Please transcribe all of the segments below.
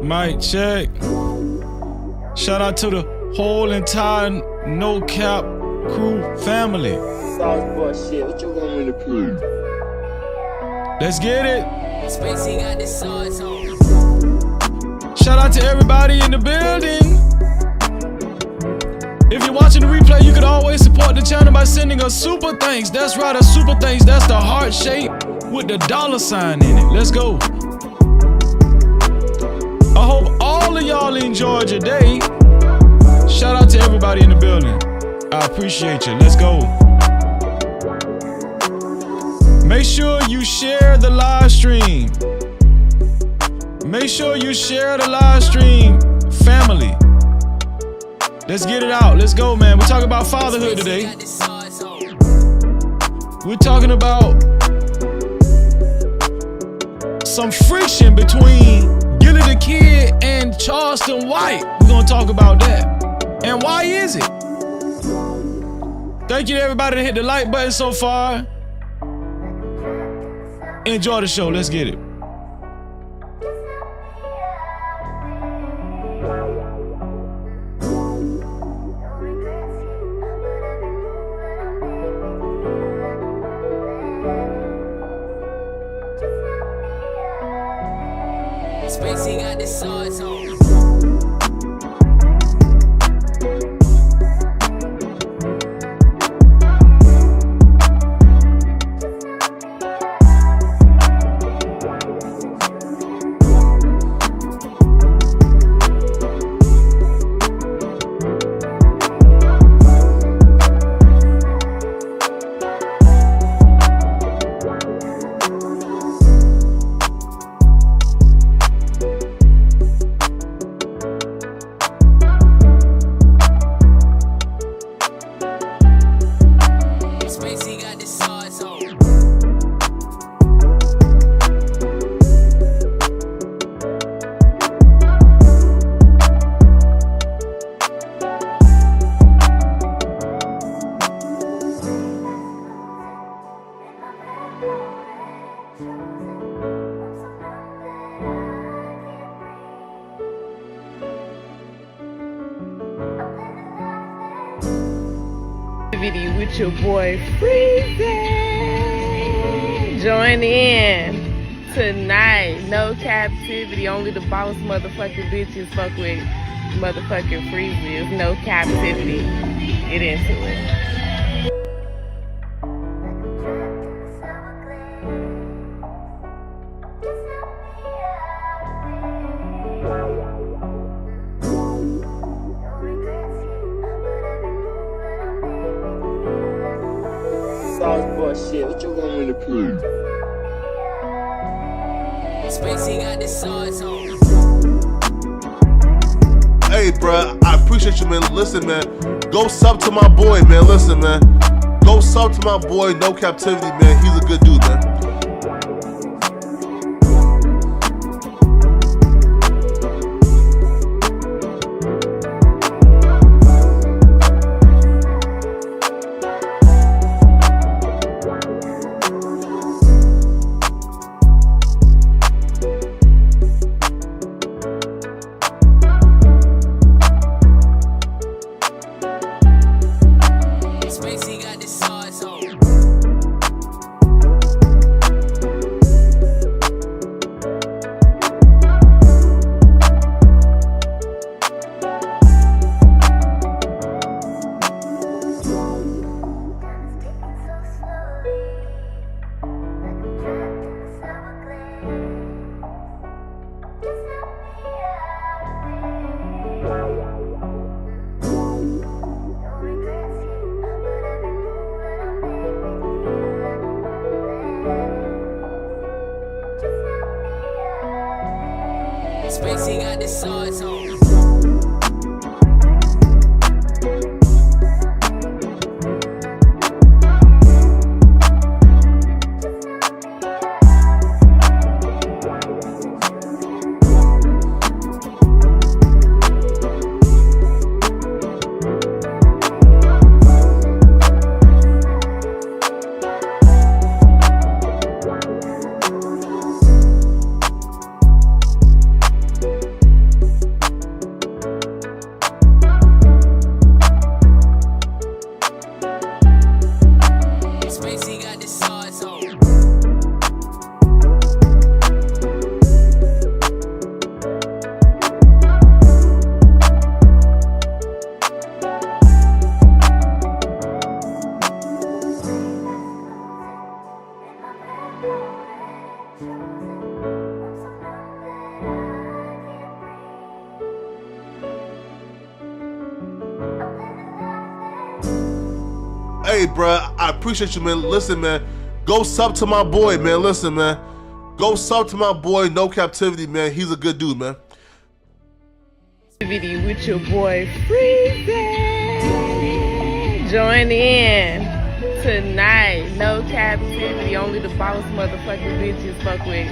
Mic check. Shout out to the whole entire No Cap crew family. Shit, what you want me to prove? Let's get it. Spacey got the sauce on. Shout out to everybody in the building. If you're watching the replay, you can always support the channel by sending a super thanks. That's right, a super thanks. That's the heart shape with the $sign in it. Let's go. I hope all of y'all enjoyed your day. Shout out to everybody in the building. I appreciate you. Let's go. Make sure you share the live stream. Make sure you share the live stream, family. Let's get it out. Let's go, man. We're talking about fatherhood today. We're talking about some friction between Gilly the Kid and Charleston White. We're gonna talk about that. And why is it? Thank you to everybody that hit the like button so far. Enjoy the show. Let's get it. Spacey got the sauce on. With your boy Freezy. Join in tonight. No Cap-tivity. Only the boss motherfucking bitches fuck with motherfucking Freezy. It's no Cap-tivity. Get into it. Shit, what you want me to prove? Spacey got the sauce on. Hey, bruh, I appreciate you, man. Listen, man, go sub to my boy, man. Listen, man, go sub to my boy, No Cap-tivity, man. He's a good dude, man. Spacey got the sauce on. Spacey got the sauce on. Hey, bruh, I appreciate you, man. Listen, man, go sub to my boy, man. Listen, man, go sub to my boy, No Captivity, man. He's a good dude, man. Video with your boy Freezy. Join in tonight. No Captivity. Only the boss motherfucking bitches fuck with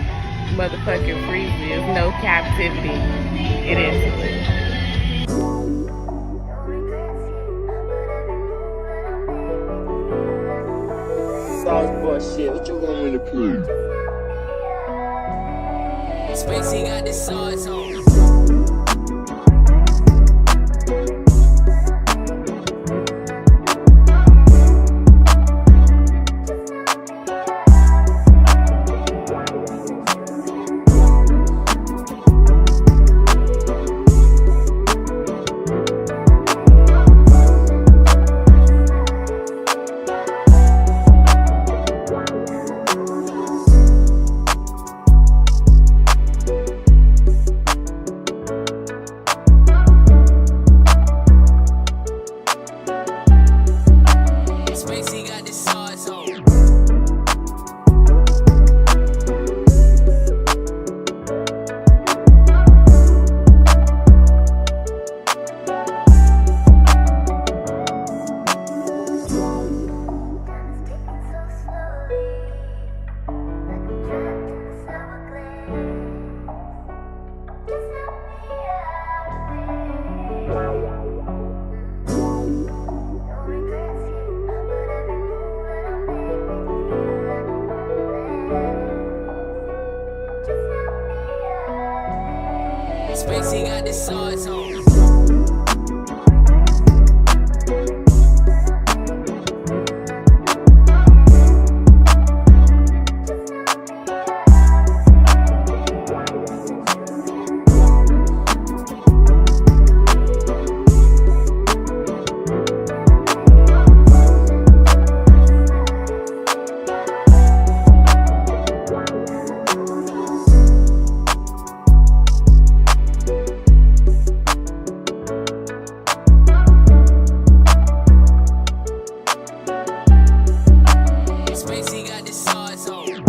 motherfucking Freezy. It's No Captivity. Get into it. Sauce boy shit, what you want me to prove? Spacey got the sauce on. Spacey got the sauce on. Spacey got the sauce on. Spacey got the sauce on.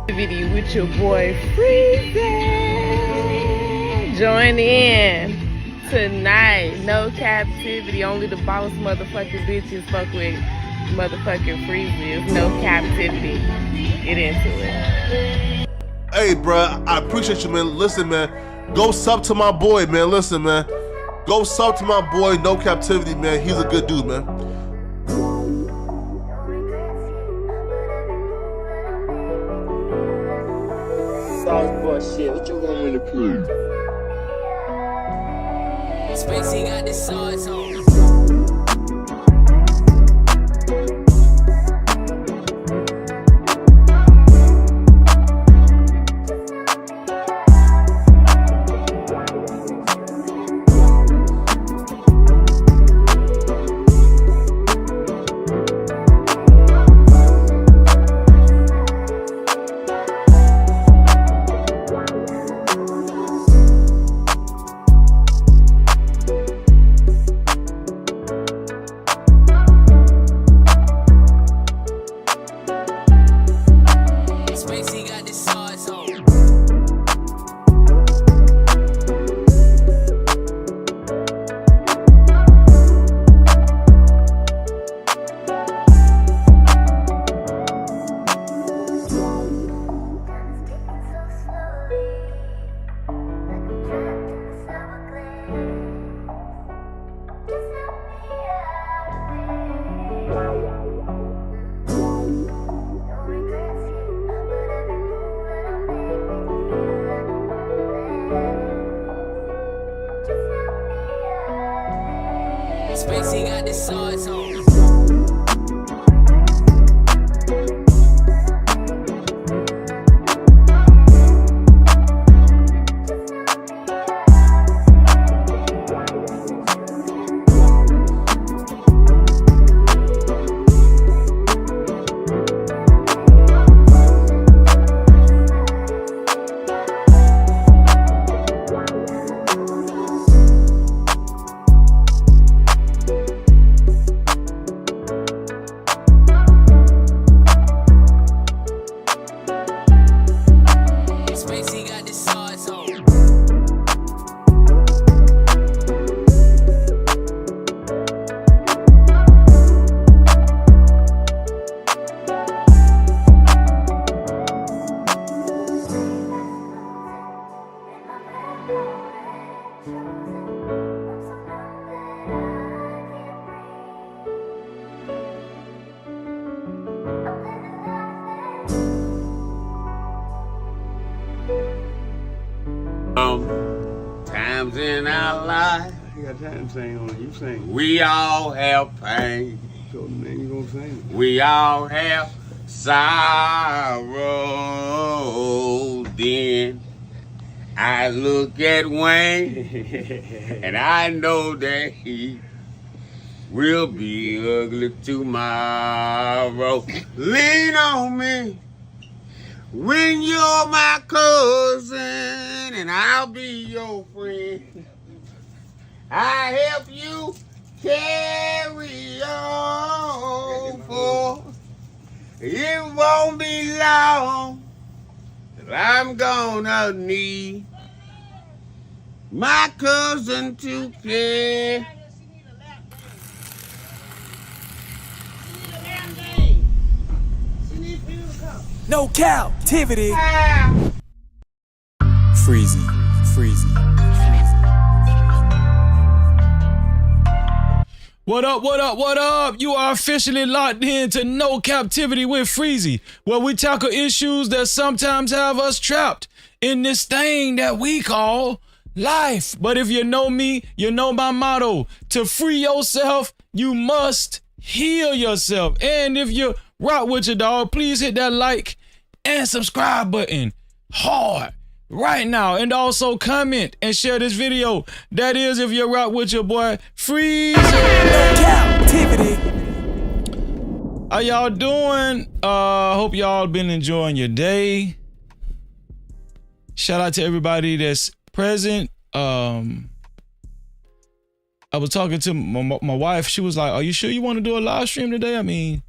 Video with your boy Freezy. Join in tonight. No Captivity. Only the boss motherfucking bitches fuck with motherfucking Freezy. It's No Captivity. Get into it. Hey, bruh, I appreciate you, man. Listen, man, go sub to my boy, man. Listen, man, go sub to my boy, No Captivity, man. He's a good dude, man. Sauce boy shit, what you want me to prove? Spacey got the sauce on. times in our life. You got time to sing on it. You sing. We all have pain. So then you gonna sing. We all have sorrow. Then I look at Wayne and I know that he will be ugly tomorrow. Lean on me when you're my cousin and I'll be your friend. I help you carry on, for it won't be long till I'm gonna need my cousin to care. No Cap-tivity. Freezy. What up, what up, what up? You are officially locked in to No Cap-tivity with Freezy, where we tackle issues that sometimes have us trapped in this thing that we call life. But if you know me, you know my motto. To free yourself, you must heal yourself. And if you rock with your dog, please hit that like and subscribe button hard right now, and also comment and share this video. That is, if you rock with your boy Freezy. Cap-tivity. How y'all doing? Hope y'all been enjoying your day. Shout out to everybody that's present. I was talking to my wife. She was like, "Are you sure you want to do a live stream today?" I mean,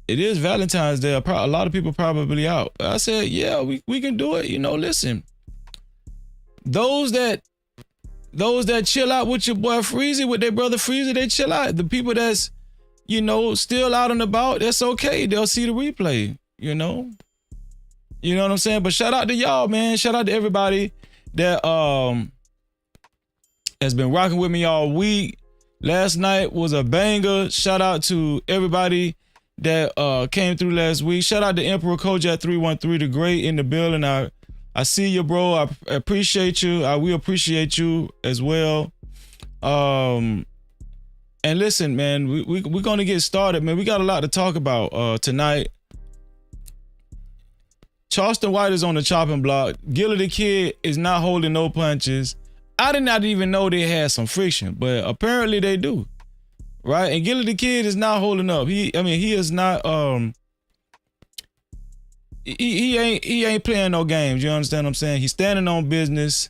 it is Valentine's Day. A lot of people probably out. I said, yeah, we can do it. You know, listen. Those that chill out with your boy Freezy, with their brother Freezy, they chill out. The people that's, you know, still out and about, that's okay. They'll see the replay, you know? You know what I'm saying? But shout out to y'all, man. Shout out to everybody that has been rocking with me all week. Last night was a banger. Shout out to everybody that came through last week. Shout out to Emperor Kojak 313, the great in the building. I see you, bro. I appreciate you. We appreciate you as well. And listen, man, we're gonna get started, man. We got a lot to talk about tonight. Charleston White is on the chopping block. Gilly the Kid is not holding no punches. I did not even know they had some friction, but apparently they do. Right, and Gillie the Kid is not holding up. He is not. He ain't playing no games. You understand what I'm saying? He's standing on business,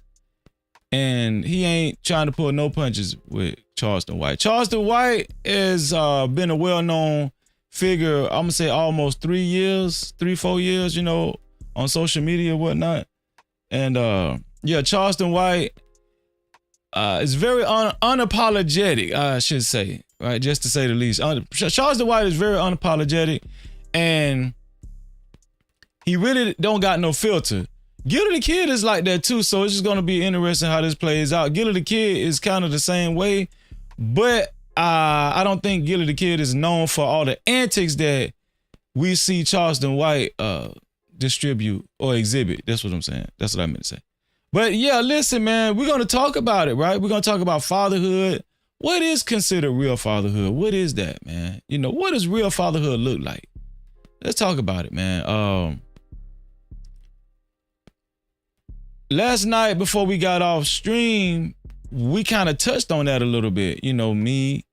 and he ain't trying to pull no punches with Charleston White. Charleston White has been a well-known figure. I'm gonna say almost 4 years, you know, on social media and whatnot. And yeah, Charleston White is very unapologetic, I should say. Right, just to say the least. Charleston White is very unapologetic, and he really don't got no filter. Gillie the Kid is like that too, so it's just gonna be interesting how this plays out. Gillie the Kid is kind of the same way, but I don't think Gillie the Kid is known for all the antics that we see Charleston White distribute or exhibit. That's what I'm saying. That's what I meant to say. But yeah, listen, man, we're gonna talk about it, right? We're gonna talk about fatherhood. What is considered real fatherhood? What is that, man? You know, what does real fatherhood look like? Let's talk about it, man. Last night before we got off stream, we kind of touched on that a little bit. You know, me.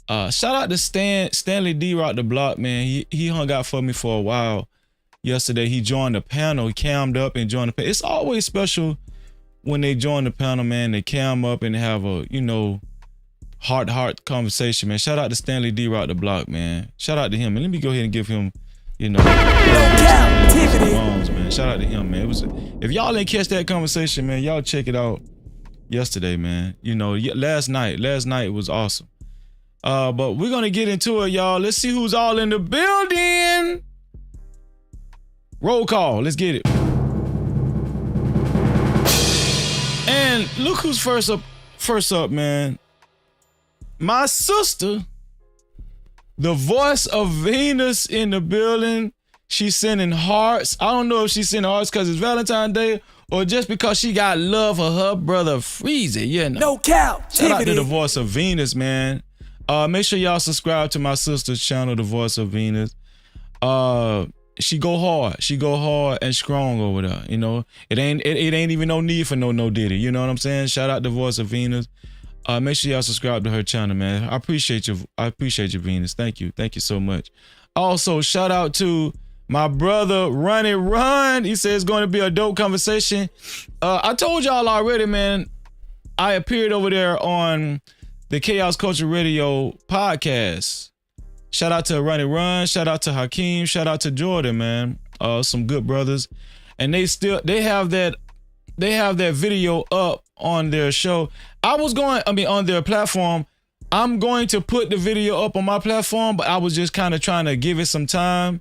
Shout out to Stanley D. Rock the Block, man. He hung out for me for a while. Yesterday, he joined the panel. He cammed up and joined the panel. It's always special when they join the panel, man. They cam up and have a, you know, heart-to-heart conversation, man. Shout out to Stanley D. Rock the Block, man. Shout out to him. And let me go ahead and give him, you know, man. Shout out to him, man. If y'all didn't catch that conversation, man, y'all check it out yesterday, man. You know, last night was awesome. But we're gonna get into it, y'all. Let's see who's all in the building. Roll call. Let's get it. And look who's first up, man. My sister, the voice of Venus in the building. She's sending hearts. I don't know if she's sending hearts because it's Valentine's Day or just because she got love for her brother Freezy, you know. No cap. Shout out to the Voice of Venus, man. Make sure y'all subscribe to my sister's channel, The Voice of Venus. She go hard and strong over there. You know, it ain't even no need for no Diddy. You know what I'm saying? Shout out to Voice of Venus. Make sure y'all subscribe to her channel, man. I appreciate you. I appreciate you, Venus. Thank you so much. Also, shout out to my brother Run. He says it's going to be a dope conversation. I told y'all already, man. I appeared over there on the Chaos Culture Radio podcast. Shout out to Run. Shout out to Hakeem. Shout out to Jordan, man. Some good brothers, and they have that video up on their show. On their platform. I'm going to put the video up on my platform, but I was just kind of trying to give it some time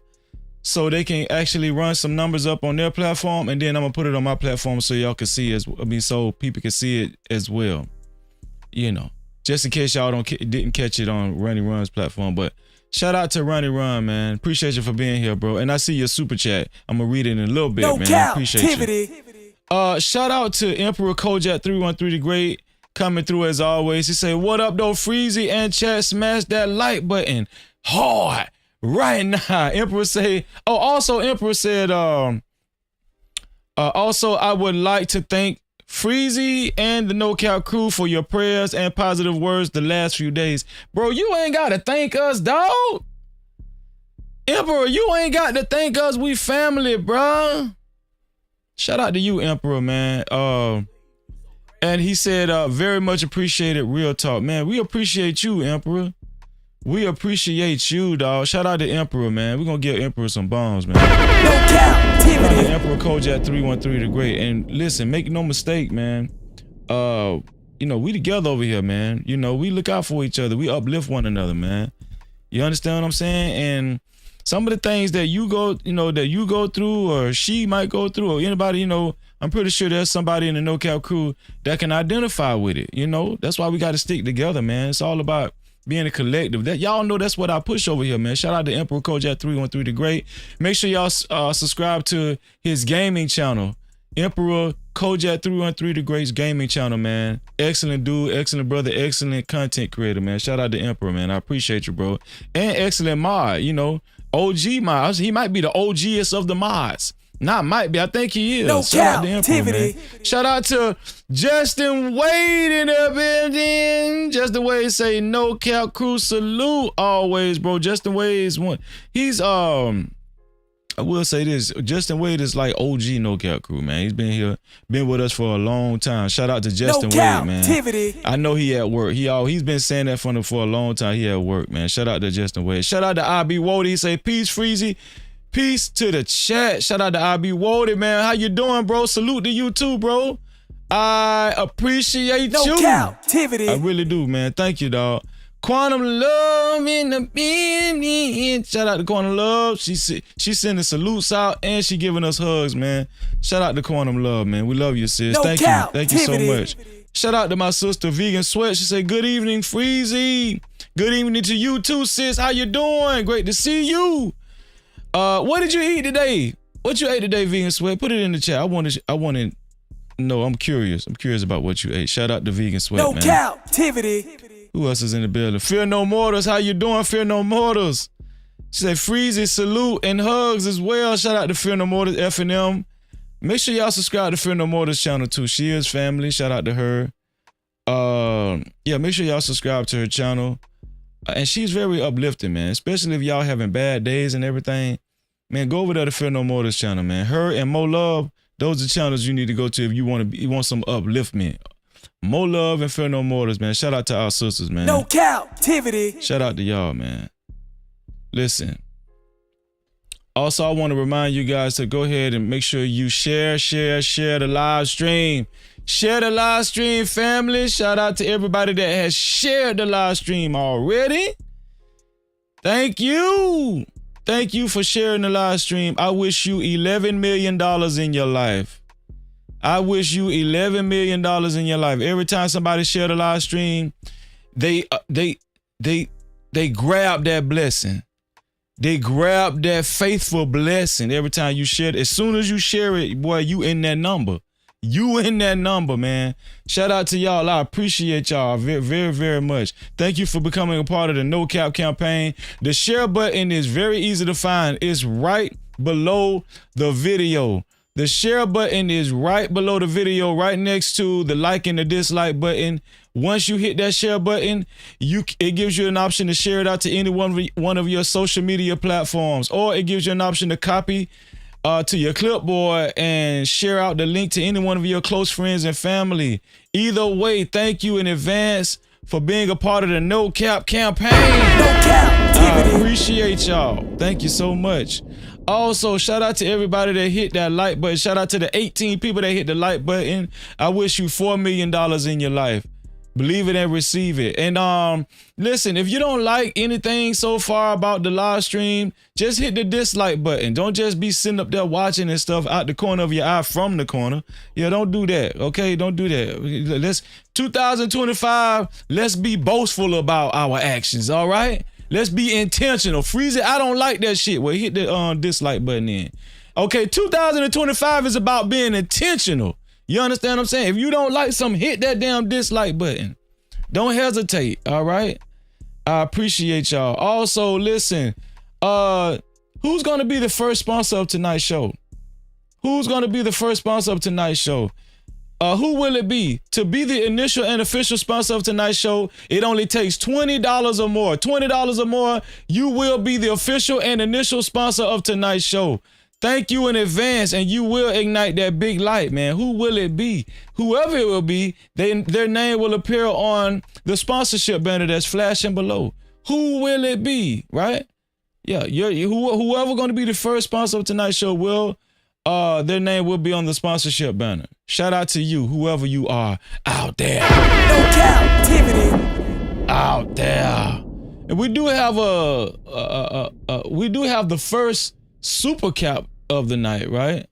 so they can actually run some numbers up on their platform, and then I'm gonna put it on my platform so y'all can see so people can see it as well. You know, just in case y'all didn't catch it on Run's platform, but shout out to Run, man. Appreciate you for being here, bro. And I see your super chat. I'm gonna read it in a little bit, man. I appreciate you. Shout out to Emperor Kojak 313 the Great. Coming through as always. He say, what up though, Freezy and chat, smash that like button hard right now. Emperor say, Emperor said, also I would like to thank Freezy and the No Cap crew for your prayers and positive words the last few days. Bro, you ain't got to thank us, dog. Emperor, you ain't got to thank us. We family, bro. Shout out to you, Emperor, man. And he said, very much appreciated, real talk. Man, we appreciate you, Emperor. We appreciate you, dog. Shout out to Emperor, man. We're going to give Emperor some bombs, man. No Cap-tivity. Emperor Kojak 313 the Great. And listen, make no mistake, man. You know, we together over here, man. You know, we look out for each other. We uplift one another, man. You understand what I'm saying? And some of the things that you go through, or she might go through, or anybody, you know, I'm pretty sure there's somebody in the No Cap crew that can identify with it. You know, that's why we got to stick together, man. It's all about being a collective. That y'all know that's what I push over here, man. Shout out to Emperor Kojak 313 the Great. Make sure y'all subscribe to his gaming channel, Emperor Kojak 313 the Great's gaming channel, man. Excellent dude, excellent brother, excellent content creator, man. Shout out to Emperor, man. I appreciate you, bro. And excellent mod, you know, OG mod. He might be the OGest of the mods. Not might be. I think he is. No Shout out to Emperor, Cap-tivity. man. Shout out to Justin Wade in the building. Justin Wade say No Cap crew salute always, bro. Justin Wade is one. He's I will say this. Justin Wade is like OG No Cap crew, man. He's been with us for a long time. Shout out to Justin Wade, man. Cap-tivity. I know he at work. He's been saying that for a long time. He at work, man. Shout out to Justin Wade. Shout out to IB Wody. He say peace, Freezy. Peace to the chat. Shout out to IB Wody, man. How you doing, bro? Salute to you too, bro. I appreciate No you. Cap-tivity. I really do, man. Thank you, dog. Quantum Love in the building. Shout out to Quantum Love. She sending salutes out and she giving us hugs, man. Shout out to Quantum Love, man. We love you, sis. No Thank you. Thank you so Cap-tivity. much. Shout out to my sister, Vegan Sweat. She said, good evening, Freezy. Good evening to you too, sis. How you doing? Great to see you. What did you eat today? What you ate today, Vegan Sweat? Put it in the chat. I want to know. I'm curious. I'm curious about what you ate. Shout out to Vegan Sweat, No man. Cap-tivity. Who else is in the building? Fear No Mortals. How you doing, Fear No Mortals? She said Freezy salute and hugs as well. Shout out to Fear No Mortals, F&M. Make sure y'all subscribe to Fear No Mortals channel too. She is family. Shout out to her. Yeah, make sure y'all subscribe to her channel. And she's very uplifting, man. Especially if y'all having bad days and everything. Man, go over there to Fear No Mortals channel, man. Her and Mo Love, those are channels you need to go to if you want some upliftment. Mo Love and Fear No Mortals, man. Shout out to our sisters, man. No Cap-tivity. Shout out to y'all, man. Listen. Also, I want to remind you guys to go ahead and make sure you share the live stream. Share the live stream, family. Shout out to everybody that has shared the live stream already. Thank you. Thank you for sharing the live stream. I wish you $11 million in your life. I wish you $11 million in your life. Every time somebody share the live stream, they grab that blessing. They grab that faithful blessing every time you share it. As soon as you share it, boy, you in that number. You in that number, man. Shout out to y'all. I appreciate y'all very, very, very much. Thank you for becoming a part of the No Cap campaign. The share button is very easy to find. It's right below the video. The share button is right below the video, right next to the like and the dislike button. Once you hit that share button, it gives you an option to share it out to any one of your social media platforms, or it gives you an option to copy to your clipboard and share out the link to any one of your close friends and family. Either way, thank you in advance for being a part of the No Cap campaign. No cap. I appreciate y'all. Thank you so much. Also, shout out to everybody that hit that like button. Shout out to the 18 people that hit the like button. I wish you $4 million in your life. Believe it and receive it. And listen, if you don't like anything so far about the live stream, just hit the dislike button. Don't just be sitting up there watching and stuff out the corner of your eye from the corner. Yeah, don't do that. Okay, don't do that. Let's 2025. Let's be boastful about our actions. All right. Let's be intentional. Freeze it. I don't like that shit. Well, hit the dislike button in. Okay, 2025 is about being intentional. You understand what I'm saying? If you don't like something, hit that damn dislike button. Don't hesitate, all right? I appreciate y'all. Also, listen, who's going to be the first sponsor of tonight's show? Who's going to be the first sponsor of tonight's show? Who will it be? To be the initial and official sponsor of tonight's show, it only takes $20 or more. $20 or more, you will be the official and initial sponsor of tonight's show. Thank you in advance, and you will ignite that big light, man. Who will it be? Whoever it will be, their name will appear on the sponsorship banner that's flashing below. Who will it be, right? Yeah, whoever going to be the first sponsor of tonight's show will, their name will be on the sponsorship banner. Shout out to you, whoever you are out there. No Cap-tivity. Out there. And we do have the first super cap of the night, right?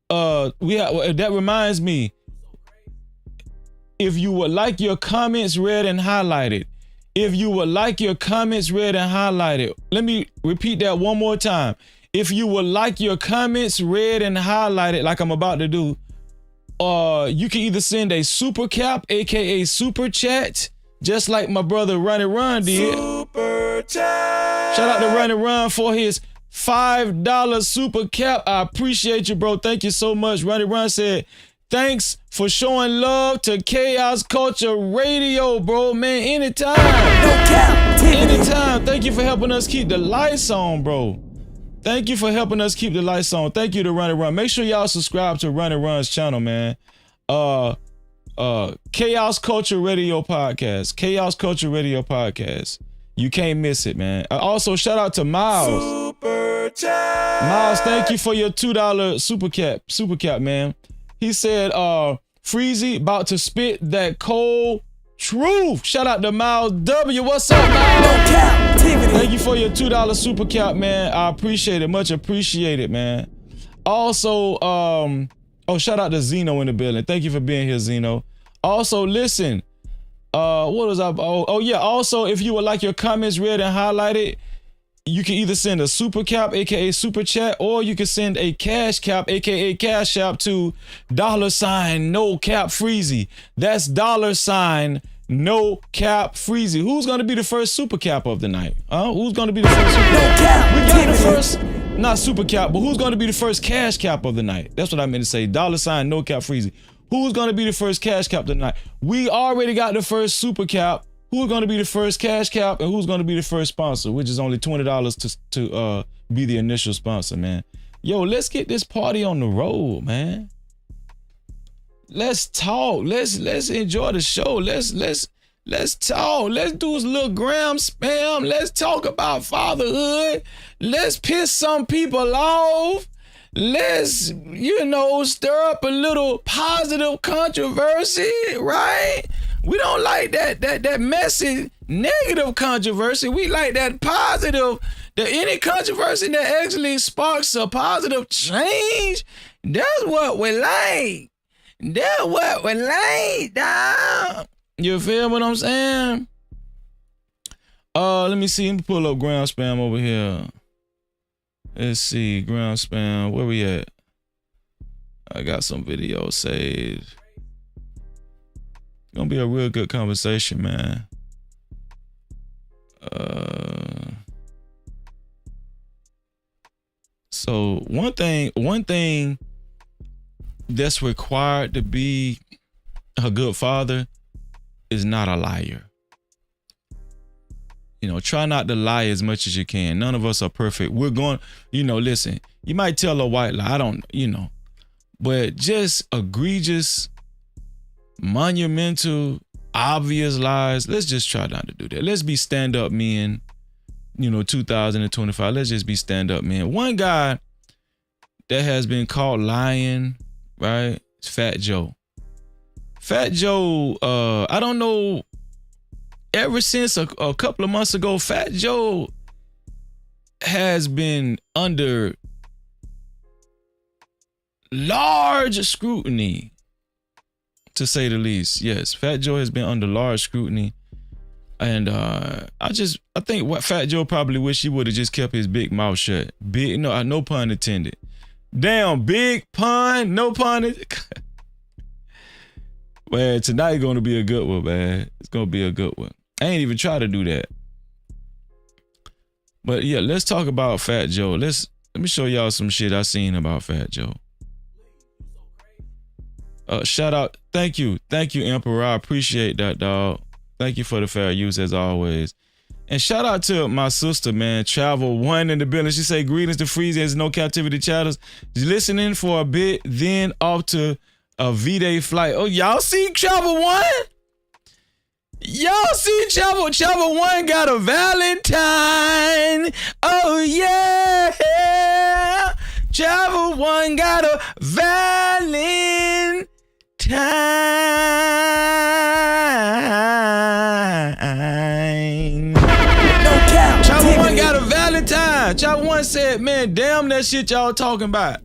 That reminds me, if you would like your comments read and highlighted, let me repeat that one more time. If you would like your comments read and highlighted like I'm about to do, you can either send a super cap, aka super chat, just like my brother Run and Run did. Super chat. Shout out to Run and Run for his $5 super cap. I appreciate you, bro. Thank you so much. Run and Run said, thanks for showing love to Chaos Culture Radio, bro. Man, anytime. No Cap-tivity. Anytime. Thank you for helping us keep the lights on, bro. Thank you for helping us keep the lights on. Thank you to Run and Run. Make sure y'all subscribe to Run and Run's channel, man. Chaos Culture Radio Podcast. Chaos Culture Radio Podcast. You can't miss it, man. Also, shout out to Miles. Super chat. Miles, thank you for your $2 super cap, man. He said, Freezy about to spit that cold truth. Shout out to Miles W. What's up, Miles? No Cap-tivity. Thank you for your $2 super cap, man. I appreciate it. Much appreciated, man. Also, shout out to Zeno in the building. Thank you for being here, Zeno. Also, listen. What was I? Yeah. Also, if you would like your comments read and highlighted, you can either send a super cap, aka super chat, or you can send a cash cap, aka cash app, to $No Cap Freezy. That's $No Cap Freezy. Who's gonna be the first super cap of the night? Who's gonna be the first super cap? We got the first, not super cap, but who's gonna be the first cash cap of the night? That's what I meant to say. $No Cap Freezy. Who's going to be the first cash cap tonight? We already got the first super cap. Who's going to be the first cash cap, and who's going to be the first sponsor, which is only $20 to be the initial sponsor, man. Yo, let's get this party on the road, man. Let's talk. Let's enjoy the show. Let's talk. Let's do this little gram spam. Let's talk about fatherhood. Let's piss some people off. Let's, stir up a little positive controversy, right? We don't like that messy, negative controversy. We like that positive, any controversy that actually sparks a positive change. That's what we like. That's what we like, dog. You feel what I'm saying? Let me see. Let me pull up ground spam over here. Let's see, ground spam. Where we at? I got some videos saved. Gonna be a real good conversation, man. So one thing that's required to be a good father is not a liar. You know, try not to lie as much as you can. None of us are perfect. We're going, listen, you might tell a white lie, but just egregious, monumental, obvious lies, let's just try not to do that. Let's be stand-up men, 2025. Let's just be stand-up men. One guy that has been caught lying, right, is Fat Joe. Fat Joe, I don't know, ever since a couple of months ago, Fat Joe has been under large scrutiny, to say the least. Yes, Fat Joe has been under large scrutiny. And I think what Fat Joe probably wish he would have just kept his big mouth shut. No pun intended. Damn, big pun, no pun intended. Man, tonight going to be a good one, man. It's going to be a good one. I ain't even try to do that. But yeah, let's talk about Fat Joe. Let me show y'all some shit I seen about Fat Joe. Shout out. Thank you, Emperor. I appreciate that, dog. Thank you for the fair use as always. And shout out to my sister, man, Travel One in the building. She say greetings to Freezy, no captivity chatters. Listening for a bit, then off to a V-Day flight. Oh, y'all see Travel One? Y'all see Travel One got a Valentine. Oh yeah. Travel One got a Valentine. Travel One got a Valentine. Travel One said, man, damn that shit y'all talking about.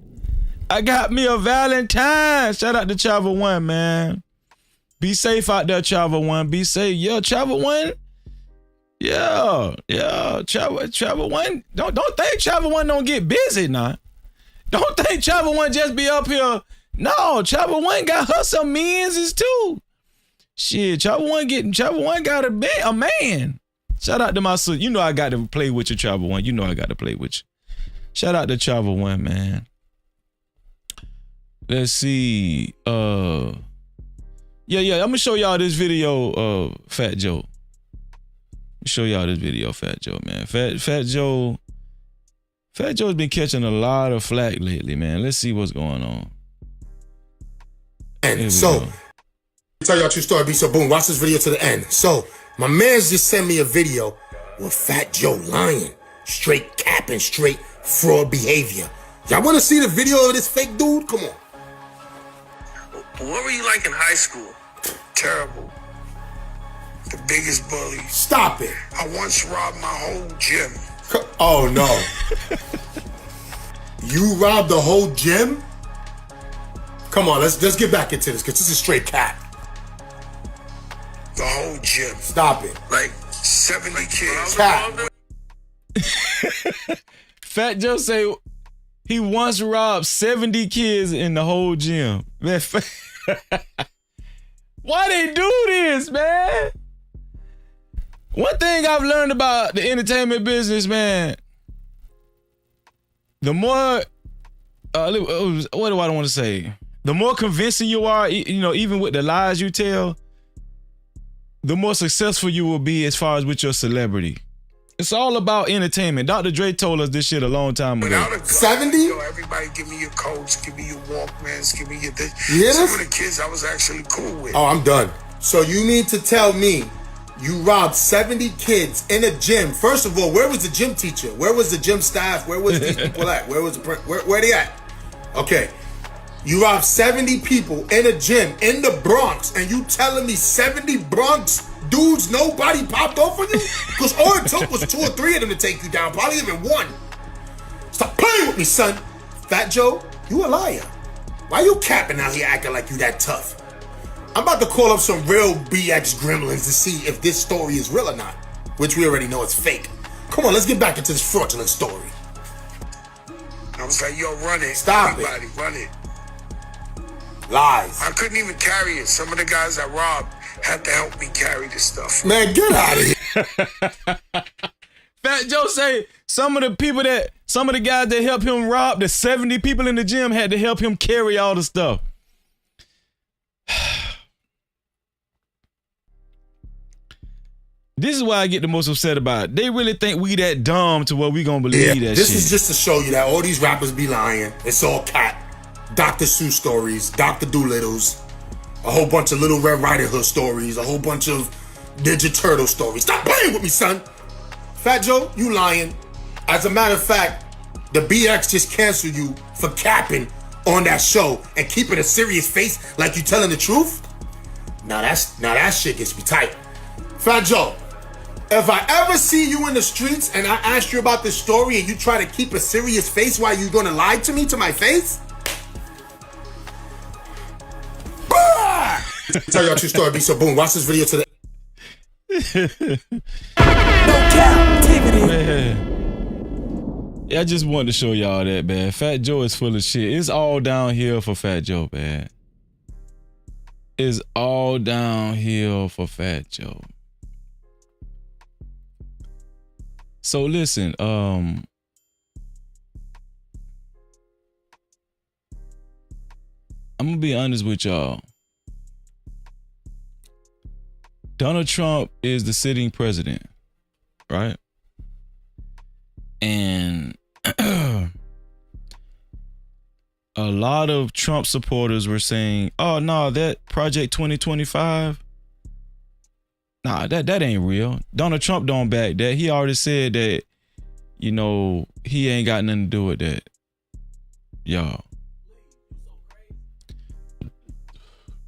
I got me a Valentine. Shout out to Travel One, man. Be safe out there, Travel One. Be safe. Yeah, Travel One. Yeah. Travel One. Don't think Travel One don't get busy now. Don't think Travel One just be up here. No, Travel One got her some men's too. Shit, Travel One got a man. Shout out to my sister. You know I got to play with you, Travel One. You know I got to play with you. Shout out to Travel One, man. Let's see. Yeah. I'm gonna show y'all this video of Fat Joe. Show y'all this video of Fat Joe, man. Fat Joe's been catching a lot of flack lately, man. Let's see what's going on. And so, tell y'all true story, be so boom. Watch this video to the end. So, my man's just sent me a video with Fat Joe lying, straight capping, straight fraud behavior. Y'all want to see the video of this fake dude? Come on. What were you like in high school? Terrible. The biggest bully. Stop it. I once robbed my whole gym. Oh no. You robbed the whole gym? Come on, let's get back into this, because this is straight cat. The whole gym. Stop it. Like 70 kids. Cat. Fat Joe say he once robbed 70 kids in the whole gym. Man, why they do this, man? One thing I've learned about the entertainment business, man, the more, what do I want to say? The more convincing you are, even with the lies you tell, the more successful you will be as far as with your celebrity. It's all about entertainment. Dr. Dre told us this shit a long time ago. 70? Everybody give me your coats, give me your Walkmans, give me your this. You hear Some this? of the kids I was actually cool with. Oh, I'm done. So you mean to tell me you robbed 70 kids in a gym? First of all, where was the gym teacher? Where was the gym staff? Where was these people at? Where was where they at? Okay. You robbed 70 people in a gym in the Bronx, and you telling me 70 Bronx dudes, nobody popped off on you? Because all it took was 2 or 3 of them to take you down, probably even 1. Stop playing with me, son. Fat Joe, you a liar. Why you capping out here acting like you that tough? I'm about to call up some real BX gremlins to see if this story is real or not, which we already know it's fake. Come on, let's get back into this fraudulent story. I was like, yo, run it. Stop Everybody, run it. Lies. I couldn't even carry it. Some of the guys I robbed had to help me carry this stuff. Man, get out of here. Fat Joe say some of the guys that helped him rob, the 70 people in the gym had to help him carry all the stuff. This is why I get the most upset about it. They really think we that dumb to where we gonna believe that this shit. Is just to show you that all these rappers be lying. It's all cat. Dr. Seuss stories, Dr. Doolittles, a whole bunch of Little Red Riding Hood stories, a whole bunch of Ninja Turtle stories. Stop playing with me, son. Fat Joe, you lying. As a matter of fact, the BX just canceled you for capping on that show and keeping a serious face like you telling the truth. Now that shit gets me tight. Fat Joe, if I ever see you in the streets and I ask you about this story and you try to keep a serious face while you gonna lie to me to my face? Tell y'all true story, be so boom. Watch this video to the No Cap-tivity. Man. Yeah, I just wanted to show y'all that, man. Fat Joe is full of shit. It's all downhill for Fat Joe, man. It's all downhill for Fat Joe. So listen, I'm gonna be honest with y'all. Donald Trump is the sitting president, right? And a lot of Trump supporters were saying, oh no, that Project 2025, nah, that ain't real. Donald Trump don't back that. He already said that, you know, he ain't got nothing to do with that. Y'all.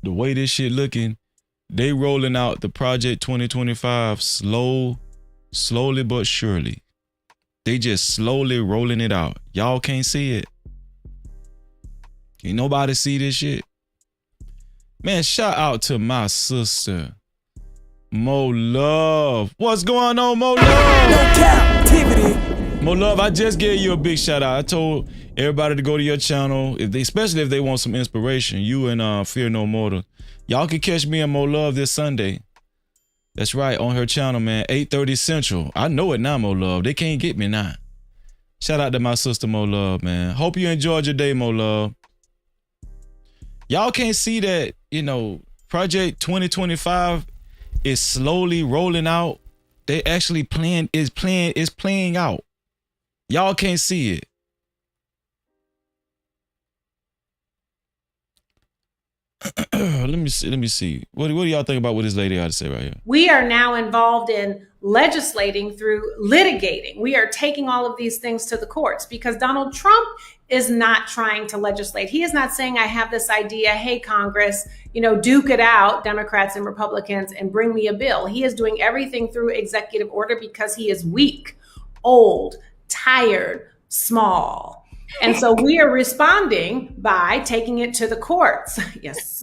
The way this shit looking, they rolling out the Project 2025 slowly but surely. They just slowly rolling it out. Y'all can't see it. Ain't nobody see this shit. Man, shout out to my sister, Mo Love. What's going on, Mo Love? No Cap-tivity. Mo Love, I just gave you a big shout out. I told everybody to go to your channel, especially if they want some inspiration. You and Fear No Mortal. Y'all can catch me and Mo Love this Sunday. That's right, on her channel, man. 8:30 Central. I know it now, Mo Love. They can't get me now. Shout out to my sister, Mo Love, man. Hope you enjoyed your day, Mo Love. Y'all can't see that, you know, Project 2025 is slowly rolling out. They actually is playing out. Y'all can't see it. Let me see. What do y'all think about what this lady had to say right here? We are now involved in legislating through litigating. We are taking all of these things to the courts because Donald Trump is not trying to legislate. He is not saying, I have this idea, hey, Congress, you know, duke it out, Democrats and Republicans, and bring me a bill. He is doing everything through executive order because he is weak, old, tired, small. And so we are responding by taking it to the courts. Yes.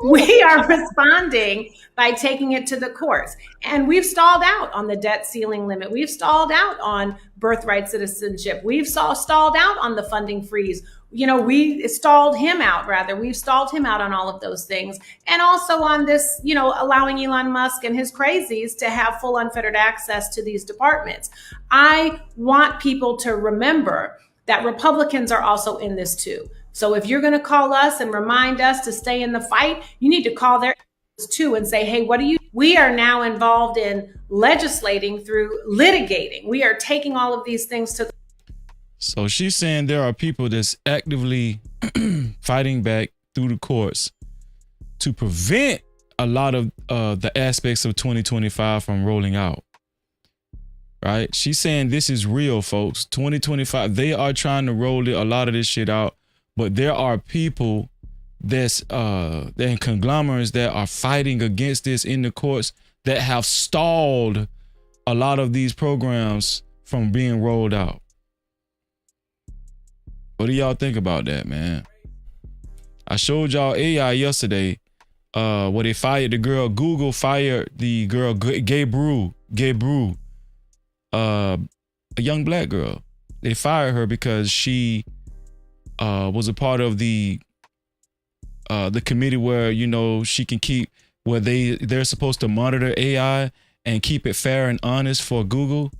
We are responding by taking it to the courts. And we've stalled out on the debt ceiling limit. We've stalled out on birthright citizenship. We've stalled out on the funding freeze. You know, we stalled him out, rather. We've stalled him out on all of those things. And also on this, you know, allowing Elon Musk and his crazies to have full unfettered access to these departments. I want people to remember that Republicans are also in this too. So if you're going to call us and remind us to stay in the fight, you need to call their too and say, hey, what do you? We are now involved in legislating through litigating. We are taking all of these things to. So she's saying there are people that's actively fighting back through the courts to prevent a lot of the aspects of 2025 from rolling out. Right? She's saying this is real, folks. 2025, they are trying to roll a lot of this shit out, but there are people that's and conglomerates that are fighting against this in the courts that have stalled a lot of these programs from being rolled out. What do y'all think about that, man? I showed y'all AI yesterday where they fired the girl. Google fired the girl, Gay Brew, a young black girl. They fired her because she was a part of the the committee where, you know, she can keep, where they're supposed to monitor AI and keep it fair and honest for Google.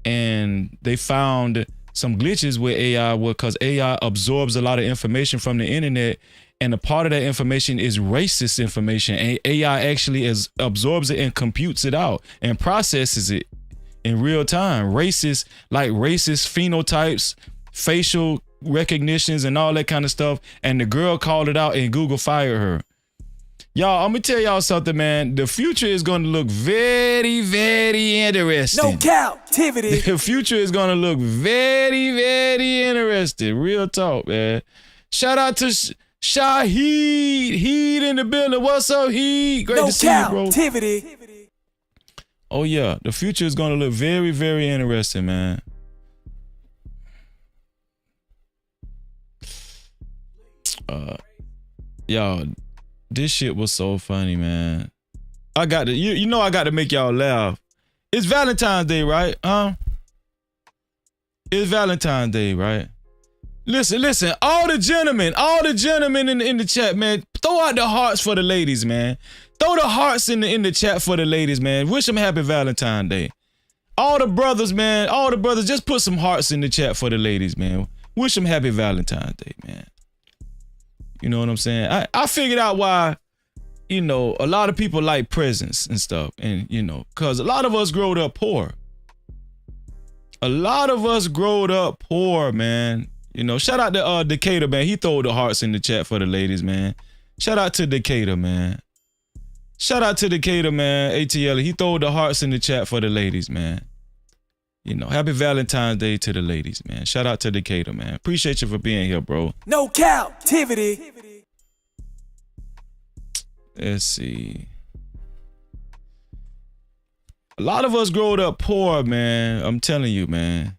And they found some glitches with AI because AI absorbs a lot of information from the internet, and a part of that information is racist information. And AI actually absorbs it and computes it out and processes it in real time. Racist phenotypes, facial recognitions, and all that kind of stuff. And the girl called it out and Google fired her. Y'all, I'm gonna tell y'all something, man. The future is gonna look very, very interesting. No Cap-tivity. The future is gonna look very, very interesting. Real talk, man. Shout out to Shaheed. Heed in the building. What's up, Heed? Great to see you, bro. Cap-tivity. Oh yeah, the future is gonna look very, very interesting, man. Y'all, this shit was so funny, man. I got to, you know, I got to make y'all laugh. It's Valentine's Day, right? It's Valentine's Day, right? Listen, all the gentlemen in the chat, man, throw out the hearts for the ladies, man. Throw the hearts in the chat for the ladies, man. Wish them happy Valentine's Day. All the brothers, man, just put some hearts in the chat for the ladies, man. Wish them happy Valentine's Day, man. You know what I'm saying? I figured out why, you know, a lot of people like presents and stuff. And, you know, because a lot of us growed up poor. A lot of us growed up poor, man. You know, shout out to Decatur, man. He threw the hearts in the chat for the ladies, man. Shout out to Decatur, man. Shout out to Decatur, man. ATL, he threw the hearts in the chat for the ladies, man. You know, happy Valentine's Day to the ladies, man. Shout out to Decatur, man. Appreciate you for being here, bro. No Cap-tivity. Let's see. A lot of us growed up poor, man. I'm telling you, man.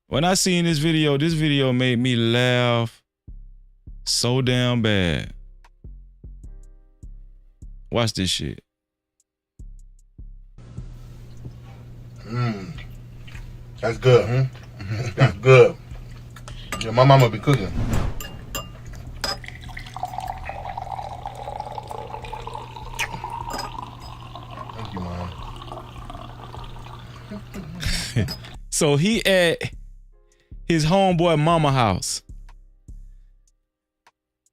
When I seen this video made me laugh so damn bad. Watch this shit. That's good. That's good. Yeah, my mama be cooking. Thank you, Mom. So he at his homeboy mama house.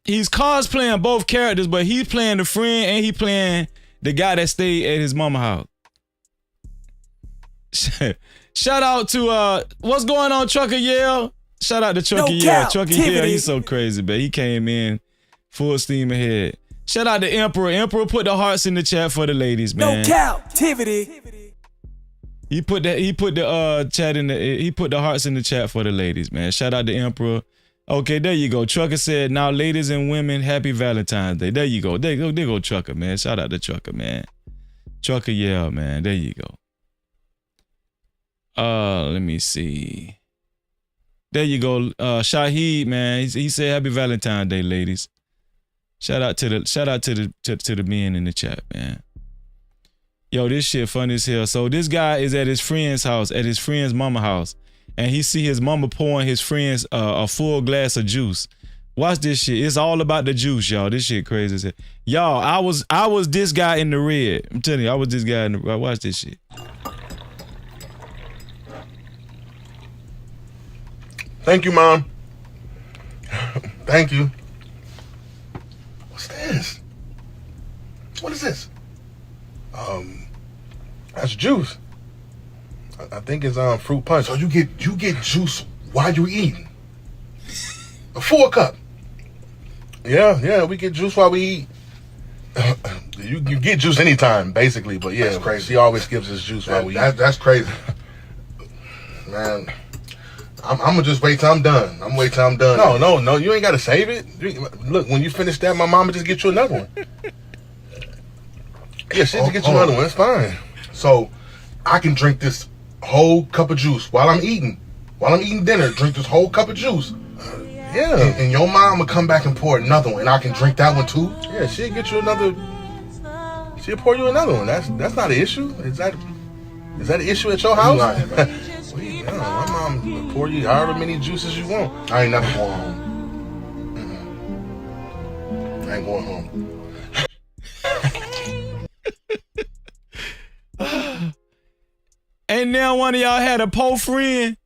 He's cosplaying both characters, but he's playing the friend and he playing the guy that stayed at his mama house. Shout out to what's going on, Trucker Yale? Shout out to Trucker Yale. Trucker Yale, he's so crazy, but he came in full steam ahead. Shout out to Emperor. Emperor put the hearts in the chat for the ladies, man. No Cap-tivity. He put the hearts in the chat for the ladies, man. Shout out to Emperor. Okay, there you go. Trucker said, now ladies and women, happy Valentine's Day. There you go. There go Trucker, man. Shout out to Trucker, man. Trucker Yale, man. There you go. Let me see. There you go. Shaheed, man. He said happy Valentine's Day, ladies. Shout out to the men in the chat, man. Yo, this shit funny as hell. So this guy is at his friend's house, at his friend's mama house, and he see his mama pouring his friends a full glass of juice. Watch this shit. It's all about the juice, y'all. This shit crazy as hell. Y'all, I was this guy in the red. I'm telling you, I was this guy in the red. Watch this shit. Thank you, Mom. Thank you. What's this? What is this? That's juice. I think it's fruit punch. So you get juice while you eating? A full cup. Yeah, we get juice while we eat. You get juice anytime, basically, but yeah, that's crazy. She always gives us juice while we eat. That's crazy. Man, I'm gonna just wait till I'm done. I'm wait till I'm done. No, you ain't gotta save it. Look, when you finish that, my mama just get you another one. Yeah, she'll just get you another one. It's fine. So I can drink this whole cup of juice while I'm eating dinner. Drink this whole cup of juice. Yeah. And your mom will come back and pour another one, and I can drink that one too. Yeah, she'll get you another. She'll pour you another one. That's not an issue. Is that an issue at your house? My mom will pour you however many juices you want. I ain't never pour home. I I ain't going home. And now one of y'all had a poor friend.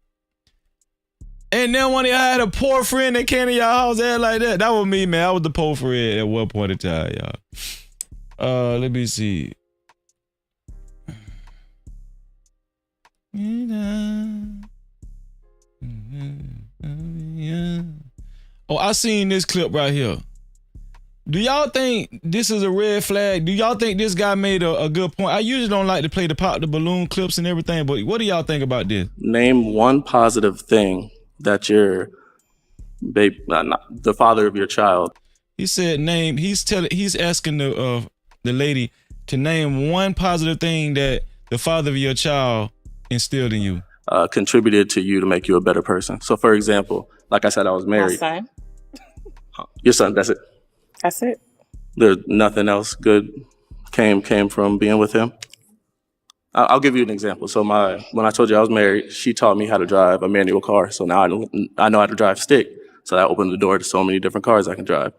And then one of y'all had a poor friend that came to y'all house act like that. That was me, man. I was the poor friend at one point in time, y'all. Let me see. Oh, I seen this clip right here. Do y'all think this is a red flag? Do y'all think this guy made a good point? I usually don't like to play the pop the balloon clips and everything, but what do y'all think about this? Name one positive thing that your the father of your child. He said name. He's asking the lady to name one positive thing that the father of your child instilled in you. Contributed to you to make you a better person. So, for example, like I said, I was married. My son. Your son. That's it. That's it. There's nothing else good came from being with him. I'll give you an example. So when I told you I was married, she taught me how to drive a manual car. So now I know how to drive stick. So that opened the door to so many different cars I can drive.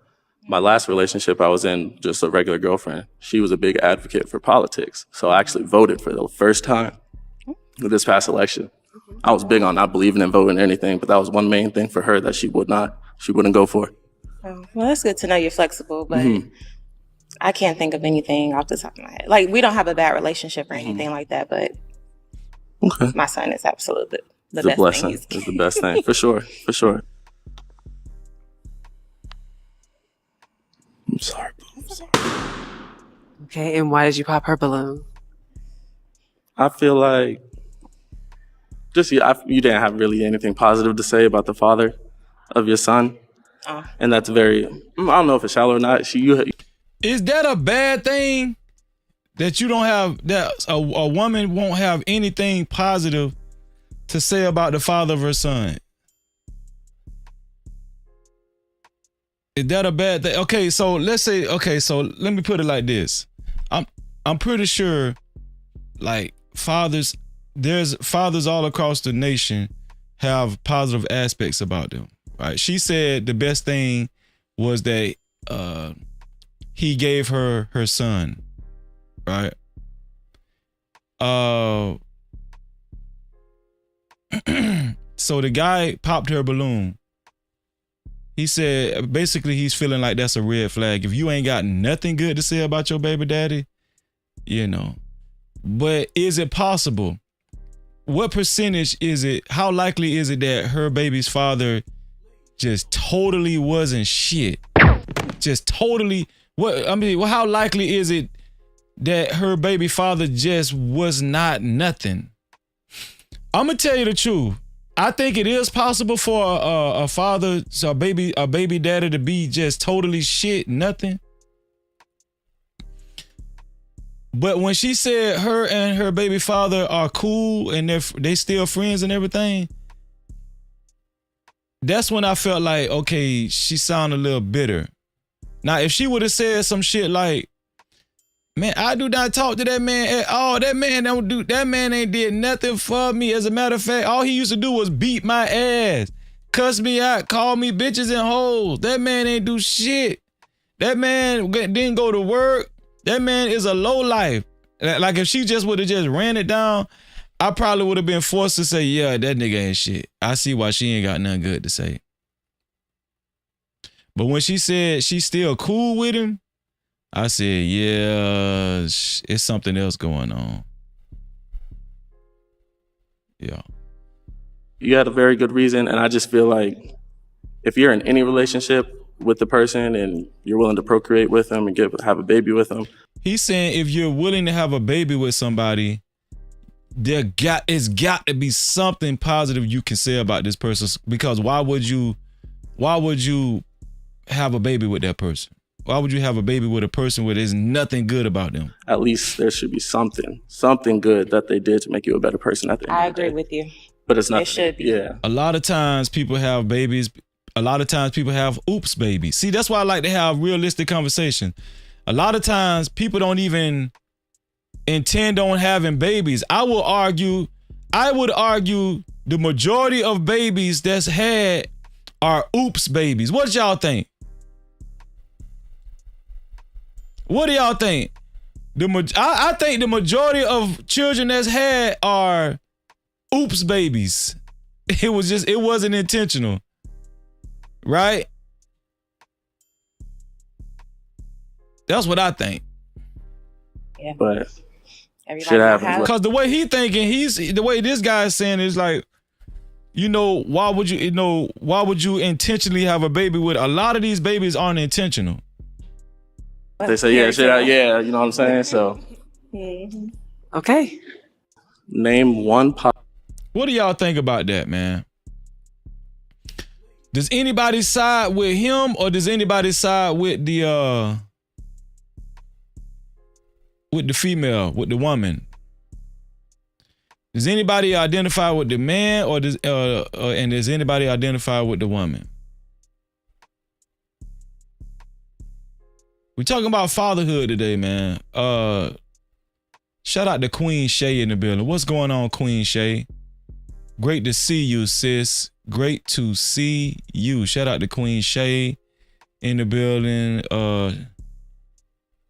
My last relationship I was in, just a regular girlfriend, she was a big advocate for politics. So I actually voted for the first time with this past election. I was big on not believing in voting or anything, but that was one main thing for her that she wouldn't go for. Oh, well, that's good to know you're flexible, but I can't think of anything off the top of my head. Like, we don't have a bad relationship or anything like that, but my son is absolutely the best blessing. thing. It's the best thing, for sure, for sure. I'm sorry. Okay, and why did you pop her balloon? I feel like you didn't have really anything positive to say about the father of your son. And that's very, I don't know if it's shallow or not. Is that a bad thing that you don't have, that a woman won't have anything positive to say about the father of her son? Is that a bad thing? Okay, so let's say, so let me put it like this. I'm pretty sure, like, there's fathers all across the nation have positive aspects about them, right? She said the best thing was that he gave her son, right? So the guy popped her balloon. He said basically he's feeling like that's a red flag. If you ain't got nothing good to say about your baby daddy, you know. But is it possible? What percentage is it? How likely is it that her baby's father just totally wasn't shit? Just totally. How likely is it that her baby father just was not nothing? I'm gonna tell you the truth. I think it is possible for a father, a baby daddy, to be just totally shit, nothing. But when she said her and her baby father are cool and they still friends and everything, that's when I felt like, okay, she sounded a little bitter. Now, if she would have said some shit like, man, I do not talk to that man at all. That man ain't did nothing for me. As a matter of fact, all he used to do was beat my ass, cuss me out, call me bitches and hoes. That man ain't do shit. That man didn't go to work. That man is a lowlife. Like, if she just would have just ran it down, I probably would have been forced to say, yeah, that nigga ain't shit. I see why she ain't got nothing good to say. But when she said she's still cool with him, I said, yeah, it's something else going on. Yeah. You had a very good reason, and I just feel like if you're in any relationship with the person and you're willing to procreate with them and have a baby with them. He's saying if you're willing to have a baby with somebody, it's got to be something positive you can say about this person, because why would you have a baby with that person? Why would you have a baby with a person where there's nothing good about them? At least there should be something good that they did to make you a better person. I agree with you. But it's not. It should be. Yeah. A lot of times people have babies. A lot of times people have oops babies. See, that's why I like to have realistic conversation. A lot of times people don't even intend on having babies. I would argue the majority of babies that's had are oops babies. What y'all think? What do y'all think? I think the majority of children that's had are oops babies. It wasn't intentional. Right? That's what I think. Yeah. But everybody shit happens. Because the way he thinking, the way this guy is saying is like, why would you intentionally have a baby with a lot of these babies aren't intentional. They say, yeah, you know what I'm saying? So Okay. Name one What do y'all think about that, man? Does anybody side with him or does anybody side with the female, with the woman? Does anybody identify with the man or does anybody identify with the woman? We're talking about fatherhood today, man. Shout out to Queen Shay in the building. What's going on, Queen Shay? Great to see you, sis. Great to see you. Shout out to Queen Shay in the building.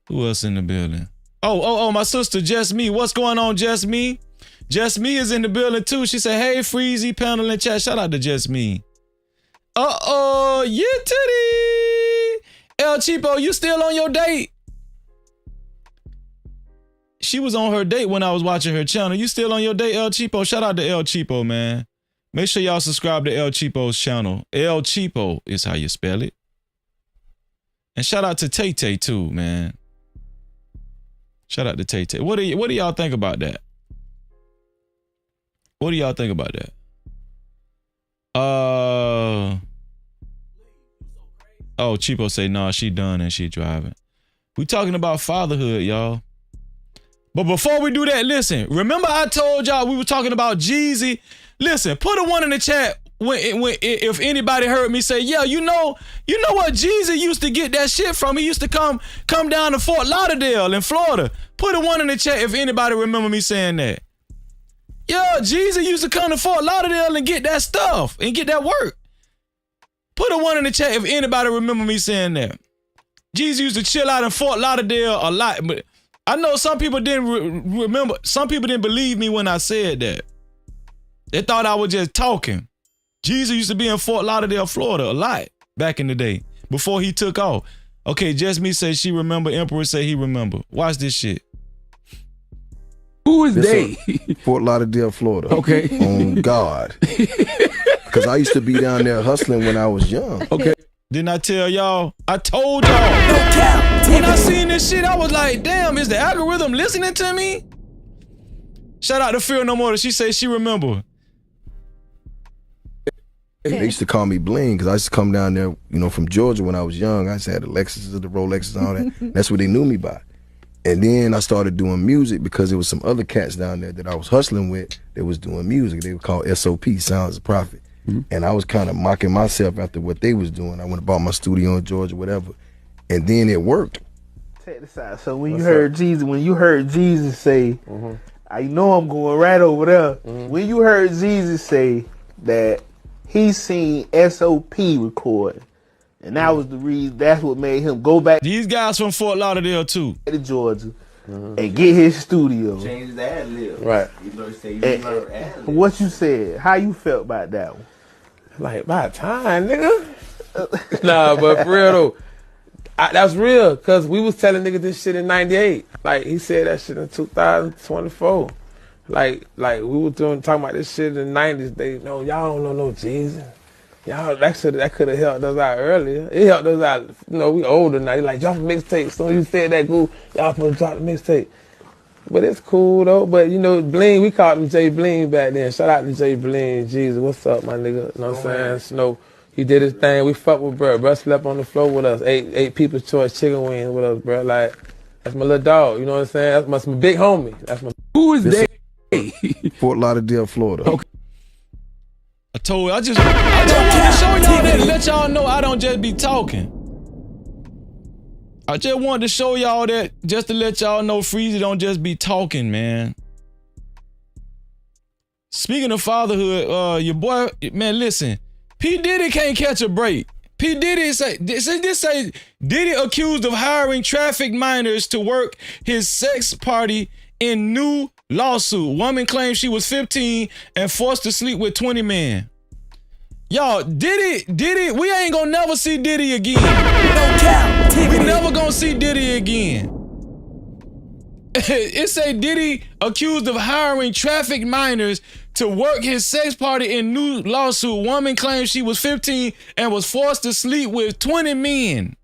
Who else in the building? Oh, my sister, Just Me. What's going on, Just Me? Just Me is in the building too. She said, hey, Freezy, panel and chat. Shout out to Just Me. Yeah, titty. El Cheapo, you still on your date? She was on her date when I was watching her channel. You still on your date, El Cheapo? Shout out to El Cheapo, man. Make sure y'all subscribe to El Cheapo's channel. El Cheapo is how you spell it. And shout out to Tay Tay too, man. Shout out to Tay Tay. What do y'all think about that? What do y'all think about that? Oh, Cheapo say, nah, she done and she driving. We talking about fatherhood, y'all. But before we do that, listen, remember I told y'all we were talking about Jeezy? Listen, put a 1 in the chat if anybody heard me say, yeah, you know what Jeezy used to get that shit from? He used to come down to Fort Lauderdale in Florida. Put a 1 in the chat if anybody remember me saying that. Yeah, Jeezy used to come to Fort Lauderdale and get that stuff and get that work. Put a 1 in the chat if anybody remember me saying that. Jeezy used to chill out in Fort Lauderdale a lot, but I know some people didn't remember. Some people didn't believe me when I said that. They thought I was just talking. Jeezy used to be in Fort Lauderdale, Florida a lot back in the day before he took off. Okay, Just Me say she remember. Emperor say he remember. Watch this shit. Who is they? Fort Lauderdale, Florida. Okay. On God. Because I used to be down there hustling when I was young. Okay. Didn't I tell y'all? I told y'all. When I seen this shit, I was like, damn, is the algorithm listening to me? Shout out to Fear No More. She say she remember. They used to call me Bling because I used to come down there, from Georgia when I was young. I used to have the Lexuses, the Rolexes, and all that. That's what they knew me by. And then I started doing music because there was some other cats down there that I was hustling with that was doing music. They were called SOP, Sounds of Profit. And I was kind of mocking myself after what they was doing. I went and bought my studio in Georgia, whatever. And then it worked. Check this out. So when you heard Jeezy say, I know I'm going right over there. When you heard Jeezy say that he seen SOP record, and that was the reason, that's what made him go back. These guys from Fort Lauderdale too. To Georgia and get his studio. Change his ad lib. Right. What you said, how you felt about that one? Like, by time, nigga. Nah, but for real though, that's real, cause we was telling niggas this shit in '98. Like he said that shit in 2024. Like we were talking about this shit in the '90s. They know y'all don't know no Jeezy. Y'all that could have helped us out earlier. It helped us out. We older now. They like drop a mixtape. So you said that cool. Y'all supposed to drop the mixtape. But it's cool though. But Bling, we called him Jay Bling back then. Shout out to Jay Bling. Jesus, what's up, my nigga? You know what I'm saying? He did his thing. We fucked with bro. Bro slept on the floor with us. Ate People's Choice chicken wings with us, bro. Like, that's my little dog. You know what I'm saying? That's my big homie. That's my. Who is they? Fort Lauderdale, Florida. Okay. I just want to show y'all that and let y'all know I don't just be talking. I just wanted to show y'all that just to let y'all know Freezy don't just be talking, man. Speaking of fatherhood, your boy, man, listen. P. Diddy can't catch a break. P. Diddy say Diddy accused of hiring trafficked minors to work his sex party in new lawsuit. Woman claims she was 15 and forced to sleep with 20 men. Y'all, Diddy, we ain't gonna never see Diddy again. No cap. We never gonna see Diddy again. It say Diddy accused of hiring trafficked minors to work his sex party in new lawsuit. Woman claims she was 15 and was forced to sleep with 20 men.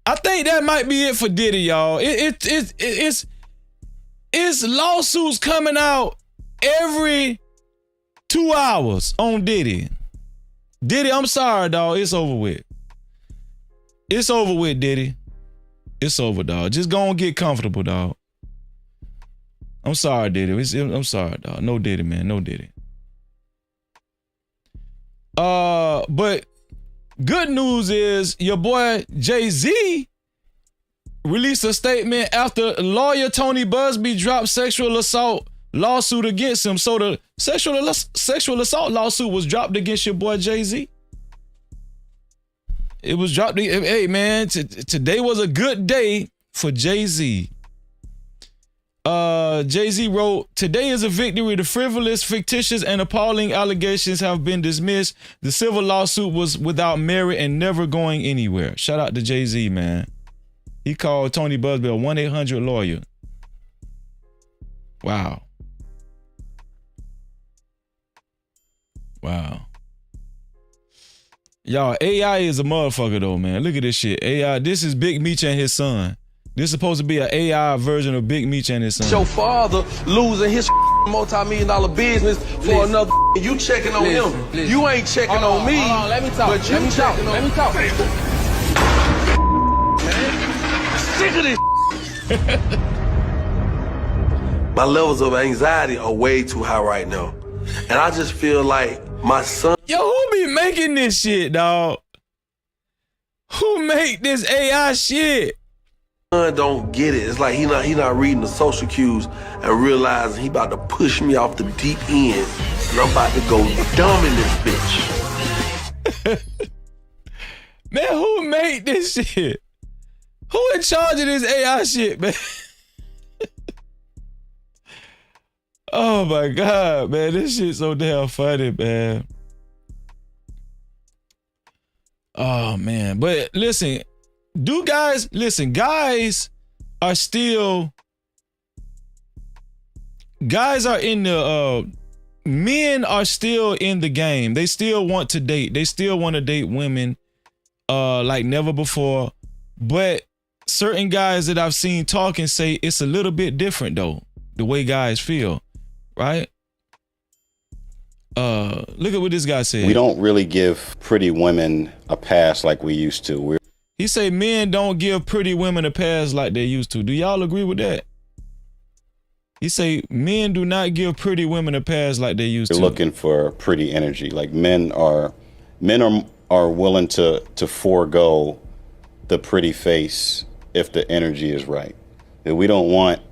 I think that might be it for Diddy, y'all. It's lawsuits coming out every 2 hours on Diddy. Diddy, I'm sorry, dog. It's over with. It's over with, Diddy. It's over, dog. Just go and get comfortable, dog. I'm sorry, Diddy. I'm sorry, dog. No Diddy, man. No Diddy. But good news is your boy Jay-Z released a statement after lawyer Tony Busby dropped sexual assault lawsuit against him. So the sexual assault lawsuit was dropped against your boy Jay-Z. It was dropped. Hey, man, today was a good day for Jay-Z. Jay-Z wrote, "Today is a victory. The frivolous, fictitious, and appalling allegations have been dismissed. The civil lawsuit was without merit and never going anywhere." Shout out to Jay-Z, man. He called Tony Busby a 1-800 lawyer. Wow. Wow. Y'all, AI is a motherfucker though, man. Look at this shit. AI, this is Big Meech and his son. This is supposed to be an AI version of Big Meech and his son. Your father losing his multi-million-dollar business for another. You checking on him. You ain't checking on me. Hold on, let me talk. But you checking on. Let me talk. Man, sick of this. My levels of anxiety are way too high right now, and I just feel like my son. Yo, who be making this shit, dog? Who make this AI shit? Don't get it. It's like he not reading the social cues and realizing he about to push me off the deep end, and I'm about to go dumb in this bitch. Man, who made this shit? Who in charge of this AI shit, man? Oh my God, man, this shit's so damn funny, man. Oh man, but listen, guys are still, men are still in the game. They still want to date. They still want to date women like never before. But certain guys that I've seen talking say it's a little bit different though, the way guys feel, right? Look at what this guy said. We don't really give pretty women a pass like we used to. He say men don't give pretty women a pass like they used to. Do y'all agree with that? He say men do not give pretty women a pass like they used to. You're looking for pretty energy. Like men are willing to forego the pretty face if the energy is right. And we don't want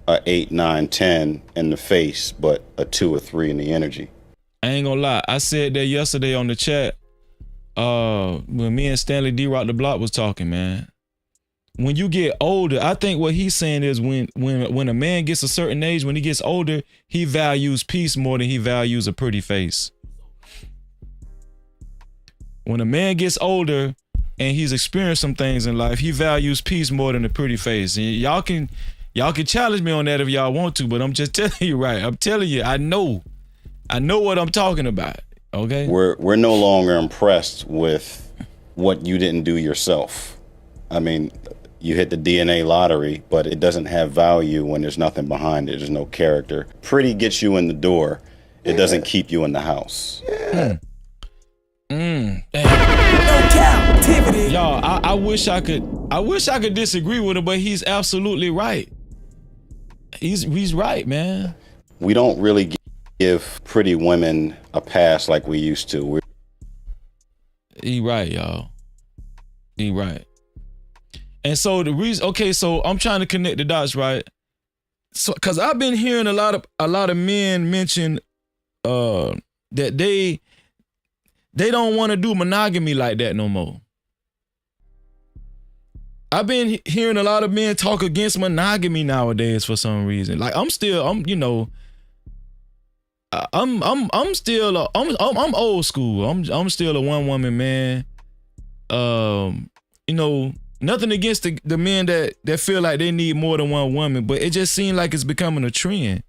a 8, 9, 10 in the face, but a 2 or 3 in the energy. I ain't gonna lie. I said that yesterday on the chat when me and Stanley D-Rock the Block was talking, man. When you get older, I think what he's saying is when a man gets a certain age, when he gets older, he values peace more than he values a pretty face. When a man gets older and he's experienced some things in life, he values peace more than a pretty face. And y'all can challenge me on that if y'all want to, but I'm just telling you right. I'm telling you, I know what I'm talking about. Okay. We're no longer impressed with what you didn't do yourself. I mean, you hit the DNA lottery, but it doesn't have value when there's nothing behind it. There's no character. Pretty gets you in the door. It doesn't keep you in the house. No Cap-tivity. Y'all, I wish I could disagree with him, but he's absolutely right. He's right, man. We don't really give pretty women a pass like we used to. He right, y'all. He right. And so the reason, okay, so I'm trying to connect the dots, right? So, cause I've been hearing a lot of men mention that they don't want to do monogamy like that no more. I've been hearing a lot of men talk against monogamy nowadays for some reason. Like I'm still old school. I'm still a one woman man. Nothing against the men that feel like they need more than one woman, but it just seems like it's becoming a trend.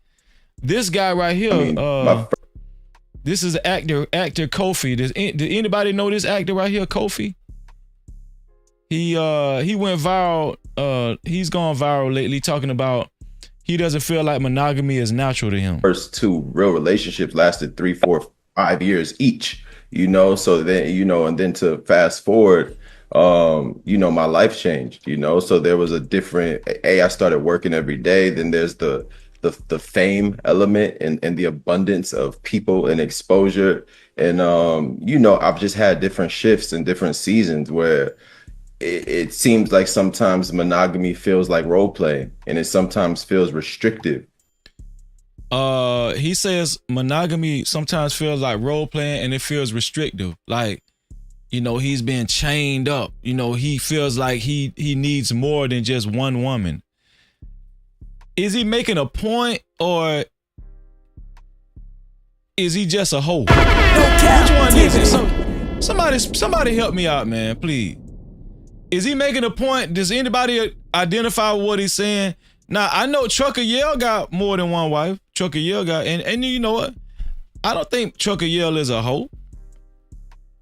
This guy right here, this is actor Kofi. Did anybody know this actor right here, Kofi? He went viral. He's gone viral lately talking about he doesn't feel like monogamy is natural to him. First two real relationships lasted 3, 4, 5 years each, so then, and then to fast forward, my life changed, so there was a different, I started working every day. Then there's the fame element and the abundance of people and exposure. And, I've just had different shifts and different seasons where it seems like sometimes monogamy feels like role play, and it sometimes feels restrictive. He says monogamy sometimes feels like role playing and it feels restrictive. Like, he's been chained up. He feels like he needs more than just one woman. Is he making a point, or is he just a hoe? Which one is it? Somebody help me out, man, please. Is he making a point? Does anybody identify what he's saying? Now, I know Trucker Yell got more than one wife. Trucker Yell got, and you know what? I don't think Trucker Yell is a hoe.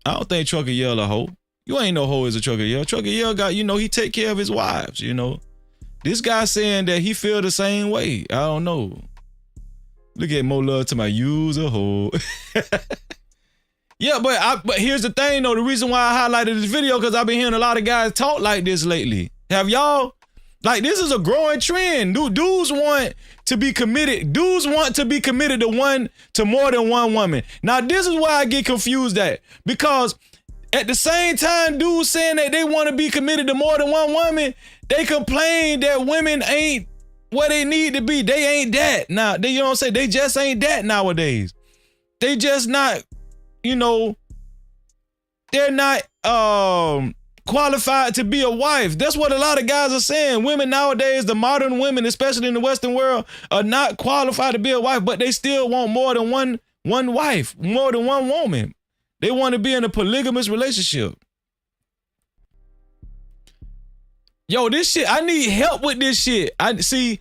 I don't think Trucker Yell a hoe. You ain't no hoe as a Trucker Yell. Trucker Yell got, he take care of his wives, This guy saying that he feel the same way. I don't know. Look at Mo Love to my use a hoe. Yeah, but here's the thing though. The reason why I highlighted this video, because I've been hearing a lot of guys talk like this lately. Have y'all? Like, this is a growing trend. Dudes want to be committed. Dudes want to be committed to more than one woman. Now, this is why I get confused at. Because at the same time, dudes saying that they want to be committed to more than one woman, they complain that women ain't where they need to be. They ain't that. Now, you know what I'm saying? They just ain't that nowadays. They just not, they're not qualified to be a wife. That's what a lot of guys are saying. Women nowadays, the modern women, especially in the Western world, are not qualified to be a wife, but they still want more than one wife, more than one woman. They want to be in a polygamous relationship. Yo, this shit, I need help with this shit. I need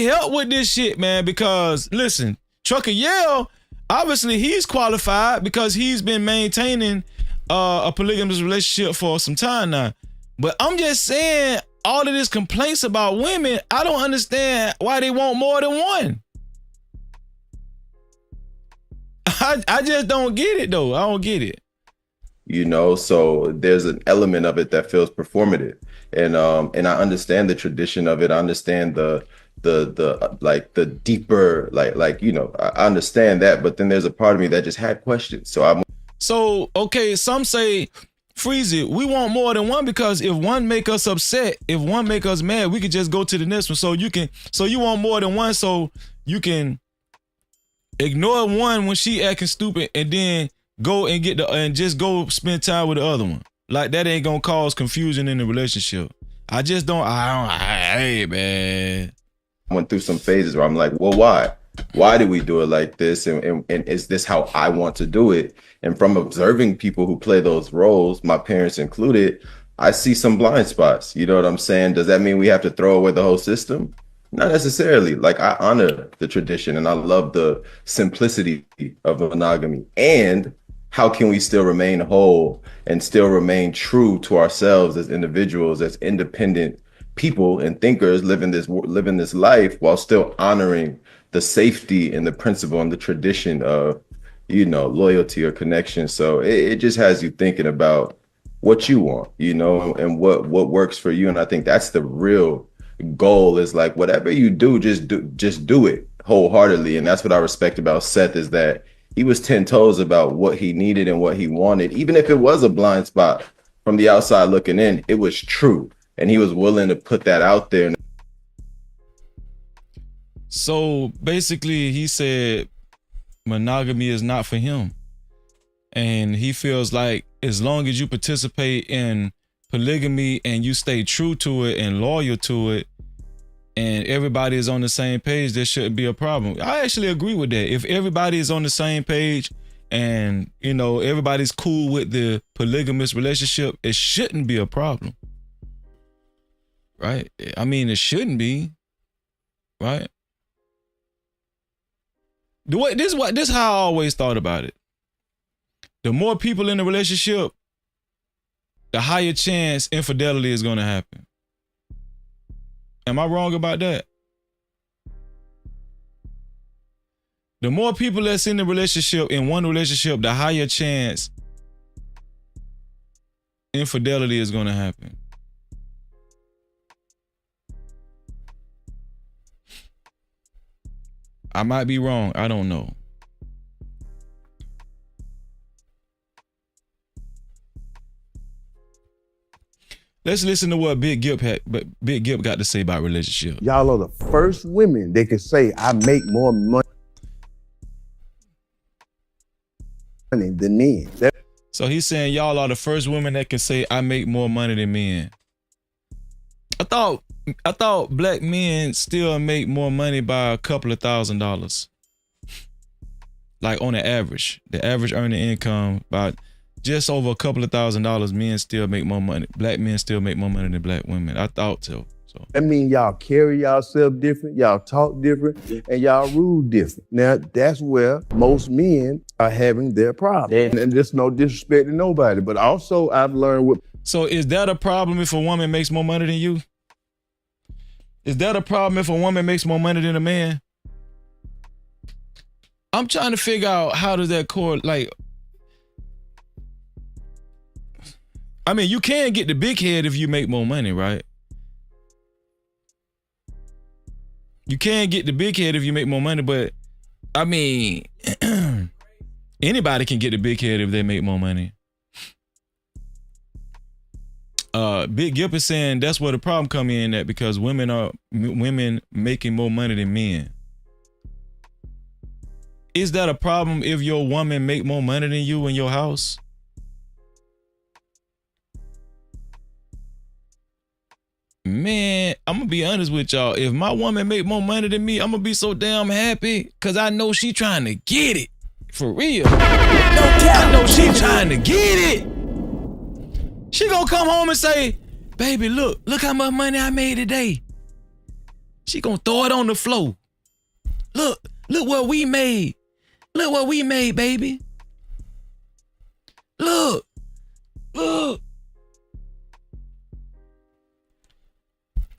help with this shit, man, because listen, Trucker Yell, obviously he's qualified because he's been maintaining a polygamous relationship for some time now. But I'm just saying, all of this complaints about women, I don't understand why they want more than one. I just don't get it though. I don't get it. So there's an element of it that feels performative. And I understand the tradition of it. I understand the deeper, I understand that, but then there's a part of me that just had questions. So okay, some say, freeze it. We want more than one because if one make us upset, if one make us mad, we could just go to the next one. So you want more than one so you can ignore one when she acting stupid and then go and just go spend time with the other one. Like, that ain't gonna cause confusion in the relationship. Hey, man. I went through some phases where I'm like, well, why? Why do we do it like this? And is this how I want to do it? And from observing people who play those roles, my parents included, I see some blind spots. You know what I'm saying? Does that mean we have to throw away the whole system? Not necessarily. Like, I honor the tradition and I love the simplicity of monogamy. And how can we still remain whole and still remain true to ourselves as individuals, as independent people and thinkers living this life while still honoring the safety and the principle and the tradition of, loyalty or connection. So it just has you thinking about what you want, and what works for you. And I think that's the real goal, is like, whatever you do, just do it wholeheartedly. And that's what I respect about Seth, is that he was 10 toes about what he needed and what he wanted. Even if it was a blind spot from the outside looking in, it was true. And he was willing to put that out there. So basically he said monogamy is not for him. And he feels like as long as you participate in polygamy and you stay true to it and loyal to it, and everybody is on the same page, there shouldn't be a problem. I actually agree with that. If everybody is on the same page and, you know, everybody's cool with the polygamous relationship, it shouldn't be a problem. Right? I mean, it shouldn't be. Right? This is how I always thought about it. The more people in a relationship, the higher chance infidelity is going to happen. Am I wrong about that? The more people that's in the relationship, in one relationship, the higher chance infidelity is going to happen. I might be wrong. I don't know. Let's listen to what Big Gip got to say about relationship. Y'all are the first women that can say, I make more money than men. So he's saying y'all are the first women that can say, I make more money than men. I thought black men still make more money by a couple of $1,000s. Like on the average earning income, about just over a couple of $1,000s, men still make more money. Black men still make more money than black women. I thought so. That means y'all carry yourself different, y'all talk different, and y'all rule different. Now, that's where most men are having their problem. And there's no disrespect to nobody, but also I've learned what... So is that a problem if a woman makes more money than you? Is that a problem if a woman makes more money than a man? I'm trying to figure out how does that correlate, like... I mean, you can get the big head if you make more money, right? You can get the big head if you make more money, but I mean, anybody can get the big head if they make more money. Big Gip is saying that's where the problem come in at, because women making more money than men. Is that a problem if your woman make more money than you in your house? Man, I'm gonna be honest with y'all. If my woman make more money than me, I'm gonna be so damn happy because I know she trying to get it. For real. I know she trying to get it. She gonna come home and say, baby, look how much money I made today. She gonna throw it on the floor. Look what we made. Look what we made, baby. Look.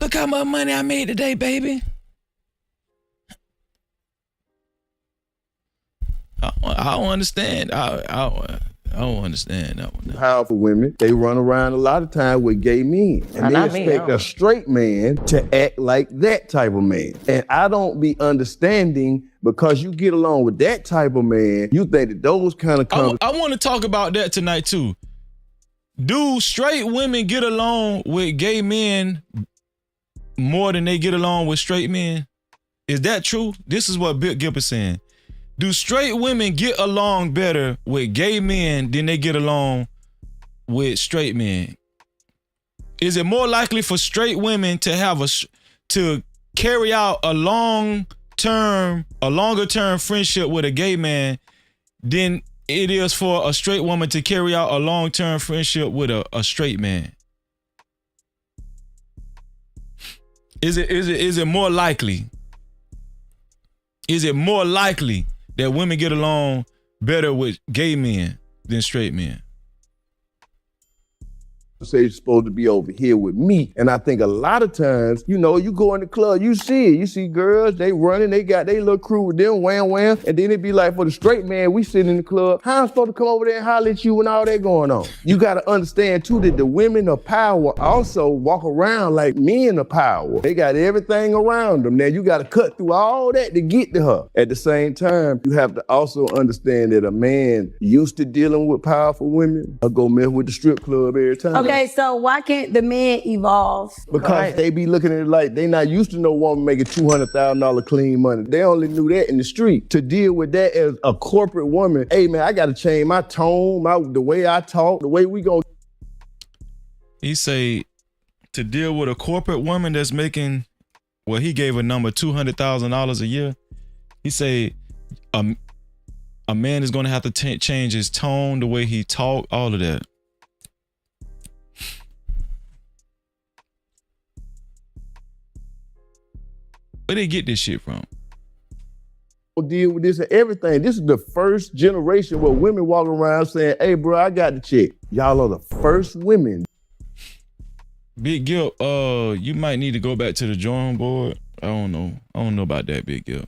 Look how much money I made today, baby. I don't understand. I don't understand that one. Powerful women, they run around a lot of time with gay men. And they expect a straight man to act like that type of man. And I don't be understanding, because you get along with that type of man, you think that those kind of I want to talk about that tonight too. Do straight women get along with gay men more than they get along with straight men? Is that true? This is what Big Gip is saying. Do straight women get along better with gay men than they get along with straight men? Is it more likely for straight women to have to carry out a longer term friendship with a gay man than it is for a straight woman to carry out a long-term friendship with a straight man? Is it more likely? Is it more likely that women get along better with gay men than straight men? Say you're supposed to be over here with me. And I think a lot of times, you know, you go in the club, you see it. You see girls, they running, they got their little crew with them, wham. And then it be like, for the straight man, we sitting in the club, how I'm supposed to come over there and holler at you when all that going on? You got to understand too that the women of power also walk around like men of power. They got everything around them. Now you got to cut through all that to get to her. At the same time, you have to also understand that a man used to dealing with powerful women, I'll go mess with the strip club every time. Okay, so why can't the men evolve? Because they be looking at it like they not used to no woman making $200,000 clean money. They only knew that in the street. To deal with that as a corporate woman, hey man, I gotta change my tone, the way I talk, the way we gon'. He say to deal with a corporate woman that's making, well, he gave a number $200,000 a year. He say a man is gonna have to change his tone, the way he talk, all of that. Where they get this shit from? Deal with this and everything. This is the first generation where women walk around saying, hey bro, I got the chick. Y'all are the first women. Big Gil, you might need to go back to the drawing board. I don't know about that, Big Gil.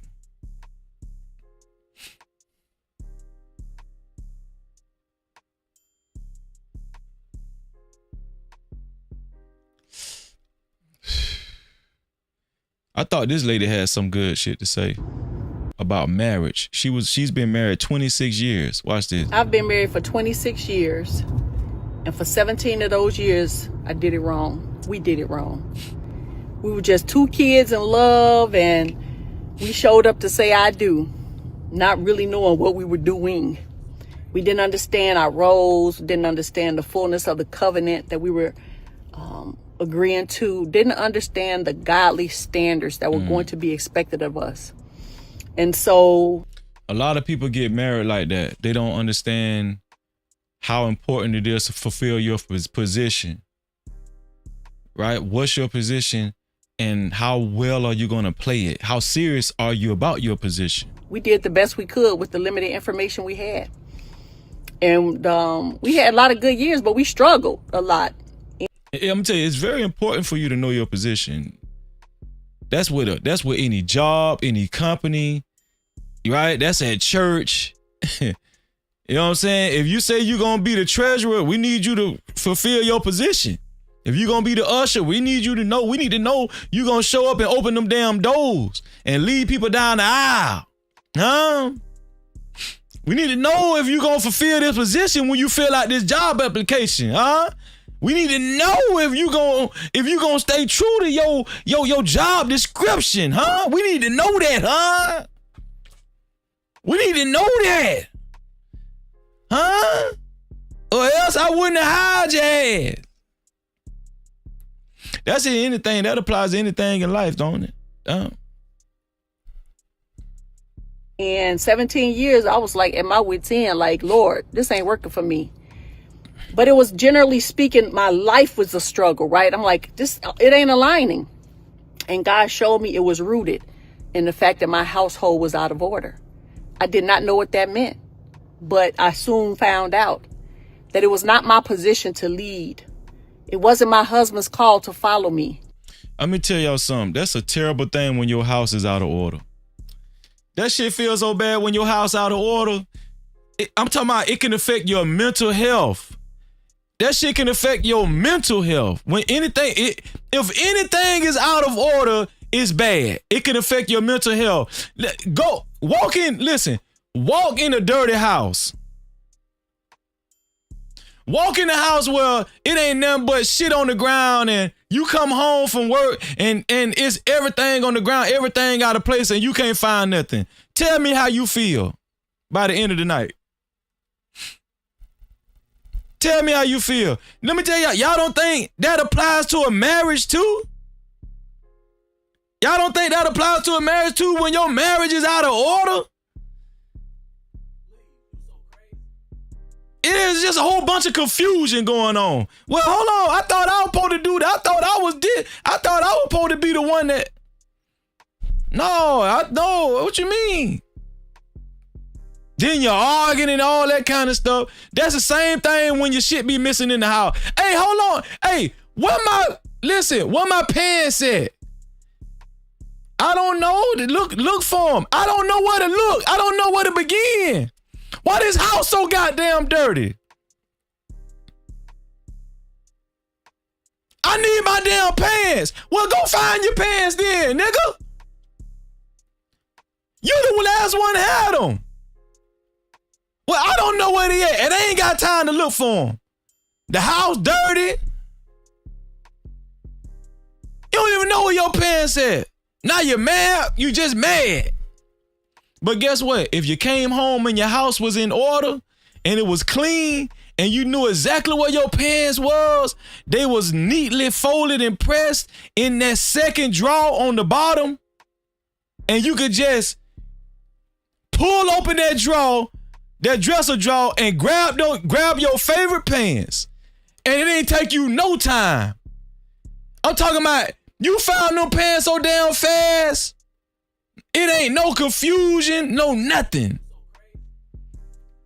I thought this lady had some good shit to say about marriage. She's been married 26 years. Watch this. I've been married for 26 years. And for 17 of those years, I did it wrong. We did it wrong. We were just two kids in love, and we showed up to say I do, not really knowing what we were doing. We didn't understand our roles, didn't understand the fullness of the covenant that we were agreeing to, didn't understand the godly standards that were going to be expected of us. And so a lot of people get married like that. They don't understand how important it is to fulfill your position, right? What's your position and how well are you going to play it? How serious are you about your position? We did the best we could with the limited information we had. And we had a lot of good years, but we struggled a lot. I'm gonna tell you, it's very important for you to know your position. That's with any job, any company, right? That's at church. You know what I'm saying? If you say you're gonna be the treasurer, we need you to fulfill your position. If you're gonna be the usher, we need to know you're gonna show up and open them damn doors and lead people down the aisle. Huh? We need to know if you're gonna fulfill this position when you fill out this job application, huh? We need to know if you gonna stay true to your job description, huh? We need to know that, huh? We need to know that, huh? Or else I wouldn't have hired your ass. That's anything that applies to anything in life, don't it? And 17 years, I was like at my wit's end, like, Lord, this ain't working for me. But it was, generally speaking, my life was a struggle, right? I'm like, it ain't aligning. And God showed me it was rooted in the fact that my household was out of order. I did not know what that meant, but I soon found out that it was not my position to lead. It wasn't my husband's call to follow me. Let me tell y'all something. That's a terrible thing when your house is out of order. That shit feels so bad when your house out of order. I'm talking about it can affect your mental health. That shit can affect your mental health. If anything is out of order, it's bad. It can affect your mental health. Walk in a dirty house. Walk in the house where it ain't nothing but shit on the ground, and you come home from work and it's everything on the ground, everything out of place, and you can't find nothing. Tell me how you feel by the end of the night. Tell me how you feel. Let me tell y'all don't think that applies to a marriage too? Y'all don't think that applies to a marriage too when your marriage is out of order? It is just a whole bunch of confusion going on. Well, hold on. I thought I was supposed to do that. I thought I was supposed to be the one that. No, what you mean? Then you're arguing and all that kind of stuff. That's the same thing when your shit be missing in the house. Hey, hold on. Hey, what my pants at? I don't know. Look for them. I don't know where to look. I don't know where to begin. Why this house so goddamn dirty? I need my damn pants. Well, go find your pants then, nigga. You the last one had them. Well, I don't know where they at, and I ain't got time to look for them. The house dirty. You don't even know where your pants at. Now you're mad. You just mad. But guess what? If you came home and your house was in order and it was clean and you knew exactly where your pants was, they was neatly folded and pressed in that second drawer on the bottom, and you could just pull open that drawer, that dresser drawer, and grab your favorite pants. And it ain't take you no time. I'm talking about you found them pants so damn fast. It ain't no confusion, no nothing.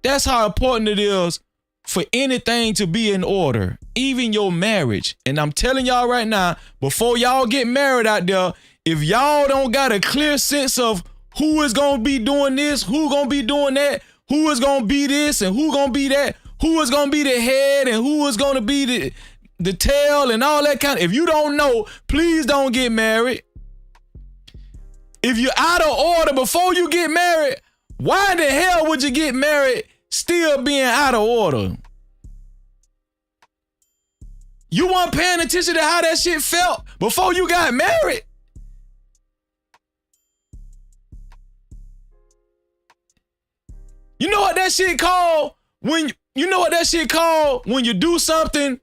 That's how important it is for anything to be in order, even your marriage. And I'm telling y'all right now, before y'all get married out there, if y'all don't got a clear sense of who is gonna be doing this, who gonna be doing that, who is gonna be this and who gonna be that, who is gonna be the head and who is gonna be the tail and all that kind of, if you don't know, please don't get married. If you're out of order before you get married, why the hell would you get married still being out of order? You weren't paying attention to how that shit felt before you got married. You know what that shit called when you do something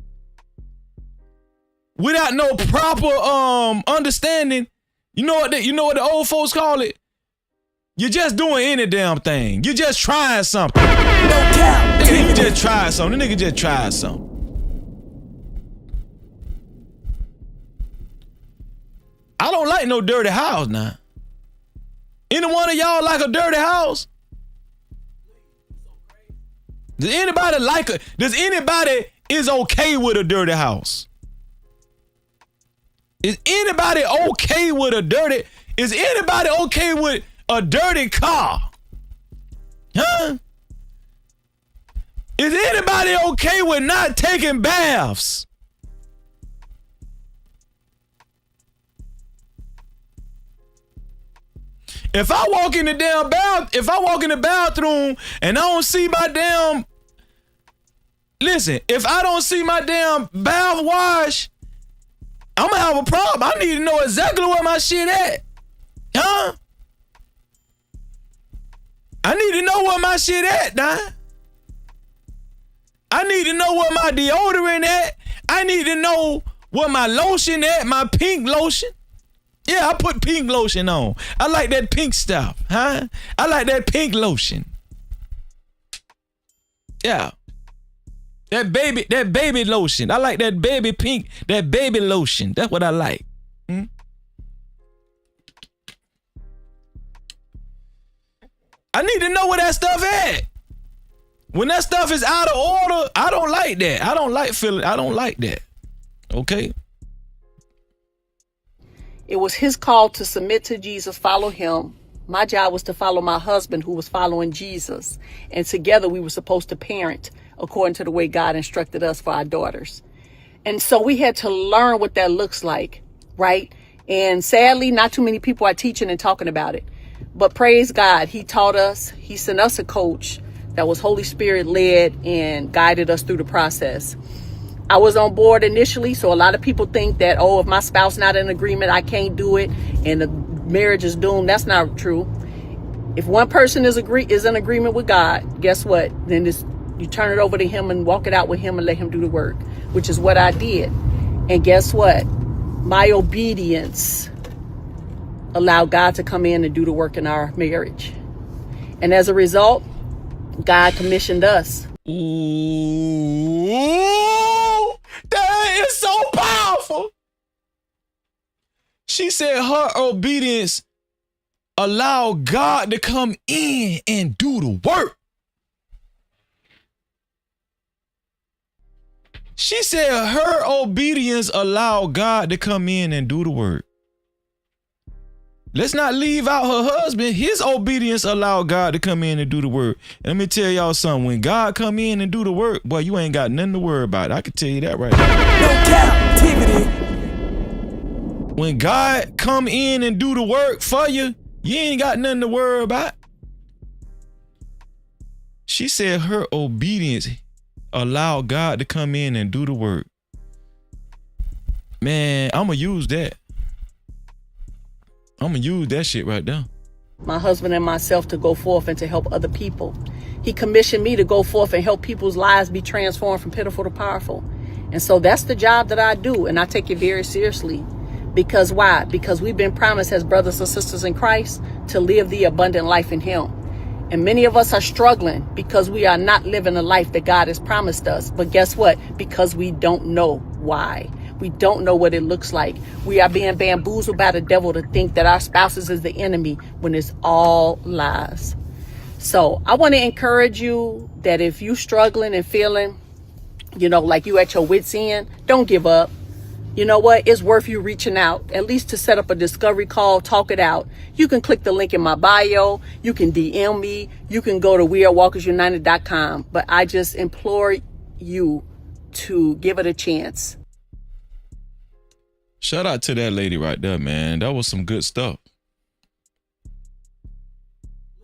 without no proper understanding? You know what the old folks call it? You're just doing any damn thing. You're just trying something. No cap. Nigga, you just tried something. The nigga just tried something. I don't like no dirty house now. Any one of y'all like a dirty house? Does anybody is okay with a dirty house? Is anybody okay with a dirty? Is anybody okay with a dirty car? Huh? Is anybody okay with not taking baths? If I walk in the bathroom and I don't see my damn, listen, if I don't see my damn bath wash, I'm gonna have a problem. I need to know exactly where my shit at. Huh? I need to know where my shit at, nah. I need to know where my deodorant at. I need to know where my lotion at, my pink lotion. Yeah, I put pink lotion on. I like that pink stuff, huh? I like that pink lotion. Yeah. That baby lotion. I like that baby pink, that baby lotion. That's what I like. Hmm? I need to know where that stuff at. When that stuff is out of order, I don't like that. I don't like that. Okay? It was his call to submit to Jesus, follow him. My job was to follow my husband, who was following Jesus. And together we were supposed to parent according to the way God instructed us for our daughters. And so we had to learn what that looks like, right? And sadly, not too many people are teaching and talking about it. But praise God, he taught us. He sent us a coach that was Holy Spirit led and guided us through the process. I was on board initially, so a lot of people think that, oh, if my spouse not in agreement, I can't do it, and the marriage is doomed. That's not true. If one person is in agreement with God, guess what? Then you turn it over to him and walk it out with him and let him do the work, which is what I did. And guess what? My obedience allowed God to come in and do the work in our marriage. And as a result, God commissioned us. Ooh, that is so powerful. She said her obedience allowed God to come in and do the work. She said her obedience allowed God to come in and do the work. Let's not leave out her husband. His obedience allowed God to come in and do the work. And let me tell y'all something. When God come in and do the work, boy, you ain't got nothing to worry about. I can tell you that right now. No Cap-tivity. When God come in and do the work for you, you ain't got nothing to worry about. She said her obedience allowed God to come in and do the work. Man, I'm going to use that. I'm gonna use that shit right there. My husband and myself to go forth and to help other people. He commissioned me to go forth and help people's lives be transformed from pitiful to powerful. And so that's the job that I do, and I take it very seriously. Because why? Because we've been promised as brothers and sisters in Christ to live the abundant life in Him. And many of us are struggling because we are not living the life that God has promised us. But guess what? Because we don't know why. We don't know what it looks like. We are being bamboozled by the devil to think that our spouses is the enemy when it's all lies. So I want to encourage you that if you struggling and feeling, like you at your wit's end, don't give up. You know what? It's worth you reaching out, at least to set up a discovery call, talk it out. You can click the link in my bio. You can DM me. You can go to wearewalkersunited.com. But I just implore you to give it a chance. Shout out to that lady right there, man. That was some good stuff.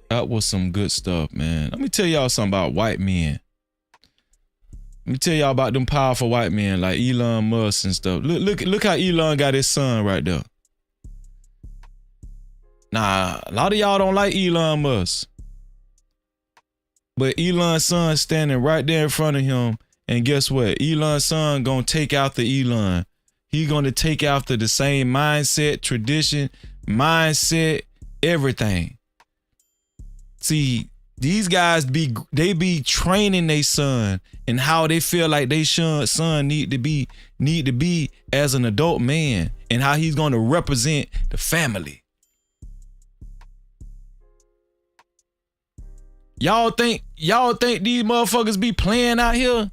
That was some good stuff, man. Let me tell y'all something about white men. Let me tell y'all about them powerful white men like Elon Musk and stuff. Look how Elon got his son right there. Nah, a lot of y'all don't like Elon Musk. But Elon's son standing right there in front of him. And guess what? Elon's son gonna take after Elon. He gonna take after the same mindset, tradition, everything. See, these guys be training their son and how they feel like their son need to be as an adult man and how he's gonna represent the family. Y'all think these motherfuckers be playing out here?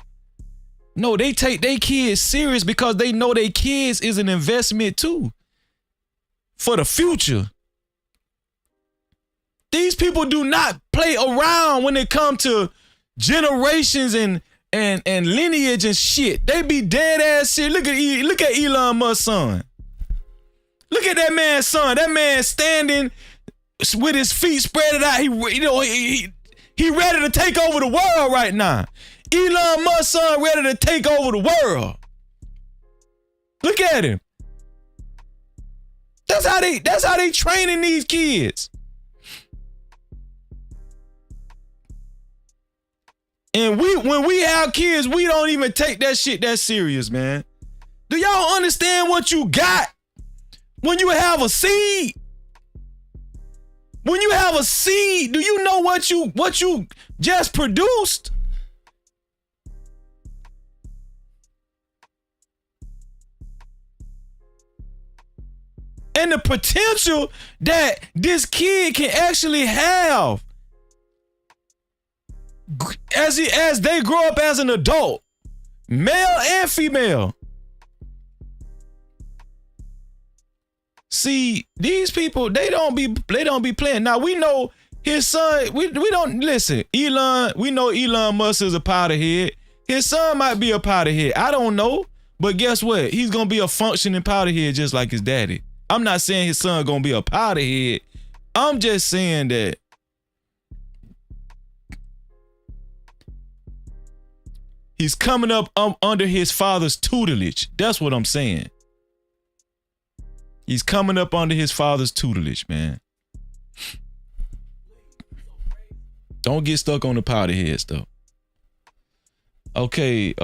No, they take their kids serious because they know their kids is an investment too for the future. These people do not play around when it comes to generations and lineage and shit. They be dead ass shit. Look at Elon Musk's son. Look at that man's son. That man standing with his feet spread out. He ready to take over the world right now. Elon Musk's son ready to take over the world. Look at him. That's how they training these kids. And when we have kids, we don't even take that shit that serious, man. Do y'all understand what you got when you have a seed? When you have a seed, do you know what you just produced? And the potential that this kid can actually have as they grow up as an adult, male and female. See, these people, they don't be playing. Now we know his son, we don't listen. Elon, we know Elon Musk is a powderhead. His son might be a powderhead. I don't know. But guess what? He's gonna be a functioning powderhead just like his daddy. I'm not saying his son gonna be a powderhead. I'm just saying that he's coming up under his father's tutelage. That's what I'm saying. He's coming up under his father's tutelage, man. Don't get stuck on the powderhead stuff. Okay,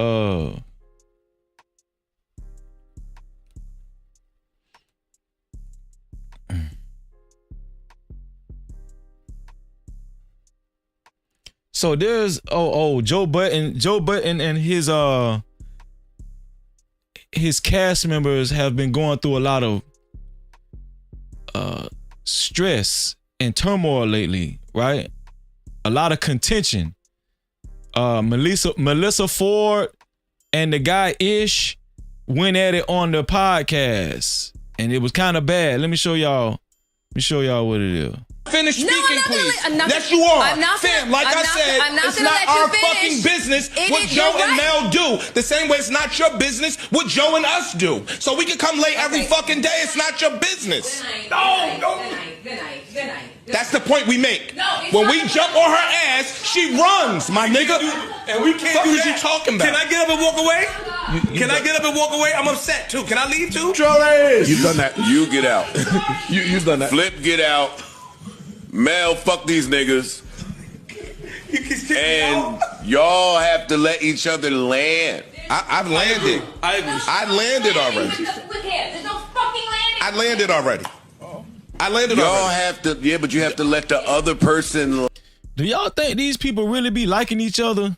so there's Joe Budden and his cast members have been going through a lot of stress and turmoil lately, right? A lot of contention. Melissa Ford and the guy Ish went at it on the podcast, and it was kind of bad. Let me show y'all what it is. Finish speaking, please. Yes, you are. I'm not Fam, gonna, like I'm I not said, gonna, I'm not it's gonna not let you our finish. fucking business what You're Joe and right. Mel do. The same way it's not your business what Joe and us do. So we can come late every fucking day. It's not your business. Good night. That's the point we make. No, it's when not we the jump on her ass, she runs, my nigga. And we can't Fuck do is that. you talking about? Can I get up and walk away? Can I get up and walk away? I'm upset too. Can I leave too? You've done that. You get out. You've done that. Flip, get out. Mel, fuck these niggas. And y'all have to let each other land. I've landed. I agree. I landed already. There's no fucking landing. I landed already. I landed Y'all already. have to, yeah, but you have to let the other person. Do y'all think these people really be liking each other?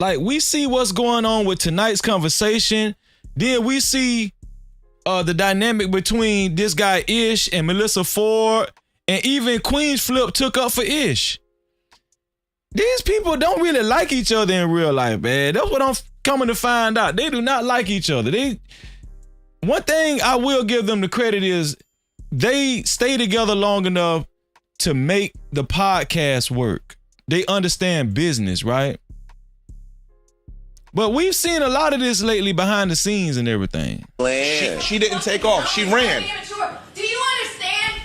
Like, we see what's going on with tonight's conversation. Then we see the dynamic between this guy Ish and Melissa Ford, and even Queen's Flip took up for Ish. These people don't really like each other in real life, man. That's what I'm coming to find out. They do not like each other. One thing I will give them the credit is they stay together long enough to make the podcast work. They understand business, right? But we've seen a lot of this lately behind the scenes and everything. She didn't take off. She ran. Do you understand?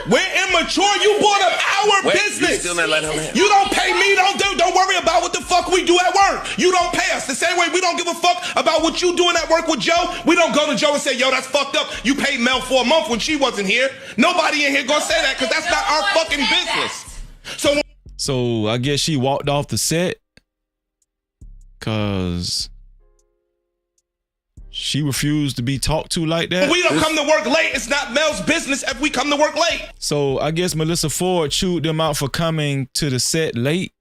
We're immature. You brought up our business. You still not letting him You don't pay me. Don't worry about what the fuck we do at work. You don't pay us. The same way we don't give a fuck about what you doing at work with Joe. We don't go to Joe and say, yo, that's fucked up. You paid Mel for a month when she wasn't here. Nobody in here gonna say that because that's not our fucking business. So I guess she walked off the set because she refused to be talked to like that. When we don't come to work late, it's not Mel's business if we come to work late. So I guess Melissa Ford chewed them out for coming to the set late.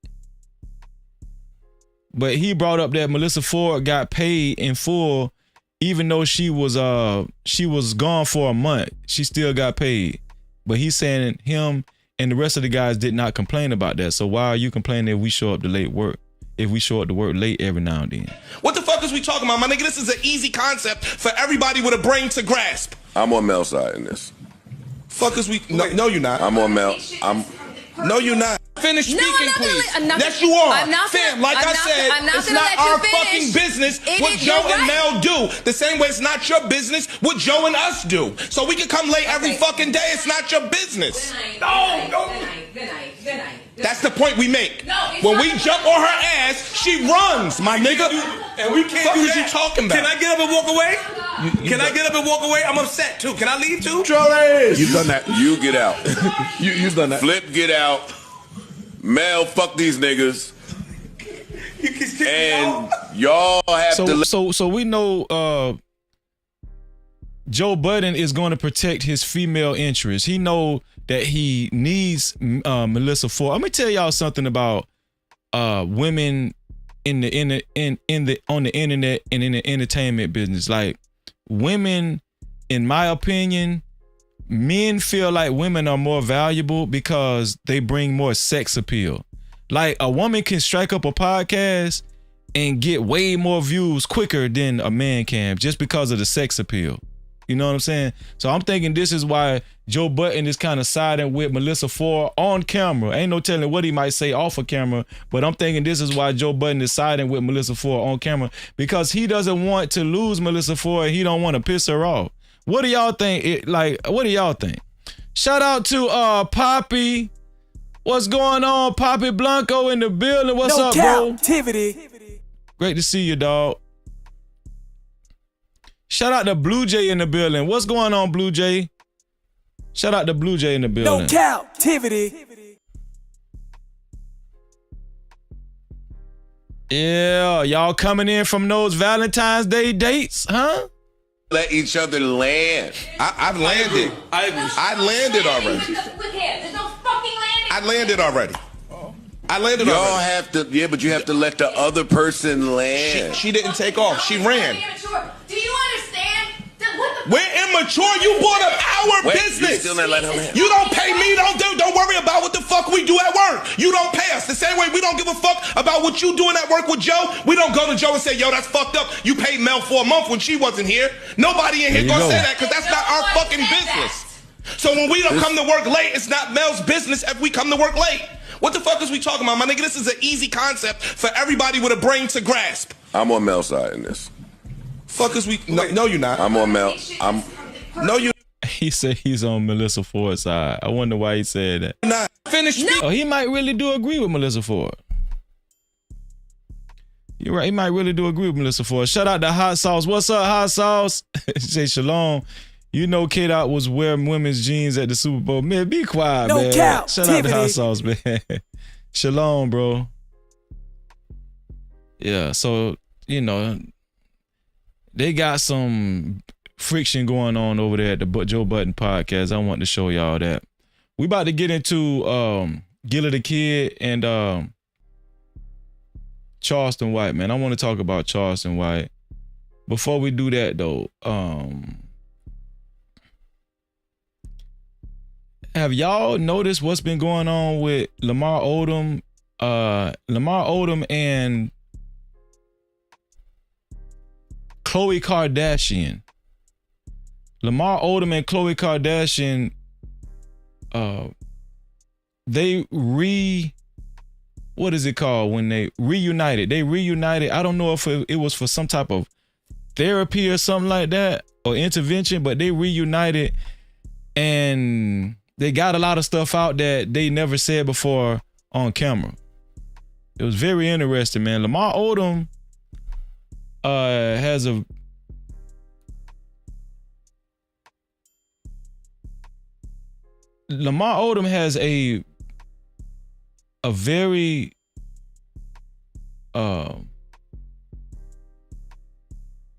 But he brought up that Melissa Ford got paid in full, even though she was gone for a month. She still got paid. But he's saying him and the rest of the guys did not complain about that. So why are you complaining if we show up to late work? If we show up to work late every now and then? What the fuck is we talking about, my nigga? This is an easy concept for everybody with a brain to grasp. I'm on Mel's side in this. Fuck is we? No, you're not. I'm on Mel. No, you're not. Finish speaking, please. Yes, you are. Fam, like I said, it's not our fucking business what Joe and Mel do. The same way it's not your business what Joe and us do. So we can come late every fucking day. It's not your business. Good night. That's the point we make. When we jump on her ass, she runs, my nigga. And we can't fuck do is that. you talking about? Can I get up and walk away? Can I get up and walk away? I'm upset too. Can I leave too? You've done that. You get out. You've done that. Flip, get out. Mel, fuck these niggas. And y'all have to. So we know Joe Budden is going to protect his female interests. He know that he needs Melissa Ford. Let me tell y'all something about women on the internet and in the entertainment business. Like, women, in my opinion, men feel like women are more valuable because they bring more sex appeal. Like, a woman can strike up a podcast and get way more views quicker than a man can just because of the sex appeal. You know what I'm saying? So I'm thinking this is why Joe Budden is kind of siding with Melissa Ford on camera. Ain't no telling what he might say off of camera, but I'm thinking this is why Joe Budden is siding with Melissa Ford on camera, because he doesn't want to lose Melissa Ford. He don't want to piss her off. What do y'all think? What do y'all think? Shout out to Poppy. What's going on? Poppy Blanco in the building. What's up, bro? Cap-tivity. Great to see you, dog. Shout out to Blue Jay in the building. What's going on, Blue Jay? Shout out to Blue Jay in the building. No Cap-tivity. Yeah, y'all coming in from those Valentine's Day dates, huh? Let each other land. I've landed. I agree. I landed already. There's no fucking landing. I landed already. Y'all have to, yeah, but you have to let the other person land. She didn't take off. She ran. Do you understand? We're immature. You brought up our business. You still not letting him land. You don't pay me. Don't worry about what the fuck we do at work. You don't pay us. The same way we don't give a fuck about what you doing at work with Joe. We don't go to Joe and say, yo, that's fucked up. You paid Mel for a month when she wasn't here. Nobody in here gonna say that because that's not our fucking business. So when we don't come to work late, it's not Mel's business if we come to work late. What the fuck is we talking about, my nigga? This is an easy concept for everybody with a brain to grasp. I'm on Mel's side in this. Fuck is we? No, you're not. I'm on Mel. No, you. He said he's on Melissa Ford's side. I wonder why he said that. Not finished. Oh, he might really do agree with Melissa Ford. You're right. He might really do agree with Melissa Ford. Shout out to Hot Sauce. What's up, Hot Sauce? Say Shalom. You know K-Dot was wearing women's jeans at the Super Bowl. Man, be quiet, man. Shout out to Hot Sauce, man. Shalom, bro. Yeah, so, you know, they got some friction going on over there at the Joe Budden podcast. I want to show y'all that. We about to get into Gilly the Kid and Charleston White, man. I want to talk about Charleston White. Before we do that, though, have y'all noticed what's been going on with Lamar Odom? Lamar Odom and Khloe Kardashian. Lamar Odom and Khloe Kardashian, they what is it called when they reunited? They reunited. I don't know if it was for some type of therapy or something like that or intervention, but they reunited and they got a lot of stuff out that they never said before on camera. It was very interesting, man. Lamar Odom has a very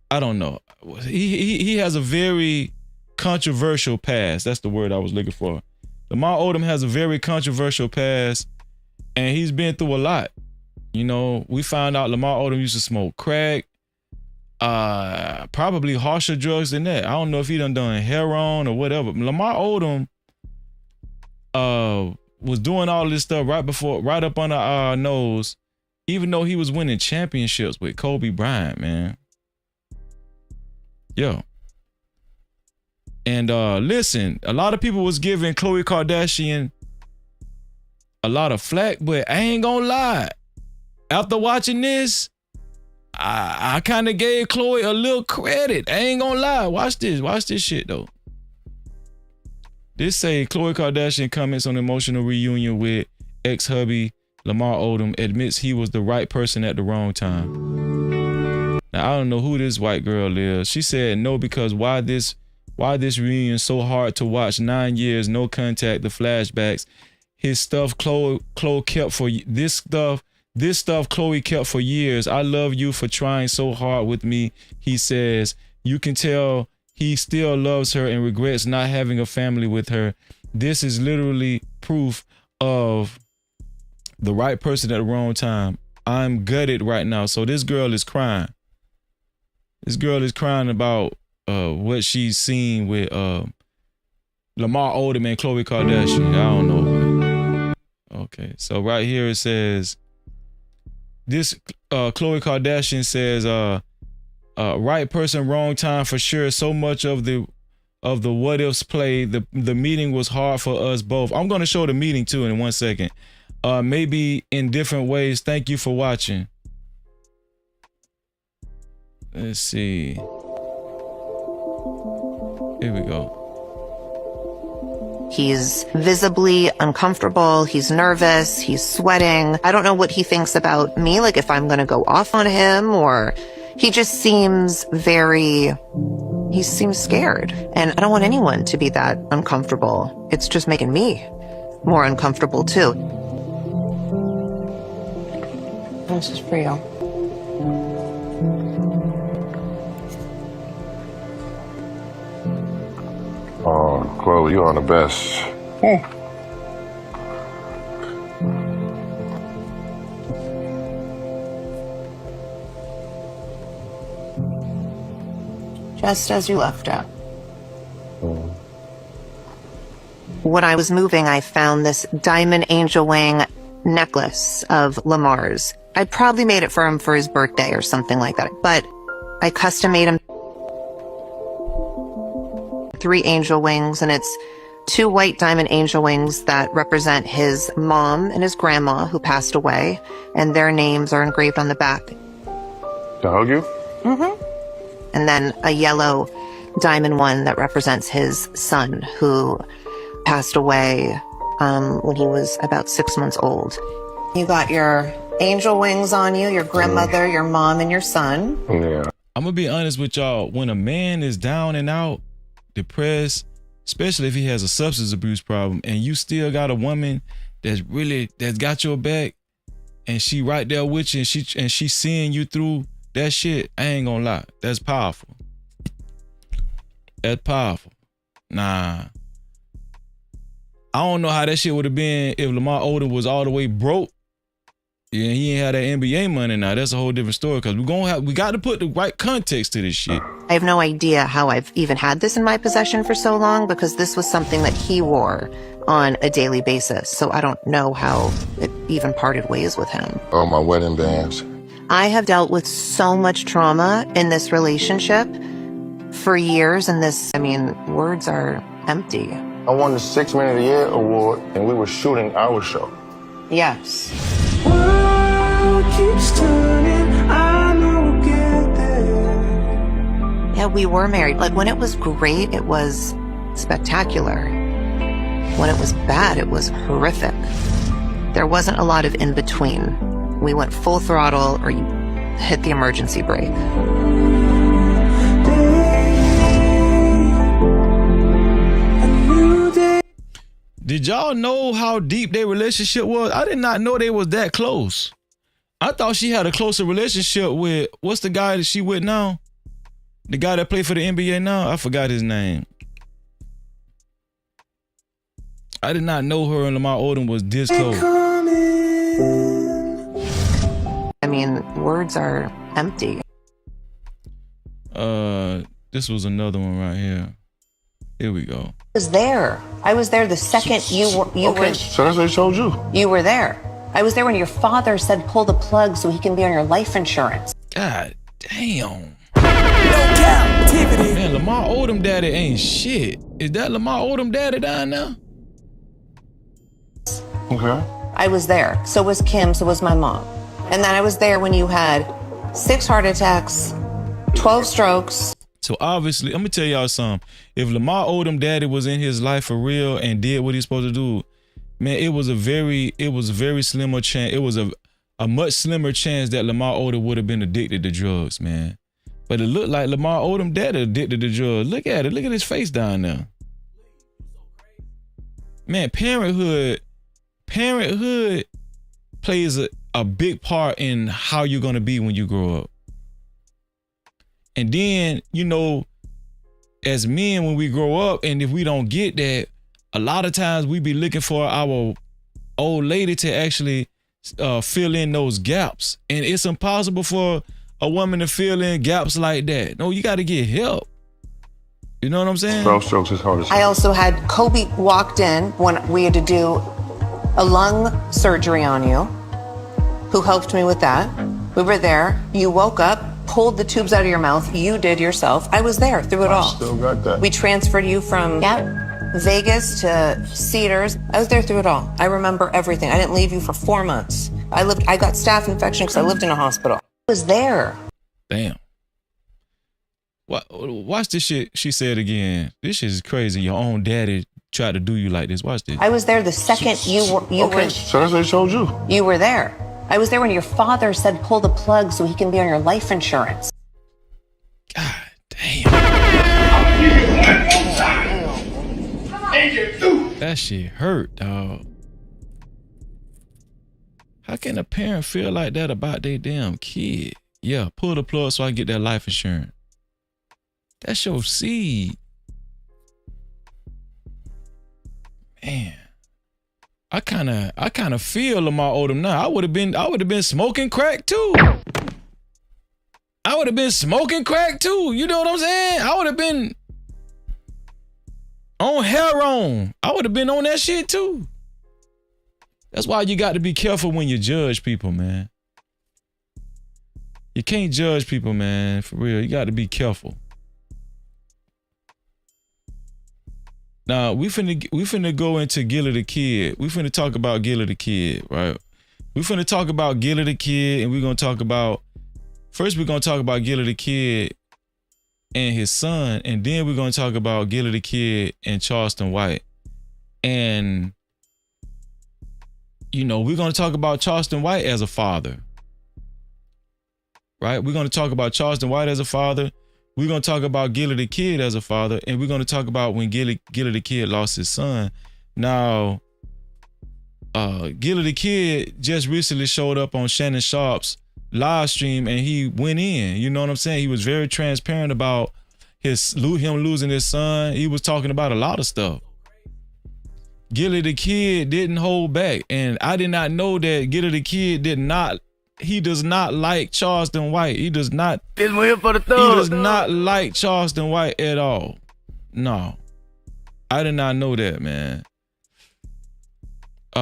I don't know. He has a very controversial past. That's the word I was looking for. Lamar Odom has a very controversial past, and he's been through a lot. You know, we found out Lamar Odom used to smoke crack, probably harsher drugs than that. I don't know if he done heroin or whatever. Lamar Odom was doing all this stuff right up under our nose, even though he was winning championships with Kobe Bryant, man. Yo. And listen, a lot of people was giving Khloe Kardashian a lot of flack, but I ain't gonna lie. After watching this, I kind of gave Khloe a little credit. I ain't gonna lie. Watch this shit though. This say Khloe Kardashian comments on emotional reunion with ex-hubby Lamar Odom, admits he was the right person at the wrong time. Now I don't know who this white girl is. She said no because why this reunion so hard to watch? 9 years, no contact, the flashbacks. His stuff Khloe kept for this stuff Khloe kept for years. I love you for trying so hard with me, he says. You can tell he still loves her and regrets not having a family with her. This is literally proof of the right person at the wrong time. I'm gutted right now. So this girl is crying. This girl is crying about what she's seen with Lamar Odom and Khloe Kardashian. I don't know. Okay, so right here it says, this Khloe Kardashian says, right person, wrong time for sure. So much of the what ifs play. The meeting was hard for us both. I'm gonna show the meeting too in 1 second. Maybe in different ways. Thank you for watching. Let's see. Here we go. He's visibly uncomfortable. He's nervous. He's sweating. I don't know what he thinks about me, like if I'm going to go off on him, or he just seems he seems scared. And I don't want anyone to be that uncomfortable. It's just making me more uncomfortable too. This is for you. Oh, Chloe, you're on the best. Just as you left it. When I was moving, I found this diamond angel wing necklace of Lamar's. I probably made it for him for his birthday or something like that, but I custom made him 3 angel wings, and it's 2 white diamond angel wings that represent his mom and his grandma who passed away, and their names are engraved on the back. To hug you? Mm-hmm. And then a yellow diamond one that represents his son who passed away when he was about 6 months old. You got your angel wings on you, your grandmother, your mom, and your son. Yeah. I'm gonna be honest with y'all. When a man is down and out, depressed, especially if he has a substance abuse problem, and you still got a woman that's got your back, and she right there with you, and she seeing you through that shit, I ain't gonna lie, that's powerful. That's powerful. Nah. I don't know how that shit would have been if Lamar Odom was all the way broke. Yeah, he ain't had that NBA money now. That's a whole different story, because we got to put the right context to this shit. I have no idea how I've even had this in my possession for so long, because this was something that he wore on a daily basis. So I don't know how it even parted ways with him. Oh, my wedding bands. I have dealt with so much trauma in this relationship for years, and words are empty. I won the 6 Man of the Year award, and we were shooting our show. Yes. Yeah, we were married. Like, when it was great, it was spectacular. When it was bad, it was horrific. There wasn't a lot of in between. We went full throttle, or you hit the emergency brake. Did y'all know how deep their relationship was? I did not know they was that close. I thought she had a closer relationship with, what's the guy that she with now? The guy that played for the NBA now? I forgot his name. I did not know her and Lamar Odom was this close. Words are empty. This was another one right here. Here we go. I was there the second you were. So that's what I told you. You were there. I was there when your father said pull the plug so he can be on your life insurance. God damn. Man, Lamar Odom daddy ain't shit. Is that Lamar Odom daddy down there? Okay. I was there. So was Kim. So was my mom. And then I was there when you had 6 heart attacks, 12 strokes. So obviously, I'm gonna tell y'all something. If Lamar Odom daddy was in his life for real and did what he's supposed to do, man, it was a very slimmer chance. It was a much slimmer chance that Lamar Odom would have been addicted to drugs, man. But it looked like Lamar Odom daddy addicted to drugs. Look at it. Look at his face down there. Man, parenthood plays a big part in how you're gonna be when you grow up. And then, as men, when we grow up, and if we don't get that, a lot of times we be looking for our old lady to actually fill in those gaps. And it's impossible for a woman to fill in gaps like that. No, you got to get help. You know what I'm saying? 12 strokes is hard as I also had Kobe walked in when we had to do a lung surgery on you, who helped me with that. We were there. You woke up, pulled the tubes out of your mouth. You did yourself. I was there through it all. Still got that. We transferred you from Vegas to Cedars. I was there through it all. I remember everything. I didn't leave you for 4 months. I got staph infection because I lived in a hospital. I was there. Damn. Watch this shit she said again. This shit is crazy. Your own daddy tried to do you like this. Watch this. I was there the second you were. So that's what I told you. You were there. I was there when your father said pull the plug so he can be on your life insurance. God damn. That shit hurt, dog. How can a parent feel like that about their damn kid? Yeah, pull the plug so I can get that life insurance. That's your seed. Man. I kind of feel Lamar Odom now. I would have been smoking crack too. I would have been smoking crack too. You know what I'm saying? I would have been on heroin. I would have been on that shit too. That's why you got to be careful when you judge people, man. You can't judge people, man. For real, you got to be careful. Now we finna go into Gilly the Kid. We finna talk about Gilly the Kid, right? We finna talk about Gilly the Kid, and we're gonna talk about Gilly the Kid and his son, and then we're gonna talk about Gilly the Kid and Charleston White. And we're gonna talk about Charleston White as a father. Right? We're gonna talk about Charleston White as a father. We're gonna talk about Gilly the Kid as a father, and we're gonna talk about when Gilly the Kid lost his son. Now, Gilly the Kid just recently showed up on Shannon Sharp's live stream, and he went in. You know what I'm saying? He was very transparent about him losing his son. He was talking about a lot of stuff. Gilly the Kid didn't hold back, and I did not know that Gilly the Kid he does not like Charleston White. He does not. This one here for the thug. He does not like Charleston White at all. No, I did not know that, man.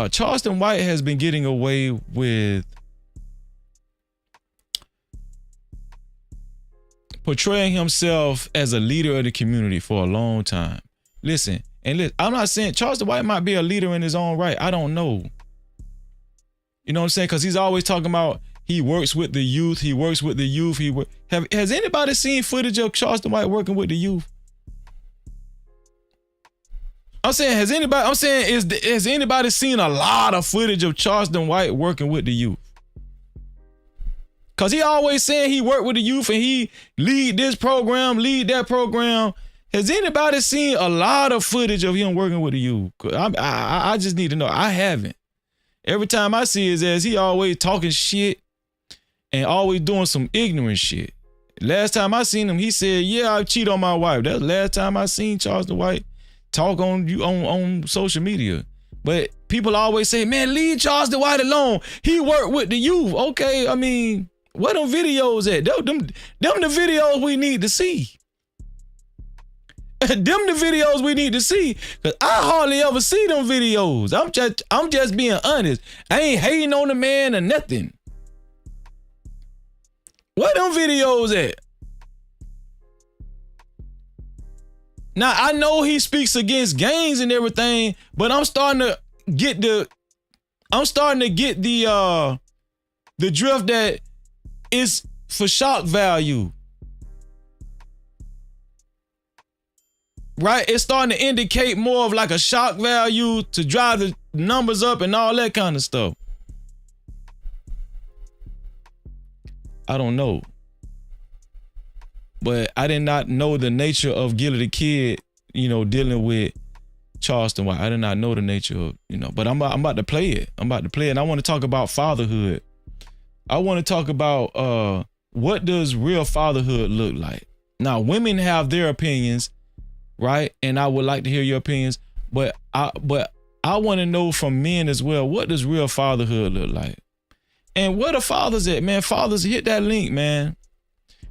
Charleston White has been getting away with portraying himself as a leader of the community for a long time. Listen, I'm not saying Charleston White might be a leader in his own right. I don't know. You know what I'm saying? Because he's always talking about he works with the youth. Has anybody seen footage of Charleston White working with the youth? Has anybody seen a lot of footage of Charleston White working with the youth? Because he always saying he worked with the youth and he lead this program, lead that program. Has anybody seen a lot of footage of him working with the youth? I just need to know. I haven't. Every time I see his ass, he always talking shit and always doing some ignorant shit. Last time I seen him, he said, "Yeah, I cheat on my wife." That's the last time I seen Charleston White talk on social media. But people always say, "Man, leave Charleston White alone. He worked with the youth." Okay, I mean, where them videos at? Them the videos we need to see. Them the videos we need to see, because I hardly ever see them videos. I'm just being honest. I ain't hating on the man or nothing. Where them videos at? Now I know he speaks against gangs and everything, but I'm starting to get the drift that it's for shock value. Right? It's starting to indicate more of like a shock value to drive the numbers up and all that kind of stuff. I don't know. But I did not know the nature of Gilly the Kid, dealing with Charleston White. I did not know the nature of, but I'm about to play it. And I want to talk about fatherhood. I want to talk about what does real fatherhood look like? Now, women have their opinions, right? And I would like to hear your opinions, but I want to know from men as well, what does real fatherhood look like? And where the fathers at, man? Fathers, hit that link, man.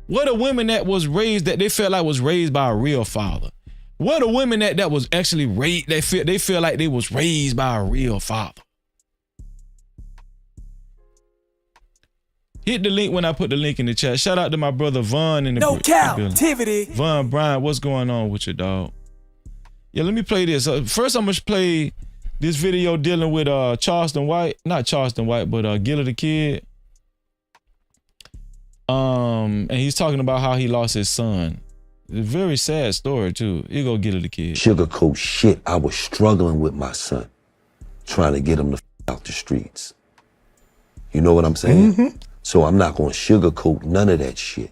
What are women that was raised, that they felt like was raised by a real father? What are women that was actually raised, they feel like they was raised by a real father? Hit the link when I put the link in the chat. Shout out to my brother Vaughn in the building. Cap-tivity. Vaughn Bryant, what's going on with your dog? Yeah, let me play this. First, I'm gonna play this video dealing with Charleston White, not Charleston White, but Gilly the Kid. And he's talking about how he lost his son. It's a very sad story too. Here go Gilly the Kid. Sugarcoat shit. I was struggling with my son, trying to get him to out the streets. You know what I'm saying? Mm-hmm. So I'm not gonna sugarcoat none of that shit.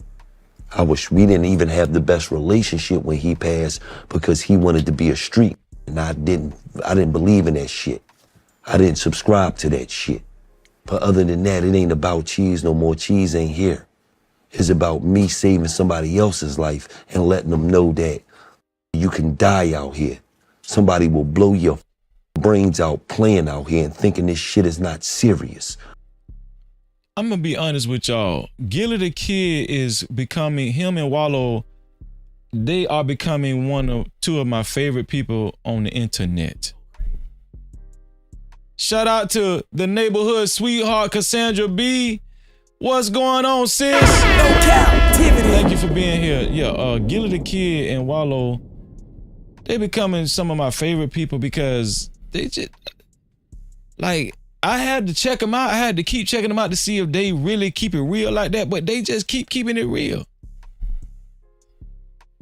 We didn't even have the best relationship when he passed because he wanted to be a street. And I didn't believe in that shit. I didn't subscribe to that shit. But other than that, it ain't about cheese no more. Cheese ain't here. It's about me saving somebody else's life and letting them know that you can die out here. Somebody will blow your brains out playing out here and thinking this shit is not serious. I'm gonna be honest with y'all. Gilly the Kid is becoming, him and Wallow, they are becoming two of my favorite people on the internet. Shout out to the neighborhood sweetheart, Cassandra B. What's going on, sis? No Cap-tivity. Thank you for being here. Yeah, Gilly the Kid and Wallow, they becoming some of my favorite people because they just, like, I had to check them out. I had to keep checking them out to see if they really keep it real like that, but they just keep keeping it real.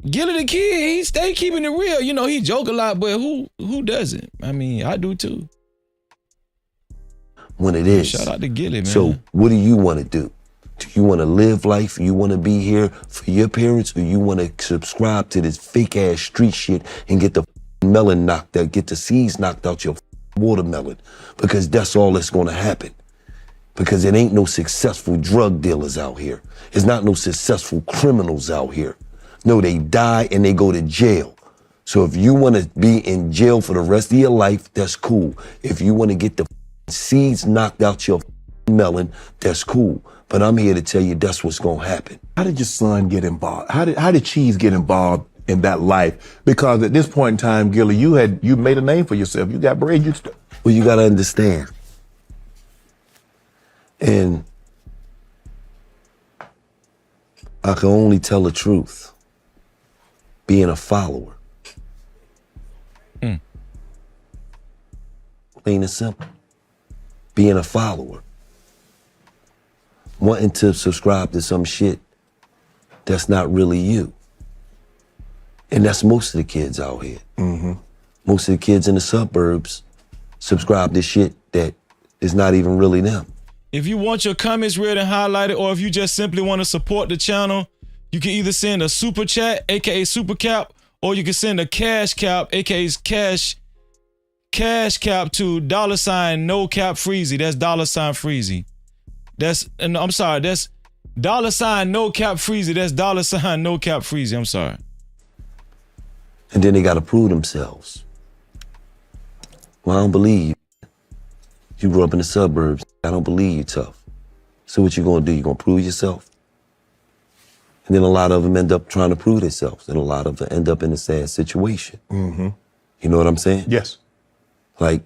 Gilly the Kid, he stay keeping it real. You know, he joke a lot, but who doesn't? I mean, I do too. When it is. Shout out to Gilly, man. So what do you want to do? Do you want to live life? You want to be here for your parents, or you want to subscribe to this fake ass street shit and get the melon knocked out, get the seeds knocked out your watermelon? Because that's all that's going to happen. Because it ain't no successful drug dealers out here. There's not no successful criminals out here. No, they die and they go to jail. So if you want to be in jail for the rest of your life, that's cool. If you want to get the seeds knocked out your melon, that's cool. But I'm here to tell you that's what's gonna happen. How did your son get involved? How did Cheese get involved in that life? Because at this point in time, Gillie, you made a name for yourself. You got bread. Well, you gotta understand. And I can only tell the truth. Being a follower. Plain and simple. Being a follower. Wanting to subscribe to some shit that's not really you. And that's most of the kids out here. Most of the kids in the suburbs subscribe to shit that is not even really them. If you want your comments read and highlighted, or if you just simply want to support the channel, you can either send a super chat, aka super cap, or you can send a cash cap, aka cash cap to $ no cap freezy. That's $ freezy. That's, and I'm sorry, that's $ no cap freezy. That's $ no cap freezy. I'm sorry. And then they gotta prove themselves. Well, I don't believe you. You grew up in the suburbs. I don't believe you tough. So what you gonna do? You gonna prove yourself? And then a lot of them end up trying to prove themselves, and a lot of them end up in a sad situation. You know what I'm saying? Yes. Like,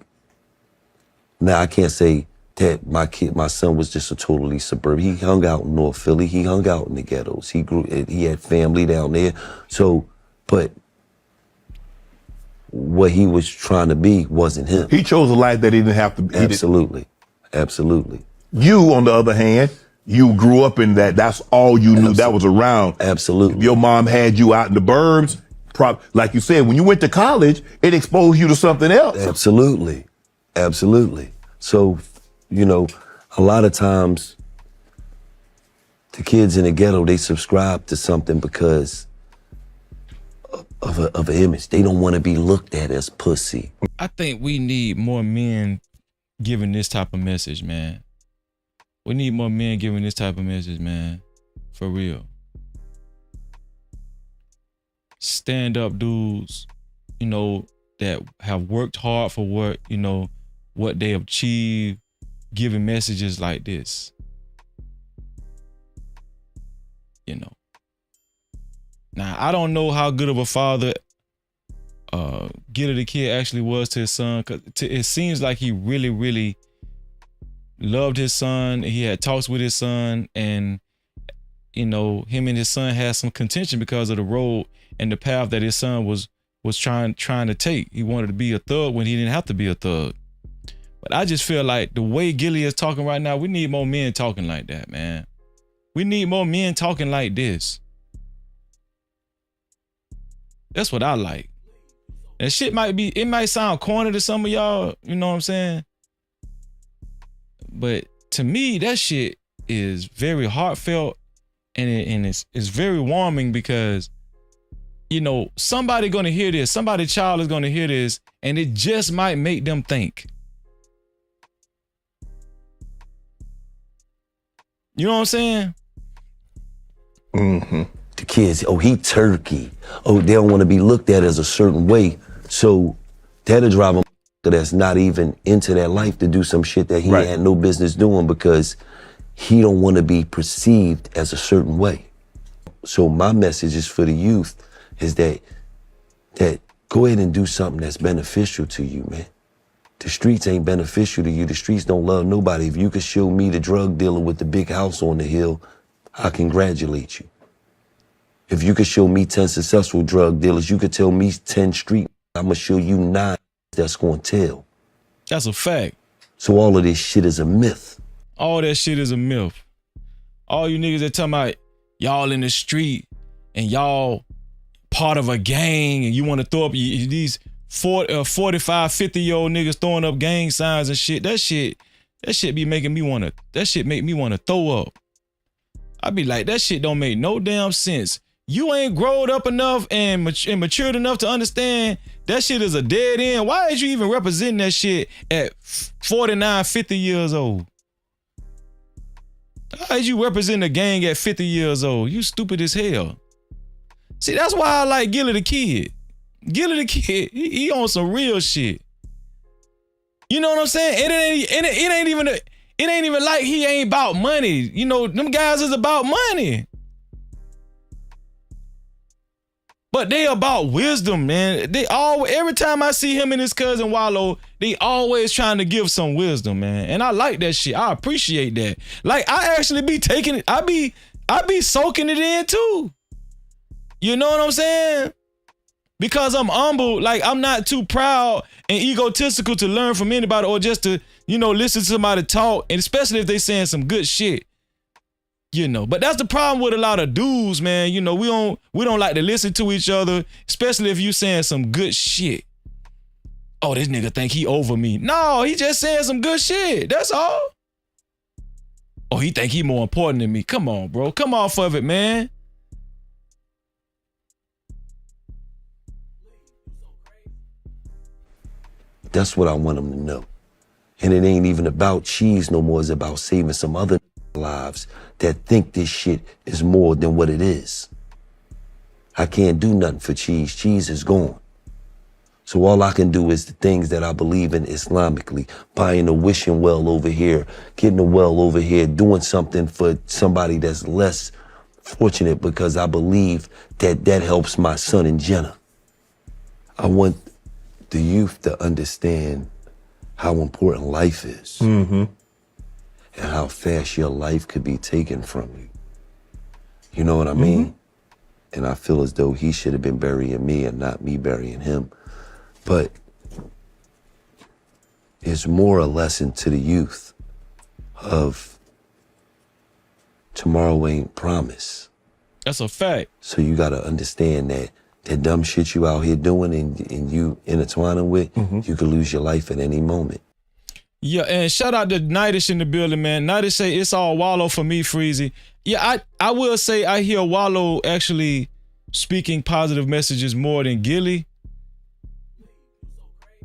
now I can't say that my son was just a totally suburban. He hung out in North Philly. He hung out in the ghettos. He had family down there. So, but what he was trying to be wasn't him. He chose a life that he didn't have to be. Absolutely. Absolutely. You, on the other hand, you grew up in that. That's all you knew that was around. Absolutely. If your mom had you out in the burbs, like you said, when you went to college, it exposed you to something else. Absolutely. Absolutely. So, you know, a lot of times the kids in the ghetto, they subscribe to something because of an image. They don't want to be looked at as pussy. I think we need more men giving this type of message, man. We need more men giving this type of message, man. For real. Stand up dudes, you know, that have worked hard for what, you know, what they have achieved, giving messages like this. You know. Now, I don't know how good of a father Gilly the Kid actually was to his son, because it seems like he really, really loved his son. He had talks with his son, and, you know, him and his son had some contention because of the road and the path that his son was trying to take. He wanted to be a thug when he didn't have to be a thug. But I just feel like the way Gilly is talking right now, we need more men talking like that, man. We need more men talking like this. That's what I like. And shit it might sound corny to some of y'all, you know what I'm saying? But to me, that shit is very heartfelt, and it's very warming, because, you know, somebody gonna hear this, somebody's child is gonna hear this, and it just might make them think. You know what I'm saying? The kids, oh, he turkey. Oh, they don't want to be looked at as a certain way. So that'll drive a that's not even into that life to do some shit that he had no business doing, because he don't want to be perceived as a certain way. So my message is for the youth is that go ahead and do something that's beneficial to you, man. The streets ain't beneficial to you. The streets don't love nobody. If you could show me the drug dealer with the big house on the hill, I congratulate you. If you could show me 10 successful drug dealers, you could tell me 10 street, I'm gonna show you 9 that's gonna tell. That's a fact. So all of this shit is a myth. All that shit is a myth. All you niggas that talking about y'all in the street and y'all part of a gang and you want to throw up these 45, 50-year-old niggas throwing up gang signs and shit. That shit be making me want to, that shit make me want to throw up. I be like, that shit don't make no damn sense. You ain't growed up enough and matured enough to understand that shit is a dead end. Why is you even representing that shit at 49, 50 years old? Why is you representing a gang at 50 years old? You stupid as hell. See, that's why I like Gilly the Kid. Gilly the Kid, he on some real shit. You know what I'm saying? It ain't even like he ain't about money. You know, them guys is about money. But they about wisdom, man. Every time I see him and his cousin Wallow, they always trying to give some wisdom, man. And I like that shit. I appreciate that. Like, I actually be taking it. I be soaking it in too. You know what I'm saying? Because I'm humble. Like, I'm not too proud and egotistical to learn from anybody or just to, you know, listen to somebody talk, and especially if they saying some good shit. You know, but that's the problem with a lot of dudes, man. You know, we don't like to listen to each other, especially if you saying some good shit. Oh, this nigga think he over me. No, he just saying some good shit. That's all. Oh, he think he more important than me. Come on, bro. Come off of it, man. That's what I want them to know. And it ain't even about cheese no more. It's about saving some other lives that think this shit is more than what it is. I can't do nothing for cheese. Cheese is gone. So all I can do is the things that I believe in Islamically, buying a wishing well over here, getting a well over here, doing something for somebody that's less fortunate because I believe that that helps my son and Jenna. I want the youth to understand how important life is. Mm-hmm. And how fast your life could be taken from you. You know what I mean? And I feel as though he should have been burying me and not me burying him. But it's more a lesson to the youth of tomorrow ain't promised. That's a fact. So you gotta understand that dumb shit you out here doing and you intertwining with, you could lose your life at any moment. Yeah, and shout out to Nightish in the building, man. Nightish say it's all Wallow for me, Freezy. Yeah, I will say I hear Wallow actually speaking positive messages more than Gillie.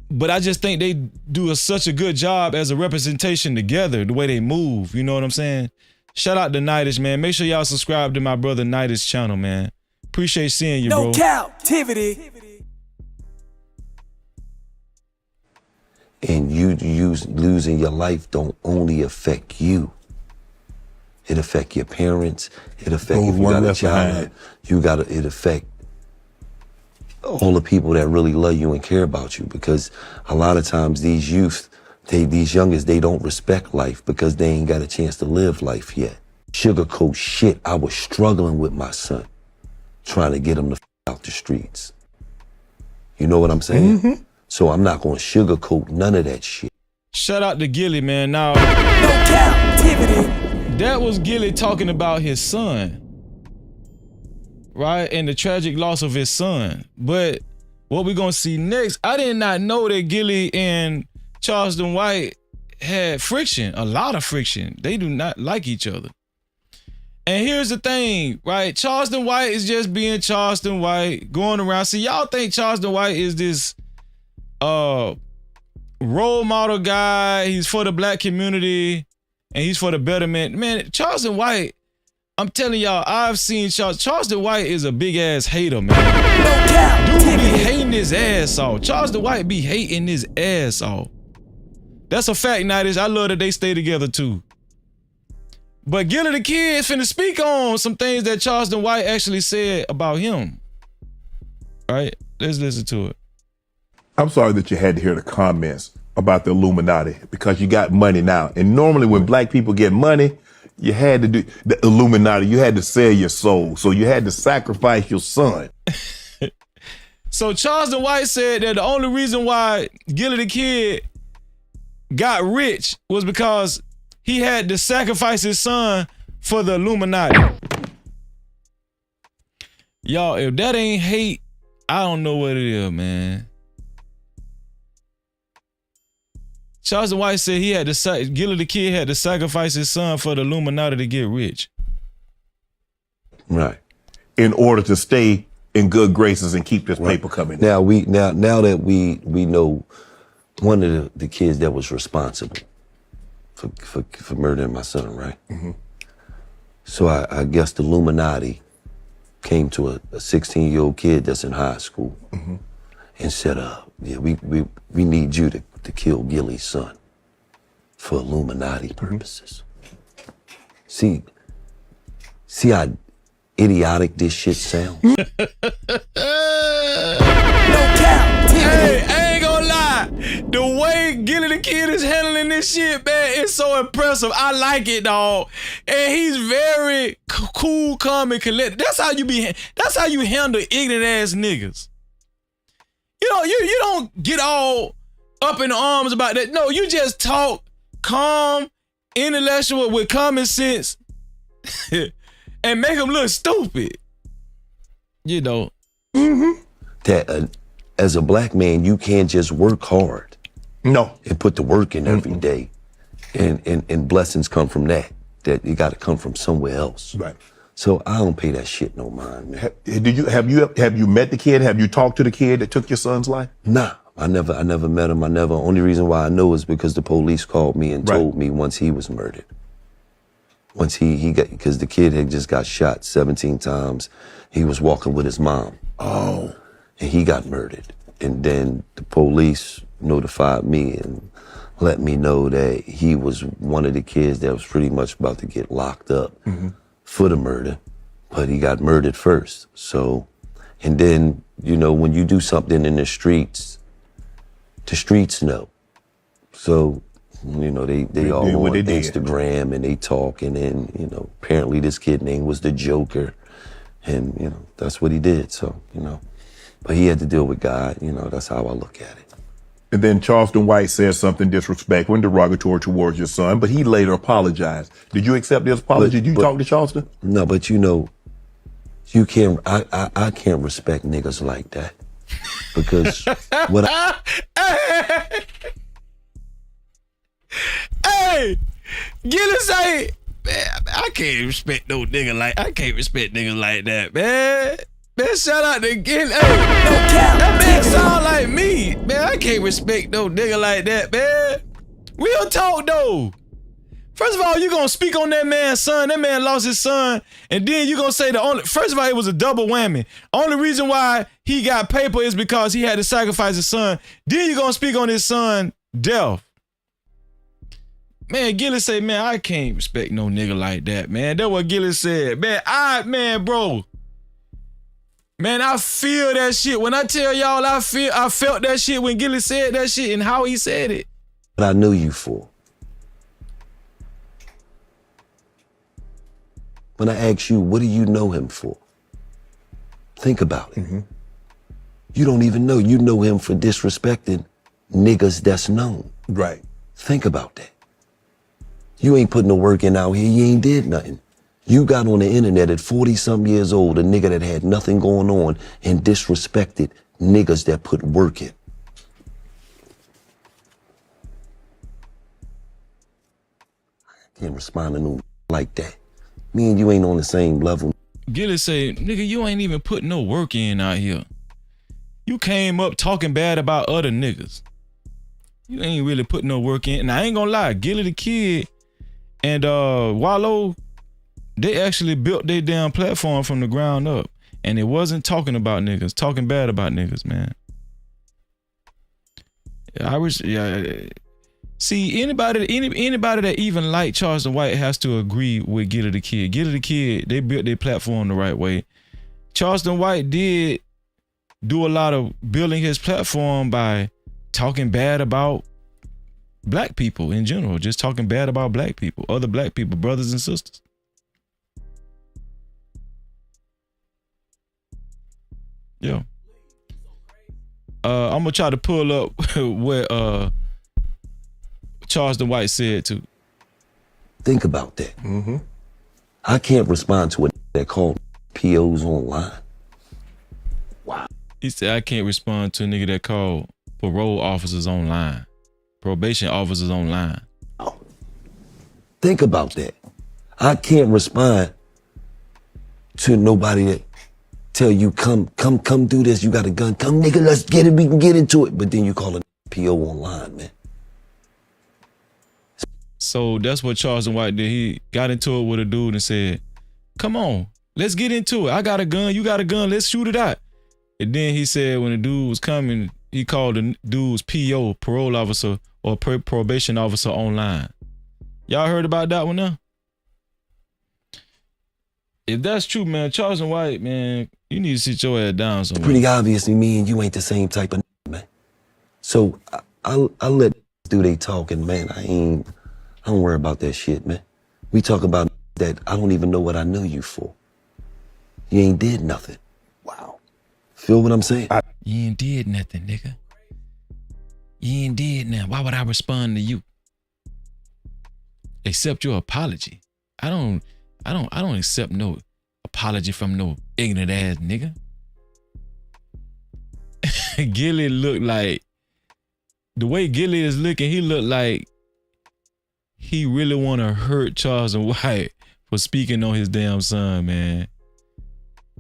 But I just think they do such a good job as a representation together, the way they move. You know what I'm saying? Shout out to Nightish, man. Make sure y'all subscribe to my brother Nightish channel, man. Appreciate seeing you, bro. No Cap-tivity. And you losing your life don't only affect you. It affect your parents. It affect if you got a child. It affect all the people that really love you and care about you. Because a lot of times these youth, these youngers, they don't respect life because they ain't got a chance to live life yet. Sugarcoat shit. I was struggling with my son, trying to get him out the streets. You know what I'm saying? So I'm not gonna sugarcoat none of that shit. Shout out to Gillie, man. Now, that was Gillie talking about his son, right? And the tragic loss of his son. But what we're gonna see next, I did not know that Gillie and Charleston White had friction, a lot of friction. They do not like each other. And here's the thing, right? Charleston White is just being Charleston White, going around. See, y'all think Charleston White is this role model guy. He's for the black community and he's for the betterment. Man, Charleston White, I'm telling y'all, I've seen Charleston White is a big ass hater, man. Dude be hating his ass off. Charleston White be hating his ass off. That's a fact, Nightish. I love that they stay together too. But Gilly the Kid is finna speak on some things that Charleston White actually said about him. All right, let's listen to it. I'm sorry that you had to hear the comments about the Illuminati because you got money now. And normally when black people get money, You had to do the Illuminati. You had to sell your soul. So you had to sacrifice your son. So Charleston White said that the only reason why Gillie the Kid got rich was because he had to sacrifice his son for the Illuminati. Y'all, if that ain't hate, I don't know what it is, man. Charleston White said he had to, Gillie the Kid had to sacrifice his son for the Illuminati to get rich. Right. In order to stay in good graces and keep this paper coming in. Now that we know one of the kids that was responsible for murdering my son, right? Mm-hmm. So I guess the Illuminati came to a 16-year-old kid that's in high school and said, yeah, we need you to kill Gillie's son for Illuminati purposes. See how idiotic this shit sounds? Hey, I ain't gonna lie. The way Gillie the Kid is handling this shit, man, it's so impressive. I like it, dog. And he's very cool, calm, and collected. That's how you handle ignorant ass niggas. You know, you don't get all up in arms about that. No, you just talk calm, intellectual, with common sense, and make them look stupid. You know. That as a black man, you can't just work hard. No. And put the work in every day. And blessings come from that. That you gotta come from somewhere else. Right. So I don't pay that shit no mind, man. Have you met the kid? Have you talked to the kid that took your son's life? Nah. I never met him. Only reason why I know is because the police called me and told me once he was murdered. Once he got, because the kid had just got shot 17 times. He was walking with his mom. Oh. And he got murdered. And then the police notified me and let me know that he was one of the kids that was pretty much about to get locked up for the murder, but he got murdered first. So, and then, you know, when you do something in the streets know. So, you know, they all on Instagram and they talk, and then, you know, apparently this kid name was the Joker, and, you know, that's what he did. So, you know, but he had to deal with God. You know, that's how I look at it. And then Charleston White said something disrespectful and derogatory towards your son, but he later apologized. Did you accept his apology? Did you talk to Charleston? No, but you know, you can't. I can't respect niggas like that because what? Hey, Gillie say, man, I can't respect no nigga like. I can't respect niggas like that, man. Man, shout out to Gillie. Hey, that man sound like me. Man, I can't respect no nigga like that, man. Real talk, though. First of all, you gonna speak on that man's son. That man lost his son. And then you gonna say first of all, it was a double whammy. Only reason why he got paper is because he had to sacrifice his son. Then you gonna speak on his son death. Man, Gillie say, man, I can't respect no nigga like that, man. That's what Gillie said. Man, bro. Man, I feel that shit. When I tell y'all I felt that shit when Gillie said that shit and how he said it. What I knew you for. When I ask you, what do you know him for? Think about it. You don't even know. You know him for disrespecting niggas that's known. Right. Think about that. You ain't putting no work in out here. You ain't did nothing. You got on the internet at 40-something years old, a nigga that had nothing going on, and disrespected niggas that put work in. I can't respond to no like that. Me and you ain't on the same level. Gillie say, nigga, you ain't even putting no work in out here. You came up talking bad about other niggas. You ain't really putting no work in. And I ain't gonna lie, Gillie the Kid and Wallow, they actually built their damn platform from the ground up. And it wasn't talking about niggas, talking bad about niggas, man. See, anybody that even like Charleston White has to agree with Gillie the Kid. Gillie the Kid, they built their platform the right way. Charleston White did do a lot of building his platform by talking bad about black people in general, just talking bad about black people, other black people, brothers and sisters. Yeah. I'm gonna try to pull up where Charleston White said to. Think about that. I can't respond to a that called POs online. Wow. He said, I can't respond to a nigga that called parole officers online, probation officers online. Think about that. I can't respond to nobody that tell you, come do this, you got a gun, come nigga, let's get it, we can get into it. But then you call a PO online, man. So that's what Charleston White did. He got into it with a dude and said, come on, let's get into it. I got a gun, you got a gun, let's shoot it out. And then he said when the dude was coming, he called the dude's PO, parole officer or probation officer online. Y'all heard about that one now? If that's true, man, Charleston White, man, you need to sit your ass down somewhere. Pretty obviously me and you ain't the same type of man. So I let do they talking, man. I don't worry about that shit, man. We talk about that I don't even know what I know you for. You ain't did nothing. Wow. Feel what I'm saying? You ain't did nothing, nigga. You ain't did nothing. Why would I respond to you? Accept your apology. I don't accept no apology from no ignorant ass nigga. Gillie looked like, the way Gillie is looking, he looked like he really want to hurt Charleston White for speaking on his damn son, man.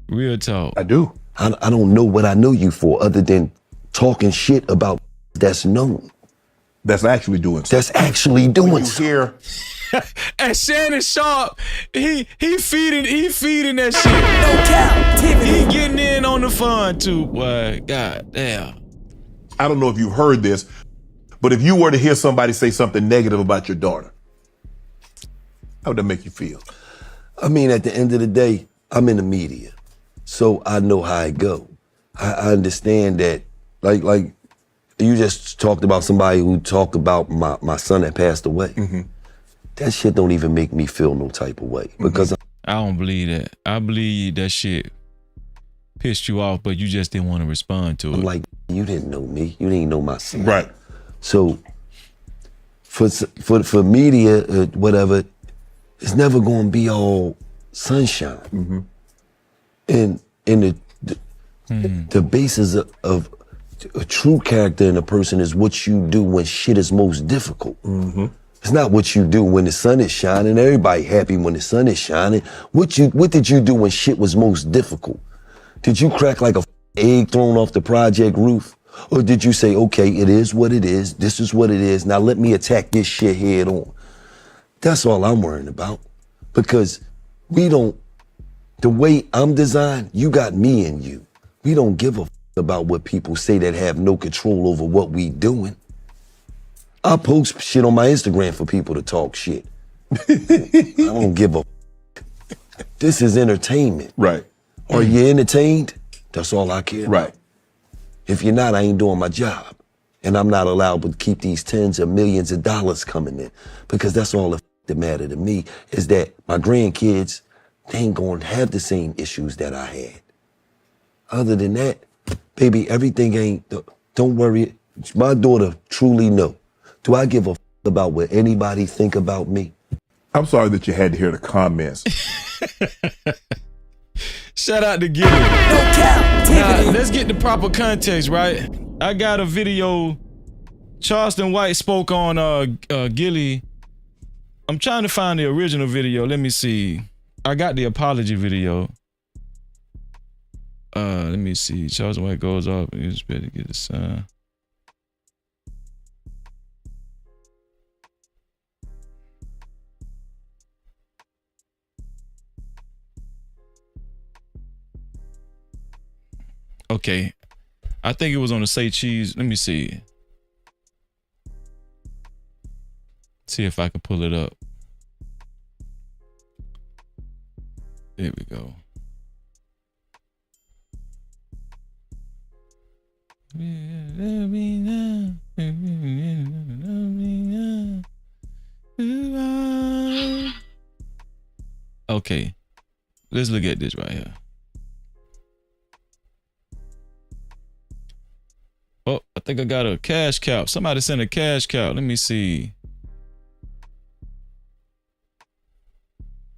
Real talk. I do. I don't know what I know you for other than talking shit about that's known. That's actually doing something. That's actually doing something. Hear and Shannon Sharp, he feeding that shit. No Cap-tivity. He getting in on the fun too, boy. God damn. I don't know if you've heard this, but if you were to hear somebody say something negative about your daughter, how would that make you feel? I mean, at the end of the day, I'm in the media, so I know how it go. I understand that, like you just talked about somebody who talked about my son that passed away. Mm-hmm. That shit don't even make me feel no type of way because I don't believe that. I believe that shit pissed you off, but you just didn't want to respond to it. I'm like, you didn't know me. You didn't know my son. Right. So for media, whatever, it's never going to be all sunshine. Mm-hmm. And the basis of a true character in a person is what you do when shit is most difficult. Mm-hmm. It's not what you do when the sun is shining. Everybody happy when the sun is shining. What did you do when shit was most difficult? Did you crack like a egg thrown off the project roof? Or did you say, okay, it is what it is. This is what it is. Now let me attack this shit head on. That's all I'm worrying about. Because the way I'm designed, you got me and you. We don't give a about what people say that have no control over what we doing. I post shit on my Instagram for people to talk shit. I don't give a This is entertainment. Right. Are you entertained? That's all I care about. Right. If you're not, I ain't doing my job. And I'm not allowed to keep these tens of millions of dollars coming in because that's all that matter to me is that my grandkids, they ain't gonna have the same issues that I had. Other than that, baby, everything ain't, don't worry. My daughter truly know. Do I give a about what anybody think about me? I'm sorry that you had to hear the comments. Shout out to Gillie. No Cap-tivity. Let's get the proper context, right? I got a video. Charleston White spoke on Gillie. I'm trying to find the original video. Let me see. I got the apology video. Let me see. Charleston White goes off and he's better get the son. Okay. I think it was on the Say Cheese. Let me see. See if I can pull it up. There we go. Okay. Let's look at this right here. Oh, I think I got a cash cow. Somebody sent a cash cow. Let me see.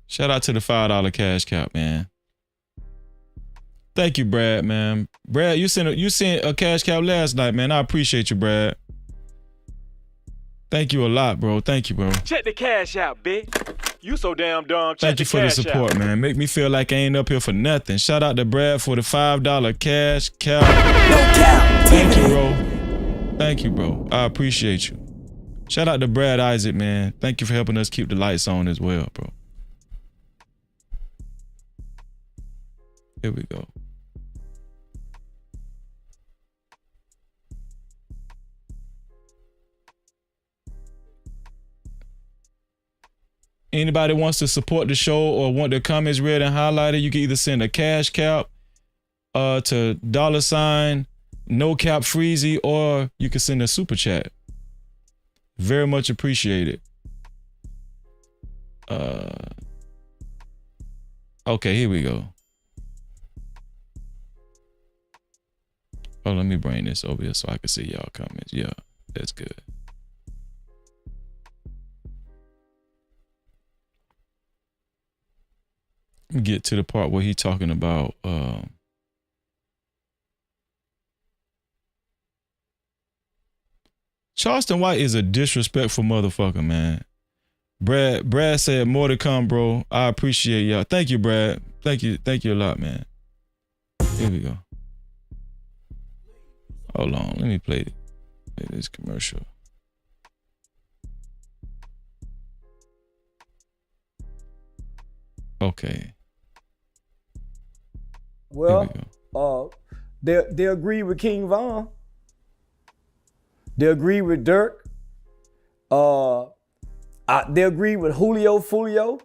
Shout out to the $5 cash cow, man. Thank you, Brad, man. Brad, you sent a cash cow last night, man. I appreciate you, Brad. Thank you a lot, bro. Thank you, bro. Check the cash out, bitch. You so damn dumb. Check Thank you for the support, man. Make me feel like I ain't up here for nothing. Shout out to Brad for the $5 cash cow. No cap. Thank you, bro. Thank you, bro. I appreciate you. Shout out to Brad Isaac, man. Thank you for helping us keep the lights on as well, bro. Here we go. Anybody wants to support the show or want their comments read and highlighted, you can either send a cash cap to $ no cap freezy, or you can send a super chat. Very much appreciated. Okay, here we go. Oh, let me bring this over here so I can see y'all comments. Yeah, that's good. Get to the part where he talking about Charleston White is a disrespectful motherfucker, man. Brad said more to come, bro. I appreciate y'all. Thank you, Brad. Thank you a lot, man. Here we go. Hold on, let me play this commercial. Okay. Well, they agree with King Von. They agree with Dirk. They agree with Julio Fulio.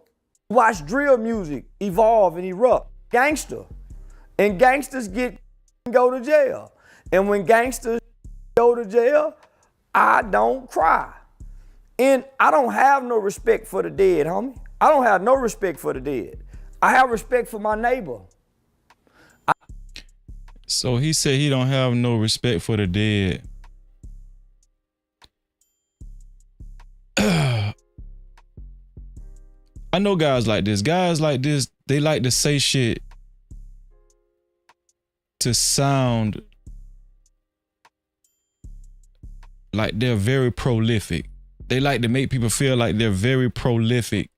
Watch drill music evolve and erupt. Gangster. And gangsters go to jail. And when gangsters go to jail, I don't cry. And I don't have no respect for the dead, homie. I don't have no respect for the dead. I have respect for my neighbor. So he said he don't have no respect for the dead. I know guys like this. Guys like this, they like to say shit to sound like they're very prolific. They like to make people feel like they're very prolific.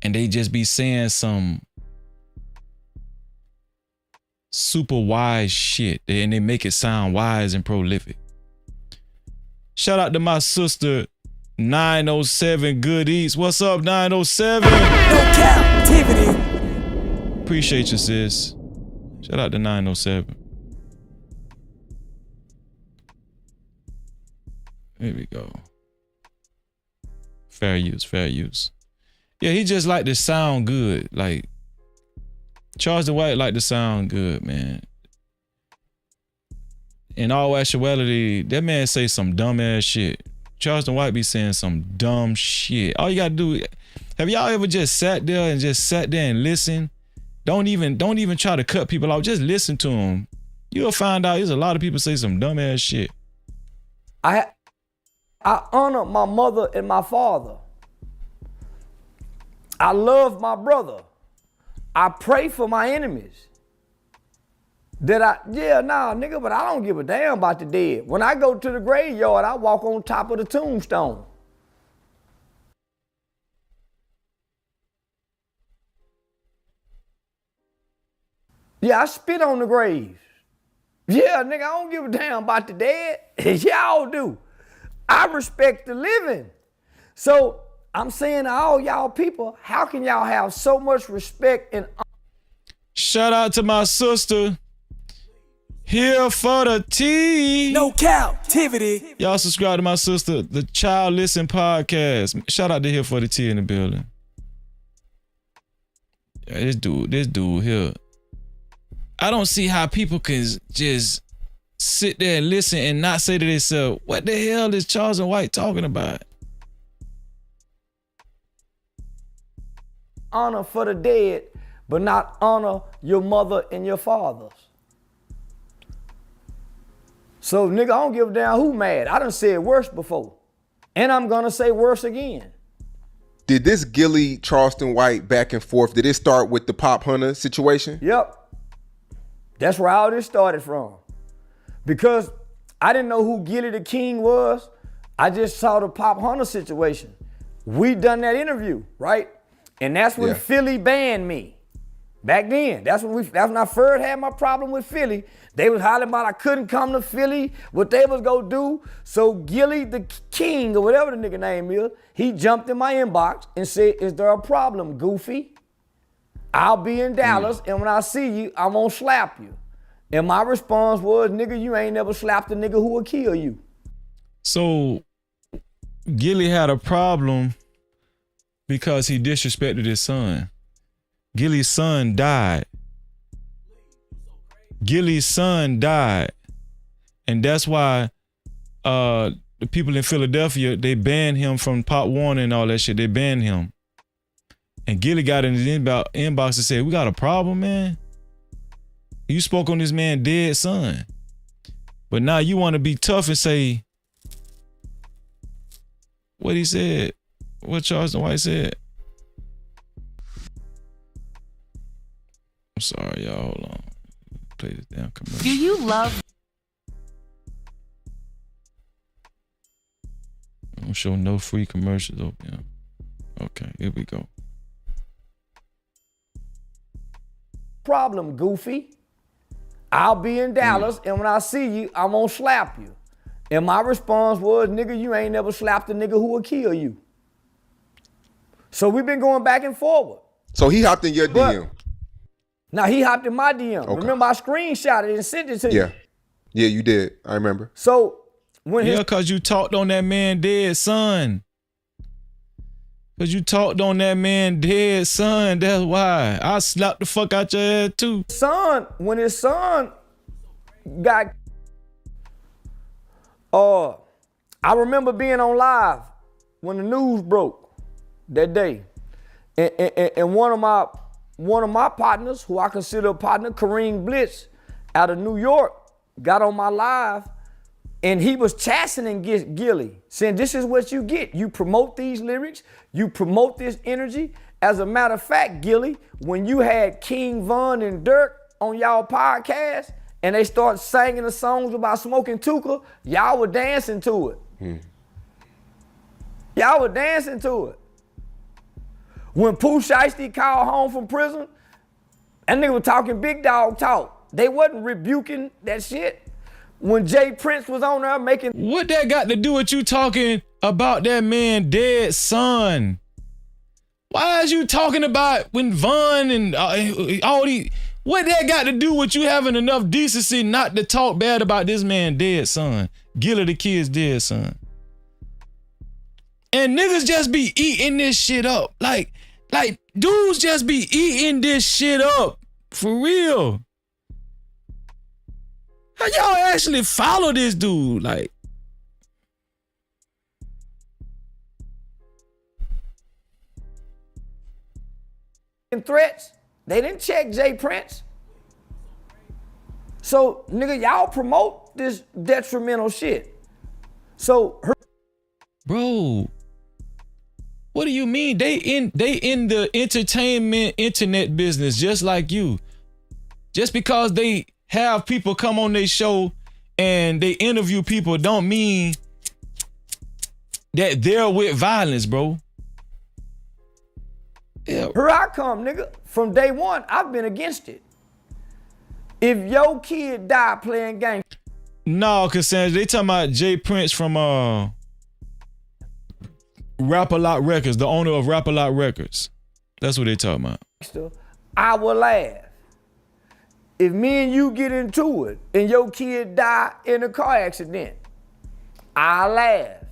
And they just be saying some super wise shit. And they make it sound wise and prolific. Shout out to my sister, 907 Good Eats. What's up, 907? No Cap-tivity. Appreciate you, sis. Shout out to 907. Here we go. Fair use, fair use. Yeah, he just like to sound good. Like, Charleston White like to sound good, man. In all actuality, that man say some dumb ass shit. Charleston White be saying some dumb shit. All you gotta do, have y'all ever just sat there and listen? Don't even try to cut people off. Just listen to them. You'll find out there's a lot of people say some dumb ass shit. I honor my mother and my father. I love my brother. I pray for my enemies. But I don't give a damn about the dead. When I go to the graveyard, I walk on top of the tombstone. Yeah, I spit on the graves. Yeah, nigga, I don't give a damn about the dead. Y'all do. I respect the living. So I'm saying to all y'all people, how can y'all have so much respect and shout out to my sister. Here for the tea. No Cap-tivity. Y'all subscribe to my sister, the Child Listen Podcast. Shout out to Here for the Tea in the building. Yeah, this dude here. I don't see how people can just sit there and listen and not say to themselves, what the hell is Charleston White talking about? honor for the dead, but not honor your mother and your fathers. So nigga, I don't give a damn who mad. I done said worse before. And I'm gonna say worse again. Did this Gillie Charleston White back and forth, did it start with the Pop Hunter situation? Yep. That's where all this started from. Because I didn't know who Gilly the King was. I just saw the Pop Hunter situation. We done that interview, right? And that's when Philly banned me. Back then, that's when I first had my problem with Philly. They was hollering about I couldn't come to Philly, what they was gonna do. So Gilly the King, or whatever the nigga name is, he jumped in my inbox and said, is there a problem, Goofy? I'll be in Dallas, and when I see you, I'm gonna slap you. And my response was, nigga, you ain't never slapped a nigga who will kill you. So Gillie had a problem because he disrespected his son. Gillie's son died. Gillie's son died. And that's why the people in Philadelphia, they banned him from Pop Warner and all that shit. They banned him. And Gillie got in his inbox and said, we got a problem, man. You spoke on this man's dead son. But now you want to be tough and say what he said, what Charleston White said. I'm sorry, y'all. Hold on. Play this damn commercial. Do you love? I don't show no free commercials over here. Okay, here we go. Problem, Goofy. I'll be in Dallas, and when I see you, I'm gonna slap you. And my response was, nigga, you ain't never slapped a nigga who will kill you. So we've been going back and forward. So he hopped in your DM. Now he hopped in my DM. Okay. Remember, I screenshotted it and sent it to you. Yeah, you did. I remember. So when because you talked on that man dead son. Because you talked on that man dead son. That's why. I slapped the fuck out your ass too. Son, when his son got I remember being on live when the news broke that day. And one of my partners, who I consider a partner, Kareem Blitz, out of New York, got on my live, and he was chastening Gillie, saying, this is what you get. You promote these lyrics, you promote this energy. As a matter of fact, Gillie, when you had King Von and Dirk on y'all podcast, and they started singing the songs about smoking Tuka, y'all were dancing to it. Y'all were dancing to it. When Pooh Shiesty called home from prison, that nigga was talking big dog talk. They wasn't rebuking that shit. When Jay Prince was on there making... What that got to do with you talking about that man dead son? Why is you talking about when Von and all these... What that got to do with you having enough decency not to talk bad about this man dead son? Gillie the Kid's dead son. And niggas just be eating this shit up. Like dudes just be eating this shit up. For real. How y'all actually follow this dude? Like, threats, they didn't check Jay Prince. So, nigga, y'all promote this detrimental shit. So, bro, what do you mean? They in the entertainment internet business just like you. Just because they have people come on their show and they interview people don't mean that they're with violence, bro. Yeah. Here I come, nigga. From day one, I've been against it. If your kid die playing games. No, Cassandra, they talking about Jay Prince from Rap-A-Lot Records, the owner of Rap-A-Lot Records. That's what they talking about. I will laugh. If me and you get into it and your kid die in a car accident, I'll laugh.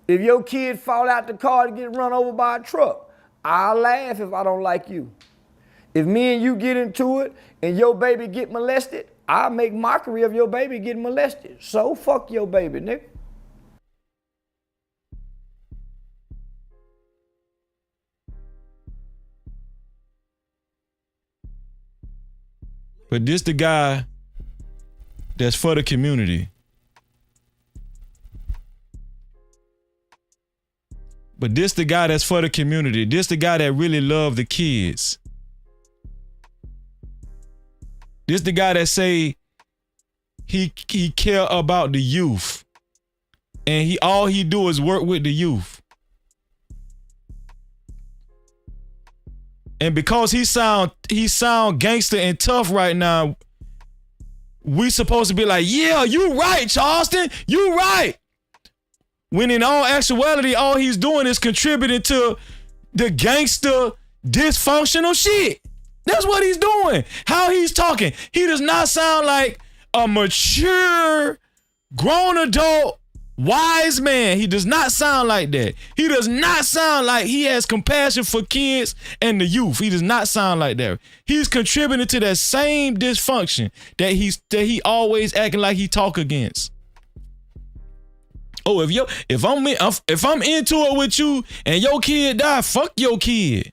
If your kid fall out the car to get run over by a truck, I'll laugh if I don't like you. If me and you get into it and your baby get molested, I'll make mockery of your baby getting molested. So fuck your baby, nigga. But this the guy that's for the community. But this the guy that's for the community. This the guy that really love the kids. This the guy that say he care about the youth. And all he do is work with the youth. And because he sound gangster and tough right now, we supposed to be like, yeah, you right, Charleston, you right. When in all actuality, all he's doing is contributing to the gangster dysfunctional shit. That's what he's doing. How he's talking. He does not sound like a mature, grown adult, wise man. He does not sound like that. He does not sound like he has compassion for kids and the youth. He does not sound like that. He's contributing to that same dysfunction that he always acting like he talk against. Oh, if I'm into it with you and your kid die, fuck your kid.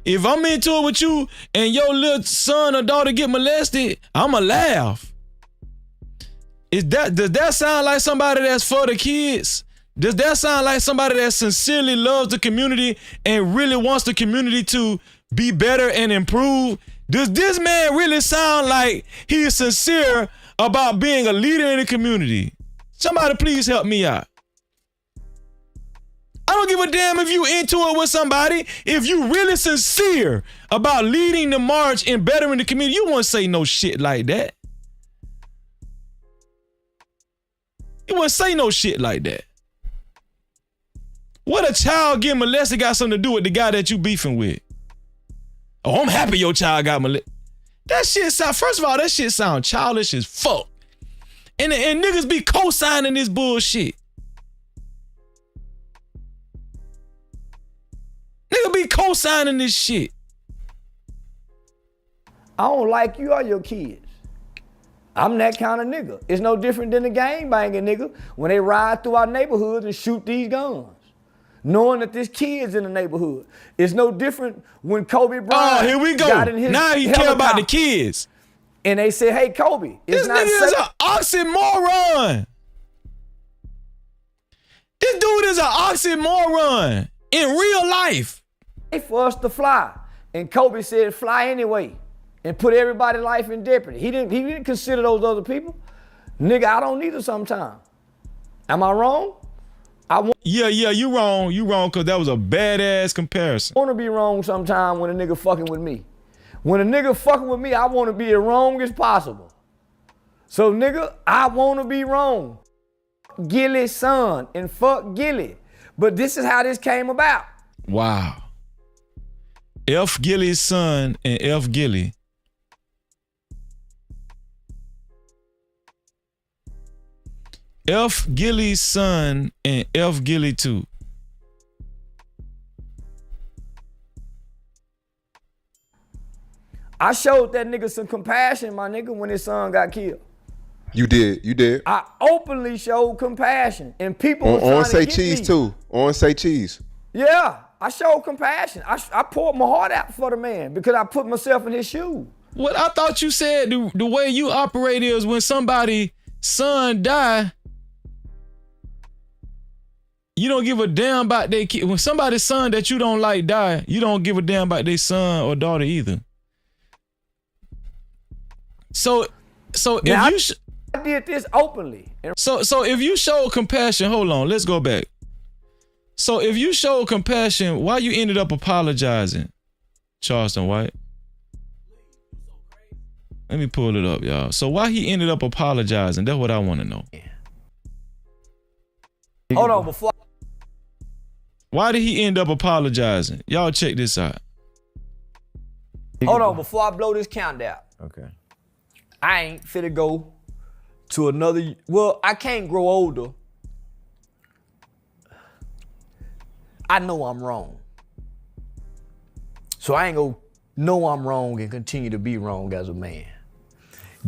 If I'm into it with you and your little son or daughter get molested, I'ma laugh. Does that sound like somebody that's for the kids? Does that sound like somebody that sincerely loves the community and really wants the community to be better and improve? Does this man really sound like he is sincere about being a leader in the community? Somebody please help me out. I don't give a damn if you into it with somebody. If you really sincere about leading the march and bettering the community, you won't say no shit like that. You wouldn't say no shit like that. What a child getting molested got something to do with the guy that you beefing with? Oh, I'm happy your child got molested. That shit sound, first of all, that shit sound childish as fuck. And niggas be co-signing this bullshit. Nigga be co-signing this shit. I don't like you or your kids. I'm that kind of nigga. It's no different than the gang banging nigga when they ride through our neighborhoods and shoot these guns, knowing that there's kids in the neighborhood. It's no different when Kobe Bryant here we go. got in his Now he care about the kids. And they say, hey, Kobe, it's this not nigga is an oxymoron. This dude is an oxymoron in real life. For us to fly. And Kobe said, fly anyway. And put everybody's life in jeopardy. He didn't consider those other people. Nigga, I don't need it sometimes. Am I wrong? Yeah, you wrong. You wrong because that was a badass comparison. I want to be wrong sometime when a nigga fucking with me. When a nigga fucking with me, I want to be as wrong as possible. So nigga, I want to be wrong. Gillie's son and fuck Gillie. But this is how this came about. Wow. F. Gillie's son and F. Gillie. F. Gillie's son and F. Gillie too. I showed that nigga some compassion, my nigga, when his son got killed. You did. I openly showed compassion, and people on say cheese me. Too. On say cheese. Yeah, I showed compassion. I poured my heart out for the man because I put myself in his shoes. What I thought you said the way you operate is when somebody's son die, you don't give a damn about their kid. When somebody's son that you don't like die, you don't give a damn about their son or daughter either. So now, if you I did this openly. So if you show compassion, hold on, let's go back. So if you show compassion, why you ended up apologizing, Charleston White? Let me pull it up, y'all. So why he ended up apologizing? That's what I want to know. Hold on, before. Why did he end up apologizing? Y'all check this out. Hold on, before I blow this count out. Okay. I ain't finna go to another. Well, I can't grow older. I know I'm wrong. So I ain't gonna know I'm wrong and continue to be wrong as a man.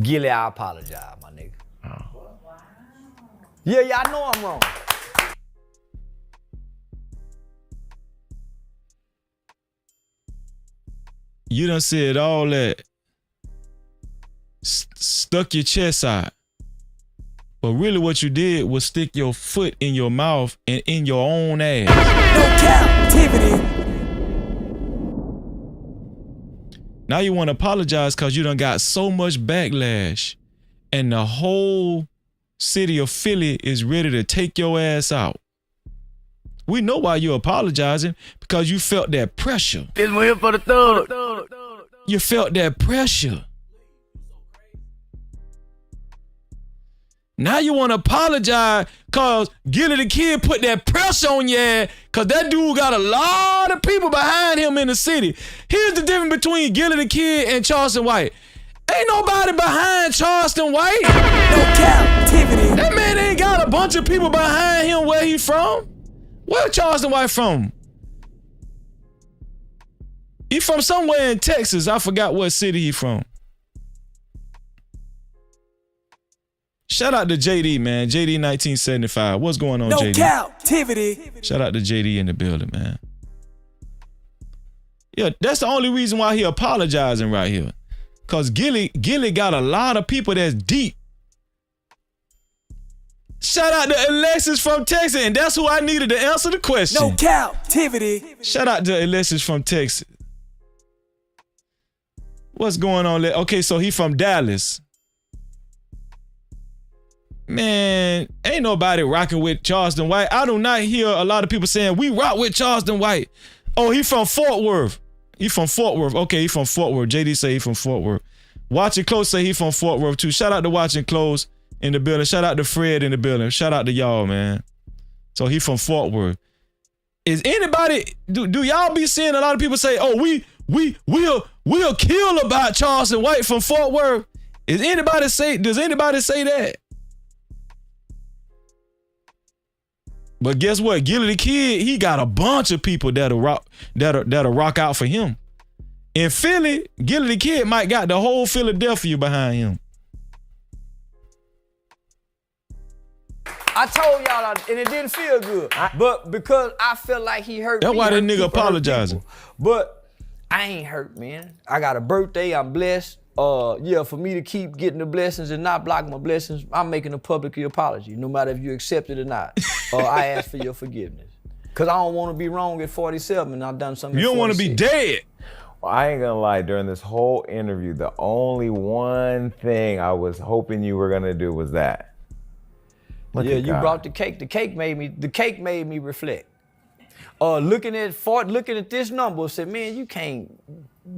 Gillie, I apologize, my nigga. Oh. Yeah, I know I'm wrong. You done said all that. stuck your chest out. But really what you did was stick your foot in your mouth and in your own ass. No captivity. Now you want to apologize because you done got so much backlash and the whole city of Philly is ready to take your ass out. We know why you're apologizing, because you felt that pressure. This one here for the thug. You felt that pressure. Now you want to apologize because Gilly the Kid put that pressure on your ass because that dude got a lot of people behind him in the city. Here's the difference between Gilly the Kid and Charleston White. Ain't nobody behind Charleston White. No captivity. That man ain't got a bunch of people behind him where he from. Where Charleston White from? He from somewhere in Texas. I forgot what city he from. Shout out to JD, man. JD 1975. What's going on, no JD? No captivity. Shout out to JD in the building, man. Yeah, that's the only reason why he apologizing right here. Because Gilly got a lot of people that's deep. Shout out to Alexis from Texas, and that's who I needed to answer the question. No captivity. Shout out to Alexis from Texas. What's going on? Okay, so he from Dallas. Man, ain't nobody rocking with Charleston White. I do not hear a lot of people saying, we rock with Charleston White. Oh, he from Fort Worth. He from Fort Worth. Okay, he from Fort Worth. JD say he from Fort Worth. Watching Close say he from Fort Worth too. Shout out to Watching Close in the building. Shout out to Fred in the building. Shout out to y'all, man. So he from Fort Worth. Is anybody, do y'all be seeing a lot of people say, oh, we'll kill about Charleston White from Fort Worth? Does anybody say that? But guess what? Gilly the Kid, he got a bunch of people that'll rock out for him. In Philly, Gilly the Kid might got the whole Philadelphia behind him. I told y'all, and it didn't feel good. But because I felt like he hurt me. That's why that nigga apologizing. But I ain't hurt, man. I got a birthday, I'm blessed. Yeah, for me to keep getting the blessings and not block my blessings, I'm making a public apology, no matter if you accept it or not. I ask for your forgiveness. Because I don't want to be wrong at 47 and I've done something. You don't want to be dead. Well, I ain't gonna lie, during this whole interview, the only one thing I was hoping you were gonna do was that. Yeah, you brought the cake. The cake made me reflect. Looking at this number, said, man, you can't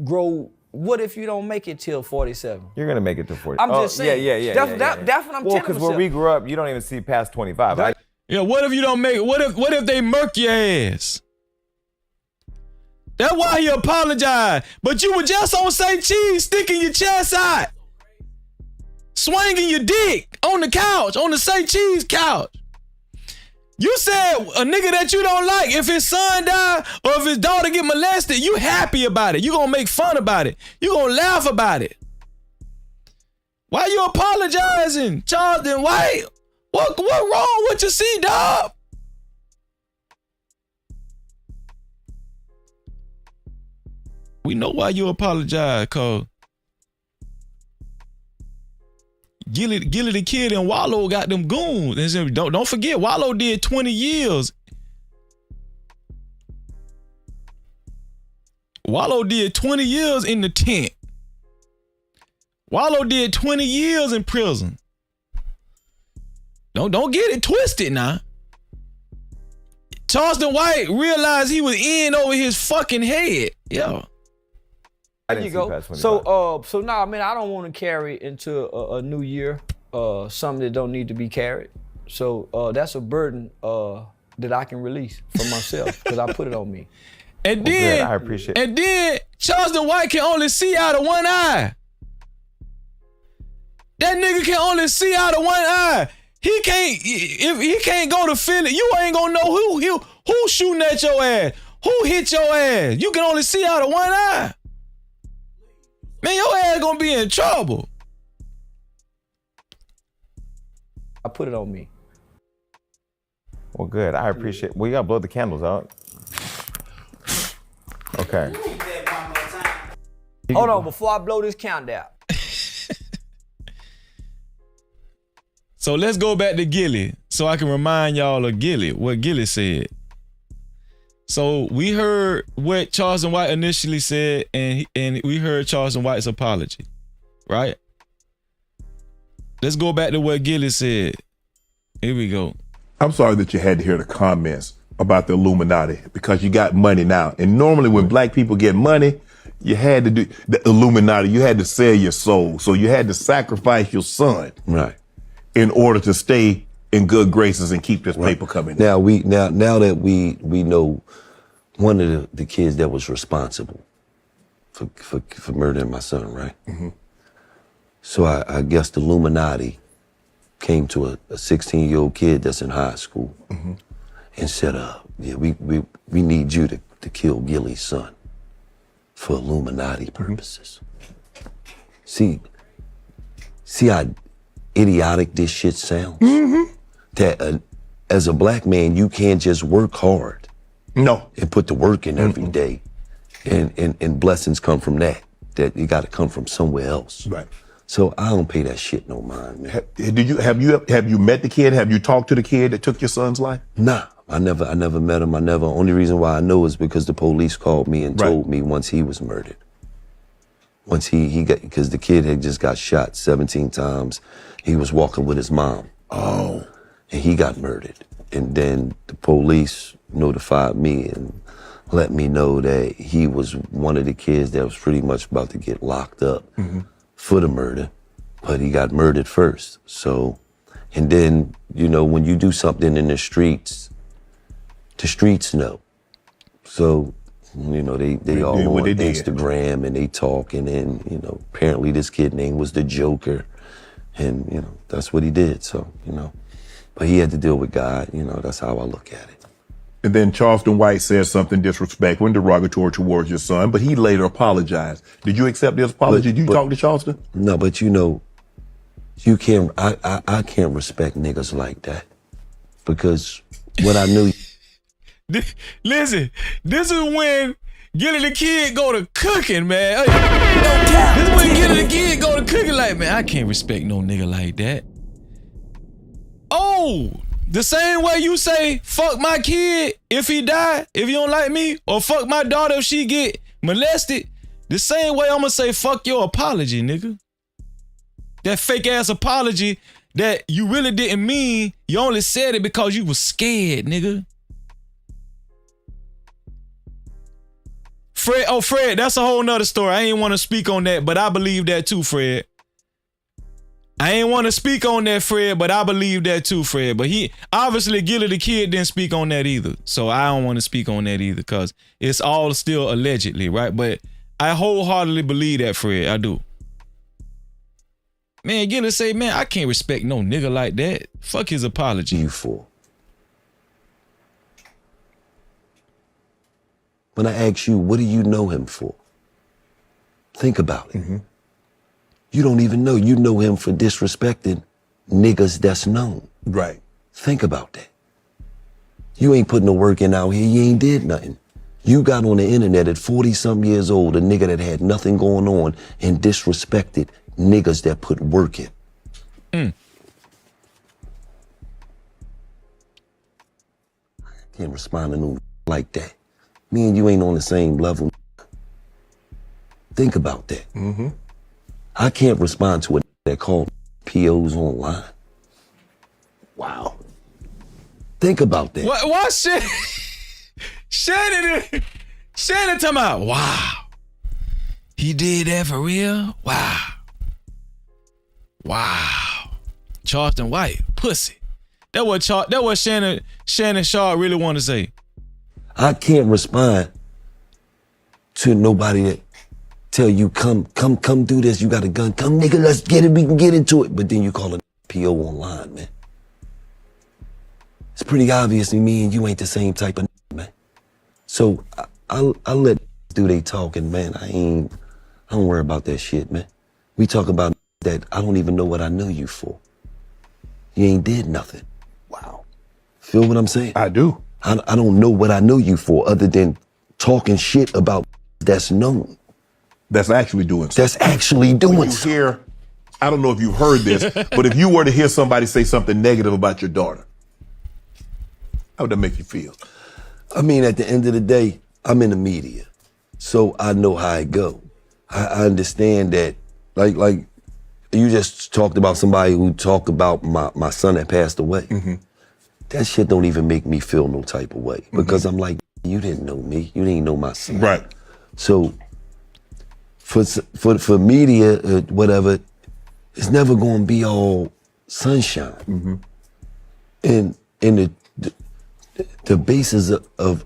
grow. What if you don't make it till 47? You're gonna make it till 40. I'm just saying. Yeah. That's what I'm telling myself. Well, because where we grew up, you don't even see past 25. Yeah, what if you don't make it? What if they murk your ass? That's why he apologized. But you were just on St. Cheese, sticking your chest out, swinging your dick on the couch, on the St. Cheese couch. You said a nigga that you don't like, if his son die or if his daughter get molested, you happy about it. You gonna make fun about it. You gonna laugh about it. Why you apologizing, Charleston White? What wrong with you, C-Dub? We know why you apologize, cause Gilly the Kid and Wallow got them goons. And don't forget, Wallow did 20 years. Wallow did 20 years in the tent. Wallow did 20 years in prison. Don't get it twisted now. Charleston White realized he was in over his fucking head. Yeah. There you go. So now, man, I don't want to carry into a new year something that don't need to be carried. So that's a burden that I can release from myself because I put it on me. And then, I appreciate it. And then Charleston White can only see out of one eye. That nigga can only see out of one eye. He can't. If he can't go to Philly, you ain't gonna know who shooting at your ass, who hit your ass. You can only see out of one eye. Man, your ass gonna be in trouble. I put it on me. Well, good. I appreciate it. Well, you gotta blow the candles out. Okay. Hold on, before I blow this count out. So let's go back to Gillie so I can remind y'all of Gillie, what Gillie said. So we heard what Charleston White initially said, and we heard Charleston White's apology, right? Let's go back to what Gillie said. Here we go. I'm sorry that you had to hear the comments about the Illuminati because you got money now. And normally when black people get money, you had to do the Illuminati. You had to sell your soul. So you had to sacrifice your son. Right. In order to stay in good graces and keep this paper coming in. Now that we know one of the kids that was responsible for murdering my son, right? Mm-hmm. So I guess the Illuminati came to a 16-year-old kid that's in high school and said, yeah, we need you to kill Gillie's son for Illuminati purposes. See how idiotic this shit sounds? That as a black man, you can't just work hard. No. And put the work in every day. And blessings come from that you got to come from somewhere else. Right. So I don't pay that shit no mind, man. Have you met the kid? Have you talked to the kid that took your son's life? Nah, I never met him. Only reason why I know is because the police called me and told me once he was murdered. Once he got, because the kid had just got shot 17 times. He was walking with his mom. Oh. And he got murdered. And then the police notified me and let me know that he was one of the kids that was pretty much about to get locked up for the murder, but he got murdered first. So, and then, when you do something in the streets know. So, they all on Instagram and they talk, and then, apparently this kid name was the Joker, and, that's what he did. So, but he had to deal with God, that's how I look at it. And then Charleston White said something disrespectful and derogatory towards your son, but he later apologized. Did you accept his apology? Did you talk to Charleston? No, but you can't, I can't respect niggas like that. Because what I knew. Listen, this is when Gilly the Kid go to cooking, man. This is when Gilly the Kid go to cooking like, man, I can't respect no nigga like that. Oh! The same way you say, fuck my kid if he die, if you don't like me, or fuck my daughter if she get molested, the same way I'm gonna say, fuck your apology, nigga. That fake ass apology that you really didn't mean, you only said it because you was scared, nigga. Fred, that's a whole nother story. I ain't want to speak on that, but I believe that too, Fred. I ain't want to speak on that, Fred, but I believe that too, Fred. But he, obviously, Gilly the Kid didn't speak on that either. So I don't want to speak on that either because it's all still allegedly, right? But I wholeheartedly believe that, Fred. I do. Man, Gilly say, man, I can't respect no nigga like that. Fuck his apology. You for? When I ask you, what do you know him for? Think about it. You don't even know. You know him for disrespecting niggas that's known. Right. Think about that. You ain't putting no work in out here. You ain't did nothing. You got on the internet at 40-something years old, a nigga that had nothing going on and disrespected niggas that put work in. I can't respond to no like that. Me and you ain't on the same level. Think about that. I can't respond to a that called POs online. Wow. Think about that. What shit? Shannon talking about, wow. He did that for real? Wow. Charleston White, pussy. That what Shannon Sharp really want to say. I can't respond to nobody that tell you, come do this, you got a gun, come nigga, let's get it, we can get into it. But then you call a PO online, man. It's pretty obvious to me and you ain't the same type of man. So I let do they talking, man. I don't worry about that shit, man. We talk about that, I don't even know what I know you for. You ain't did nothing. Wow. Feel what I'm saying? I do. I don't know what I know you for other than talking shit about that's known. That's actually doing something. That's actually doing when you hear I don't know if you've heard this, but if you were to hear somebody say something negative about your daughter, how would that make you feel? I mean, at the end of the day, I'm in the media, so I know how it go. I understand that, like you just talked about somebody who talked about my son that passed away. Mm-hmm. That shit don't even make me feel no type of way because I'm like, you didn't know me, you didn't know my son. Right. So for media, whatever, it's never going to be all sunshine. Mm-hmm. And the basis of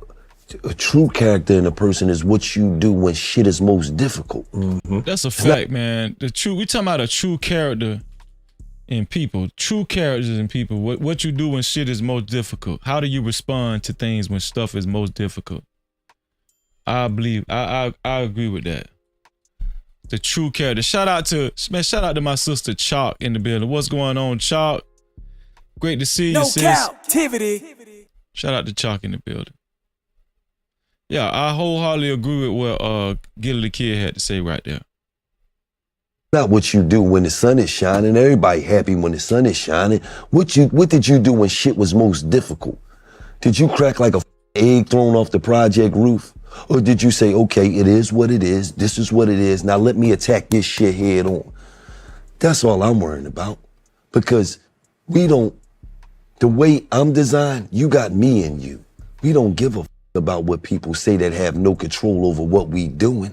a true character in a person is what you do when shit is most difficult. Mm-hmm. That's a fact, man. We talking about a true character in people. True characters in people. What you do when shit is most difficult. How do you respond to things when stuff is most difficult? I believe I agree with that. The true character. Shout out to my sister Chalk in the building. What's going on, Chalk? Great to see you, sis. Cap-tivity. Shout out to Chalk in the building. Yeah, I wholeheartedly agree with what Gilly the Kid had to say right there. Not what you do when the sun is shining. Everybody happy when the sun is shining. What did you do when shit was most difficult? Did you crack like a egg thrown off the project roof? Or did you say, okay, it is what it is. This is what it is. Now let me attack this shit head on. That's all I'm worrying about. Because the way I'm designed, you got me and you. We don't give a about what people say that have no control over what we doing.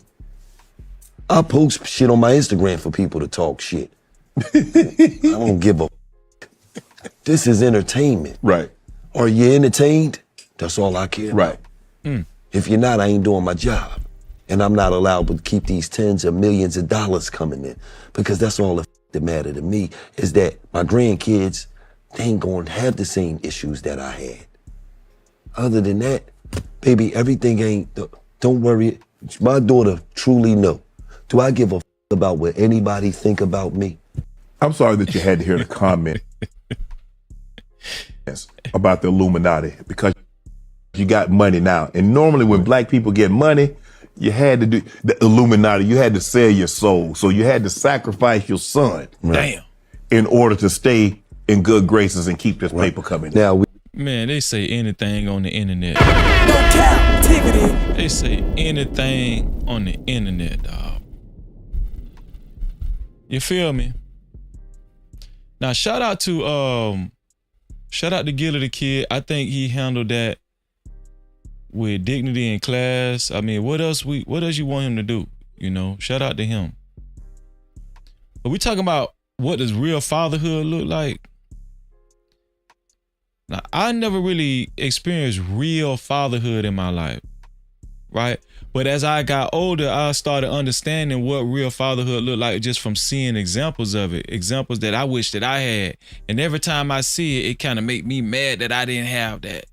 I post shit on my Instagram for people to talk shit. I don't give a This is entertainment. Right. Are you entertained? That's all I care about. Right. If you're not, I ain't doing my job. And I'm not allowed to keep these tens of millions of dollars coming in because that's all that matter to me is that my grandkids, they ain't gonna have the same issues that I had. Other than that, baby, everything ain't, don't worry. My daughter truly know. Do I give a about what anybody think about me? I'm sorry that you had to hear the comment about the Illuminati because you got money now. And normally when black people get money, you had to do the Illuminati, you had to sell your soul. So you had to sacrifice your son. Damn. In order to stay in good graces and keep this paper coming in. Now, Man, they say anything on the internet. No Cap-tivity. They say anything on the internet, dog. You feel me? Now, shout out to Gilly the Kid. I think he handled that with dignity and class. I mean, what else you want him to do? You know, shout out to him. But we talking about what does real fatherhood look like? Now, I never really experienced real fatherhood in my life, right? But as I got older, I started understanding what real fatherhood looked like just from seeing examples of it, examples that I wish that I had. And every time I see it, it kind of make me mad that I didn't have that.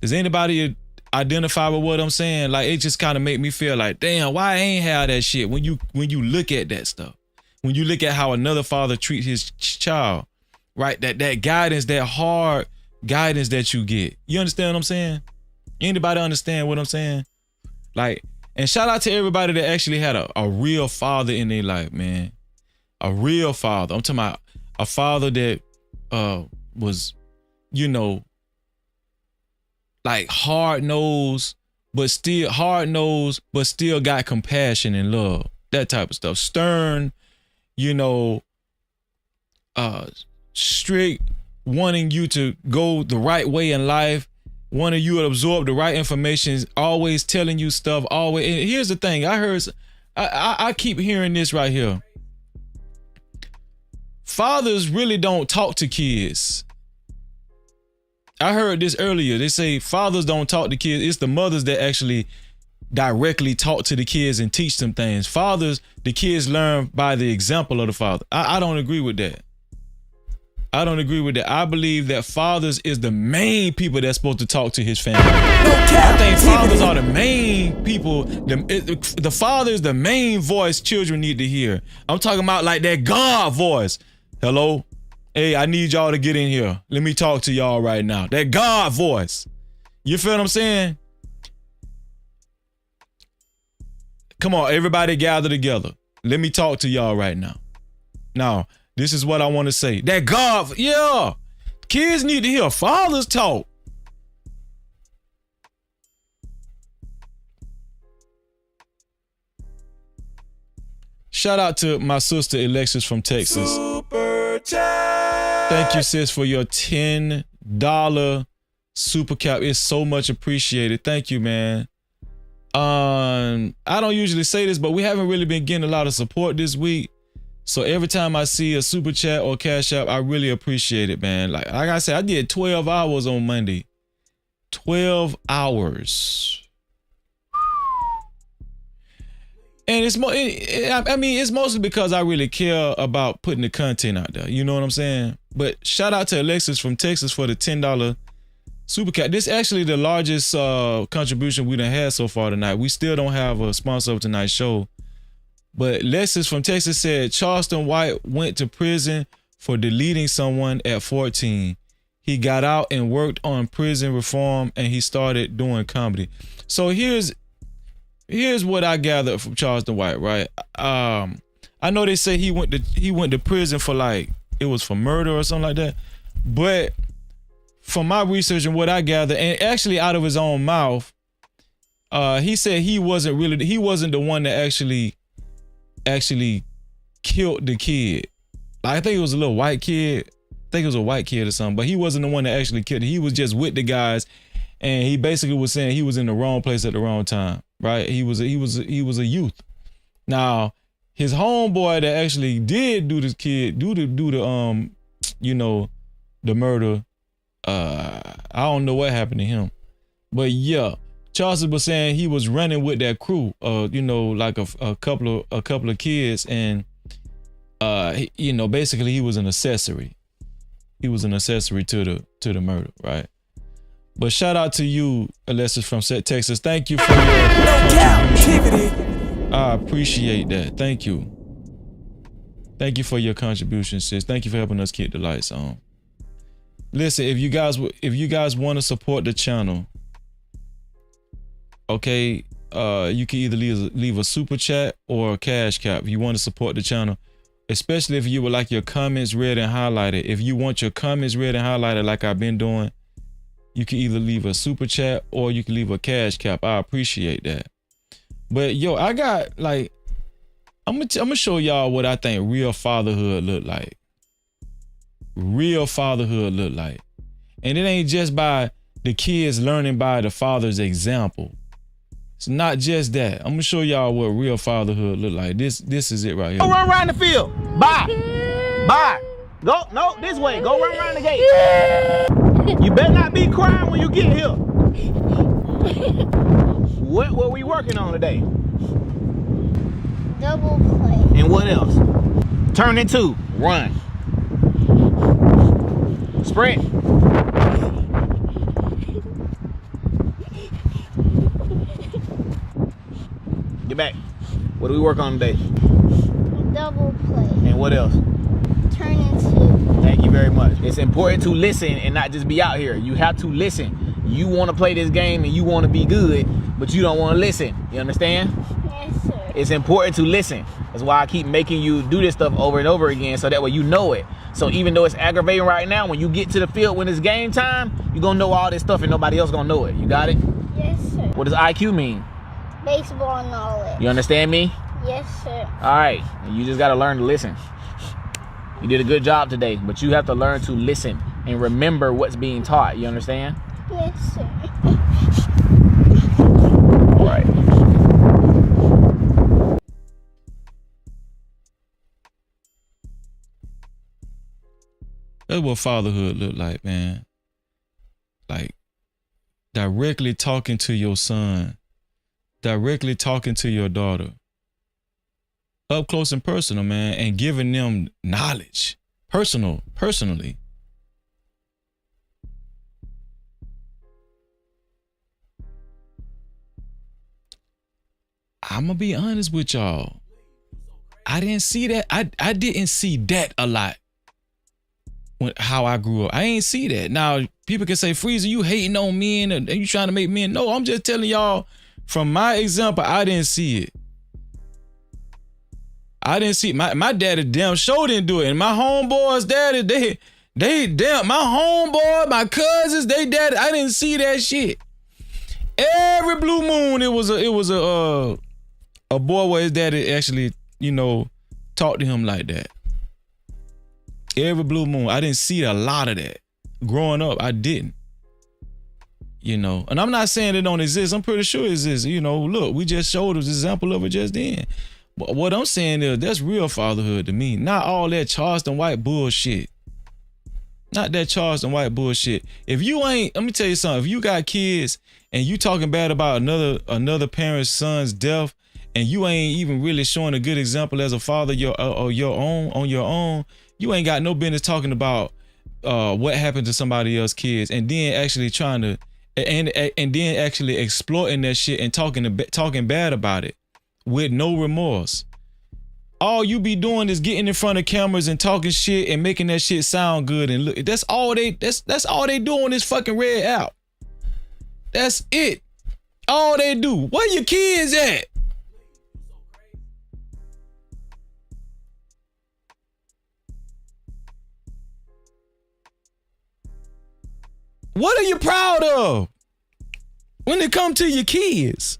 Does anybody identify with what I'm saying? Like, it just kind of make me feel like, damn, why I ain't have that shit when you look at that stuff? When you look at how another father treats his child, right? That guidance, that hard guidance that you get. You understand what I'm saying? Anybody understand what I'm saying? Like, and shout out to everybody that actually had a real father in their life, man. A real father. I'm talking about a father that was, you know, like hard-nosed, but still got compassion and love. That type of stuff. Stern, you know, strict, wanting you to go the right way in life, wanting you to absorb the right information, always telling you stuff, always. And here's the thing, I keep hearing this right here. Fathers really don't talk to kids. I heard this earlier. They say fathers don't talk to kids. It's the mothers that actually directly talk to the kids and teach them things. Fathers, the kids learn by the example of the father. I don't agree with that. I don't agree with that. I believe that fathers is the main people that's supposed to talk to his family. I think fathers are the main people. The father is the main voice children need to hear. I'm talking about like that God voice. Hello? Hey, I need y'all to get in here. Let me talk to y'all right now. That God voice. You feel what I'm saying? Come on, everybody gather together. Let me talk to y'all right now. Now, this is what I want to say. That God, yeah. Kids need to hear fathers talk. Shout out to my sister Alexis from Texas. Super chat. Thank you, sis, for your $10 super cap. It's so much appreciated. Thank you, man. I don't usually say this, but we haven't really been getting a lot of support this week. So every time I see a super chat or cash app, I really appreciate it, man. Like I said, I did 12 hours on Monday. 12 hours. And it's more, I mean, it's mostly because I really care about putting the content out there. You know what I'm saying? But shout out to Alexis from Texas for the $10 super cat. This is actually the largest contribution we done had so far tonight. We still don't have a sponsor of tonight's show. But Alexis from Texas said Charleston White went to prison for deleting someone at 14. He got out and worked on prison reform, and he started doing comedy. So here's what I gathered from Charleston White, right? I know they say he went to prison for like, it was for murder or something like that. But from my research and what I gathered, and actually out of his own mouth, he said he wasn't the one that actually killed the kid. Like, I think it was a little white kid. I think it was a white kid or something, but he wasn't the one that actually killed him. He was just with the guys, and he basically was saying he was in the wrong place at the wrong time, right? He was a youth. Now, his homeboy that actually did do this kid, do the murder, I don't know what happened to him. But yeah, Charleston was saying he was running with that crew, like a couple of kids, and basically he was an accessory. He was an accessory to the murder, right? But shout out to you, Alexis from Texas. Thank you for your Cap-tivity. I appreciate that. Thank you. Thank you for your contribution, sis. Thank you for helping us keep the lights on. Listen, if you guys want to support the channel, okay, you can either leave a super chat or a cash cap if you want to support the channel. Especially if you would like your comments read and highlighted. If you want your comments read and highlighted like I've been doing, you can either leave a super chat or you can leave a cash cap. I appreciate that. But yo, I got like, I'm gonna show y'all what I think real fatherhood look like. Real fatherhood look like. And it ain't just by the kids learning by the father's example. It's not just that. I'm gonna show y'all what real fatherhood look like. This is it right here. Go run around the field. Bye. Bye. Go, no, this way. Go run around the gate. You better not be crying when you get here. What were we working on today? Double play. And what else? Turn into run. Sprint. Get back. What do we work on today? Double play. And what else? Turn into. Thank you very much. It's important to listen and not just be out here. You have to listen. You want to play this game and you want to be good, but you don't want to listen. You understand? Yes, sir. It's important to listen. That's why I keep making you do this stuff over and over again, so that way you know it. So even though it's aggravating right now, when you get to the field when it's game time, you're going to know all this stuff and nobody else going to know it. You got it? Yes, sir. What does IQ mean? Baseball knowledge. You understand me? Yes, sir. All right. You just got to learn to listen. You did a good job today, but you have to learn to listen and remember what's being taught. You understand? Yes, sir. All right. That's what fatherhood look like, man. Like directly talking to your son, directly talking to your daughter, up close and personal, man, and giving them knowledge, personally. I'm gonna be honest with y'all. I didn't see that. I didn't see that a lot. How I grew up, I ain't see that. Now people can say, Freezer, you hating on men and you trying to make men. No, I'm just telling y'all from my example, I didn't see it. I didn't see my daddy damn sure didn't do it. And my homeboys daddy, they damn my homeboy, my cousins, they daddy, I didn't see that shit. Every blue moon, it was a boy where his daddy actually, you know, talked to him like that. Every blue moon, I didn't see a lot of that. Growing up, I didn't. You know, and I'm not saying it don't exist. I'm pretty sure it exists. You know, look, we just showed us an example of it just then. But what I'm saying is that's real fatherhood to me. Not all that Charleston white bullshit. Not that Charleston white bullshit. If you ain't, let me tell you something. If you got kids and you talking bad about another parent's son's death, and you ain't even really showing a good example as a father on your own, you ain't got no business talking about what happened to somebody else's kids, and then actually trying to and then actually exploiting that shit and talking bad about it with no remorse. All you be doing is getting in front of cameras and talking shit and making that shit sound good and look. That's all they do on this fucking red app. That's it. All they do. Where your kids at? What are you proud of when it comes to your kids?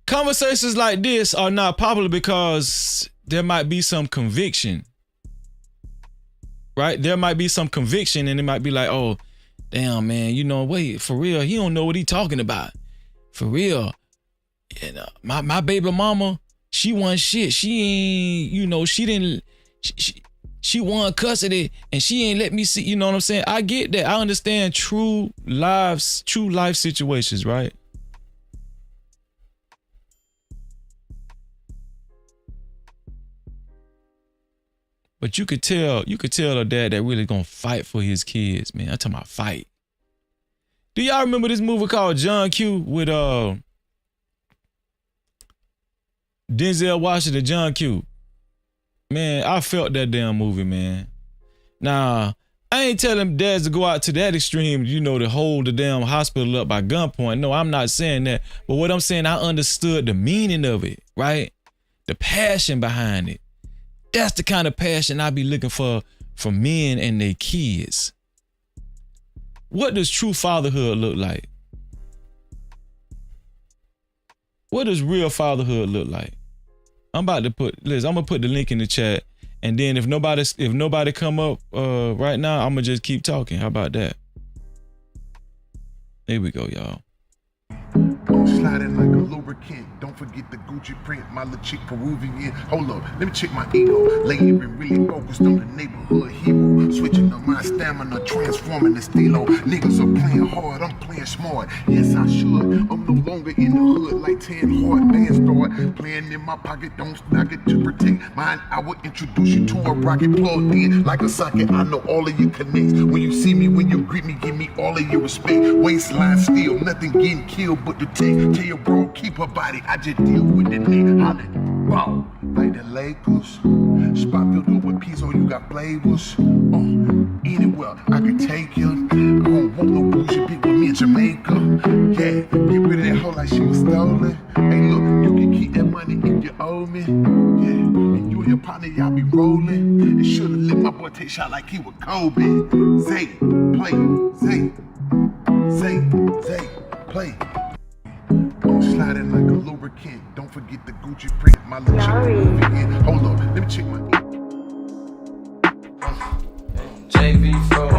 Conversations like this are not popular because there might be some conviction, right? There might be some conviction and it might be like, oh, damn, man, you know, wait, for real, he don't know what he talking about. For real. And, my baby mama, she won shit. She ain't, you know, she won custody and she ain't let me see, you know what I'm saying? I get that. I understand true life situations, right? But you could tell a dad that really gonna fight for his kids, man. I'm talking about fight. Do y'all remember this movie called John Q with Denzel Washington, John Q? Man, I felt that damn movie, man. Now, I ain't telling dads to go out to that extreme, you know, to hold the damn hospital up by gunpoint. No, I'm not saying that. But what I'm saying, I understood the meaning of it, right? The passion behind it. That's the kind of passion I be looking for from men and their kids. What does true fatherhood look like? What does real fatherhood look like? I'm gonna put the link in the chat, and then if nobody come up right now, I'm gonna just keep talking. How about that? Here we go, y'all. Sliding like a lubricant. Don't forget the Gucci print. My little chick Peruvian. Hold up, let me check my ego. Lately been really focused on the neighborhood hero. Switching up my stamina, transforming the stilo. Niggas are playing hard, I'm playing smart. Yes, I should. I'm no longer in the hood like 10 hard bands start. Playing in my pocket, don't stock it to protect mine. I will introduce you to a rocket plugged in like a socket. I know all of your connects. When you see me, when you greet me, give me all of your respect. Waistline still, nothing getting killed but the text. Tell your bro, keep her body. I just deal with the neck. Holla, wow, like the Lakers. Spot filled up with pizza, you got flavors. Anywhere I could take you. I don't want no bullshit bitch with me in Jamaica. Yeah, get rid of that hoe like she was stolen. Hey, look, you can keep that money if you owe me. Yeah, and you and your partner, y'all be rolling. And should've let my boy take shot like he was Kobe. Zay, play, Zay, play. Sliding like a lubricant. Don't forget the Gucci print. My little chick. Hold up, let me check my JV for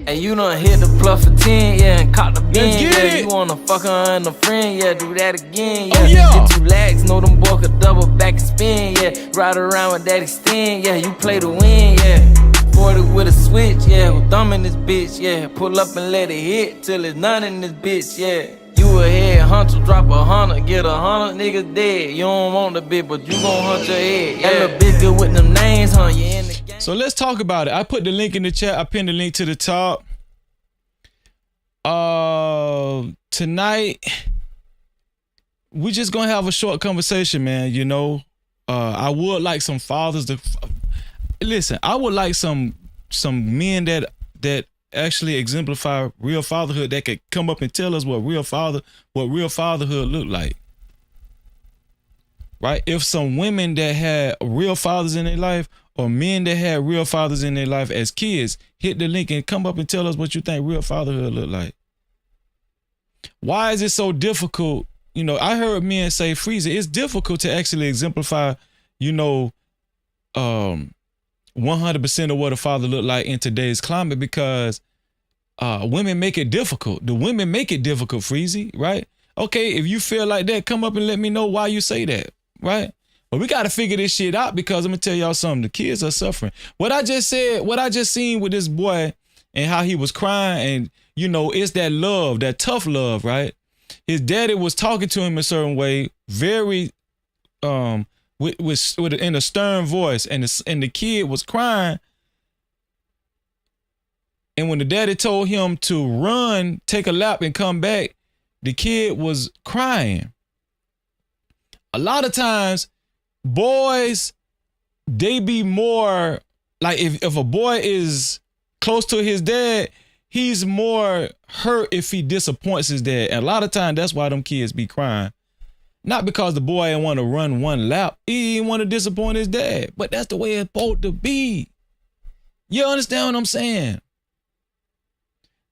And you done hit the plus for 10, yeah, and caught the bin, yeah. You wanna fuck her and a friend, yeah, do that again, yeah. Get 2 legs, know them boy could double back and spin, yeah. Ride around with that extend, yeah, you play to win, yeah. 40 with a switch, yeah, with thumb in this bitch, yeah. Pull up and let it hit till it's none in this bitch, yeah. You a head hunter, drop 100, get 100 niggas dead. You don't want the bitch, but you gon' hunt your head, yeah. That little bitch good with them names, huh, you in the game. So let's talk about it. I put the link in the chat. I pinned the link to the top. tonight we just gonna have a short conversation, man. You know, I would like some fathers to listen. I would like some men that actually exemplify real fatherhood, that could come up and tell us what real fatherhood look like. Right? If some women that had real fathers in their life, or men that had real fathers in their life as kids, hit the link and come up and tell us what you think real fatherhood look like. Why is it so difficult? You know, I heard men say, Freezer, it's difficult to actually exemplify, you know, 100% of what a father look like in today's climate, because women make it difficult. The women make it difficult, Freezy, right? Okay, if you feel like that, come up and let me know why you say that, right? But we got to figure this shit out, because I'm going to tell y'all something. The kids are suffering. What I just said, what I just seen with this boy and how he was crying, and, you know, it's that love, that tough love, right? His daddy was talking to him a certain way, very, with in a stern voice, and the kid was crying. And when the daddy told him to run, take a lap, and come back, the kid was crying. A lot of times, boys, they be more like, if a boy is close to his dad, he's more hurt if he disappoints his dad. And a lot of times, that's why them kids be crying. Not because the boy didn't want to run one lap. He didn't want to disappoint his dad. But that's the way it's supposed to be. You understand what I'm saying?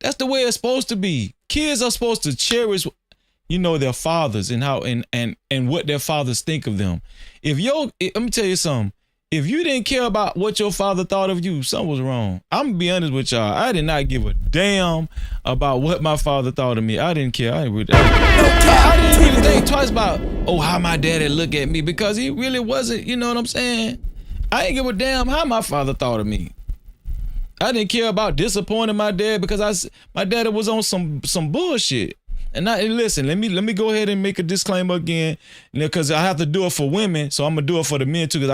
That's the way it's supposed to be. Kids are supposed to cherish, you know, their fathers and how and what their fathers think of them. Let me tell you something. If you didn't care about what your father thought of you, something was wrong. I'm gonna be honest with y'all. I did not give a damn about what my father thought of me. I didn't care. I didn't really think twice about, how my daddy look at me, because he really wasn't, you know what I'm saying? I didn't give a damn how my father thought of me. I didn't care about disappointing my dad, because my daddy was on some bullshit. And listen, let me go ahead and make a disclaimer again, because I have to do it for women, so I'm gonna do it for the men too, because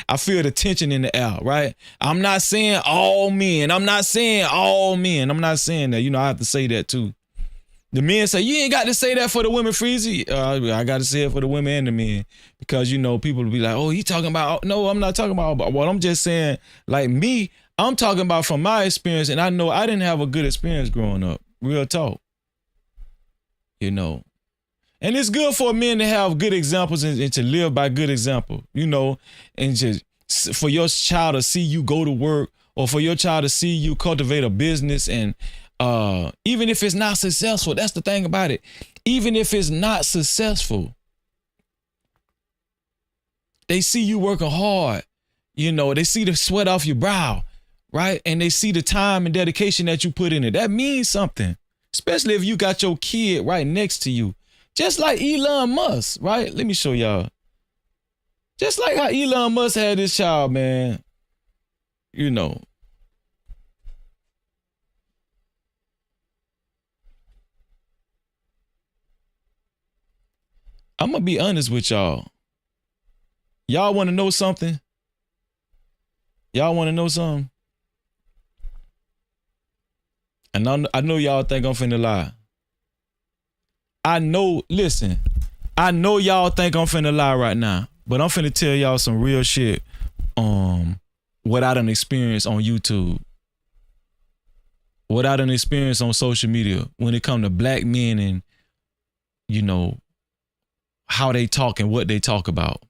I feel the tension in the air, right? I'm not saying all men. I'm not saying that. You know, I have to say that too. The men say, you ain't got to say that for the women, Freezy. I got to say it for the women and the men, because, you know, people will be like, he talking about, no, I'm not talking about what I'm just saying. Like me, I'm talking about from my experience, and I know I didn't have a good experience growing up. Real talk. You know, and it's good for men to have good examples and to live by good example, you know, and just for your child to see you go to work, or for your child to see you cultivate a business. And even if it's not successful, that's the thing about it. Even if it's not successful, they see you working hard, you know, they see the sweat off your brow, right? And they see the time and dedication that you put in it. That means something. Especially if you got your kid right next to you. Just like Elon Musk, right? Let me show y'all. Just like how Elon Musk had his child, man. You know. I'm going to be honest with y'all. Y'all want to know something? Y'all want to know something? And I know y'all think I'm finna lie. I know y'all think I'm finna lie right now, but I'm finna tell y'all some real shit, what I done experienced on YouTube, what I done experienced on social media when it come to black men and, you know, how they talk and what they talk about.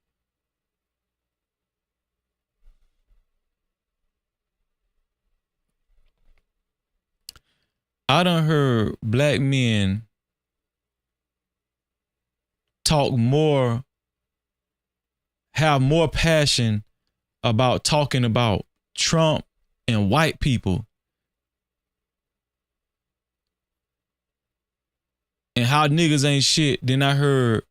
I done heard black men talk more, have more passion about talking about Trump and white people and how niggas ain't shit than I heard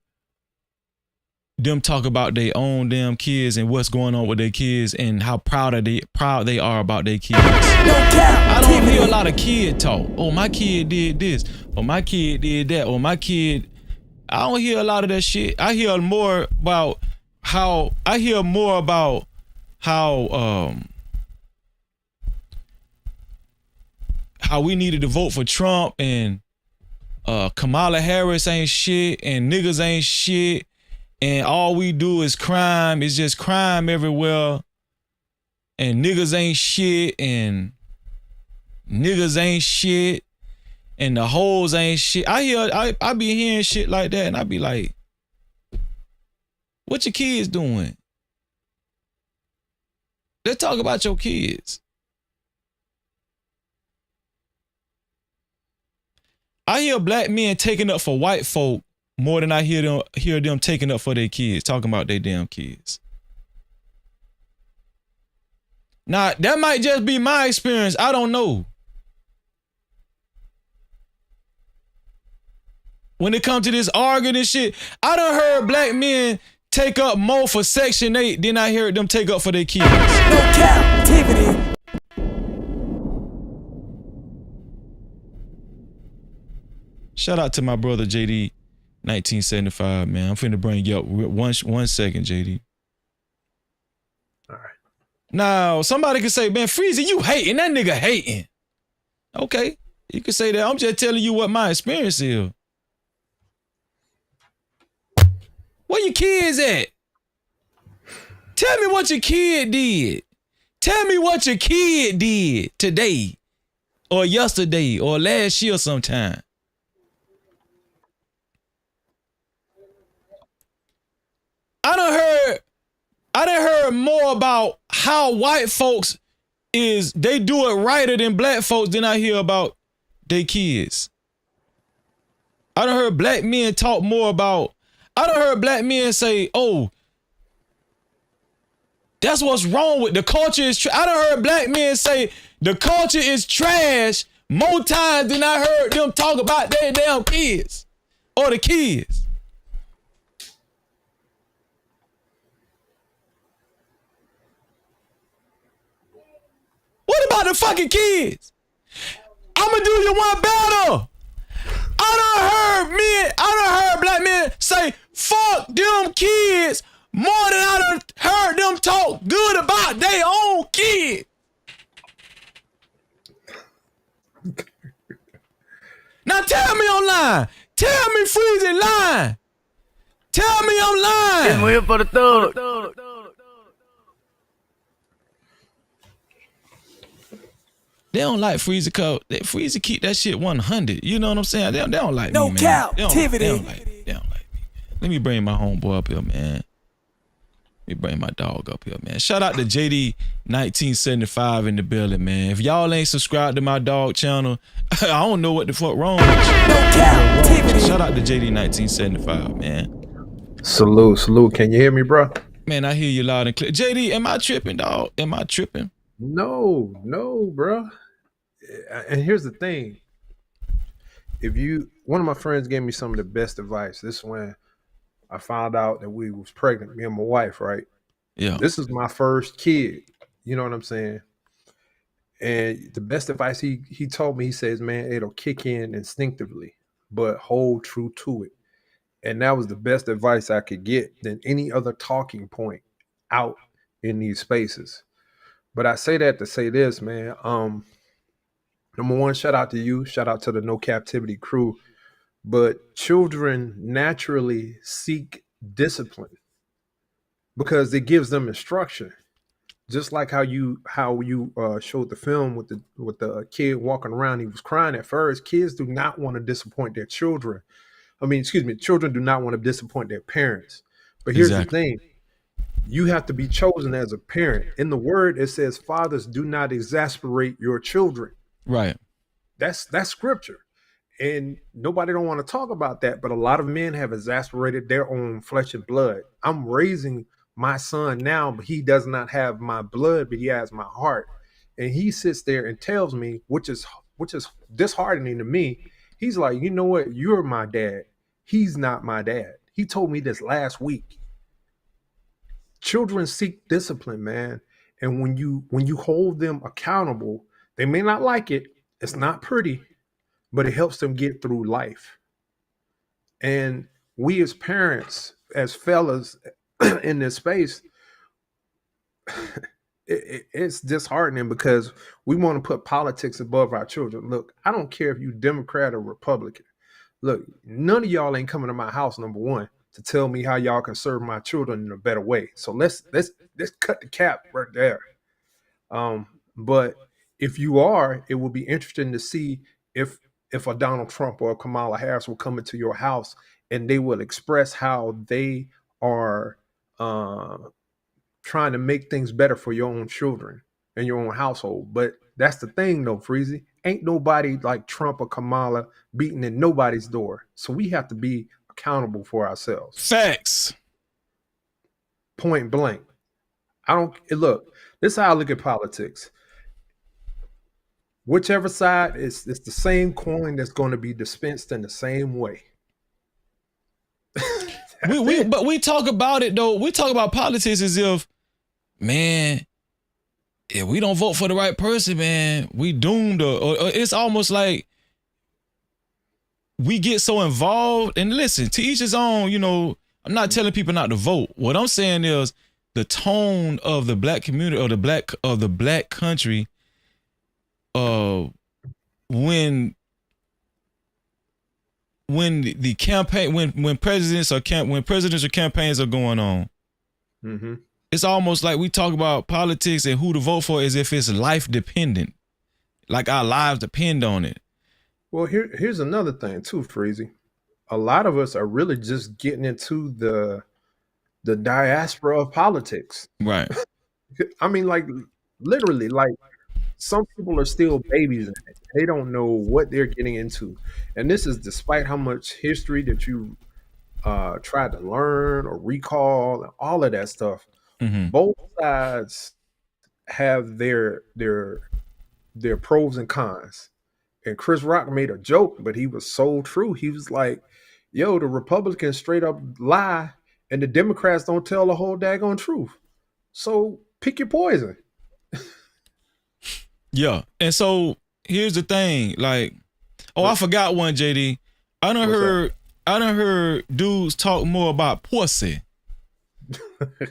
them talk about their own damn kids and what's going on with their kids and how proud they are about their kids. I don't hear a lot of kid talk. Oh, my kid did this. Or my kid did that. Or my kid. I don't hear a lot of that shit. I hear more about how we needed to vote for Trump and Kamala Harris ain't shit and niggas ain't shit and all we do is crime. It's just crime everywhere and niggas ain't shit and niggas ain't shit and the hoes ain't shit. I be hearing shit like that and I be like, what your kids doing? Let's talk about your kids. I hear black men taking up for white folk more than I hear them taking up for their kids, talking about their damn kids. Now, that might just be my experience. I don't know. When it comes to this arguing and shit, I done heard black men take up more for Section 8 than I heard them take up for their kids. No Cap-tivity. Shout out to my brother JD 1975, man. I'm finna bring you up 1 second, JD. All right. Now, somebody could say, man, Freezy, you hating. That nigga hating. Okay, you can say that. I'm just telling you what my experience is. Where your kids at? Tell me what your kid did. Tell me what your kid did today or yesterday or last year sometime. I done heard more about how white folks they do it righter than black folks than I hear about their kids. I done heard black men talk more about, I done heard black men say, oh, that's what's wrong with the culture is I done heard black men say the culture is trash more times than I heard them talk about their damn kids or the kids. What about the fucking kids? I'ma do you one better. I done heard black men say, fuck them kids more than I done heard them talk good about their own kid. Now tell me I'm lying. Tell me Freezy lying. Tell me I'm lying. We're here for the thug. They don't like Freezy cause Freezy keep that shit 100. You know what I'm saying? They don't like no me, man. Cap-tivity. They don't like me. Let me bring my homeboy up here, man. Let me bring my dog up here, man. Shout out to JD 1975 in the building, man. If y'all ain't subscribed to my dog channel, I don't know what the fuck wrong with you. No Cap-tivity. Shout out to JD 1975, man. Salute. Can you hear me, bro? Man, I hear you loud and clear. JD, am I tripping, dog? Am I tripping? No, bro. And here's the thing. One of my friends gave me some of the best advice. This is when I found out that we was pregnant, me and my wife, right? Yeah. This is my first kid. You know what I'm saying? And the best advice he told me, he says, man, it'll kick in instinctively, but hold true to it. And that was the best advice I could get than any other talking point out in these spaces. But I say that to say this, man. Number one, shout out to you. Shout out to the No Cap-tivity crew. But children naturally seek discipline because it gives them instruction. Just like how you showed the film with the kid walking around, he was crying at first. Kids do not want to disappoint their children. Children do not want to disappoint their parents. But here's the thing. You have to be chosen as a parent. In the word, it says, fathers, do not exasperate your children. Right. That's scripture. And nobody don't want to talk about that. But a lot of men have exasperated their own flesh and blood. I'm raising my son now, but he does not have my blood, but he has my heart. And he sits there and tells me, which is disheartening to me. He's like, you know what? You're my dad. He's not my dad. He told me this last week. Children seek discipline, man. And when you hold them accountable, they may not like it. It's not pretty, but it helps them get through life. And we as parents, as fellas in this space, it's disheartening because we want to put politics above our children. Look, I don't care if you Democrat or Republican. Look, none of y'all ain't coming to my house, number one, to tell me how y'all can serve my children in a better way. So let's cut the cap right there. But if you are, it will be interesting to see if a Donald Trump or a Kamala Harris will come into your house and they will express how they are trying to make things better for your own children and your own household. But that's the thing, though, Freezy. Ain't nobody like Trump or Kamala beating in nobody's door. So we have to be accountable for ourselves. Facts. Point blank. Look, this is how I look at politics. Whichever side it's the same coin that's going to be dispensed in the same way. But we talk about it though. We talk about politics as if, man, if we don't vote for the right person, man, we doomed. Or it's almost like we get so involved. And listen, to each his own. You know, I'm not telling people not to vote. What I'm saying is the tone of the black community or the black country. When the campaign, when presidents or campaigns are going on, mm-hmm. It's almost like we talk about politics and who to vote for as if it's life dependent, like our lives depend on it. Well, here's another thing too, Freezy. A lot of us are really just getting into the diaspora of politics. Right. I mean, like literally, like some people are still babies in it. They don't know what they're getting into. And this is despite how much history that you tried to learn or recall and all of that stuff. Mm-hmm. Both sides have their pros and cons. And Chris Rock made a joke, but he was so true. He was like, yo, the Republicans straight up lie and the Democrats don't tell the whole daggone truth. So pick your poison. Yeah. And so here's the thing, like, I forgot one, JD. I done heard dudes talk more about pussy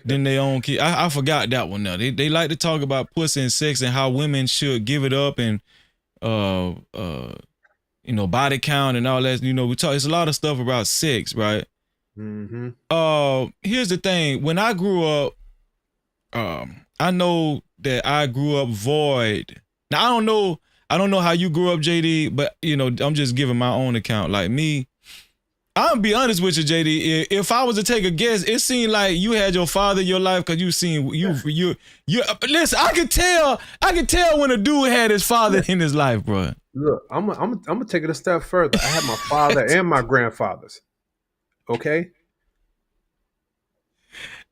than their own kid. I forgot that one now. They like to talk about pussy and sex and how women should give it up and body count and all that. You know, it's a lot of stuff about sex, right? Mm-hmm. Here's the thing. When I grew up, I know that I grew up void. Now I don't know how you grew up, JD, but you know, I'm just giving my own account. Like me, I'm gonna be honest with you, JD. If I was to take a guess, it seemed like you had your father in your life because you seen you. Listen, I could tell when a dude had his father in his life, bro. Look, I'm gonna take it a step further. I had my father and my grandfathers. Okay.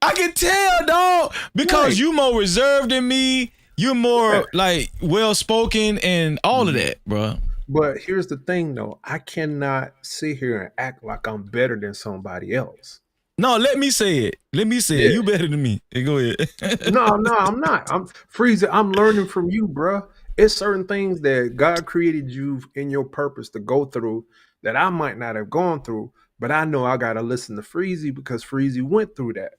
I can tell, dog, because you more reserved than me. You're more like well spoken and all of that, bro. But here's the thing, though. I cannot sit here and act like I'm better than somebody else. No, let me say it. It. You better than me. Hey, go ahead. No, I'm not. I'm Freezer. I'm learning from you, bro. It's certain things that God created you in your purpose to go through that I might not have gone through, but I know I gotta listen to Freezy because Freezy went through that.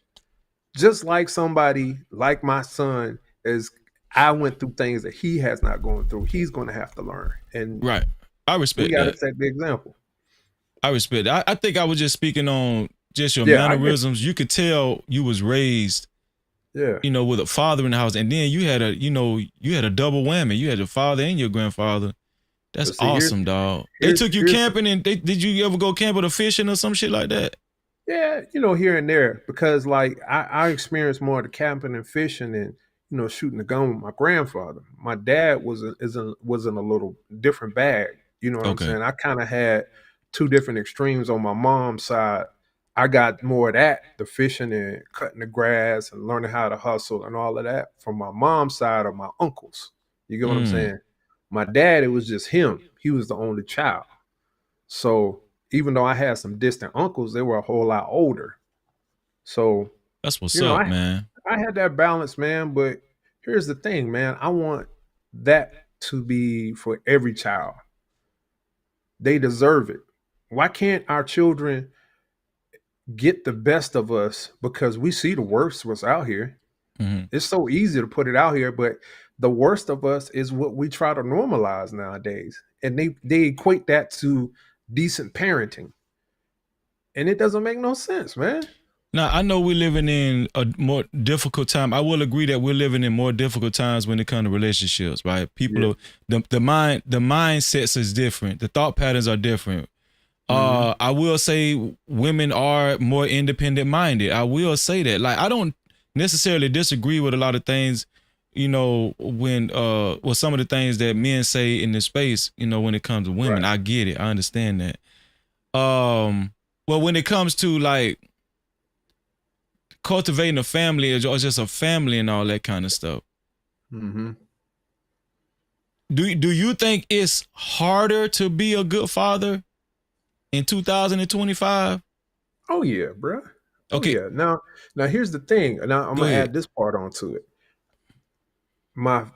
Just like somebody like my son is. I went through things that he has not gone through. He's going to have to learn. And right. I respect that. We got to set the example. I respect that. I think I was just speaking on just your mannerisms. You could tell you was raised, you know, with a father in the house. And then you had a double whammy. You had your father and your grandfather. That's awesome, dog. They took you camping and did you ever go camping or fishing or some shit like that? Yeah, you know, here and there. Because like I experienced more of the camping and fishing and shooting the gun with my grandfather. My dad was in a little different bag. You know what I'm saying? I kind of had two different extremes on my mom's side. I got more of that, the fishing and cutting the grass and learning how to hustle and all of that from my mom's side of my uncles. You get what I'm saying? My dad, it was just him. He was the only child. So even though I had some distant uncles, they were a whole lot older. So that's what's up, man. I had that balance, man, but here's the thing, man. I want that to be for every child. They deserve it. Why can't our children get the best of us because we see the worst what's out here? Mm-hmm. It's so easy to put it out here, but the worst of us is what we try to normalize nowadays. And they equate that to decent parenting. And it doesn't make no sense, man. Now, I know we're living in a more difficult time. I will agree that we're living in more difficult times when it comes to relationships, right? People are, the mindsets is different. The thought patterns are different. I will say women are more independent minded. I will say that. Like, I don't necessarily disagree with a lot of things, you know, when some of the things that men say in this space, you know, when it comes to women. I get it. I understand that. Well, when it comes to like cultivating a family or just a family and all that kind of stuff. Mm-hmm. Do you think it's harder to be a good father in 2025? Oh yeah, bro. Okay. Oh, yeah. Now here's the thing. Now I'm gonna add this part onto it. My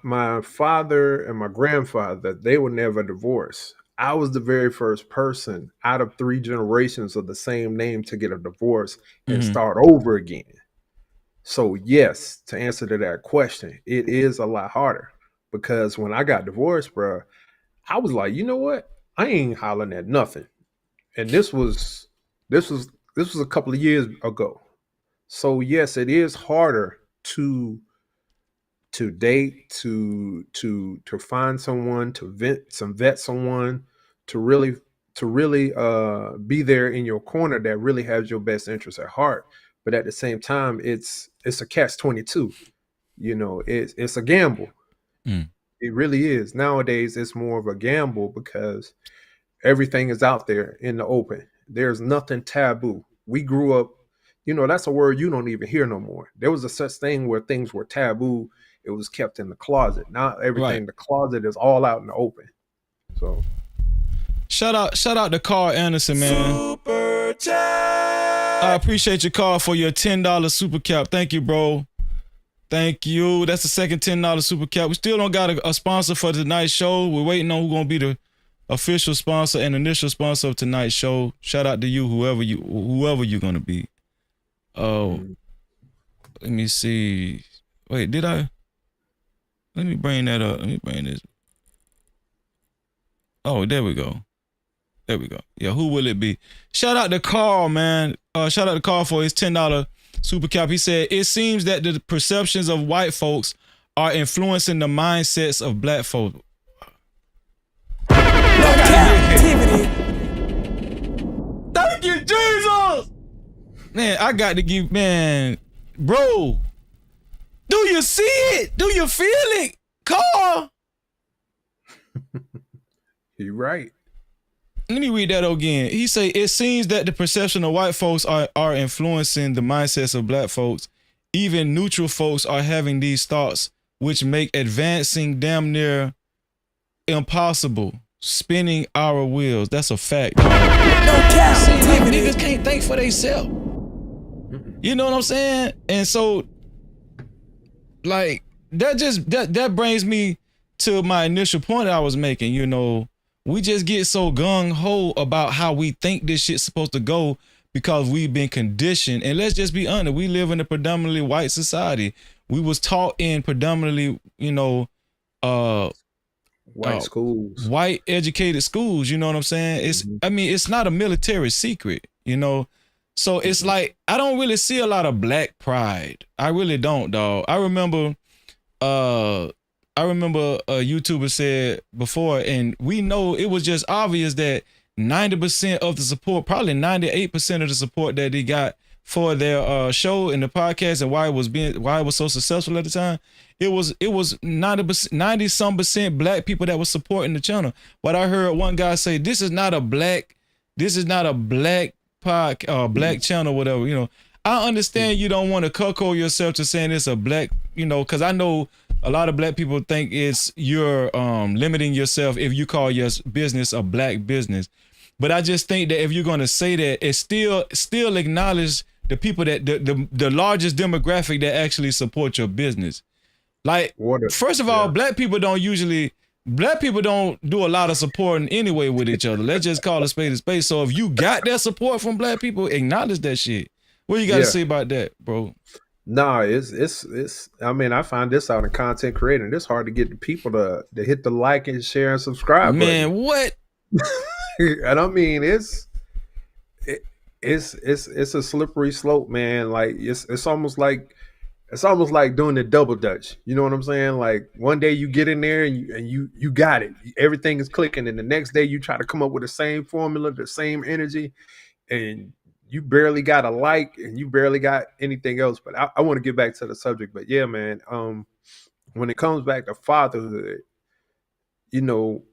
father and my grandfather, they were never divorced. I was the very first person out of 3 generations of the same name to get a divorce and start over again. So yes, to answer to that question, it is a lot harder because when I got divorced, bro, I was like, you know what? I ain't hollering at nothing. And this was a couple of years ago. So yes, it is harder to date, to find someone, to vet someone, to really be there in your corner that really has your best interest at heart. But at the same time, it's a catch-22. You know, it's a gamble. It really is. Nowadays, it's more of a gamble because everything is out there in the open. There's nothing taboo. We grew up, you know, that's a word you don't even hear no more. There was a such thing where things were taboo. It was kept in the closet. Now everything in the closet is all out in the open. So shout out to Carl Anderson, man. Super chat. I appreciate your call for your $10 super cap. Thank you, bro. Thank you. That's the second $10 super cap. We still don't got a sponsor for tonight's show. We're waiting on who's gonna be the official sponsor and initial sponsor of tonight's show. Shout out to you, whoever you're gonna be. Oh, let me see. Wait, did I? Let me bring that up. Let me bring this. Oh, there we go. There we go. Yeah, who will it be? Shout out to Carl, man. Shout out to Carl for his $10 super cap. He said, it seems that the perceptions of white folks are influencing the mindsets of black folks. Cap-tivity. Thank you, Jesus. Man, I got to give, man, bro. Do you see it? Do you feel it? Carl. You're right. Let me read that again. He say, it seems that the perception of white folks are influencing the mindsets of black folks. Even neutral folks are having these thoughts, which make advancing damn near impossible. Spinning our wheels. That's a fact. No cap. See, like, niggas can't think for themselves. You know what I'm saying? And so, like, that brings me to my initial point that I was making. You know, we just get so gung-ho about how we think this shit's supposed to go because we've been conditioned. And let's just be honest, we live in a predominantly white society. We was taught in predominantly, you know, white schools, white educated schools. You know what I'm saying? It's, I mean, it's not a military secret, you know? So it's like, I don't really see a lot of black pride. I really don't, dog. I remember a YouTuber said before, and we know it was just obvious that 90% of the support, probably 98% of the support that they got for their show and the podcast and why it was so successful at the time, it was 90-some% black people that was supporting the channel. But I heard one guy say, this is not a black black channel, whatever, you know. I understand you don't want to cuckold yourself to saying it's a black, you know, because I know a lot of black people think you're limiting yourself if you call your business a black business. But I just think that if you're gonna say that, it still acknowledge the people that the largest demographic that actually support your business. Like, first of all, black people don't do a lot of supporting anyway with each other. Let's just call a spade a spade. So if you got that support from black people, acknowledge that shit. What you got to say about that, bro? Nah, it's. I mean, I find this out in content creating. It's hard to get the people to hit the like and share and subscribe. Man, what? And I mean, it's a slippery slope, man. Like it's almost like doing the double dutch. You know what I'm saying? Like one day you get in there and you got it. Everything is clicking, and the next day you try to come up with the same formula, the same energy, and you barely got a like, and you barely got anything else. But I want to get back to the subject. But yeah, man. When it comes back to fatherhood, you know,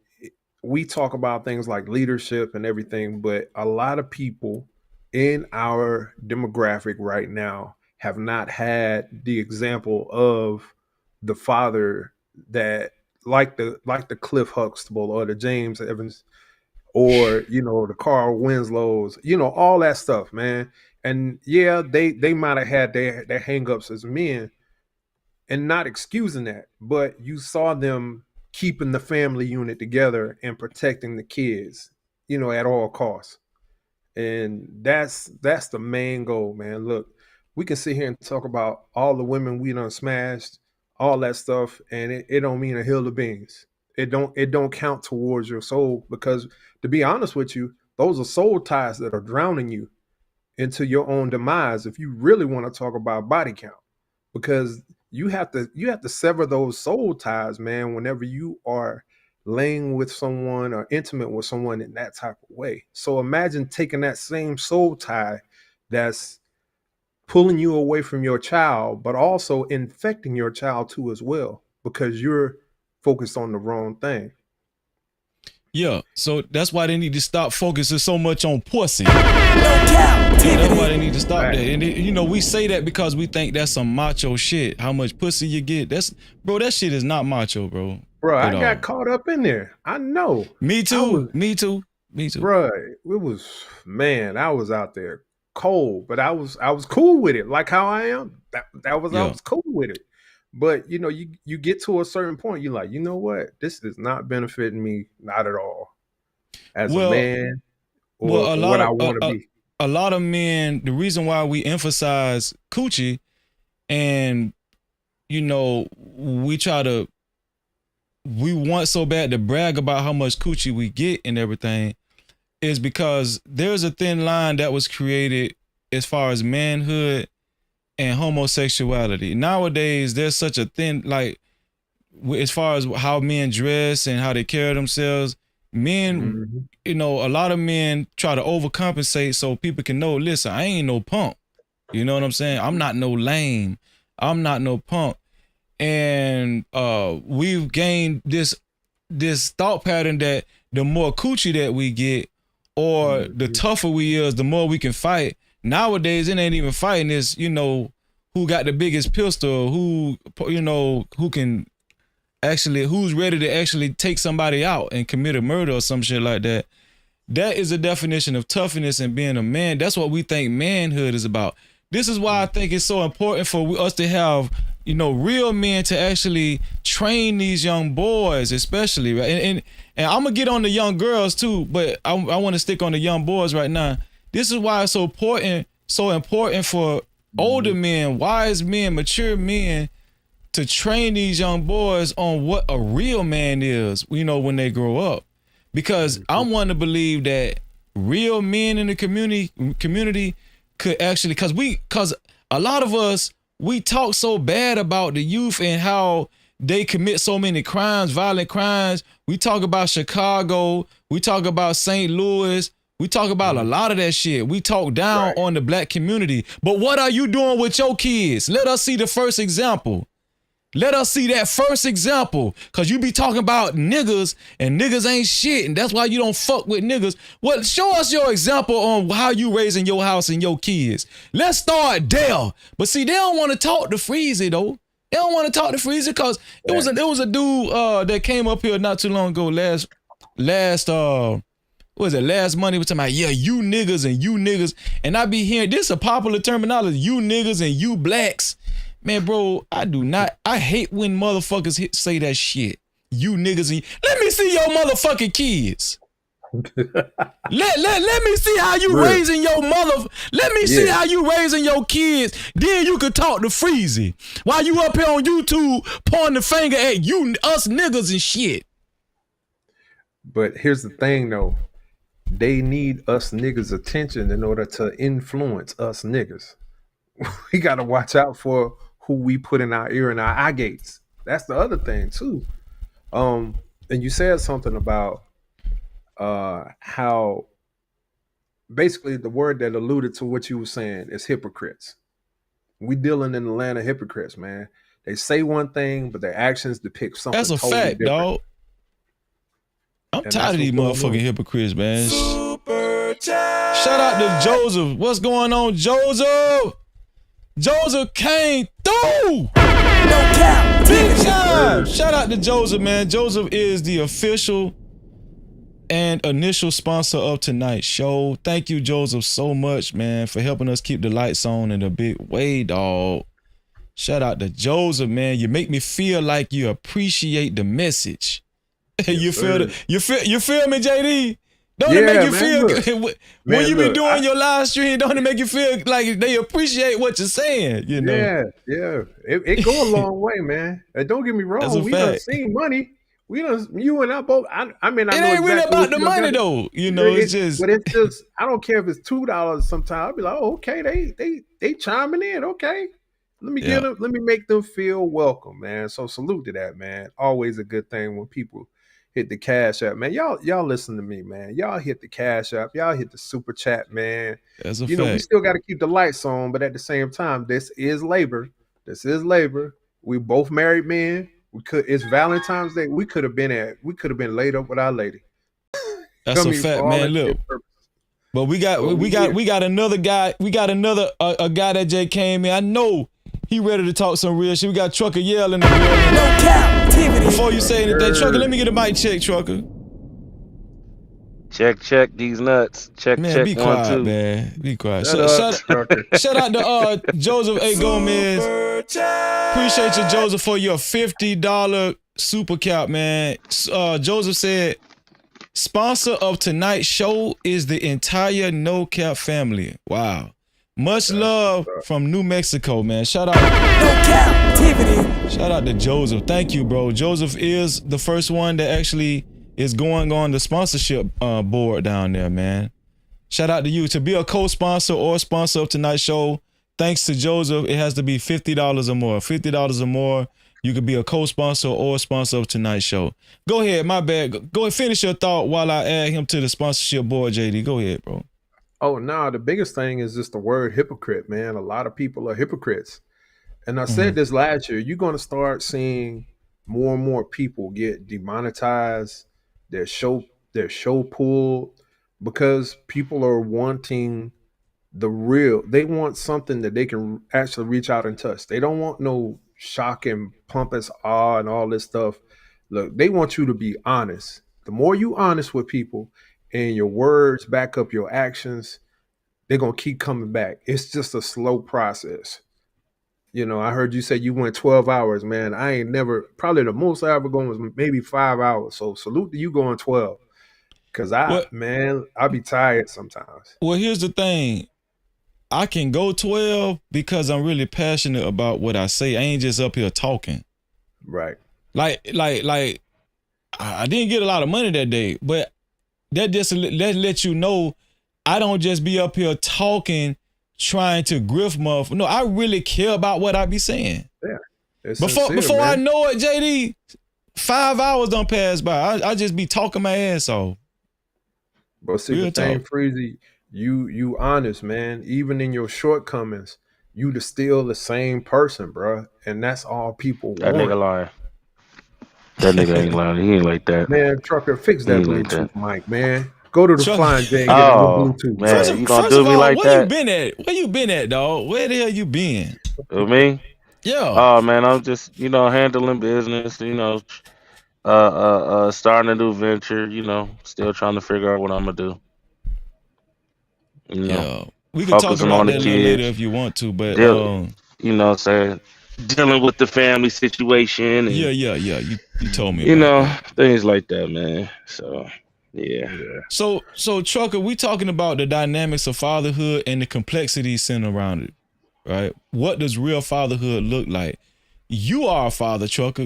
we talk about things like leadership and everything, but a lot of people in our demographic right now have not had the example of the father that like the Cliff Huxtable or the James Evans or the Carl Winslows, all that stuff, man. And yeah, they might have had their hangups as men, and not excusing that, but you saw them keeping the family unit together and protecting the kids, at all costs. And that's the main goal, man. Look, we can sit here and talk about all the women we done smashed, all that stuff, and it don't mean a hill of beans. It don't count towards your soul, because to be honest with you, those are soul ties that are drowning you into your own demise if you really want to talk about body count. Because you have to sever those soul ties, man, whenever you are laying with someone or intimate with someone in that type of way. So imagine taking that same soul tie that's pulling you away from your child, but also infecting your child too as well, because you're focused on the wrong thing. Yeah, so that's why they need to stop focusing so much on pussy. Cap-tivity. Yeah, that's why they need to stop that. And we say that because we think that's some macho shit. How much pussy you get? That shit is not macho, bro. Bro, I got caught up in there. I know. Me too. Me too. Bro, it was, man, I was out there cold, but I was cool with it. Like how I am. I was cool with it. But you get to a certain point, you're like, you know what? This is not benefiting me, not at all. As a man, or what I want to be. A lot of men, the reason why we emphasize coochie, and we want so bad to brag about how much coochie we get and everything, is because there's a thin line that was created as far as manhood and homosexuality. Nowadays, there's such a thin, like, as far as how men dress and how they carry themselves, men, a lot of men try to overcompensate so people can know, listen, I ain't no punk. You know what I'm saying? I'm not no lame. I'm not no punk. And we've gained this thought pattern that the more coochie that we get, or the tougher we is, the more we can fight. Nowadays, it ain't even fighting. It's, who got the biggest pistol, who can actually, who's ready to actually take somebody out and commit a murder or some shit like that. That is a definition of toughness and being a man. That's what we think manhood is about. This is why I think it's so important for us to have, real men to actually train these young boys, especially, right? And I'm gonna get on the young girls too, but I want to stick on the young boys right now. This is why it's so important for older men, wise men, mature men, to train these young boys on what a real man is, when they grow up. Because I'm one to believe that real men in the community could actually, because a lot of us, we talk so bad about the youth and how they commit so many crimes, violent crimes. We talk about Chicago, we talk about St. Louis, we talk about a lot of that shit. We talk down on the black community. But what are you doing with your kids? Let us see the first example. Let us see that first example. Because you be talking about niggas, and niggas ain't shit, and that's why you don't fuck with niggas. Well, show us your example on how you raising your house and your kids. Let's start there. But see, they don't want to talk to Freezy, though. They don't want to talk to Freezy because it was a dude that came up here not too long ago, last Monday, was talking about, yeah, you niggas. And I be hearing, this is a popular terminology, you niggas and you blacks. Man, bro, I hate when motherfuckers say that shit. You niggas and let me see your motherfucking kids. let me see how you raising your let me see how you raising your kids. Then you could talk to Freezy. While you up here on YouTube pointing the finger at us niggas and shit. But here's the thing though. they need us niggas' attention in order to influence us niggas. We got to watch out for who we put in our ear and our eye gates. That's the other thing too. And you said something about how basically the word that alluded to what you were saying is hypocrites. We dealing in the land of hypocrites, man. They say one thing, but their actions depict something That's a totally fact, different. dog. I'm tired of these motherfucking hypocrites, man. Shout out to Joseph. What's going on, Joseph? Joseph came through. No cap. Big time. Shout out to Joseph, man. Joseph is the official and initial sponsor of tonight's show. Thank you, Joseph, so much, man, for helping us keep the lights on in a big way, dog. Shout out to Joseph, man. You make me feel like you appreciate the message. You feel you feel me, JD? Don't it make you feel good? When you be doing your live stream, don't it make you feel like they appreciate what you're saying? You know? Yeah. It go a long way, man. And don't get me wrong, we done seen money. We done, you and I both. I mean, I it know ain't really exactly about the money though. You know, it's just. But it's just. I don't care if it's $2. Sometimes I'll be like, oh, okay, they chiming in. Okay, let me get them. Let me make them feel welcome, man. So salute to that, man. Always a good thing when people hit the cash app, man. Y'all listen to me, man. Y'all hit the cash app. Y'all hit the super chat, man. That's a you know, we fact. still got to keep the lights on, but at the same time, this is labor. This is labor. We both married men. It's Valentine's Day. We could have been laid up with our lady. That's a fact, man. Look, but we got another guy. We got another a guy that just came in. I know he ready to talk some real shit. We got Trucker Yell in the building. No Cap-tivity. Before you say anything, Trucker, let me get a mic check, Trucker. Check these nuts. Check, be 1, quiet, 2. Man. Be quiet. Shout out to Joseph A. Gomez. Appreciate you, Joseph, for your $50 super cap, man. Joseph said, sponsor of tonight's show is the entire No Cap family. Wow. Much love from New Mexico, man. Shout out. No Cap-tivity. Shout out to Joseph. Thank you, bro. Joseph is the first one that actually is going on the sponsorship board down there, man. Shout out to you. To be a co-sponsor or sponsor of tonight's show, thanks to Joseph, it has to be $50 or more. $50 or more, you could be a co-sponsor or a sponsor of tonight's show. Go ahead, my bad. Go and finish your thought while I add him to the sponsorship board, JD. Go ahead, bro. Oh, no, the biggest thing is just the word hypocrite, man. A lot of people are hypocrites. And I said this last year, you're going to start seeing more and more people get demonetized, their show pulled, because people are wanting the real. They want something that they can actually reach out and touch. They don't want no shock and pompous awe and all this stuff. Look, they want you to be honest. The more you honest with people and your words back up your actions, they're going to keep coming back. It's just a slow process. You know, I heard you say you went 12 hours, man. I ain't never, probably the most I ever gone was maybe 5 hours. So salute to you going 12. Cause I'll be tired sometimes. Well, here's the thing. I can go 12 because I'm really passionate about what I say. I ain't just up here talking. Right. Like I didn't get a lot of money that day, but that let you know I don't just be up here talking, trying to grift motherfuckers. No, I really care about what I be saying. Yeah. Before I know it, JD, 5 hours don't pass by. I just be talking my ass off. But see, the thing, Freezy, you honest, man. Even in your shortcomings, you still the same person, bro. And that's all people want. That nigga lying. That nigga ain't lying. He ain't like that. Man, Trucker, fix that Bluetooth mic, man. Go to the Flying J and get Oh, the Bluetooth. man, you gonna do me like where that? you been at? Where you been at, dog? Where the hell you been? With me? Yeah. Oh man, I'm just handling business. Starting a new venture. Still trying to figure out what I'm gonna do. We can talk focusing about on the that a little kids. later if you want to, but saying dealing with the family situation. And, yeah. You told me. Things like that, man. So yeah. So Trucker, we talking about the dynamics of fatherhood and the complexities centered around it, right? What does real fatherhood look like? You are a father, Trucker.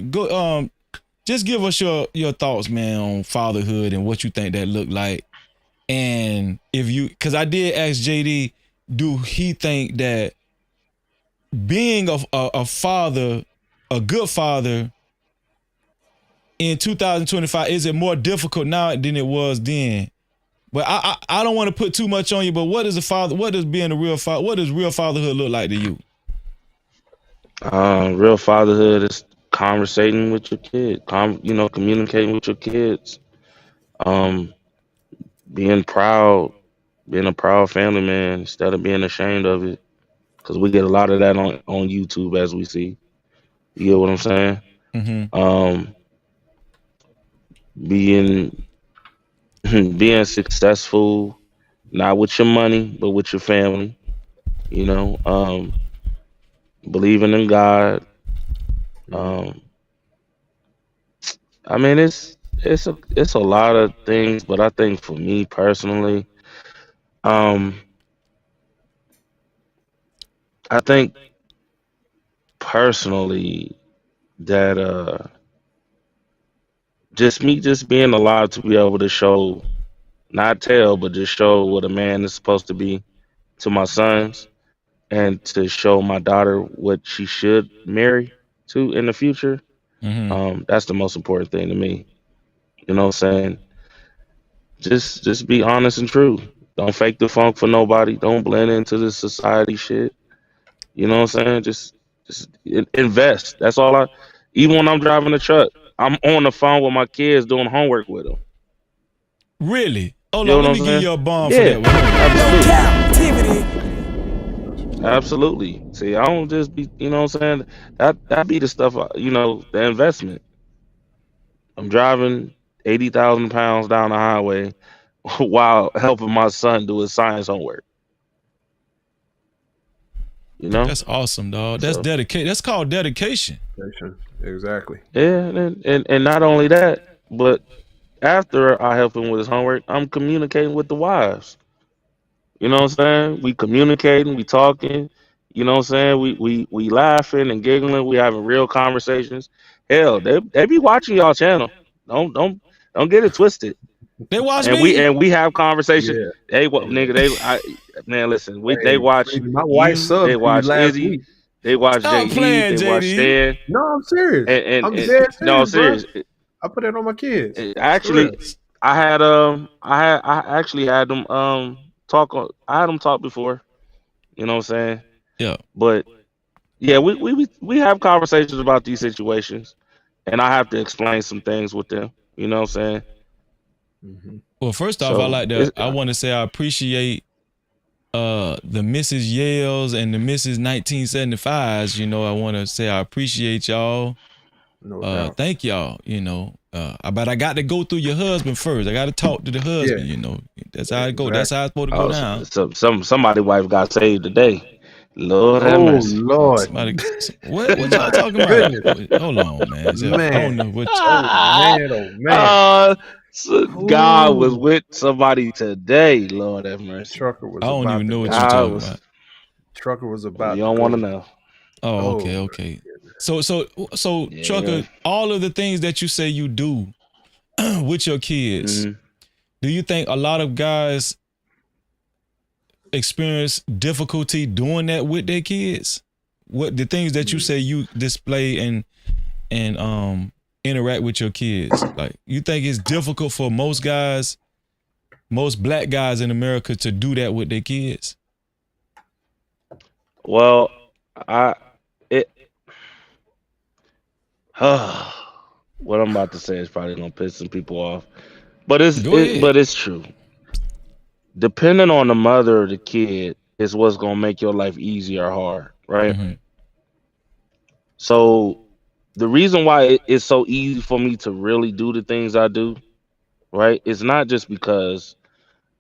Just give us your thoughts, man, on fatherhood and what you think that look like. And if you, because I did ask JD, do he think that being a father, a good father in 2025, is it more difficult now than it was then? But I don't want to put too much on you, but what is a father, what does being a real father, what does real fatherhood look like to you? Real fatherhood is conversating with your kid, communicating with your kids, being proud, being a proud family man instead of being ashamed of it. Because we get a lot of that on YouTube, as we see. You get what I'm saying? Mm-hmm. Being being successful, not with your money, but with your family. Believing in God. I mean, it's a lot of things, but I think for me personally, I think personally that just being alive to be able to show, not tell, but just show what a man is supposed to be to my sons, and to show my daughter what she should marry to in the future. That's the most important thing to me. You know what I'm saying? Just be honest and true. Don't fake the funk for nobody. Don't blend into this society shit. You know what I'm saying? Just invest. That's all I. Even when I'm driving the truck, I'm on the phone with my kids doing homework with them. Really? Hold You know on, what let I'm me give saying? you a bomb Yeah, for that one. Cap-tivity. Absolutely. See, I don't just be, you know what I'm saying? That be the stuff, the investment. I'm driving 80,000 pounds down the highway while helping my son do his science homework. You know? That's awesome, dog. That's So, dedication. That's called dedication. Exactly. yeah, and not only that, but after I help him with his homework, I'm communicating with the wives. You know what I'm saying? We communicating, we talking. You know what I'm saying? We laughing and giggling. We having real conversations. Hell, they be watching y'all channel. Don't get it twisted. They watch And me. we have conversations. Yeah. They what nigga? Man, listen. They Hey, watch my wife you. They subbed to you watch last Izzy. week. They watch Stop JD. playing, They watch JD. Stan. No, I'm serious. And I'm dead no, serious, bro. serious. I put that on my kids. Actually, I actually had them talk. I had them talk before. You know what I'm saying? Yeah. But yeah, we have conversations about these situations, and I have to explain some things with them. You know what I'm saying? Well, first off, So I want to say I appreciate the Mrs. Yales and the Mrs. 1975s. I want to say I appreciate y'all. No doubt. Thank y'all. But I got to go through your husband first. I got to talk to the husband. That's how it go. That's how it's supposed to go down. Somebody wife got saved today. Lord have Oh mercy. Lord. What y'all talking about? Hold on, man. I don't know what. Oh man. God was with somebody today. Lord have mercy. Trucker was I don't about even know to what go. you're talking about. Trucker was about. You don't want to know. Oh, okay. So Yeah. Trucker, all of the things that you say you do with your kids, do you think a lot of guys experience difficulty doing that with their kids? What the things that you say you display and interact with your kids? Like, you think it's difficult for most black guys in America to do that with their kids? Well, what I'm about to say is probably gonna piss some people off, but it's true. Depending on the mother or the kid is what's gonna make your life easy or hard, right? So the reason why it's so easy for me to really do the things I do, right? It's not just because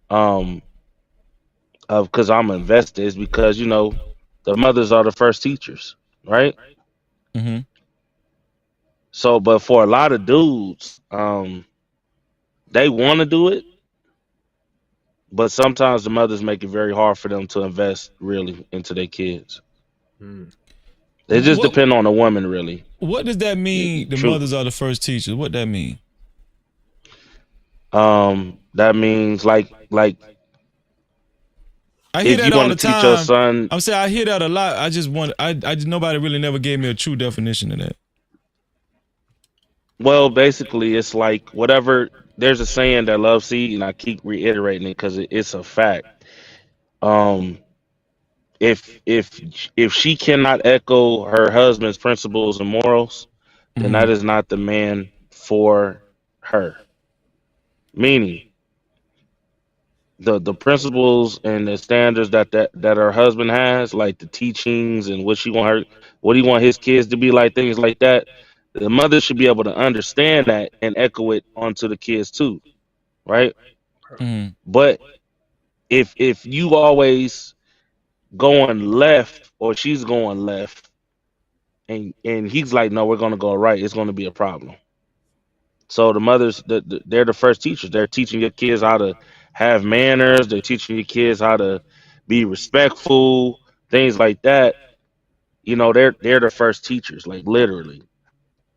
because I'm invested. It's because the mothers are the first teachers, right? So, but for a lot of dudes, they want to do it, but sometimes the mothers make it very hard for them to invest really into their kids. It just depends on the woman, really. What does that mean? The mothers are the first teachers. What that mean? That means like I hear if that you're all gonna the teach your time. son, I'm saying I hear that a lot. I just want I just nobody really never gave me a true definition of that. well, basically it's like whatever. There's a saying that love seed, and I keep reiterating it because it's a fact. Um, if she cannot echo her husband's principles and morals, then that is not the man for her. Meaning the principles and the standards that her husband has, like the teachings and what he want his kids to be like, things like that. The mother should be able to understand that and echo it onto the kids too, right? But if you always going left or she's going left, and he's like, no, we're gonna go right, it's gonna be a problem. So the mothers, they're the first teachers. They're teaching your kids how to have manners. They're teaching your kids how to be respectful, things like that. You know, they're the first teachers, like literally.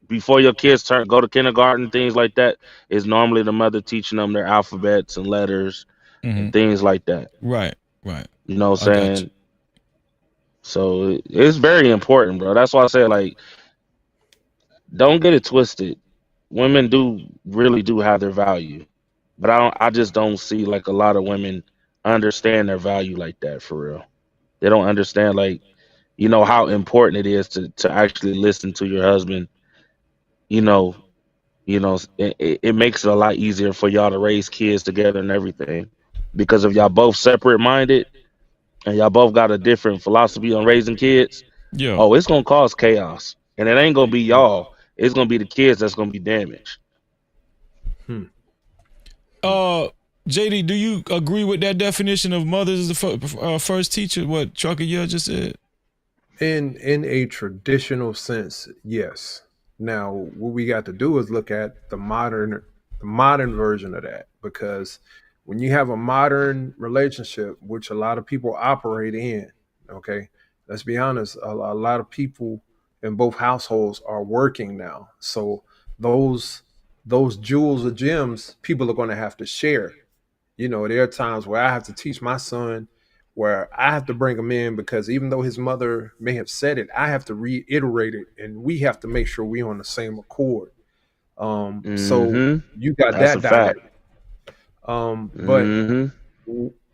Before your kids go to kindergarten, things like that, is normally the mother teaching them their alphabets and letters and things like that. Right. You know what I I'm got saying? So it's very important, bro. That's why I say, like, don't get it twisted. Women really do have their value, but I just don't see like a lot of women understand their value like that for real. They don't understand, like, you know, how important it is to actually listen to your husband. You know, it makes it a lot easier for y'all to raise kids together and everything, because if y'all both separate minded and y'all both got a different philosophy on raising kids, it's gonna cause chaos, and it ain't gonna be y'all. It's gonna be the kids that's gonna be damaged. JD, do you agree with that definition of mothers as the first teacher? What Trucker Yell just said. In a traditional sense, yes. Now, what we got to do is look at the modern version of that, because when you have a modern relationship, which a lot of people operate in, okay, let's be honest, a lot of people in both households are working now, so those jewels or gems, people are going to have to share. You know, there are times where I have to teach my son, where I have to bring him in, because even though his mother may have said it, I have to reiterate it, and we have to make sure we're on the same accord. So you got That's that a fact. dynamic. But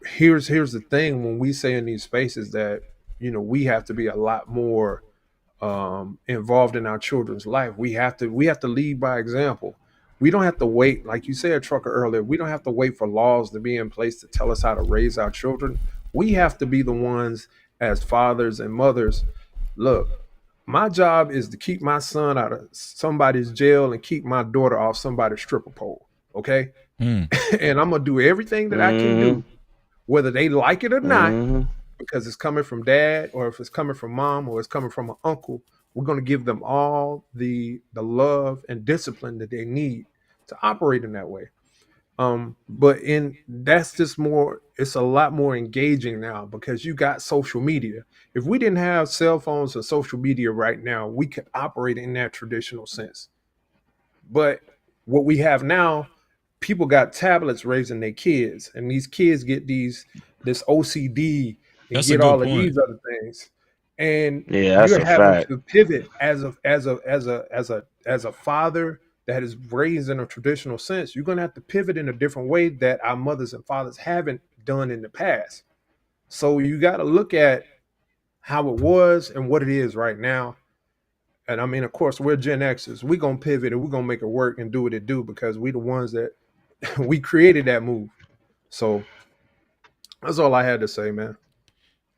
here's the thing: when we say in these spaces that, you know, we have to be a lot more involved in our children's life, we have to lead by example. We don't have to wait, like you said, Trucker, earlier. We don't have to wait for laws to be in place to tell us how to raise our children. We have to be the ones as fathers and mothers. Look, my job is to keep my son out of somebody's jail and keep my daughter off somebody's stripper pole. Okay. And I'm going to do everything that I can do, whether they like it or not, because it's coming from dad, or if it's coming from mom, or it's coming from an uncle. We're going to give them all the love and discipline that they need to operate in that way. But that's just more, it's a lot more engaging now, because you got social media. If we didn't have cell phones and social media right now, we could operate in that traditional sense. But what we have now, people got tablets raising their kids, and these kids get this OCD and That's a get good all of point. these other things. And Yeah, that's you're a having fact. to pivot as a father that is raised in a traditional sense. You're going to have to pivot in a different way that our mothers and fathers haven't done in the past. So you got to look at how it was and what it is right now. And I mean, of course, we're Gen Xers. We're going to pivot and we're going to make it work and do what it do, because we the ones that we created that move. So that's all I had to say, man.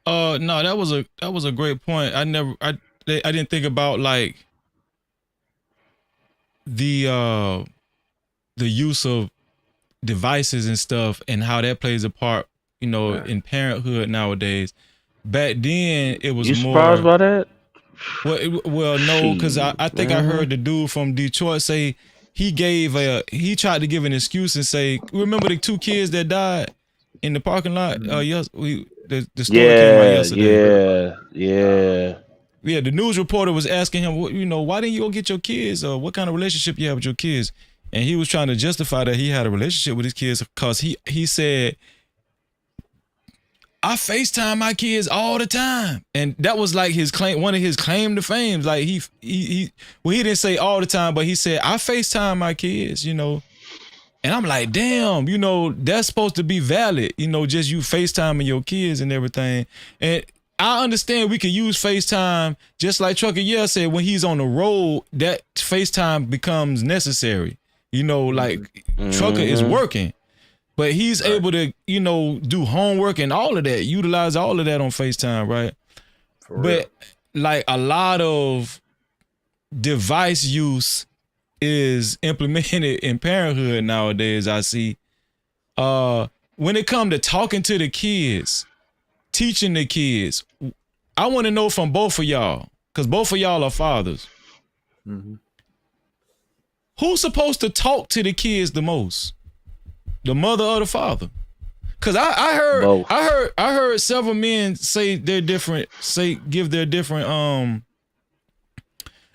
No, that was a great point. I didn't think about like the use of devices and stuff and how that plays a part, you know, in parenthood nowadays. Back then it was You more. surprised by that? Well, no, because I think I heard the dude from Detroit say he tried to give an excuse and say, remember the 2 kids that died in the parking lot? The story came out yesterday. Yeah, the news reporter was asking him, you know, why didn't you go get your kids? Or what kind of relationship you have with your kids? and he was trying to justify that he had a relationship with his kids because he said, I FaceTime my kids all the time. And that was like his claim, one of his claim to fame. Like he didn't say all the time, but he said, I FaceTime my kids, And I'm like, damn, that's supposed to be valid, just you FaceTiming your kids and everything. And I understand we can use FaceTime, just like Trucker Yeah said, when he's on the road, that FaceTime becomes necessary. Trucker is working. But he's able to, do homework and all of that, utilize all of that on FaceTime, right? But like a lot of device use is implemented in parenthood nowadays, I see. When it comes to talking to the kids, teaching the kids, I want to know from both of y'all, because both of y'all are fathers. Mm-hmm. Who's supposed to talk to the kids the most? The mother or the father? Cause I heard several men say give their different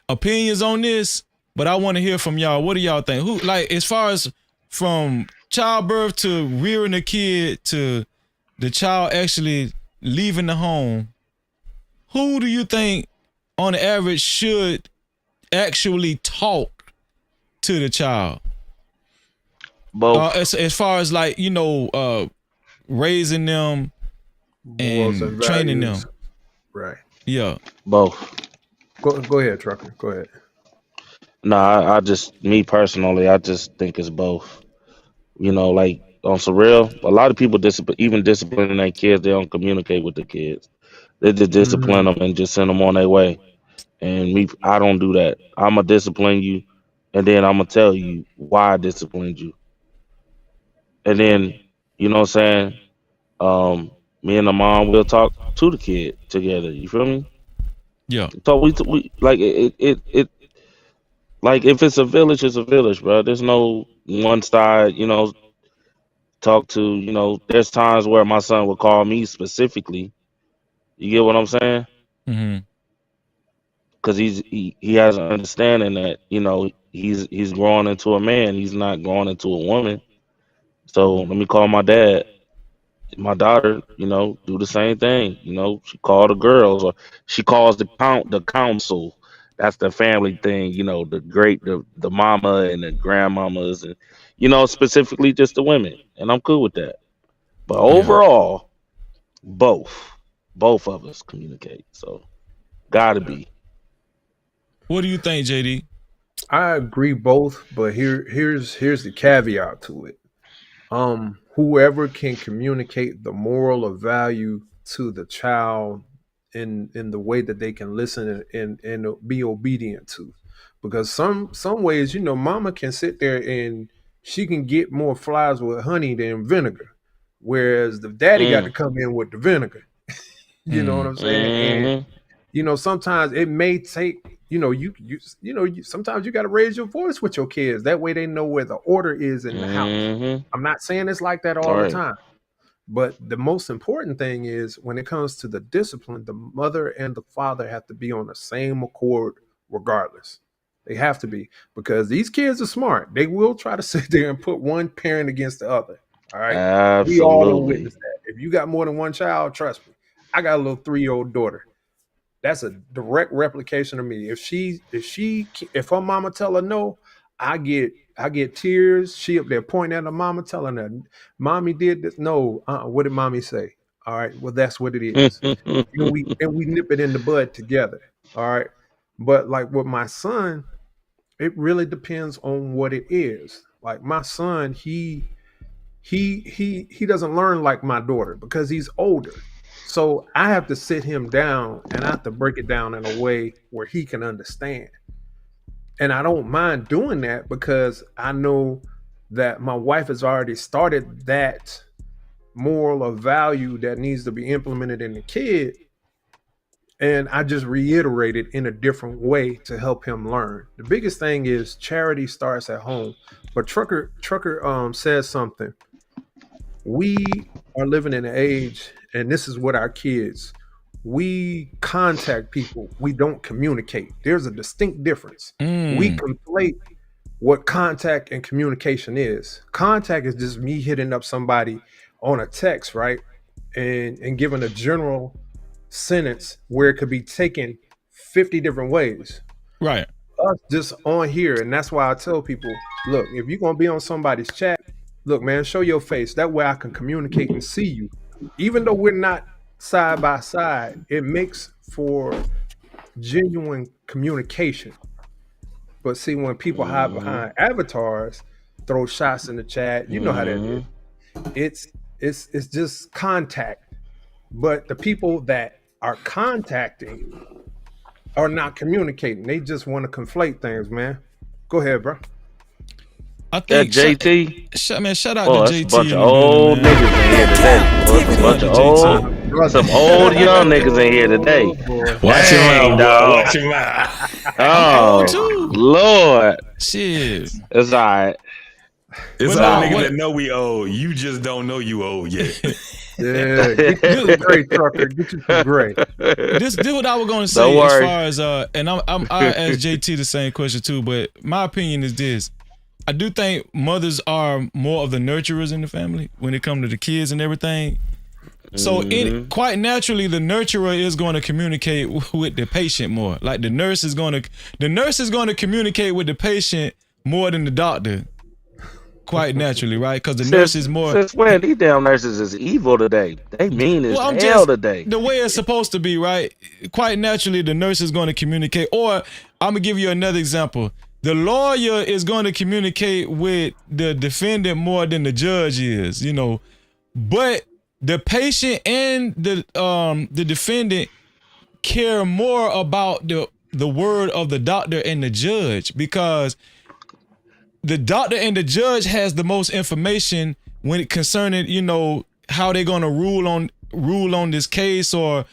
opinions on this, but I want to hear from y'all. What do y'all think? Who, like, as far as from childbirth to rearing a kid to the child actually leaving the home, who do you think on the average should actually talk to the child? Both. As far as like, raising them and training them. Right. Yeah. Both. Go ahead, Trucker. Go ahead. No, I just, me personally, I just think it's both. Like on some real, a lot of people disciplining their kids, they don't communicate with the kids. They just discipline them and just send them on their way. And me, I don't do that. I'm going to discipline you, and then I'm going to tell you why I disciplined you. And then, you know what I'm saying? Me and the mom will talk to the kid together. You feel me? Yeah. So we like it. Like if it's a village, it's a village, bro. There's no one side. Talk to. There's times where my son would call me specifically. You get what I'm saying? Mm-hmm. Because he has an understanding that he's growing into a man. He's not growing into a woman. So let me call my dad. My daughter, do the same thing. She called the girls, or she calls the council. That's the family thing. The mama and the grandmamas, and specifically just the women. And I'm cool with that. But overall, both of us communicate. So gotta be. What do you think, JD? I agree both, but here's the caveat to it. Whoever can communicate the moral or value to the child in the way that they can listen and be obedient to, because some ways, mama can sit there and she can get more flies with honey than vinegar, whereas the daddy got to come in with the vinegar. You know what I'm saying? And sometimes it may take sometimes you got to raise your voice with your kids. That way they know where the order is in the house. I'm not saying it's like that all the time. But the most important thing is when it comes to the discipline, the mother and the father have to be on the same accord regardless. They have to be, because these kids are smart. They will try to sit there and put one parent against the other. All right. Absolutely. We all will witness that. If you got more than one child, trust me. I got a little 3-year-old daughter. That's a direct replication of me. If her mama tell her no, I get tears. She up there pointing at her mama, telling her, "Mommy did this." No, what did mommy say? All right, well that's what it is. and we nip it in the bud together. All right, but like with my son, it really depends on what it is. Like my son, he doesn't learn like my daughter because he's older. So I have to sit him down and I have to break it down in a way where he can understand. And I don't mind doing that because I know that my wife has already started that moral or value that needs to be implemented in the kid. And I just reiterate it in a different way to help him learn. The biggest thing is charity starts at home. But Trucker says something. We are living in an age, and this is what our kids, we contact people, we don't communicate. There's a distinct difference. We conflate what contact and communication is. Contact is just me hitting up somebody on a text, right? And giving a general sentence where it could be taken 50 different ways. Right. Us just on here. And that's why I tell people, look, if you're going to be on somebody's chat, look, man, show your face. That way I can communicate and see you. Even though we're not side by side, it makes for genuine communication. But see, when people hide behind avatars, throw shots in the chat, you know how that is. It's just contact. But the people that are contacting are not communicating. They just want to conflate things, man. Go ahead, bro. I think JT. Shout out Oh, to that's JT. a bunch of old niggas in here today. Boy, a bunch of old, some old young niggas in here today. Watch your mouth, dog. watch your mouth. Oh, Lord. Shit. It's all right. It's But all nah, niggas what- that know we old. You just don't know you old yet. Yeah, get you some gray, trucker. Get you some gray. This what I was going to Don't say as worry. far as and I asked JT the same question too, but my opinion is this. I do think mothers are more of the nurturers in the family when it comes to the kids and everything. So quite naturally, the nurturer is going to communicate with the patient more. Like the nurse is going to communicate with the patient more than the doctor. Quite naturally, right? Because the nurse is more. Since when these damn nurses is evil today? They mean as hell today. The way it's supposed to be, right? Quite naturally, the nurse is going to communicate. Or I'm gonna give you another example. The lawyer is going to communicate with the defendant more than the judge is, you know. But the patient and the defendant care more about the word of the doctor and the judge, because the doctor and the judge has the most information when it concerning, you know, how they're gonna rule on this case or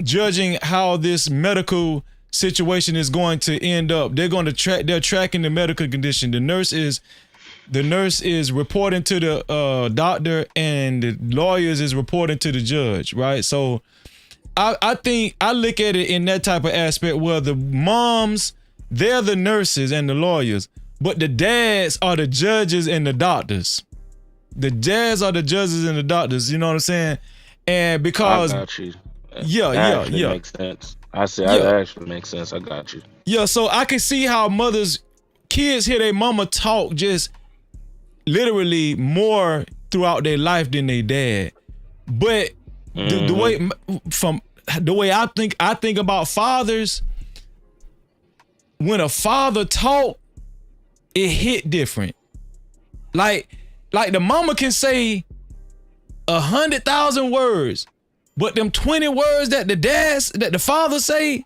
judging how this medical situation is going to end up. They're going to they're tracking the medical condition. The nurse is reporting to the doctor, and the lawyers is reporting to the judge, right? So I think I look at it in that type of aspect where the moms, they're the nurses and the lawyers, but the dads are the judges and the doctors. The dads are the judges and the doctors, you know what I'm saying? And because I got you. Yeah. Makes sense. I see. That actually makes sense. I got you. Yeah, so I can see how kids hear their mama talk just literally more throughout their life than their dad. But the way I think about fathers, when a father talk, it hit different. Like the mama can say 100,000 words, but them 20 words that the father say,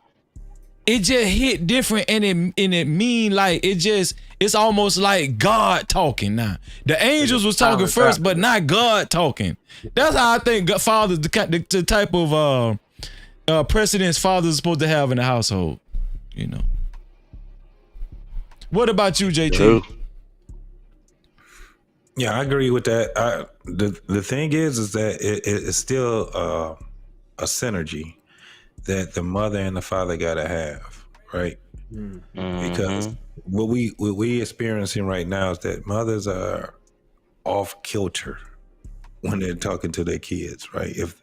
it just hit different, and it mean like it's almost like God talking now. The angels was talking first, but not God talking. That's how I think fathers, the type of precedence fathers are supposed to have in the household, you know. What about you, JT? True. Yeah, I agree with that. The thing is that it's still a synergy that the mother and the father gotta have, right? Because what we experiencing right now is that mothers are off kilter when they're talking to their kids, right? If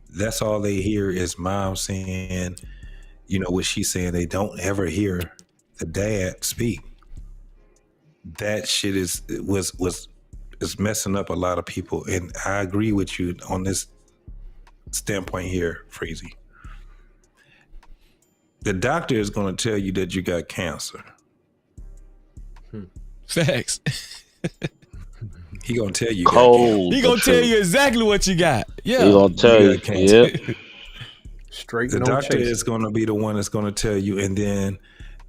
that's all they hear is mom saying, you know, what she's saying, they don't ever hear the dad speak. That shit is messing up a lot of people, and I agree with you on this standpoint here, Freezy. The doctor is going to tell you that you got cancer. Facts. He gonna tell you. Cold. He gonna tell you exactly what you got. Yeah. He gonna tell you. Yep. Straight. The no doctor chasing. is going to be the one that's going to tell you, and then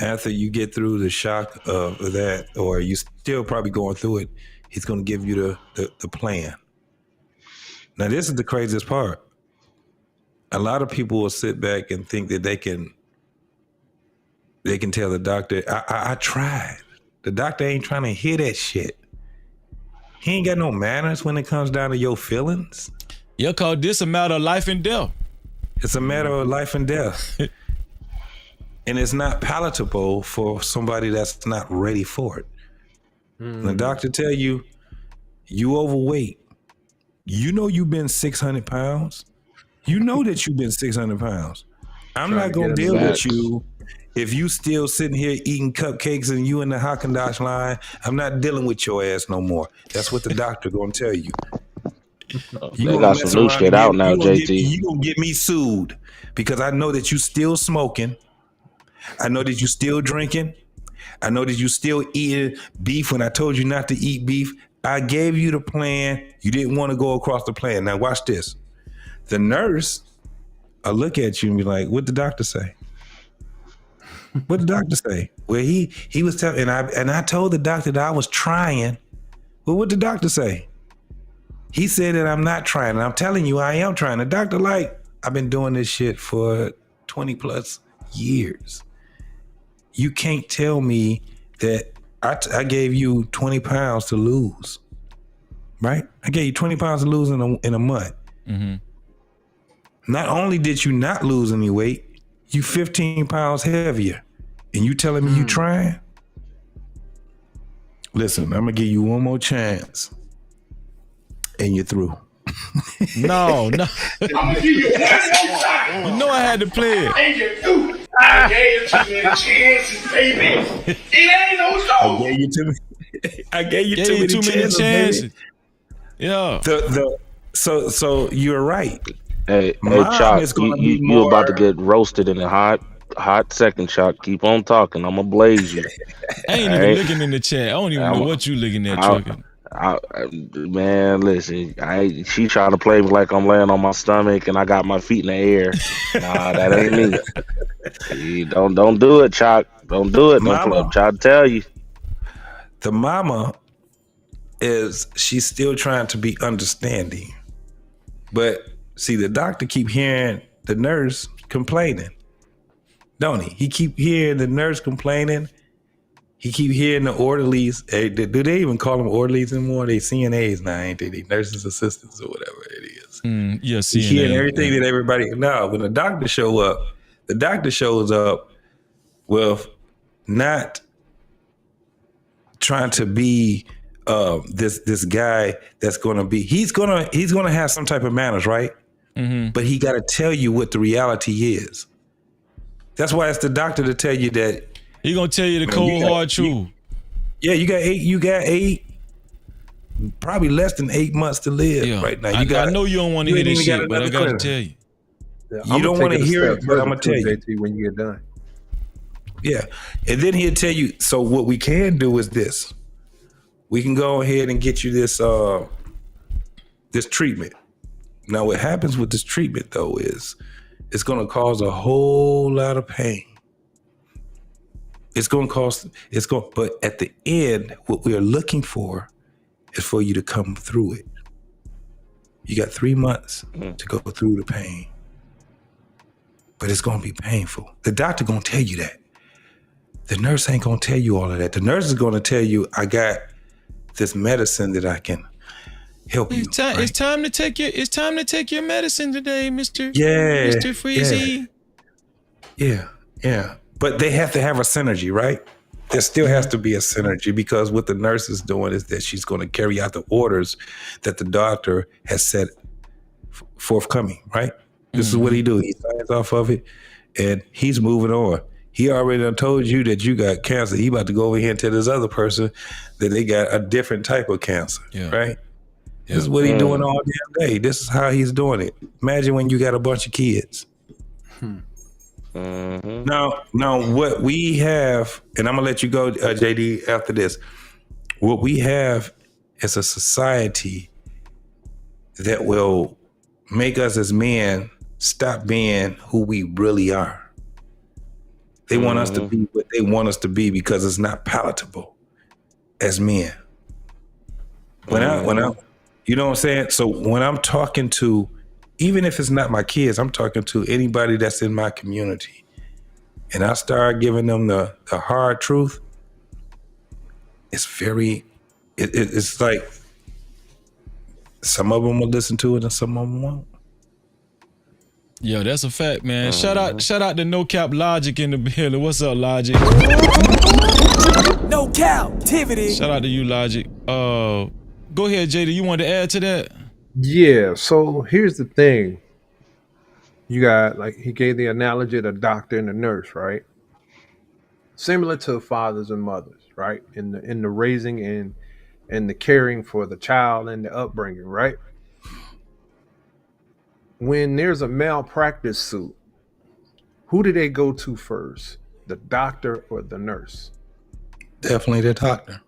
after you get through the shock of that, or you still probably going through it, he's going to give you the plan. Now, this is the craziest part. A lot of people will sit back and think that they can tell the doctor, I tried. The doctor ain't trying to hear that shit. He ain't got no manners when it comes down to your feelings. Yeah, cause this a matter of life and death. It's a matter of life and death. and it's not palatable for somebody that's not ready for it. The doctor tell you, you overweight. You know you've been 600 pounds. You know that you've been 600 pounds. I'm not going to deal with you if you still sitting here eating cupcakes and you in the Haagen-Dazs line. I'm not dealing with your ass no more. That's what the doctor going to tell you. They got some new shit out now, JT. You going to get me sued because I know that you still smoking. I know that you still drinking. I know that you still eating beef when I told you not to eat beef. I gave you the plan. You didn't want to go across the plan. Now watch this. The nurse will look at you and be like, "What the doctor say?" What the doctor say? Well, he was telling, and I told the doctor that I was trying. Well, what the doctor say? He said that I'm not trying, and I'm telling you I am trying. The doctor like, I've been doing this shit for 20 plus years. You can't tell me that I gave you 20 pounds to lose, right? I gave you 20 pounds to lose in a month. Mm-hmm. Not only did you not lose any weight, you 15 pounds heavier. And you telling me you trying? Listen, I'm gonna give you one more chance. And you're through. No. I'm gonna give you one more time. You know I had to play it. And you do. I gave you too many chances, baby. It ain't no show. I gave you too many chances. Yeah. So you're right. Hey, Chuck, you about to get roasted in a hot second, Chuck. Keep on talking. I'm gonna blaze you. I ain't even looking in the chat. I don't even know what you looking at, Chuck. Man, listen, she trying to play me like I'm laying on my stomach and I got my feet in the air. Nah, that ain't me. Don't do it, Chuck. Don't do it. I'm trying to tell you. The mama she's still trying to be understanding. But see, the doctor keep hearing the nurse complaining, don't he? He keep hearing the nurse complaining. He keep hearing the orderlies. Hey, do they even call them orderlies anymore? They CNAs now, ain't they? They nurses assistants or whatever it is. Yeah, CNA. He's hearing everything that everybody. No, when the doctor shows up with not trying to be this guy that's going to be. He's gonna have some type of manners, right? Mm-hmm. But he got to tell you what the reality is. That's why it's the doctor to tell you that. He gonna tell you the cold hard truth. You got eight, probably less than 8 months to live right now. I know you don't want to hear this shit, but I got to tell you. You don't want to hear it, but I'm gonna tell you. JT, when you get done. Yeah, and then he'll tell you. So what we can do is this: we can go ahead and get you this this treatment. Now, what happens with this treatment though is it's going to cause a whole lot of pain. But at the end, what we are looking for is for you to come through it. You got 3 months to go through the pain, but it's going to be painful. The doctor going to tell you that. The nurse ain't going to tell you all of that. The nurse is going to tell you, I got this medicine that I can help you. It's time to take your medicine today, Mr. Yeah. Mr. Freezy. Yeah. But they have to have a synergy, right? There still has to be a synergy because what the nurse is doing is that she's going to carry out the orders that the doctor has set forthcoming, right? This is what he do. He signs off of it and he's moving on. He already done told you that you got cancer. He about to go over here and tell this other person that they got a different type of cancer, right? This is what he's doing all damn day. This is how he's doing it. Imagine when you got a bunch of kids. Now, what we have, and I'm gonna let you go, JD, after this. What we have is a society that will make us as men stop being who we really are. They want us to be what they want us to be because it's not palatable as men. When I, you know what I'm saying? So when I'm talking to, even if it's not my kids, I'm talking to anybody that's in my community, and I start giving them the hard truth. It's it's like some of them will listen to it and some of them won't. Yeah, that's a fact, man. Shout out to No Cap Logic in the building. What's up, Logic? No Cap-tivity. Shout out to you, Logic. Go ahead, JD. You want to add to that? Yeah. So here's the thing. You got, like, he gave the analogy of the doctor and the nurse, right? Similar to fathers and mothers, right? In the raising and the caring for the child and the upbringing, right? When there's a malpractice suit, who do they go to first? The doctor or the nurse? Definitely the doctor.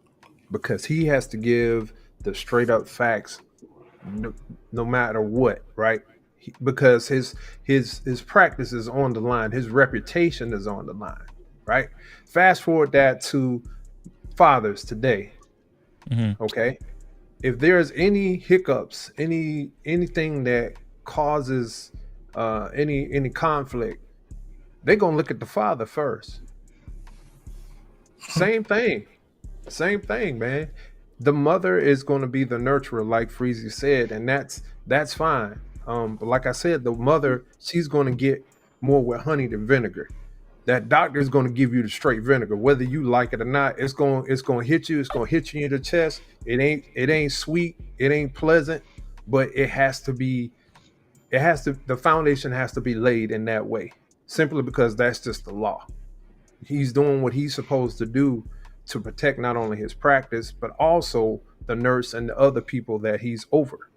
Because he has to give the straight up facts no matter what, right? Because his practice is on the line. His reputation is on the line, right? Fast forward that to fathers today. Okay. If there's any hiccups, anything that causes any conflict, they're gonna look at the father first. Same thing, man. The mother is going to be the nurturer, like Freezy said, and that's fine. But like I said, the mother, she's going to get more with honey than vinegar. That doctor is going to give you the straight vinegar, whether you like it or not. It's going to hit you. It's going to hit you in the chest. It ain't sweet. It ain't pleasant, but it has to be. The foundation has to be laid in that way, simply because that's just the law. He's doing what he's supposed to do to protect not only his practice, but also the nurse and the other people that he's over.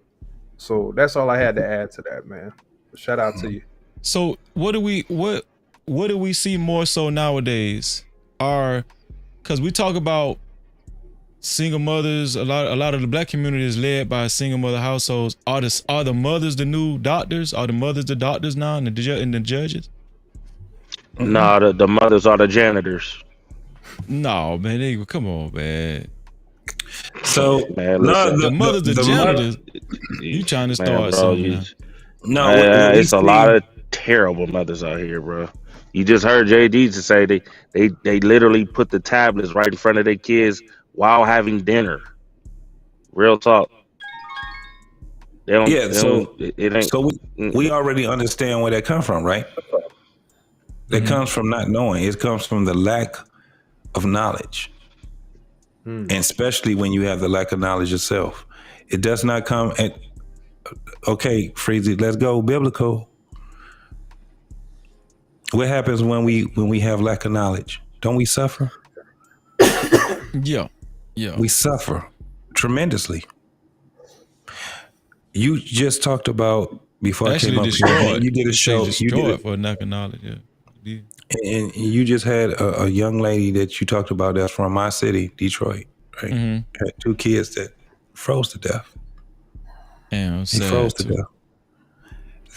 So that's all I had to add to that, man. Shout out to you. So what do we see more so nowadays? Because we talk about single mothers, a lot of the black community is led by single mother households. Are the mothers the new doctors? Are the mothers the doctors now and the judges? Nah, the mothers are the janitors. No, man, come on, man. So man, the mothers, the janitors. You trying to start something? It's a lot of terrible mothers out here, bro. You just heard JD to say they literally put the tablets right in front of their kids while having dinner. Real talk. They don't, it ain't. So we already understand where that comes from, right? That comes from not knowing. It comes from the lack of knowledge. And especially when you have the lack of knowledge yourself. It does not come at, okay, Freezy, let's go biblical. What happens when we have lack of knowledge? Don't we suffer? Yeah. We suffer tremendously. You just talked about, before Actually I came up here, you did a show. You did it for lack of knowledge, yeah. And you just had a young lady that you talked about that's from my city, Detroit, right? Had 2 kids that froze to death. Damn, he froze to death.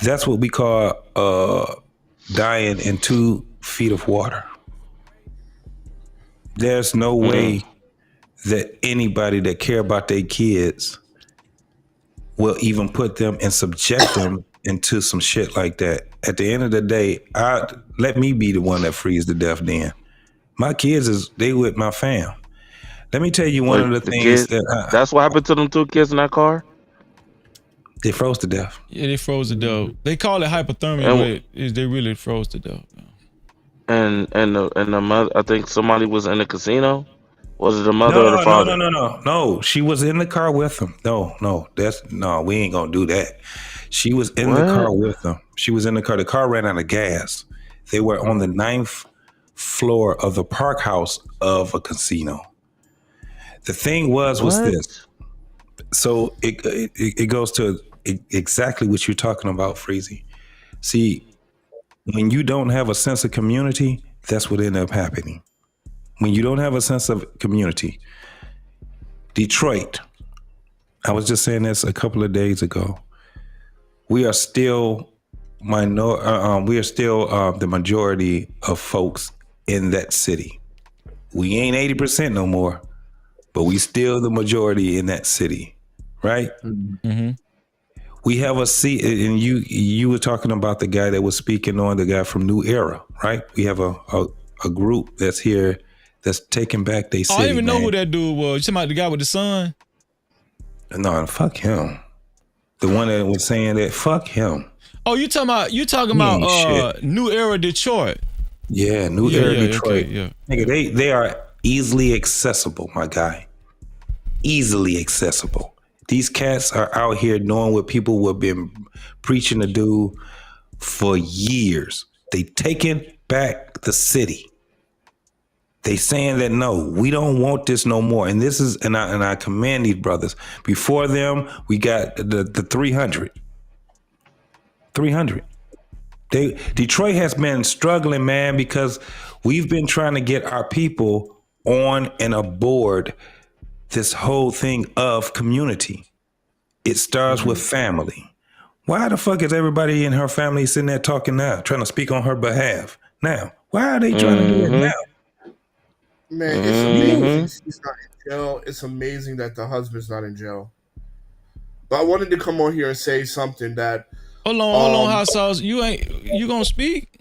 That's what we call dying in 2 feet of water. There's no way that anybody that care about their kids will even put them and subject them into some shit like that. At the end of the day, let me be the one that frees to death then. My kids they with my fam. Let me tell you one of the things that's what happened to them 2 kids in that car? They froze to death. Yeah, they froze to death. They call it hypothermia, but they really froze to death. And the mother, I think somebody was in the casino. Was it the mother or the father? No. She was in the car with them. No, we ain't gonna do that. She was in the car with them. She was in the car. The car ran out of gas. They were on the 9th floor of the park house of a casino. The thing was this. So it goes to exactly what you're talking about, Freezy. See, when you don't have a sense of community, that's what ended up happening. When you don't have a sense of community, Detroit, I was just saying this a couple of days ago. We are still the majority of folks in that city. We ain't 80% no more, but we still the majority in that city, right? Mm-hmm. We have a seat, and you were talking about the guy that was speaking on, the guy from New Era, right? We have a group that's here that's taking back their city. I didn't even know who that dude was. You talking about the guy with the son? No, fuck him. The one that was saying that, fuck him. Oh, you talking about New Era Detroit? Yeah, New Era Detroit. Okay, yeah. Nigga, they are easily accessible, my guy. Easily accessible. These cats are out here knowing what people have been preaching to do for years. They taking back the city. They saying that no, we don't want this no more. And this is, and I commend these brothers. Before them, we got the 300. 300. Detroit has been struggling, man, because we've been trying to get our people on and aboard this whole thing of community. It starts with family. Why the fuck is everybody in her family sitting there talking now, trying to speak on her behalf now? Why are they trying to do it now? Man, it's amazing she's not in jail. It's amazing that the husband's not in jail. But I wanted to come on here and say something that. Hold on, hot sauce. You gonna speak?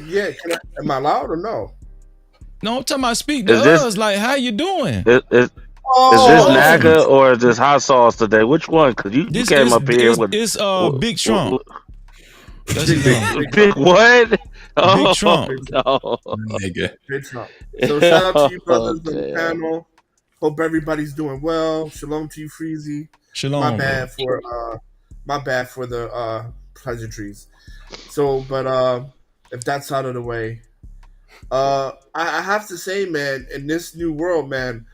Yeah, am I loud or no? No, I'm talking about speak to us. Like, how you doing? Is this Naga or is this hot sauce today? Which one? Because you came up here with Big Trump. Big what? Big Trump. No. Big Trump. So shout out to you brothers on the panel. Hope everybody's doing well. Shalom to you, Freezy. Shalom. My bad for the pleasantries. So, but if that's out of the way, I have to say, man, in this new world, man,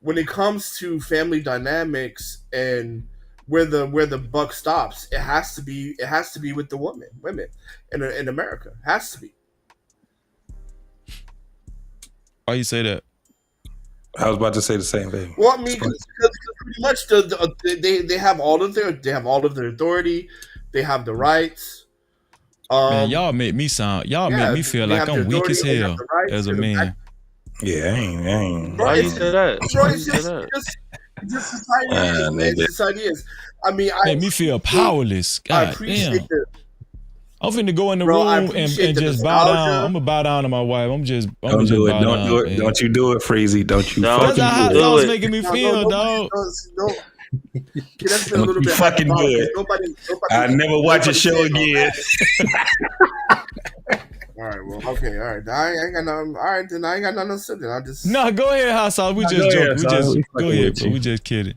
when it comes to family dynamics and where the buck stops, it has to be with the women in America. It has to be. Why you say that? I was about to say the same thing. Well, I mean, because pretty much they have all of their authority, they have the rights. Man, y'all make me feel like I'm weak as hell as a man. Yeah, I ain't. Why you say that? Bro, it's just society is, man. Society is. I mean, made me feel powerless. God damn. I'm finna go in the room and just bow down. I'm gonna bow down to my wife. Don't do it. Don't you do it, Freezy. Don't you fucking do it. That's how it's making me feel, dog. Don't you fucking do it. I never watch a show again. All right, well, okay, all right. I ain't got nothing. All right, then I ain't got nothing to say. Then I just go ahead, Hassan. We just joking. Go ahead, bro. We just kidding.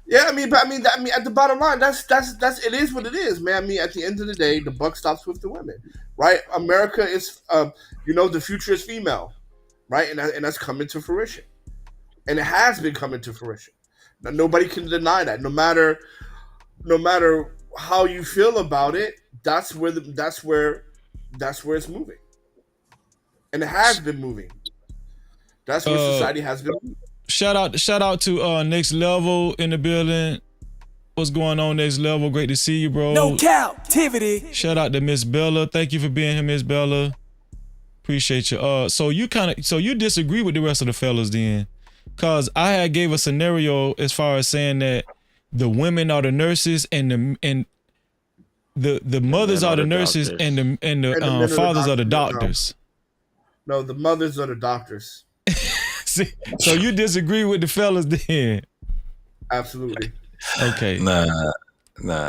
Yeah, I mean, at the bottom line, that's it is what it is, man. I mean, at the end of the day, the buck stops with the women, right? America is, the future is female, right? And that's coming to fruition, and it has been coming to fruition. Now, nobody can deny that. No matter how you feel about it, that's where it's moving, and it has been moving. That's where society has been moving. Shout out to Next Level in the building. What's going on, Next Level? Great to see you, bro. No Cap-tivity. Shout out to Miss Bella. Thank you for being here, Miss Bella. Appreciate you. So you disagree with the rest of the fellas then? Cause I had gave a scenario as far as saying that the women are the nurses and the mothers are the nurses and the fathers are the doctors. No, the mothers are the doctors. See, so you disagree with the fellas then? Absolutely. Okay. Nah.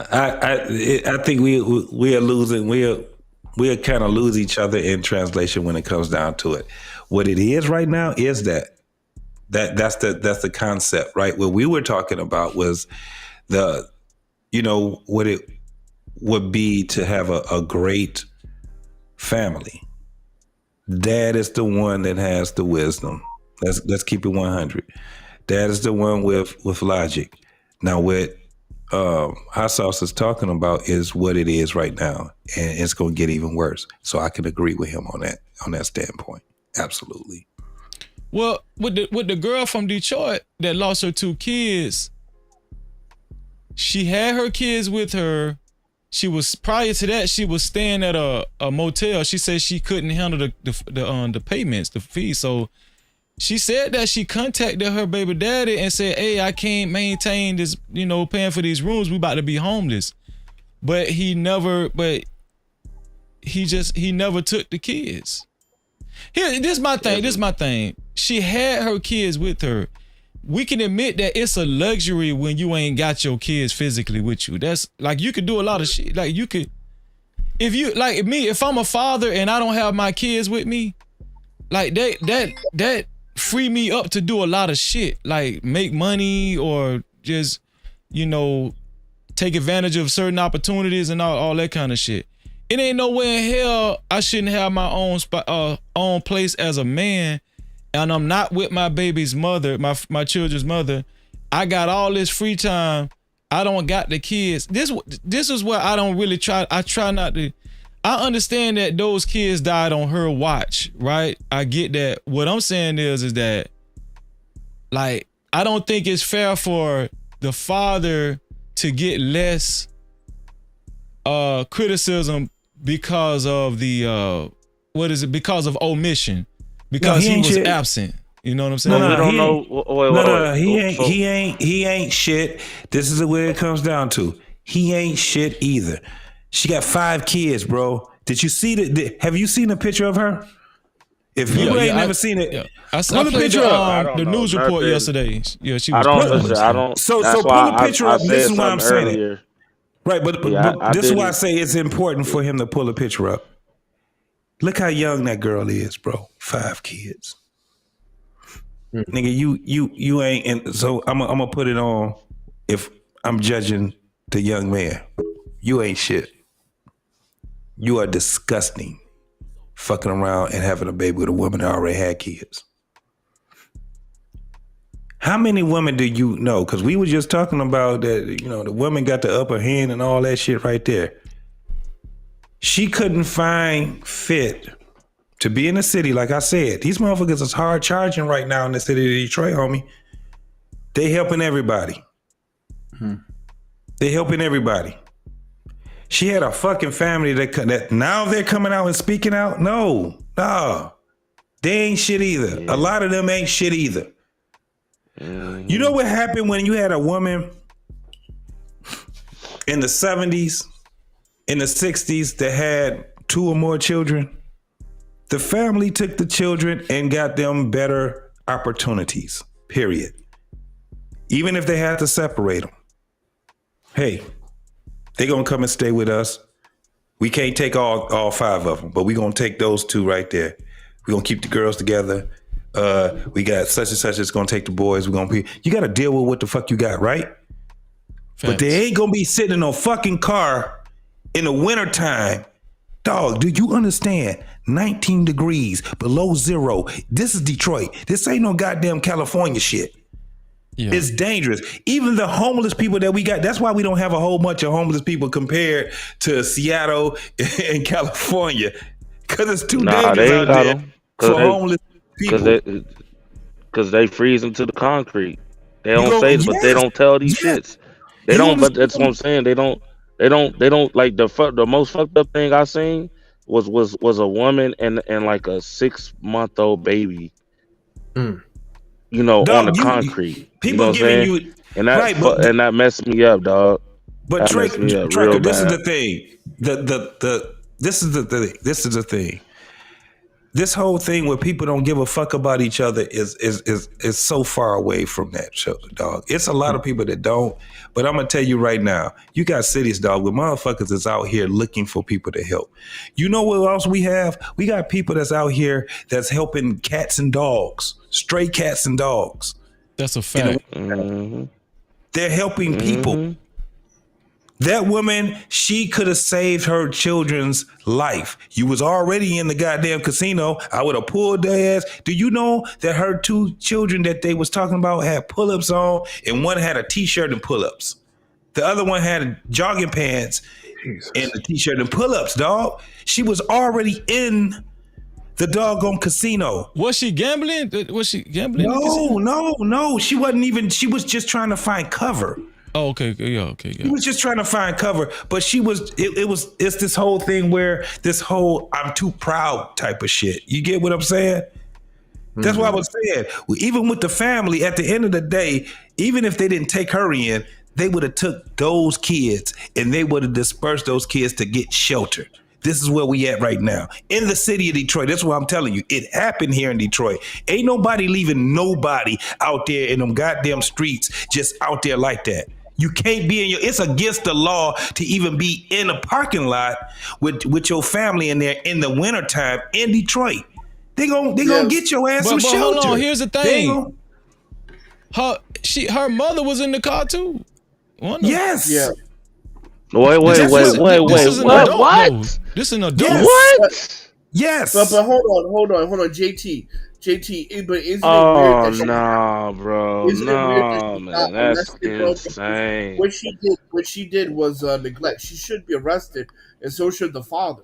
I think we are losing. We'll kind of lose each other in translation when it comes down to it. What it is right now is that's the concept, right? What we were talking about was what it would be to have a great family. Dad is the one that has the wisdom. Let's keep it 100. Dad is the one with logic. Now, what Hot Sauce is talking about is what it is right now, and it's going to get even worse. So I can agree with him on that standpoint. Absolutely. Well, with the girl from Detroit that lost her 2 kids, she had her kids with her. She was prior to that, she was staying at a motel. She said she couldn't handle the payments, the fees. So she said that she contacted her baby daddy and said, "Hey, I can't maintain this, paying for these rooms. We about to be homeless." But he never took the kids. This is my thing. She had her kids with her. we can admit that it's a luxury when you ain't got your kids physically with you. That's like, you could do a lot of shit. Like, you could, if you, like me, if I'm a father and I don't have my kids with me, like that free me up to do a lot of shit, like make money or just, you know, take advantage of certain opportunities and all that kind of shit. It ain't nowhere in hell I shouldn't have my own place as a man, and I'm not with my baby's mother, my children's mother. I got all this free time. I don't got the kids. This is where I don't really try. I try not to. I understand that those kids died on her watch, right? I get that. What I'm saying is that, like, I don't think it's fair for the father to get less criticism because of the because of omission, because he was absent. You know what I'm saying? No, we don't know. He ain't shit. This is where it comes down to. He ain't shit either. She got 5 kids, bro. Did you see have you seen a picture of her? If you ain't never seen it, I played the news report yesterday. Yeah, she was. I don't. So pull a picture up. This is why I'm saying it. Right, but this is why I say it's important for him to pull a picture up. Look how young that girl is, bro. 5 kids. Nigga, you ain't. And so I'm gonna put it on. If I'm judging the young man, you ain't shit. You are disgusting, fucking around and having a baby with a woman that already had kids. How many women do you know? Because we were just talking about that, you know, the women got the upper hand and all that shit right there. She couldn't find fit to be in the city. Like I said, these motherfuckers is hard charging right now in the city of Detroit, homie. They helping everybody. They helping everybody. She had a fucking family that now they're coming out and speaking out. No, they ain't shit either. A lot of them ain't shit either. You know what happened when you had a woman in the 70s, in the 60s that had 2 or more children? The family took the children and got them better opportunities, period. Even if they had to separate them. Hey, they gonna come and stay with us. We can't take all 5 of them, but we gonna take those 2 right there. We gonna keep the girls together. We got such and such that's gonna take the boys. You gotta deal with what the fuck you got, right? But they ain't gonna be sitting in no fucking car in the wintertime. Dog, do you understand? 19 degrees below 0. This is Detroit. This ain't no goddamn California shit. Yeah. It's dangerous. Even the homeless people that we got, that's why we don't have a whole bunch of homeless people compared to Seattle and California. Because it's too dangerous out there for homeless people. Because they freeze them to the concrete. They don't say it, but they don't tell these shits. They don't, but that's what I'm saying. They don't like the most fucked up thing I seen was a woman and like a 6-month-old baby. You know, dog, on the concrete. People giving you, and that and that messed me up, dog. But Tracker, this is the thing. This is the thing. This whole thing where people don't give a fuck about each other is so far away from that show, dog. It's a lot of people that don't. But I'm gonna tell you right now, you got cities, dog, where motherfuckers is out here looking for people to help. You know what else we have? We got people that's out here that's helping cats and dogs, stray cats and dogs. That's a fact. They're helping people. That woman, she could have saved her children's life. You was already in the goddamn casino. I would have pulled their ass. Do you know that her 2 children that they was talking about had pull-ups on, and one had a t-shirt and pull-ups? The other one had jogging pants and a t-shirt and pull-ups, dog. She was already in the doggone casino. Was she gambling? Was she gambling? No. She wasn't even. She was just trying to find cover. Oh, okay. Yeah, okay. Yeah. He was just trying to find cover, but she was. It's this whole thing where this whole "I'm too proud" type of shit. You get what I'm saying? That's what I was saying. Even with the family, at the end of the day, even if they didn't take her in, they would have took those kids and they would have dispersed those kids to get sheltered. This is where we at right now. In the city of Detroit. That's what I'm telling you. It happened here in Detroit. Ain't nobody leaving nobody out there in them goddamn streets just out there like that. You can't be it's against the law to even be in a parking lot with your family in there in the wintertime in Detroit. They gonna get your ass some shelter. Hold on, here's the thing. Her mother was in the car too. Yes. Yeah. Wait. This is an adult, What? though. This is an adult. Yes. What? Yes. But hold on, JT, but isn't it weird that she, nah, bro. isn't it weird that No, she's man. not That's arrested, bro? insane. What she did was neglect. She should be arrested, and so should the father.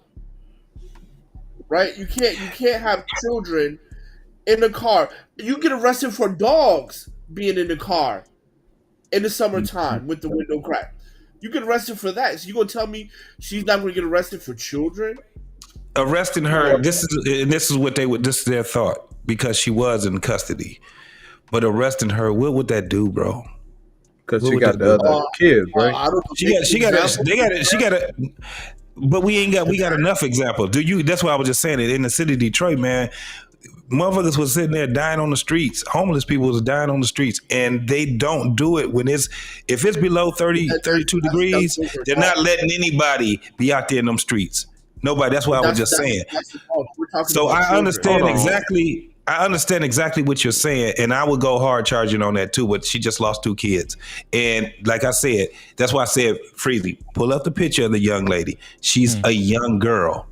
Right? You can't have children in the car. You get arrested for dogs being in the car in the summertime with the window cracked. You get arrested for that. So you gonna tell me she's not gonna get arrested for children? Arresting her, this is their thought, because she was in custody. But arresting her, what would that do, bro? Because she got the other kids, right? She got it. But we got enough examples. That's why I was just saying it. In the city of Detroit, man, motherfuckers was sitting there dying on the streets. Homeless people was dying on the streets, and they don't do it if it's below 32 degrees. They're not letting anybody be out there in them streets. Nobody. That's what I was just saying. So I understand exactly. I understand exactly what you're saying, and I would go hard charging on that too. But she just lost 2 kids, and like I said, that's why I said, Freezy, pull up the picture of the young lady. She's a young girl.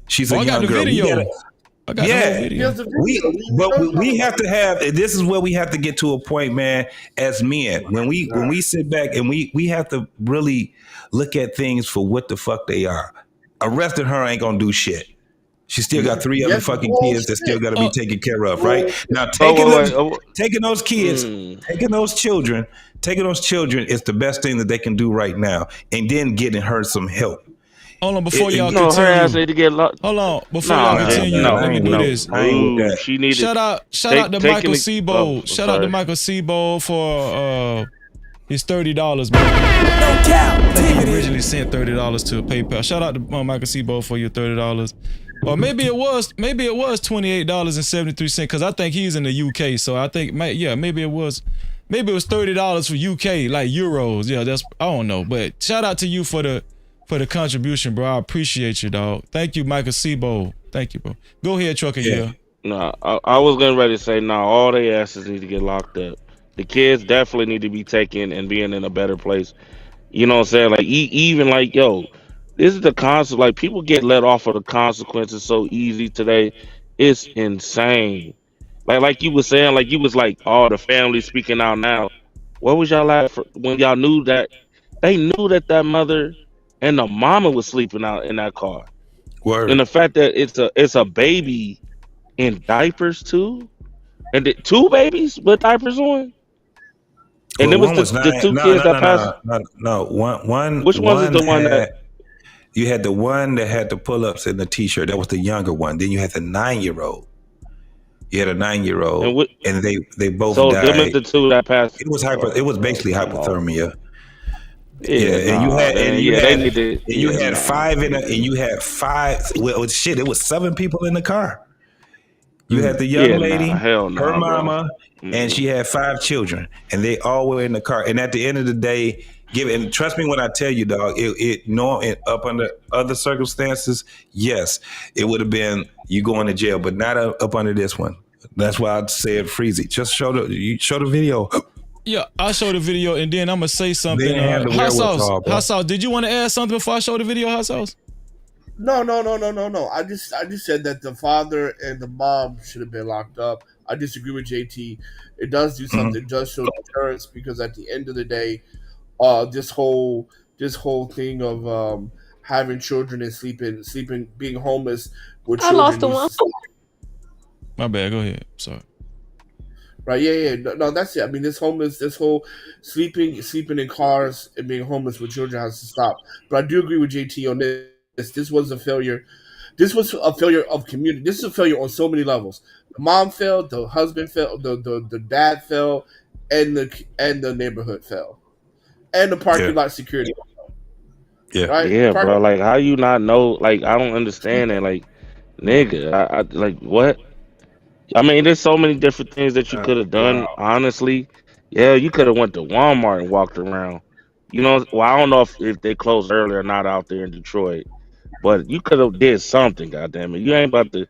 She's a young girl. I got the video. We have to have. This is where we have to get to a point, man. As men, when we sit back and we have to really look at things for what the fuck they are. Arresting her ain't gonna do shit. She still got 3 other fucking kids that still got to be taken care of, right? Now, taking those kids, taking those children is the best thing that they can do right now, and then getting her some help. Hold on, before y'all her ass continue. need to get locked. Hold on, before y'all continue, let me do this. I ain't with that. She needed. Shout out to Michael Sebo. Shout out to Michael Sebo for his $30, man. No cap. I think he originally sent $30 to PayPal. Shout out to Michael Sebo for your $30. Or maybe it was $28.73 because I think he's in the UK. So I think maybe it was $30 for UK, like euros. Yeah, I don't know. But shout out to you for the contribution, bro. I appreciate you, dog. Thank you, Michael Sebo. Thank you, bro. Go ahead, Trucker. Yeah. No, I was getting ready to say all they asses need to get locked up. The kids definitely need to be taken and being in a better place. You know what I'm saying? Like even like, yo, this is the consequence. Like people get let off of the consequences so easy today. It's insane. Like you was saying, like you was like, oh, the family speaking out now. What was y'all like when y'all knew that they knew that mother and the mama was sleeping out in that car? Word. And the fact that it's a baby in diapers too, and 2 babies with diapers on. And Well, it was the 2 kids that passed. No. One. Which one is the one that? You had the one that had the pull-ups in the t-shirt. That was the younger one. Then you had the 9-year-old. You had a 9-year-old, and they both so died. So them the 2 that passed. It was basically hypothermia. Yeah, and you had 5 in it, and you had 5. Well, shit, it was 7 people in the car. You had the young lady, her mama, and she had 5 children, and they all were in the car. And at the end of the day, and trust me when I tell you, dog, up under other circumstances, yes, it would have been you going to jail, but not up under this one. That's why I said Freezy. Just show the video. Yeah, I'll show the video, and then I'm gonna say something. Hot sauce. Did you want to add something before I show the video, Hot sauce? No. I just said that the father and the mom should have been locked up. I disagree with JT. It does do something. It does show deterrence because at the end of the day, this whole thing of having children and sleeping, being homeless with children. I lost the one. My bad. Go ahead. Sorry. Right? Yeah. No, that's it. I mean, this whole sleeping in cars and being homeless with children has to stop. But I do agree with JT on this. This was a failure. This was a failure of community. This is a failure on so many levels. The mom failed. The husband failed. The dad fell, and the neighborhood fell. And the parking lot security. Yeah. Right? Yeah, bro. Like, how you not know? Like, I don't understand that. Like, nigga, I like what? I mean, there's so many different things that you could have done. Wow. Honestly, yeah, you could have went to Walmart and walked around. You know, well, I don't know if they closed early or not out there in Detroit, but you could have did something. Goddamn it, you ain't about to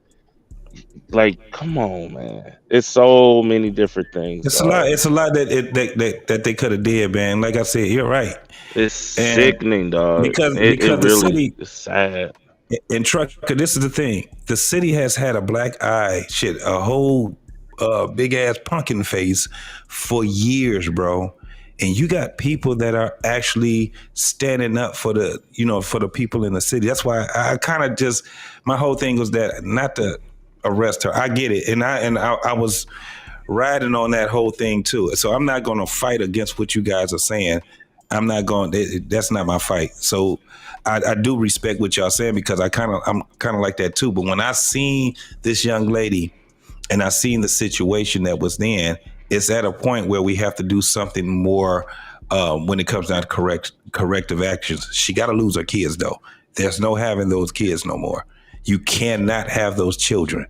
like. Come on, man. It's so many different things, It's a lot. dog. It's a lot that they could have did, man. Like I said, you're right. It's And sickening, dog. It because the really city is sad. and trucker, this is the thing. The city has had a black eye, a whole big ass pumpkin face for years, bro. And you got people that are actually standing up for for the people in the city. That's why I kind of just my whole thing was that not to arrest her. I get it, and I was riding on that whole thing too. So I'm not going to fight against what you guys are saying. I'm not going. That's not my fight. So I do respect what y'all saying because I'm kind of like that too. But when I seen this young lady and I seen the situation that was then, it's at a point where we have to do something more when it comes down to corrective actions. She got to lose her kids though. There's no having those kids no more. You cannot have those children,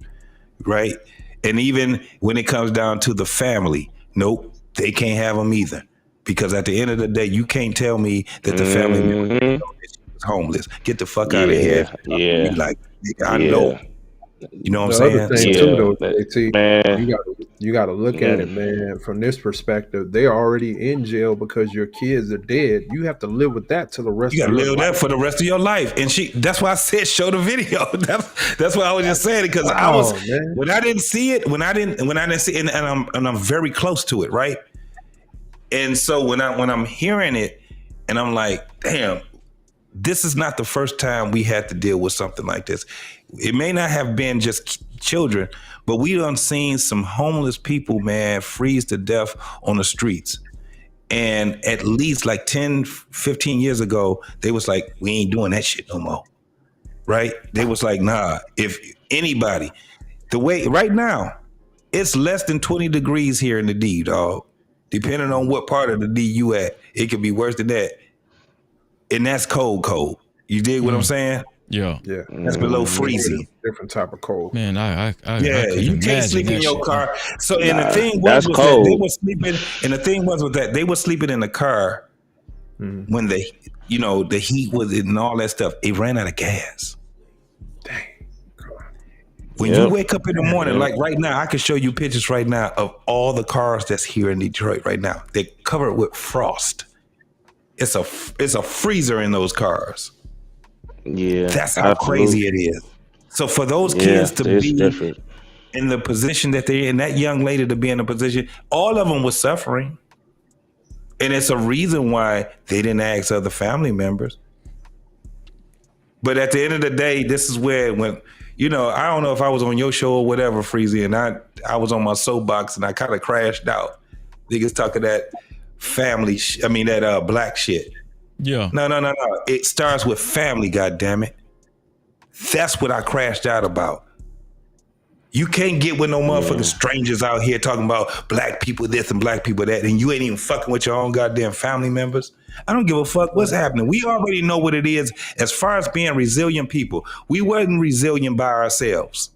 right? And even when it comes down to the family, nope, they can't have them either. Because at the end of the day, you can't tell me that the family member was homeless. Get the fuck out of here. Yeah. Like, I Yeah. know. You know what The I'm other saying? thing too, though, JT, man. you got to look at it, man. From this perspective, they're already in jail because your kids are dead. You have to live with that till the rest. You gotta of your live life. that for the rest of your life. And that's why I said show the video. That's why I was just saying it because I was man. when I didn't see it, when I didn't see it, and I'm very close to it, right? And so when I'm hearing it, and I'm like, damn, this is not the first time we had to deal with something like this. It may not have been just children, but we done seen some homeless people, man, freeze to death on the streets. And at least like 10, 15 years ago, they was like, we ain't doing that shit no more. Right? They was like, nah, if anybody, the way right now, it's less than 20 degrees here in the D, dog. Depending on what part of the D you at, it could be worse than that. And that's cold. You dig what I'm saying? Yeah. Yeah. That's below freezing. Different type of cold. Man, I Yeah, couldn't you can't imagine sleep in that your shit. car. So, and the thing that's was cold. that they were sleeping, and the thing was with that they were sleeping in the car when the heat was and all that stuff. It ran out of gas. When you wake up in the morning, like right now, I can show you pictures right now of all the cars that's here in Detroit right now. They're covered with frost. It's a freezer in those cars. Yeah, That's how crazy it is. So for those kids to be different. in the position that they're in, that young lady to be in a position, all of them was suffering. And it's a reason why they didn't ask other family members. But at the end of the day, this is where when, I don't know if I was on your show or whatever, Freezy, and I was on my soapbox and I kind of crashed out. Niggas talking that family, that black shit. Yeah. No. It starts with family, goddammit. That's what I crashed out about. You can't get with no motherfucking strangers out here talking about black people this and black people that, and you ain't even fucking with your own goddamn family members. I don't give a fuck what's happening. We already know what it is as far as being resilient people. We wasn't resilient by ourselves.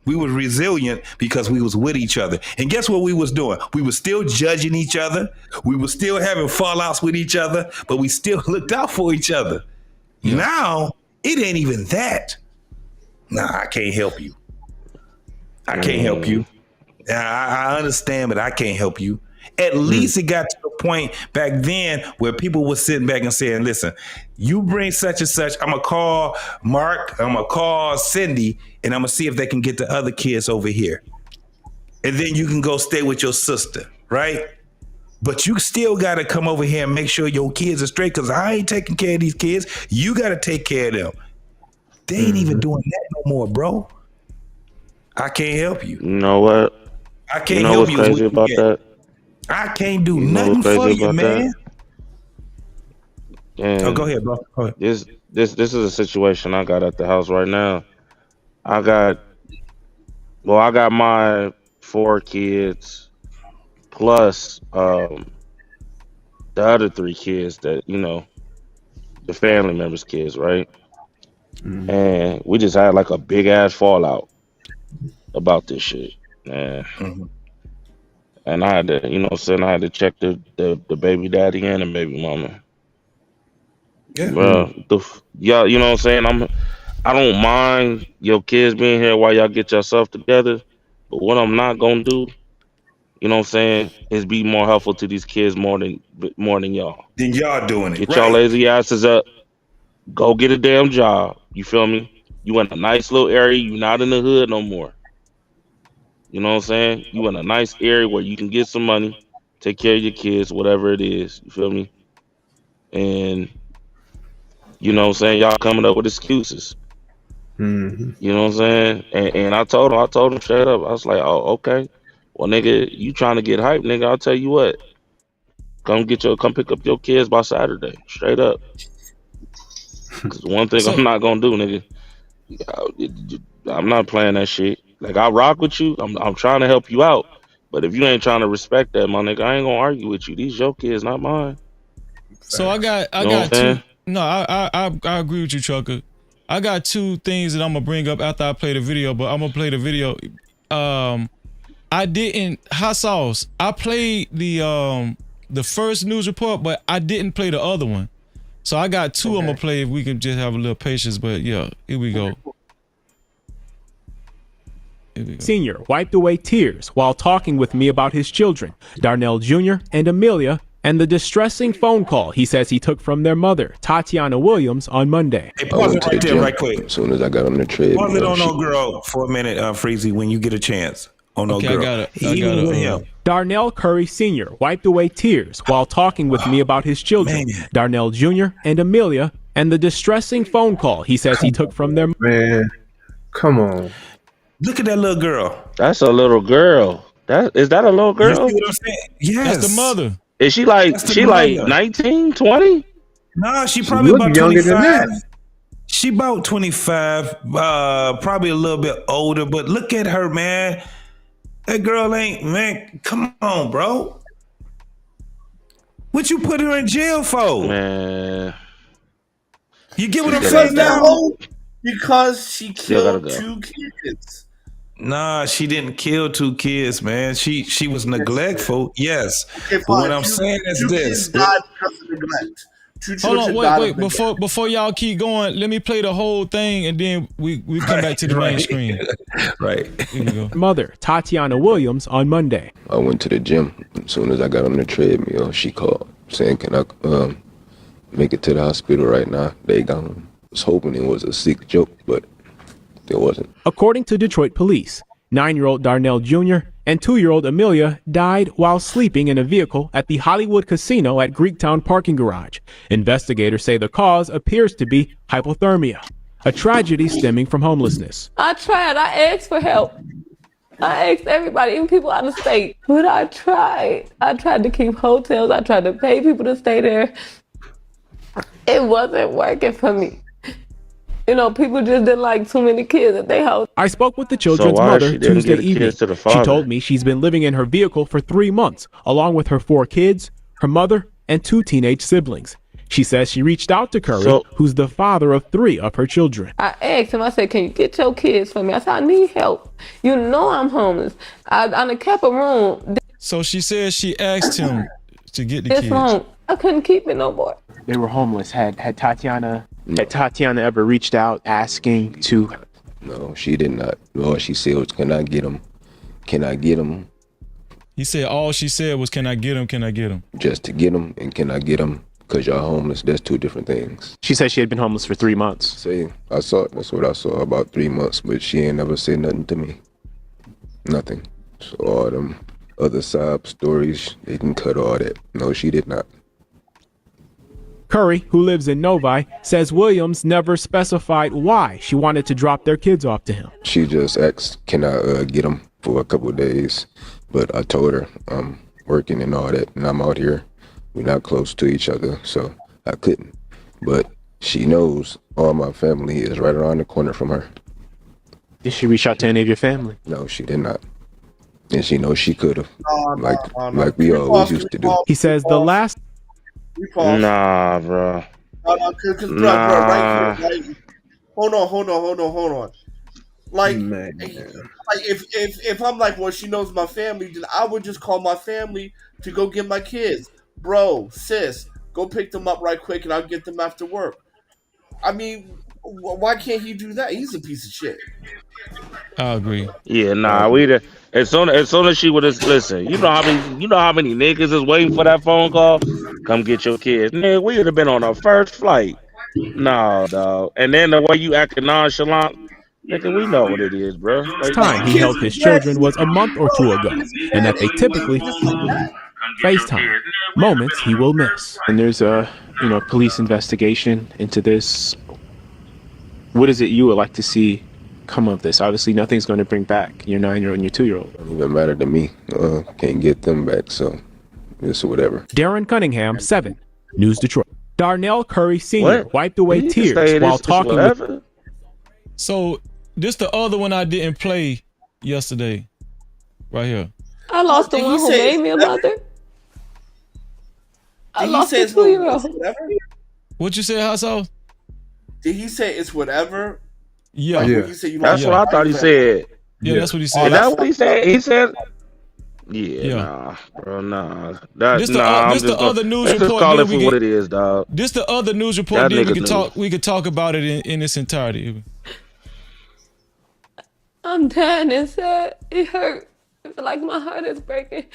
We were resilient because we was with each other. And guess what we was doing? We was still judging each other. We was still having fallouts with each other, but we still looked out for each other. Yeah. Now, it ain't even that. Nah, I can't help you. I can't help you. I understand, but I can't help you. At least it got to the point back then where people were sitting back and saying, listen, you bring such and such, I'm going to call Mark, I'm going to call Cindy, and I'm going to see if they can get the other kids over here. And then you can go stay with your sister, right? But you still got to come over here and make sure your kids are straight because I ain't taking care of these kids. You got to take care of them. They ain't even doing that no more, bro. I can't help you. You know what? I can't help you. What's crazy about that? I can't do nothing for you, man. Go ahead, bro. Go ahead. This is a situation I got at the house right now. I got my 4 kids plus the other 3 kids that the family members' kids, right? And we just had like a big ass fallout about this shit. And and I had to, you know what I'm saying, I had to check the baby daddy and the baby mama. Yeah. Well, y'all, you know what I'm saying? I don't mind your kids being here while y'all get yourself together, but what I'm not gonna do, you know what I'm saying, is be more helpful to these kids more than y'all. Then y'all doing it. Get y'all lazy asses up. Go get a damn job. You feel me? You in a nice little area. You not in the hood no more. You know what I'm saying? You in a nice area where you can get some money, take care of your kids, whatever it is. You feel me? And you know what I'm saying? Y'all coming up with excuses. You know what I'm saying? And I told him straight up. I was like, oh, okay. Well, nigga, you trying to get hype, nigga? I'll tell you what. Come pick up your kids by Saturday, straight up. Cause one thing I'm not gonna do, nigga. I'm not playing that shit. Like, I rock with you. I'm trying to help you out. But if you ain't trying to respect that, my nigga, I ain't gonna argue with you. These your kids, not mine. So I got two. No, I agree with you, Trucker. I got two things that I'm gonna bring up after I play the video, but I'm gonna play the video. I didn't hot sauce. I played the first news report, but I didn't play the other one. So I got two. I'm gonna play if we can just have a little patience. But yeah, here we go. Sr. wiped away tears while talking with me about his children, Darnell Jr. and Amelia, and the distressing phone call he says he took from their mother, Tatiana Williams, on Monday. Hey, pause it right there, right quick. As soon as I got on the treadmill. Pause it on no girl for a minute, Freezy, when you get a chance. On no girl. I got it. Darnell Curry Sr. wiped away tears while talking with me about his children, Darnell Jr. and Amelia, and the distressing phone call he says he took from their man. Come on. Look at that little girl. That's a little girl. Is that a little girl? You see what I'm saying? Yes. That's the mother. Is she like 19, 20? Nah, she probably about 25. She about 25, probably a little bit older, but look at her, man. That girl ain't, man, come on, bro. What you put her in jail for? Man. You get what I'm saying now? Because she killed 2 kids. Nah, she didn't kill 2 kids, man. She was neglectful, yes. Okay, but what I'm saying is 2 this. kids died because of neglect. 2 Hold children on, died wait. of neglect. Before y'all keep going, let me play the whole thing, and then we come back to the main screen. Right. Here we go. Mother, Tatiana Williams, on Monday. I went to the gym. As soon as I got on the treadmill, she called saying, can I make it to the hospital right now? They got him. I was hoping it was a sick joke, but it wasn't. According to Detroit police, 9-year-old Darnell Jr. and 2-year-old Amelia died while sleeping in a vehicle at the Hollywood Casino at Greektown parking garage. Investigators say the cause appears to be hypothermia, a tragedy stemming from homelessness. I tried. I asked for help. I asked everybody, even people out of state. But I tried. I tried to keep hotels. I tried to pay people to stay there. It wasn't working for me. You know, people just didn't like too many kids at their house. I spoke with the children's mother Tuesday evening. She told me she's been living in her vehicle for 3 months, along with her 4 kids, her mother, and 2 teenage siblings. She says she reached out to Curry, who's the father of 3 of her children. I asked him, I said, can you get your kids for me? I said, I need help. You know I'm homeless. I kept a room. So she said she asked him to get the This kids. long. I couldn't keep it no more. They were homeless. Had Tatiana ever reached out asking to? No, she did not. All she said was, can I get him? Can I get him? He said all she said was, can I get him? Can I get him? Just to get him, and can I get him? Because y'all homeless, that's 2 different things. She said she had been homeless for 3 months. See, that's what I saw, about 3 months, but she ain't never said nothing to me. Nothing. So all them other sob stories, they can cut all that. No, she did not. Curry, who lives in Novi, says Williams never specified why she wanted to drop their kids off to him. She just asked, can I get them for a couple of days? But I told her I'm working and all that, and I'm out here. We're not close to each other, so I couldn't. But she knows all my family is right around the corner from her. Did she reach out to any of your family? No, she did not. And she knows she could have, like we always used to do. He says the last... Nah, bro. Because bro, right here, right? Hold on. Like, Man. like if I'm like, well, she knows my family, then I would just call my family to go get my kids. Bro, sis, go pick them up right quick, and I'll get them after work. I mean, why can't he do that? He's a piece of shit. I agree. Yeah, nah, as soon as she would have listen, you know how many niggas is waiting for that phone call? Come get your kids. Nigga, we would have been on our first flight. No, dog. And then the way you acting nonchalant, nigga, we know what it is, bro. Last time he held his children was a month or two ago, and that they typically FaceTime, moments he will miss. And there's a police investigation into this. What is it you would like to see come of this? Obviously, nothing's going to bring back your 9-year-old and your 2-year-old. Doesn't even matter to me. Can't get them back, so it's whatever. Darren Cunningham, 7, News Detroit. Darnell Curry Sr. wiped away tears while talking with... So, this the other one I didn't play yesterday. Right here. I lost the one who made me a mother. I lost the 2-year-old. What you said, Hasso? Did he say it's whatever? Yeah. Like when you say you That's lost what I thought he said. Yeah, that's what he said. Is that what he said? He said, nah, bro, nah. This the other news report. Just call it for what it is, dog. This the other news report. Then we could talk about it in its entirety. I'm dying inside. It hurt. I feel like my heart is breaking.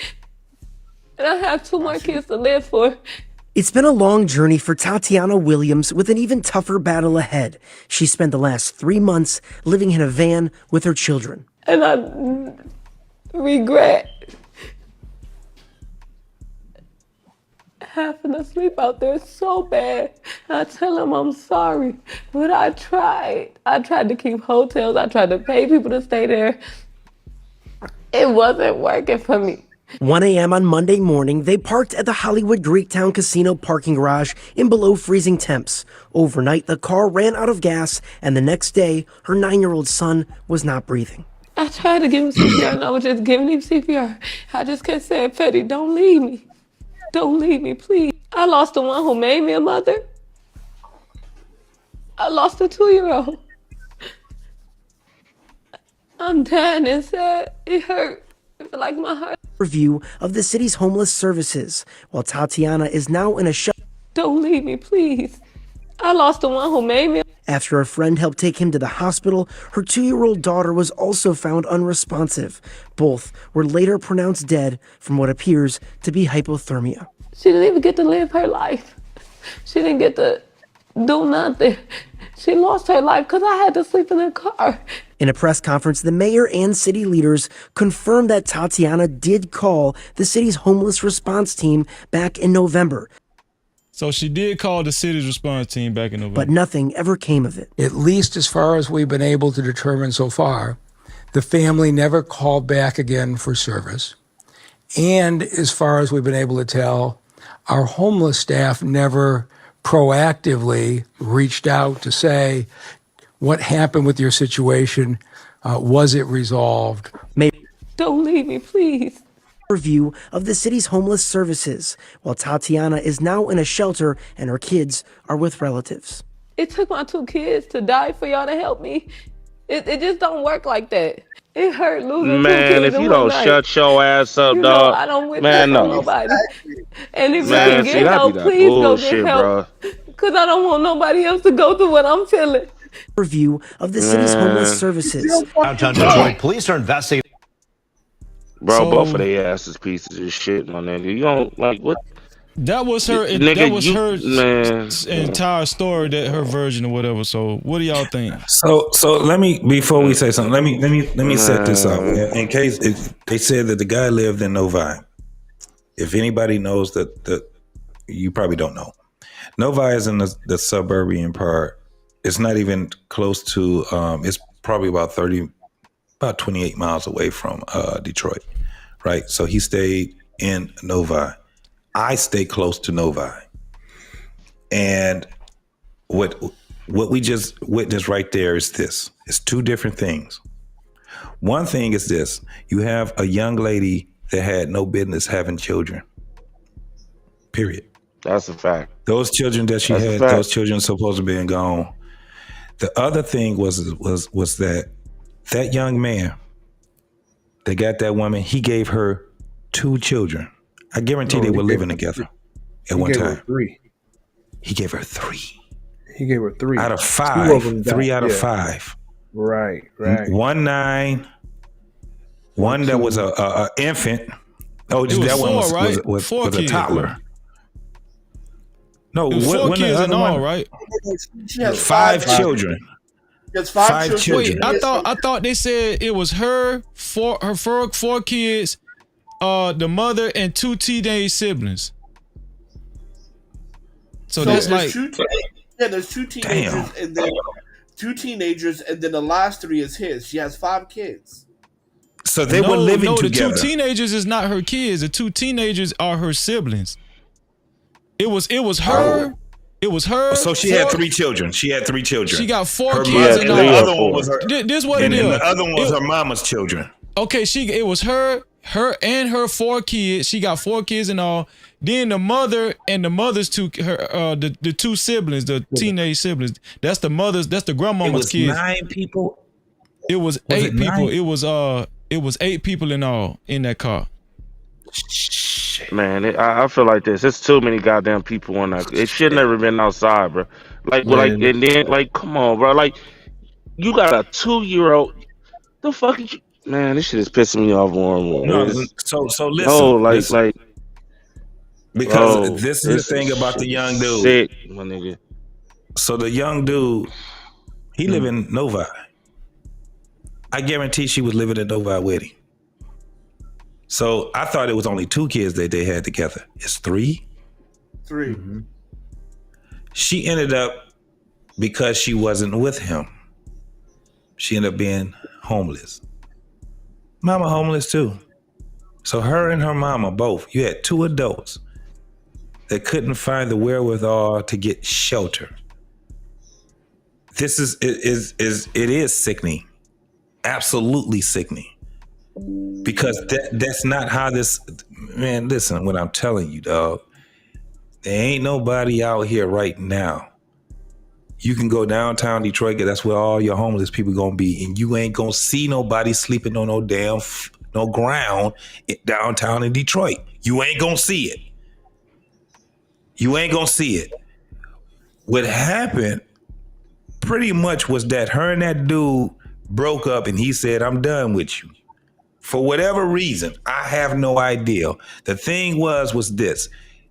And I have 2 more kids to live for. It's been a long journey for Tatiana Williams with an even tougher battle ahead. She spent the last 3 months living in a van with her children. And I regret having to sleep out there so bad. I tell them I'm sorry, but I tried. I tried to keep hotels. I tried to pay people to stay there. It wasn't working for me. 1 a.m. on Monday morning, they parked at the Hollywood Greektown Casino parking garage in below freezing temps. Overnight, the car ran out of gas, and the next day, her 9-year-old son was not breathing. I tried to give him CPR, and I was just giving him CPR. I just kept saying, Fetty, don't leave me. Don't leave me, please. I lost the one who made me a mother. I lost the 2-year-old. I'm dying inside. It hurt. I feel like my heart. Review of the city's homeless services, while Tatiana is now in a shelter. Don't leave me, please. I lost the one who made me. After a friend helped take him to the hospital, her 2-year-old daughter was also found unresponsive. Both were later pronounced dead from what appears to be hypothermia. She didn't even get to live her life. She didn't get to do nothing. She lost her life because I had to sleep in the car. In a press conference, the mayor and city leaders confirmed that Tatiana did call the city's homeless response team back in November. So she did call the city's response team back in November. But nothing ever came of it. At least as far as we've been able to determine so far, the family never called back again for service. And as far as we've been able to tell, our homeless staff never proactively reached out to say, what happened with your situation? Was it resolved? Don't leave me, please. Review of the city's homeless services, while Tatiana is now in a shelter and her kids are with relatives. It took my 2 kids to die for y'all to help me. It just don't work like that. It hurt losing 2 kids. Man, if you don't shut your ass up, you dog. know, I don't wish man, that on no. nobody. And if Man, you see, can get that help, be that please go bullshit, get help. Because I don't want nobody else to go through what I'm feeling. Review of the city's homeless services. Downtown Detroit police are investigating. Bro, both of their asses pieces of shit, my nigga. You don't like what? That was her. Nigga, that was her entire story. That her version or whatever. So, what do y'all think? So let me, before we say something, let me set this up in case they said that the guy lived in Novi. If anybody knows that you probably don't know. Novi is in the suburban part. It's not even close to. It's probably about 28 miles away from Detroit, right? So he stayed in Novi. I stay close to Novi. And what we just witnessed right there is this. It's 2 different things. One thing is this. You have a young lady that had no business having children. Period. That's a fact. Those children that she That's a had, fact. those children supposed to be gone. The other thing was that young man that got that woman, he gave her 2 children. I guarantee they were living together at one time. 3. He gave her 3. He gave her 3 out of 2 5. of them 3 died. out of Yeah. 5. Right. 1 9. One that was a infant. Oh, It was that one 4, right? was 4 a kids. toddler. No, It was 4 when the kids other in all, one, right? She has 5 children. She has 5 5 children. children. Wait, I thought they said it was her, 4 kids, the mother and 2 teenage siblings. So that's like there's 2 teenagers and then 2 teenagers and then the last 3 is his. She has 5 kids. So they were living together. The 2 teenagers is not her kids. The 2 teenagers are her siblings. It was her. It was her. So she had 3 children. She had 3 children. She got 4 Her kids. mother, the other one was her. This what and it then is. the other one was her mama's children. Okay, it was her and her 4 kids. She got 4 kids in all. Then the mother and the mother's 2 the 2 siblings, the teenage siblings. That's the mother's. That's the grandmama's kids. It was 9 people. It was 8 people. It was 8 people in all in that car. Man, I feel like this. It's too many goddamn people on that. It should never been outside, bro. And then come on, bro. Like, you got a 2-year-old. The fuck is you? Man, this shit is pissing me off more and more. No, so listen. No, listen. Because bro, this is the thing about the young dude. Sick, my nigga. So the young dude, he live in Novi. I guarantee she was living in Novi with him. So I thought it was only 2 kids that they had together. It's 3. 3. Mm-hmm. She ended up, because she wasn't with him, she ended up being homeless. Mama homeless too. So her and her mama both, you had 2 adults that couldn't find the wherewithal to get shelter. This is sickening. Absolutely sickening. Because that's not how this, man, listen, what I'm telling you, dog, there ain't nobody out here right now. You can go downtown Detroit, that's where all your homeless people gonna be, and you ain't gonna see nobody sleeping on no ground downtown in Detroit. You ain't gonna see it. You ain't gonna see it. What happened pretty much was that her and that dude broke up, and he said, I'm done with you. For whatever reason, I have no idea. The thing was this.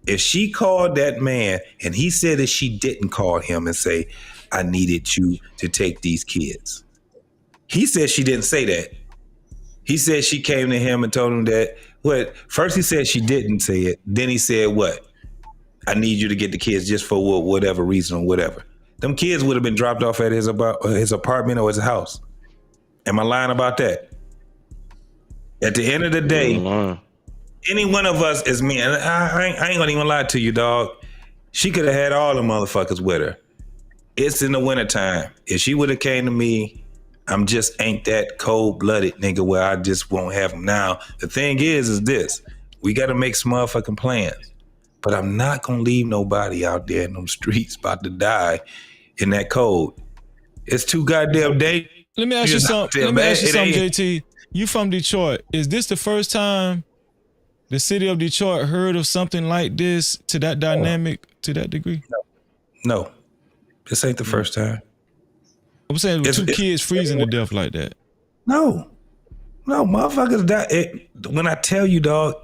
If she called that man and he said that she didn't call him and say, I needed you to take these kids. He said she didn't say that. He said she came to him and told him that, first he said she didn't say it. Then he said what? I need you to get the kids just for whatever reason or whatever. Them kids would have been dropped off at his apartment or his house. Am I lying about that? At the end of the day, any one of us is me, and I ain't gonna even lie to you, dog. She could have had all the motherfuckers with her. It's in the wintertime. If she would have came to me, I'm just ain't that cold-blooded nigga where I just won't have them. Now, the thing is this. We got to make some motherfucking plans. But I'm not gonna leave nobody out there in them streets about to die in that cold. It's too goddamn dangerous. Let me ask you something. JT. You from Detroit. Is this the first time the city of Detroit heard of something like this to that dynamic, to that degree? No. This ain't the first time. I'm saying with 2 kids freezing to death like that. No, motherfuckers die. When I tell you, dog,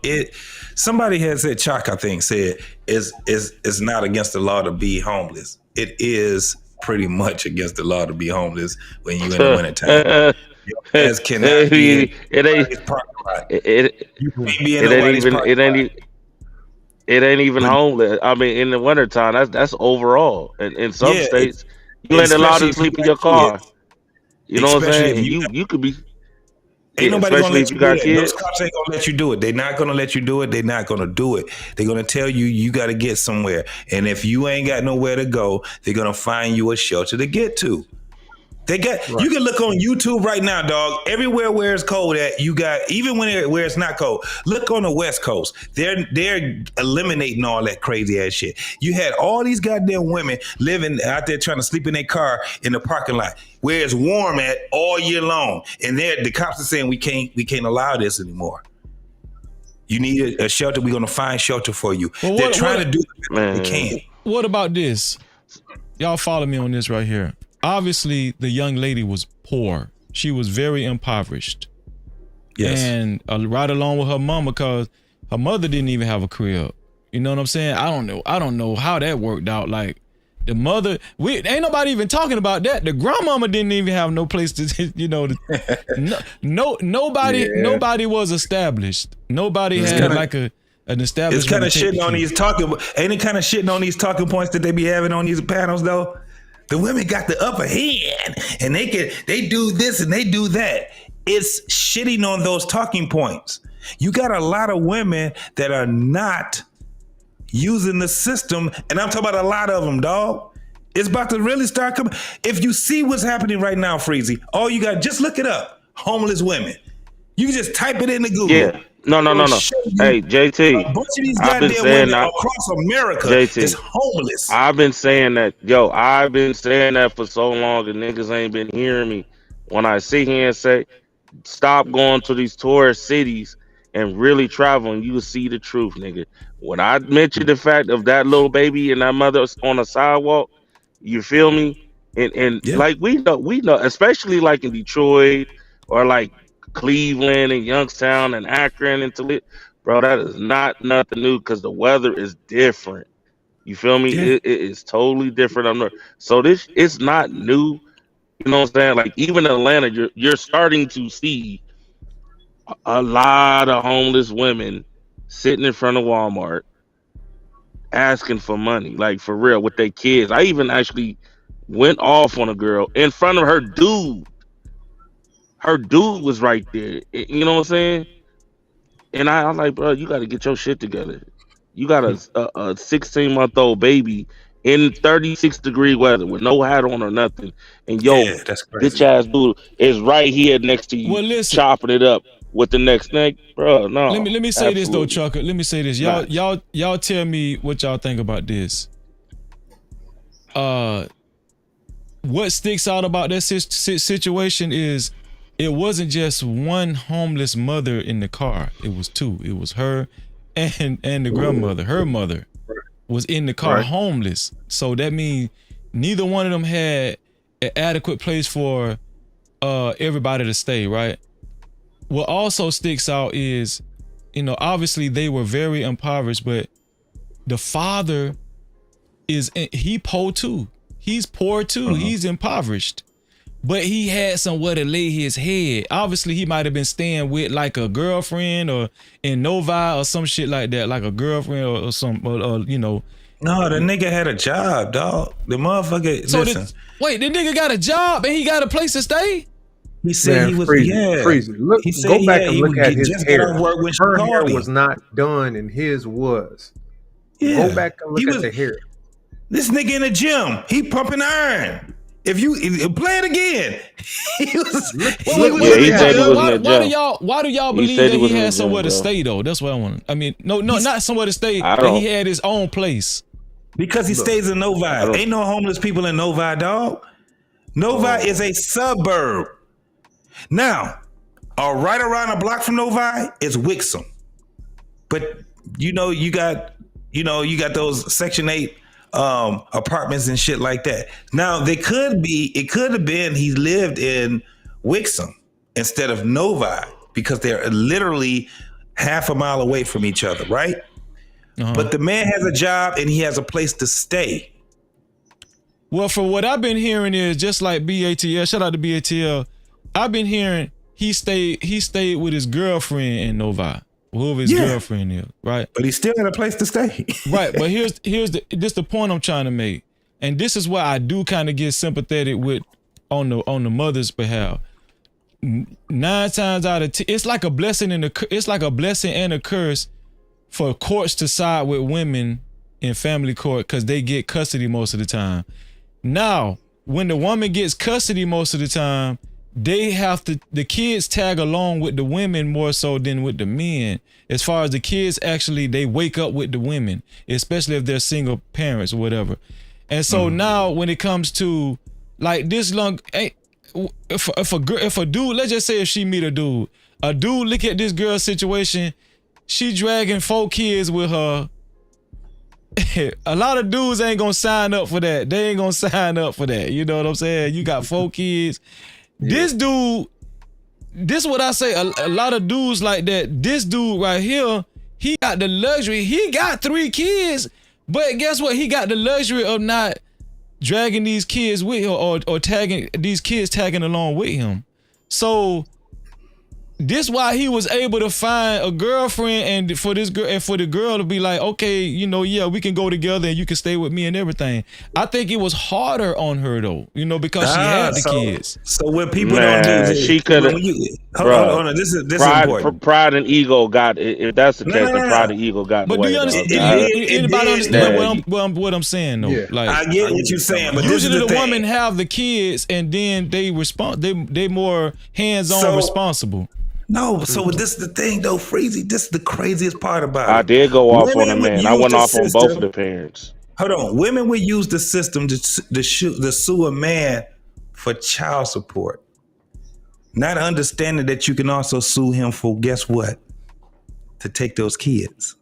somebody had said, Chalk, I think, said, it's not against the law to be homeless. It is pretty much against the law to be homeless when you're in the wintertime. It ain't even homeless. I mean, in the wintertime, that's overall. In some states, you ain't allowed to sleep in your car. You know what I'm saying? You could be. Ain't nobody gonna let you do it. Kids. Those cops ain't gonna let you do it. They're not gonna let you do it. They're not gonna do it. They're gonna tell you got to get somewhere. And if you ain't got nowhere to go, they're gonna find you a shelter to get to. They got you can look on YouTube right now, dog. Everywhere where it's cold at, you got even where it's not cold. Look on the West Coast. They're eliminating all that crazy ass shit. You had all these goddamn women living out there trying to sleep in their car in the parking lot where it's warm at all year long, and the cops are saying we can't allow this anymore. You need a shelter. We're gonna find shelter for you. Well, They're trying to do what they can. What about this? Y'all follow me on this right here. Obviously, the young lady was poor. She was very impoverished. Yes. And right along with her mom, because her mother didn't even have a crib. You know what I'm saying? I don't know how that worked out. Like the mother, ain't nobody even talking about that. The grandmama didn't even have no place to, nobody was established. Nobody had an establishment. It's kind of shitting on these talking. Ain't it kind of shitting on these talking points that they be having on these panels though? The women got the upper hand, and they do this and they do that. It's shitting on those talking points. You got a lot of women that are not using the system, and I'm talking about a lot of them, dog. It's about to really start coming. If you see what's happening right now, Freezy, all you got, just look it up. Homeless women. You can just type it into Google. Yeah. No. Hey, JT. A bunch of these goddamn women across America is homeless. I've been saying that, I've been saying that for so long, and niggas ain't been hearing me. When I sit here and say, stop going to these tourist cities and really traveling, you will see the truth, nigga. When I mentioned the fact of that little baby and that mother on the sidewalk, you feel me? And like we know, especially like in Detroit or like Cleveland and Youngstown and Akron and Toledo, bro, that is not nothing new because the weather is different. You feel me? Yeah. It is totally different. So it's not new. You know what I'm saying? Like even in Atlanta, you're starting to see a lot of homeless women sitting in front of Walmart asking for money, like for real, with their kids. I even actually went off on a girl in front of her dude. Her dude was right there. You know what I'm saying? And I was like, bro, you got to get your shit together. You got a 16-month-old baby in 36-degree weather with no hat on or nothing. And that's crazy. bitch ass dude is right here next to you, chopping it up with the next neck, bro. No. Let me say this though, absolutely. Chucker. Let me say this. Y'all tell me what y'all think about this. What sticks out about that situation is it wasn't just one homeless mother in the car. It was two. It was her and the grandmother. Her mother was in the car homeless. So that means neither one of them had an adequate place for everybody to stay, right? What also sticks out is, obviously they were very impoverished, but the father he poor too. He's poor too. He's impoverished. But he had somewhere to lay his head. Obviously, he might have been staying with like a girlfriend or in Novi or some shit like that, like a girlfriend or some, No, the nigga had a job, dog. The motherfucker. So listen. the nigga got a job and he got a place to stay? He said he was Freezy. Look, he said go back and look at his just hair. got off work when she Her called hair him. was not done, and his was. Yeah. Go back and look at the hair. This nigga in the gym, he pumping iron. If you play it again, he was. he said he was in the gym. Why do y'all believe that he had somewhere to stay though? That's what I want. I mean, no, not somewhere to stay. That he had his own place. Because he stays in Novi. Ain't no homeless people in Novi, dog. Novi is a suburb. Now, right around a block from Novi is Wixom. But you got those Section 8 apartments and shit like that. Now it could have been he lived in Wixom instead of Novi because they're literally half a mile away from each other, right? But the man has a job and he has a place to stay. Well, for what I've been hearing is just like BATL. Shout out to BATL. I've been hearing he stayed with his girlfriend in Novi. Whoever his girlfriend is, right? But he still got a place to stay. Right, but here's the point I'm trying to make. And this is why I do kind of get sympathetic with on the mother's behalf. 9 times out of 10, it's like a blessing and a curse for courts to side with women in family court because they get custody most of the time. Now, when the woman gets custody most of the time, the kids tag along with the women more so than with the men. As far as the kids, actually, they wake up with the women, especially if they're single parents or whatever. And so now when it comes to like this long, if a dude, let's just say if she meet a dude look at this girl's situation, she dragging 4 kids with her. A lot of dudes ain't gonna sign up for that. They ain't gonna sign up for that. You know what I'm saying? You got 4 kids. This dude, this what I say, a lot of dudes like that. This dude right here, he got the luxury. He got 3 kids, but guess what? He got the luxury of not dragging these kids with him or tagging these kids tagging along with him. So this why he was able to find a girlfriend and for this girl and for the girl to be like, okay, you know, yeah, we can go together and you can stay with me and everything. I think it was harder on her though, you know, because she had the kids. So when people don't do this, she could have. Hold on, this is important. Pride and ego got. If that's the case, then pride and ego got. But do you understand? Anybody understand what I'm saying though? Yeah. Like I get what you're saying, but usually this is the women have the kids and then they respond. They more hands-on responsible. No, so this is the thing though, Freezy. This is the craziest part about it. I did go off on a man. I went off on both of the parents. Hold on, women will use the system to sue a man for child support, not understanding that you can also sue him for guess what? To take those kids.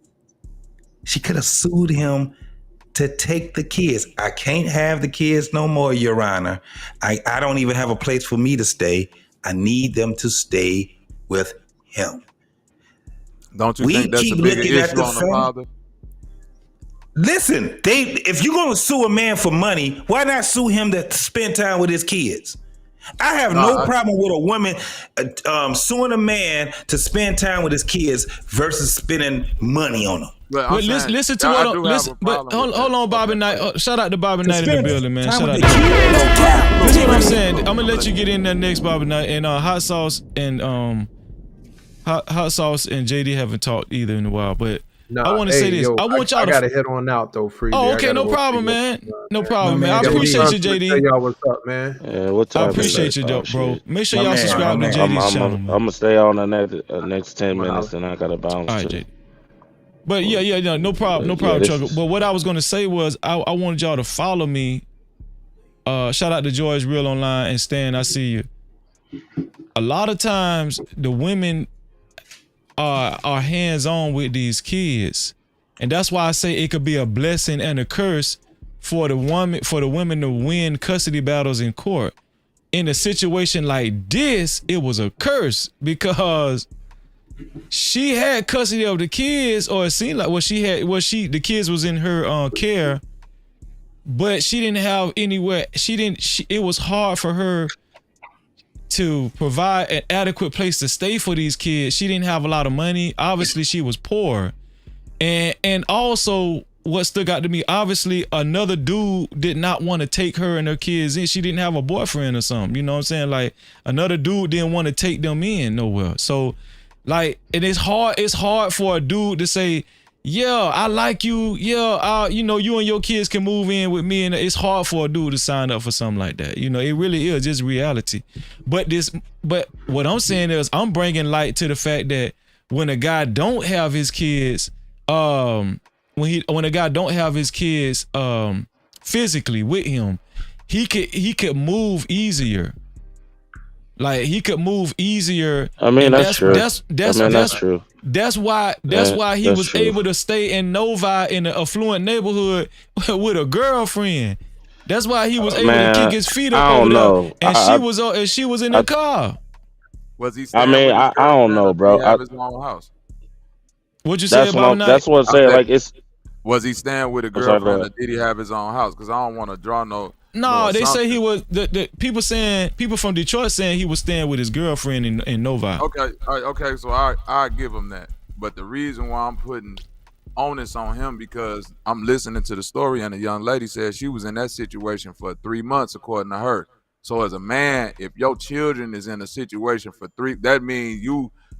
She could have sued him to take the kids. I can't have the kids no more, Your Honor. I don't even have a place for me to stay. I need them to stay with him. Don't you think that's a bigger issue on the father? Listen, if you're gonna sue a man for money, why not sue him to spend time with his kids? I have no problem with a woman suing a man to spend time with his kids versus spending money on them. But listen to what listen. But hold on, Bobby Knight. Shout out to Bobby Knight in the building, man. Shout out. This is what I'm saying. I'm gonna let you get in there next, Bobby Knight. And Hot Sauce and Hot Sauce and JD haven't talked either in a while, but I want to say this. I want y'all to. I gotta head on out though, Free. Oh, okay, no problem, man. No problem, man. I appreciate you, JD. Tell y'all what's up, man. Yeah, what's up? I appreciate you, bro. Make sure y'all subscribe to JD's channel. I'm gonna stay on the next 10 minutes, and I gotta bounce. All right, JD. But yeah, no problem, Chuck. But what I was gonna say was I wanted y'all to follow me. Shout out to George Real Online and Stan. I see you. A lot of times the women are hands-on with these kids, and that's why I say it could be a blessing and a curse for the women to win custody battles in court. In a situation like this, it was a curse because she had custody of the kids, or it seemed like the kids was in her care, but she didn't have anywhere. It was hard for her to provide an adequate place to stay for these kids. She didn't have a lot of money. Obviously, she was poor. And also what stuck out to me, obviously another dude did not want to take her and her kids in. She didn't have a boyfriend or something. You know what I'm saying? Like another dude didn't want to take them in nowhere. So like, and it's hard for a dude to say, yeah, I like you. Yeah, you and your kids can move in with me. And it's hard for a dude to sign up for something like that. You know, it really is just reality. But what I'm saying is I'm bringing light to the fact that when a guy don't have his kids, when a guy don't have his kids physically with him, he could move easier. Like he could move easier. I mean, that's true. That's true. That's why he was able to stay in Novi in an affluent neighborhood with a girlfriend. That's why he was able to kick his feet up over there. And she was in the car. Was he? I don't know, bro. Did he have his own house? What'd you say about Night? That's what I'm saying. Like it's. Was he staying with a girlfriend, or did he have his own house? Because I don't want to draw no. No, they say he was the people from Detroit saying he was staying with his girlfriend in Novi. Okay, so I give him that. But the reason why I'm putting onus on him because I'm listening to the story and the young lady said she was in that situation for 3 months, according to her. So as a man, if your children is in a situation for that means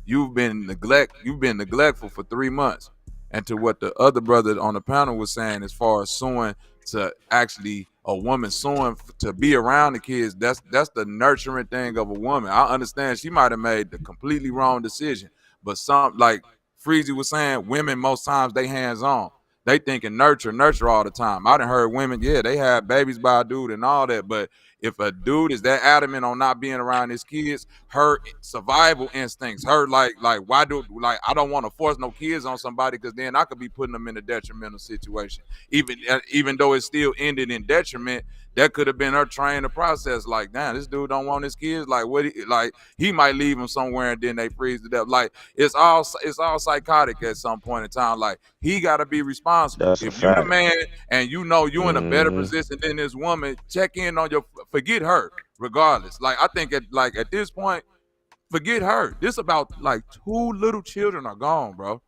you've been neglectful for 3 months. And to what the other brother on the panel was saying, as far as suing to actually a woman suing to be around the kids, that's the nurturing thing of a woman. I understand she might have made the completely wrong decision, but some, like Freezy was saying, women most times they hands on. They thinking nurture all the time. I done heard women, yeah, they have babies by a dude and all that, but if a dude is that adamant on not being around his kids, her survival instincts, her like I don't want to force no kids on somebody because then I could be putting them in a detrimental situation. Even though it still ended in detriment, that could have been her trying the process. Like, damn, this dude don't want his kids. Like, he might leave them somewhere and then they freeze to death. Like, it's all psychotic at some point in time. Like, he got to be responsible. That's if a you're the fact. man and you know you're in a better position than this woman, check in on forget her regardless. Like, I think at this point, forget her. This about like 2 little children are gone, bro.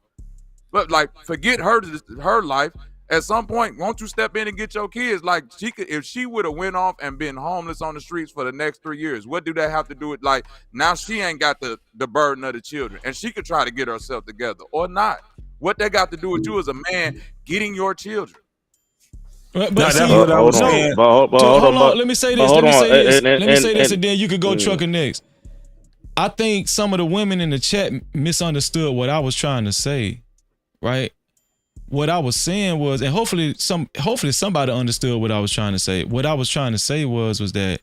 But like, forget her life. At some point, won't you step in and get your kids? Like, if she would have went off and been homeless on the streets for the next 3 years, what do that have to do with, like, now she ain't got the burden of the children and she could try to get herself together or not. What that got to do with you as a man getting your children? But No, see, that's what I was no, saying. hold on. Let me say this. Let me say this, and then you could go trucker next. I think some of the women in the chat misunderstood what I was trying to say, right? What I was saying was, and hopefully somebody understood what I was trying to say. What I was trying to say was that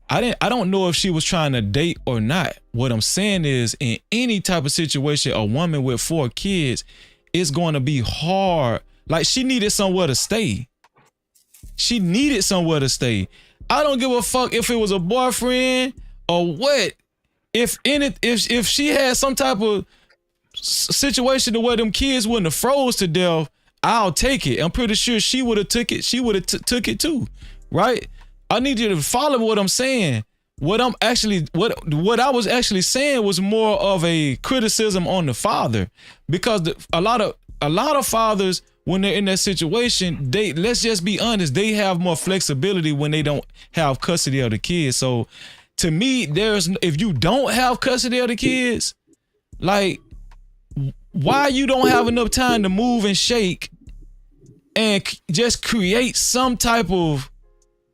I don't know if she was trying to date or not. What I'm saying is, in any type of situation, a woman with 4 kids, it's going to be hard. Like, she needed somewhere to stay. She needed somewhere to stay. I don't give a fuck if it was a boyfriend or what. If she had some type of situation to where them kids wouldn't have froze to death, I'll take it. I'm pretty sure she would have took it. She would have took it too, right? I need you to follow what I'm saying. What I was actually saying was more of a criticism on the father, because a lot of fathers, when they're in that situation, let's just be honest, they have more flexibility when they don't have custody of the kids. So to me, if you don't have custody of the kids, like, why you don't have enough time to move and shake and just create some type of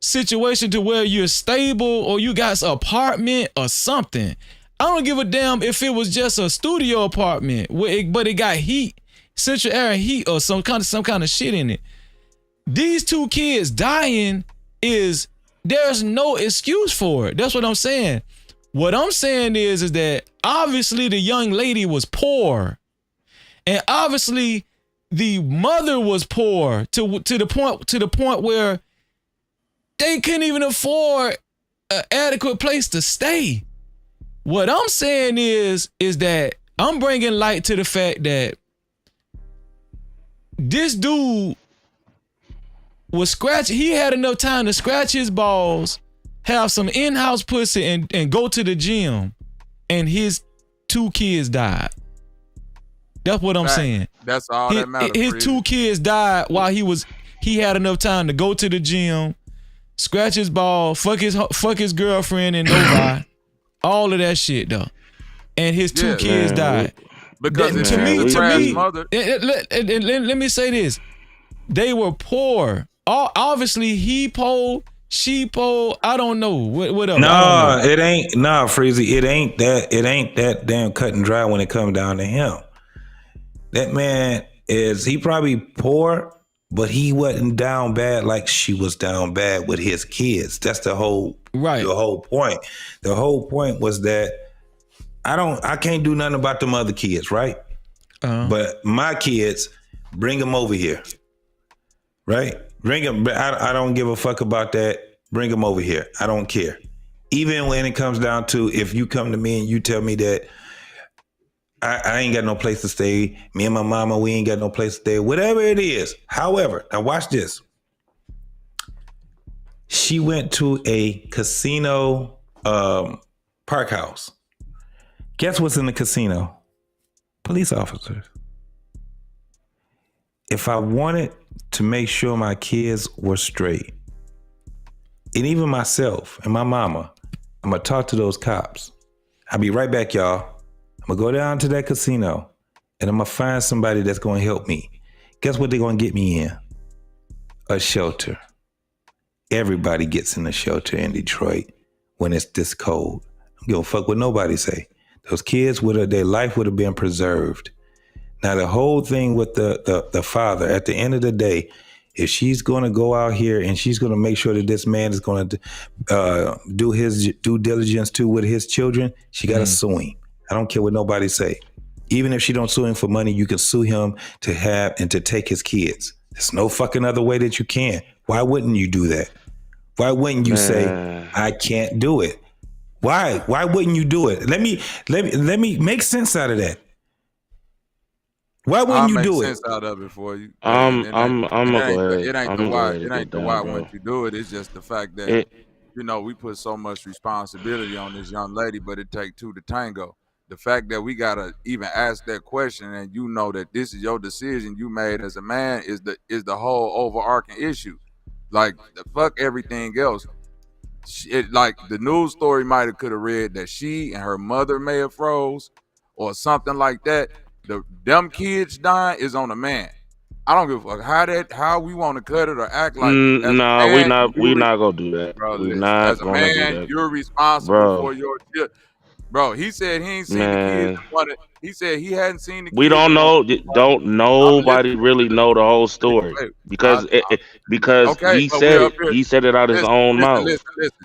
situation to where you're stable or you got an apartment or something. I don't give a damn if it was just a studio apartment, but it got heat, central air and heat, or some kind of shit in it. These 2 kids dying there's no excuse for it. That's what I'm saying. What I'm saying is that obviously the young lady was poor, and obviously the mother was poor to the point where they couldn't even afford an adequate place to stay. What I'm saying is that I'm bringing light to the fact that this dude was scratching. He had enough time to scratch his balls, have some in-house pussy, and go to the gym, and his 2 kids died. That's what I'm saying. That's all that matters. His 2 kids died while he had enough time to go to the gym, scratch his ball, fuck his girlfriend and nobody, all of that shit though, and his 2 kids died. Because to me, mother. Let me say this: they were poor. Obviously, he poor, she poor. I don't know what else. No, it ain't. Nah, Freezy, it ain't that damn cut and dry when it comes down to him. That man he probably poor, but he wasn't down bad like she was down bad with his kids. That's the whole point. The whole point was that I can't do nothing about them other kids, right? But my kids, bring them over here, right? Bring them. I don't give a fuck about that. Bring them over here. I don't care. Even when it comes down to, if you come to me and you tell me that I ain't got no place to stay, me and my mama, we ain't got no place to stay, whatever it is. However, now watch this. She went to a casino park house. Guess what's in the casino? Police officers. If I wanted to make sure my kids were straight, and even myself and my mama, I'm gonna talk to those cops. I'll be right back, y'all. I'm gonna go down to that casino and I'm gonna find somebody that's gonna help me. Guess what they're gonna get me in? A shelter. everybody gets in the shelter in Detroit when it's this cold. I don't give a fuck what nobody say. Those kids their life would have been preserved. Now the whole thing with the father, at the end of the day, if she's going to go out here and she's going to make sure that this man is going to do his due diligence too with his children, she got to sue him. I don't care what nobody say. Even if she don't sue him for money, you can sue him to have and to take his kids. There's no fucking other way that you can. Why wouldn't you do that? Why wouldn't you say, I can't do it? Why? Why wouldn't you do it? Let me make sense out of that. Why wouldn't you do it? I'll make sense out of it for you. I'm gonna go ahead. It ain't the why once you do it. It's just the fact that we put so much responsibility on this young lady, but it take two to tango. The fact that we gotta even ask that question, and you know that this is your decision you made as a man, is the whole overarching issue. Like the fuck everything else. Like the news story could have read that she and her mother may have froze or something like that. Them kids dying is on a man. I don't give a fuck how we want to cut it or act like. No, we not gonna do that. Bro, we not as a gonna man, do that. you're responsible for your children. Bro, he said he ain't seen the kids. He said he hadn't seen the kids. We don't know. Don't nobody really know the whole story because he said it out his own mouth.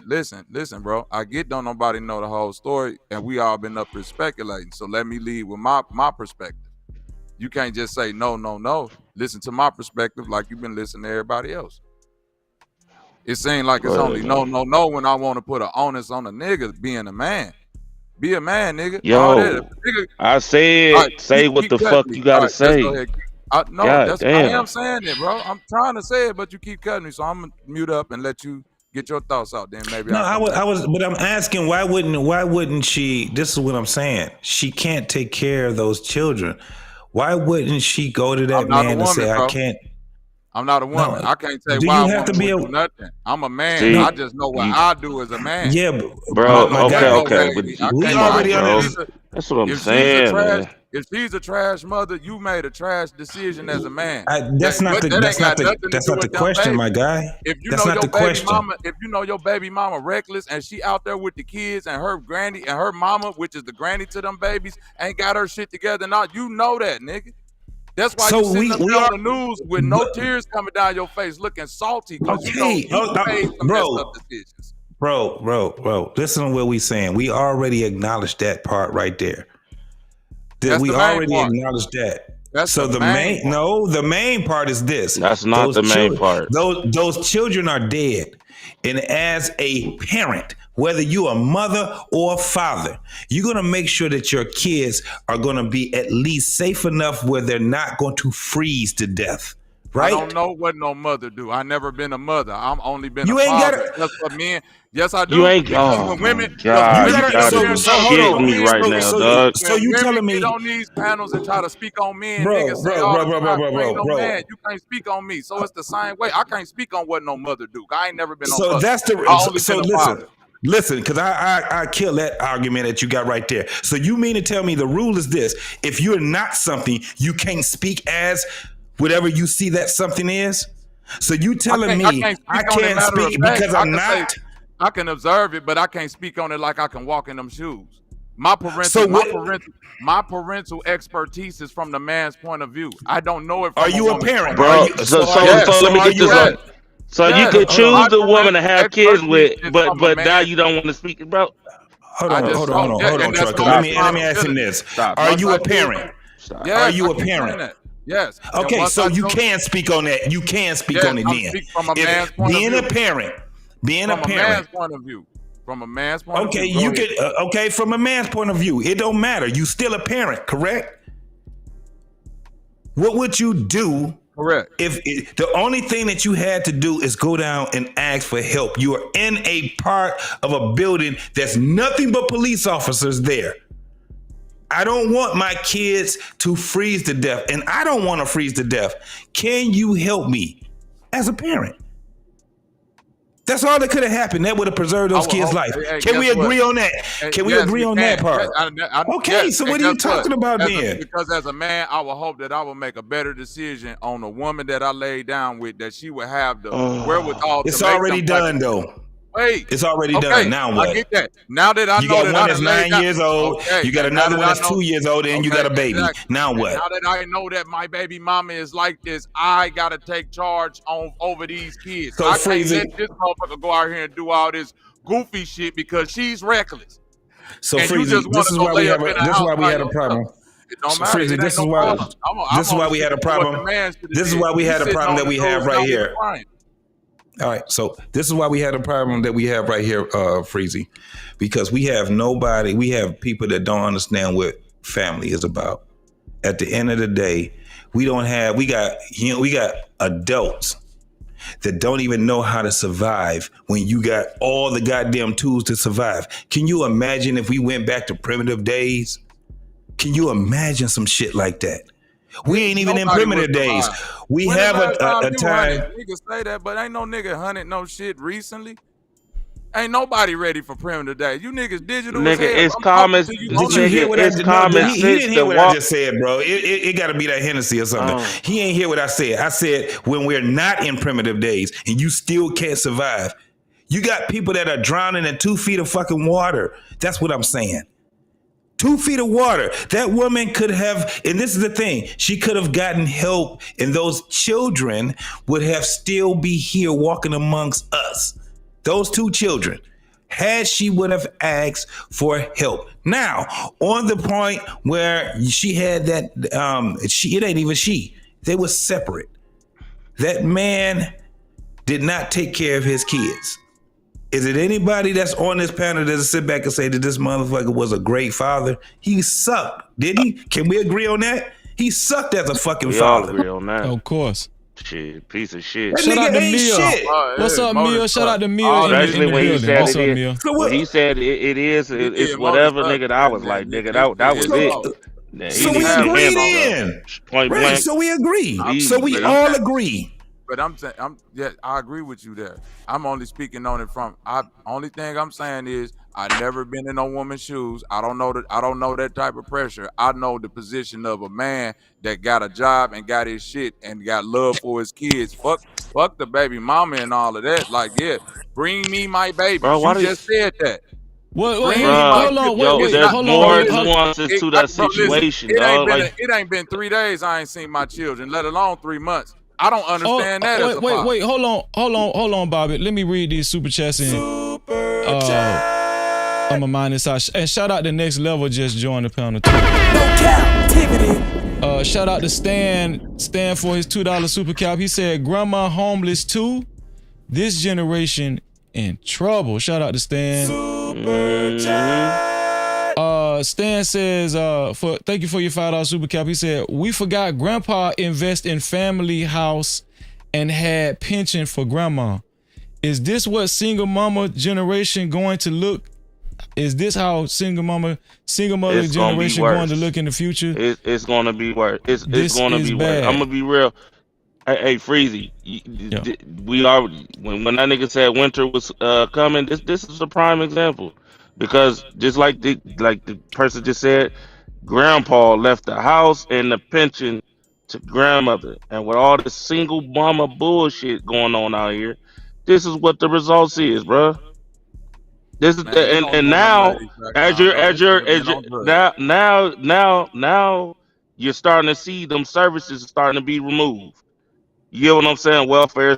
Listen, bro. I get don't nobody know the whole story, and we all been up here speculating. So let me lead with my perspective. You can't just say no. Listen to my perspective, like you've been listening to everybody else. It seems like it's only no when I want to put an onus on a nigga being a man. Be a man, nigga. Yo, I said, say what the fuck you gotta say. I am saying it, bro. I'm trying to say it, but you keep cutting me, so I'm gonna mute up and let you get your thoughts out. Then maybe. No, I was, but I'm asking why wouldn't she? This is what I'm saying. She can't take care of those children. Why wouldn't she go to that man and say, "I can't"? I'm not a woman. I can't say do why you have to be do nothing. I'm a man. See, I just know what I do as a man. Yeah, bro. Okay. But we already that's what I'm saying, man. If she's a trash mother, you made a trash decision as a man. That's not the question, my guy. If you that's know not your the baby question. mama, if you know your baby mama reckless and she out there with the kids and her granny and her mama, which is the granny to them babies, ain't got her shit together. Now you know that, nigga. That's why you sitting up there on the news with no tears coming down your face, looking salty because you made some messed up decisions. Bro. Listen to what we saying. We already acknowledged that part right there. We already acknowledged that. That's so the main part is this. That's not the main part. Those children are dead. And as a parent, whether you're a mother or a father, you're going to make sure that your kids are going to be at least safe enough where they're not going to freeze to death. Right? I don't know what no mother do. I never been a mother. I'm only been you a ain't father. Gotta, That's for men. Yes, I do. You ain't. Oh women, God! You gotta shit me right now, dog. So you telling me get on these panels and try to speak on men, bro, niggas say all the time, no man, you can't speak on me. So it's the same way. I can't speak on what no mother do. I ain't never been on. So that's the. I only been a father. Listen, because I kill that argument that you got right there. So you mean to tell me the rule is this: if you're not something, you can't speak as whatever you see that something is? So you telling me I can't speak because I'm not? I can observe it, but I can't speak on it like I can walk in them shoes. My parental expertise is from the man's point of view. I don't know it from Are you a parent? Bro, so let me get this up. So you could choose the woman to have kids with, but now you don't want to speak, bro. Hold on, Trucker. Let me ask him this. Are you a parent? Are you a parent? Yes. Okay, so you can speak on that. You can speak on it then. From a man's point of view. Being a parent. From a man's point of view. From a man's point of view. Okay, you could. Okay, from a man's point of view, it don't matter. You still a parent, correct? What would you do? Correct. If the only thing that you had to do is go down and ask for help, you are in a part of a building that's nothing but police officers there. I don't want my kids to freeze to death, and I don't want to freeze to death. Can you help me as a parent? That's all that could have happened. That would have preserved those kids' life. Can we agree on that? Can we agree on that part? Okay, so what are you talking about then? Because as a man, I would hope that I would make a better decision on the woman that I laid down with, that she would have the wherewithal. It's already done, though. Wait, it's already done. Now what? I get that. Now that I you know got that one that's 9 years old, you got another one that's 2 years old, and you got a baby. Exactly. Now what? Now that I know that my baby mama is like this, I gotta take charge over these kids. So I can't Freezy, let this motherfucker go out here and do all this goofy shit because she's reckless. So Freezy, this is why we have a problem. So Freezy, this is why we had a problem. This is why we had a problem that we have right here. All right, so this is why we had a problem that we have right here, Freezy, because we have people that don't understand what family is about. At the end of the day, we got adults that don't even know how to survive when you got all the goddamn tools to survive. Can you imagine if we went back to primitive days? Can you imagine some shit like that? We ain't even in primitive days. We have a time. Niggas say that, but ain't no nigga hunted no shit recently. Ain't nobody ready for primitive days. You niggas digital. Nigga, it's common. Did you hear what it's common he didn't hear what I just said, bro. It got to be that Hennessy or something. He ain't hear what I said. I said when we're not in primitive days and you still can't survive, you got people that are drowning in 2 feet of fucking water. That's what I'm saying. 2 feet of water. That woman could have, and this is the thing, she could have gotten help, and those children would have still be here walking amongst us. Those 2 children, had she would have asked for help. Now, on the point where she had that, it ain't even she. They were separate. That man did not take care of his kids. Is it anybody that's on this panel that sit back and say that this motherfucker was a great father? He sucked, did he? Can we agree on that? He sucked as a fucking father. We all agree on that. Of course. Shit, piece of shit. Shout out to Mia. What's up, Mia? Shout out to Mia. Especially when he said What's up, it Mia? is. When he said it's whatever, nigga. I was like, nigga, that was it. So we agree then. Point right, blank. so we agree. So we all agree. But I agree with you there. I'm only speaking on it from. Only thing I'm saying is I never been in a woman's shoes. I don't know that type of pressure. I know the position of a man that got a job and got his shit and got love for his kids. Fuck the baby mama and all of that. Like, yeah, bring me my baby. Bro, you just said that. Hold on, there's more nuances to that situation, dog. It ain't been 3 days I ain't seen my children, let alone 3 months. I don't understand that. Wait, hold on, Bobby. Let me read these super chats in. I'm gonna mind this out. And shout out to Next Level, just joined the panel too. No Cap-tivity. Shout out to Stan for his $2 super cap. He said, "Grandma homeless too. This generation in trouble." Shout out to Stan. Super chat. Stan says, thank you for your $5 super cap. He said, "We forgot Grandpa invest in family house and had pension for Grandma. Is this what single mama generation going to look? Is this how single mother generation going to look in the future?" It's going to be worse. It's going to be bad. worse. I'm gonna be real. Hey, Freezy, we already when that nigga said winter was coming. This is a prime example. Because just like the person just said, Grandpa left the house and the pension to grandmother, and with all the single mama bullshit going on out here, this is what the results is, bro. This is and now as now you're starting to see them services starting to be removed. You get what I'm saying? Welfare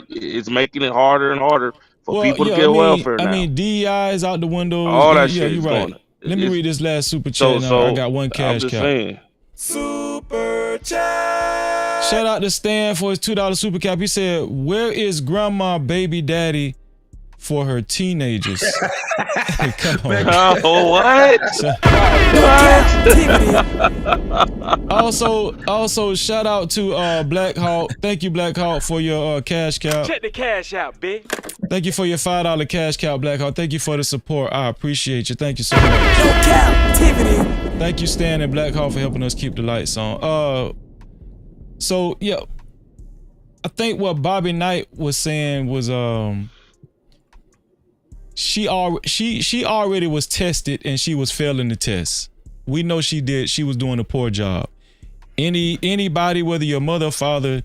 it's making it harder and harder for people to get welfare now. I mean, DEI is out the window. All that shit you're is right. going. Let me read this last super chat. I got one cash I'm just cap. saying. Super chat. Shout out to Stan for his $2 super cap. He said, "Where is Grandma baby daddy for her teenagers?" Come on. Oh, what? Also, shout out to Black Hawk. Thank you, Black Hawk, for your cash cap. Check the cash out, bitch. Thank you for your $5 cash cap, Black Hawk. Thank you for the support. I appreciate you. Thank you so much. No Cap-tivity. Thank you, Stan and Black Hawk, for helping us keep the lights on. So yeah, I think what Bobby Knight was saying was she already was tested and she was failing the test. We know she did. She was doing a poor job. Anybody, whether your mother or father,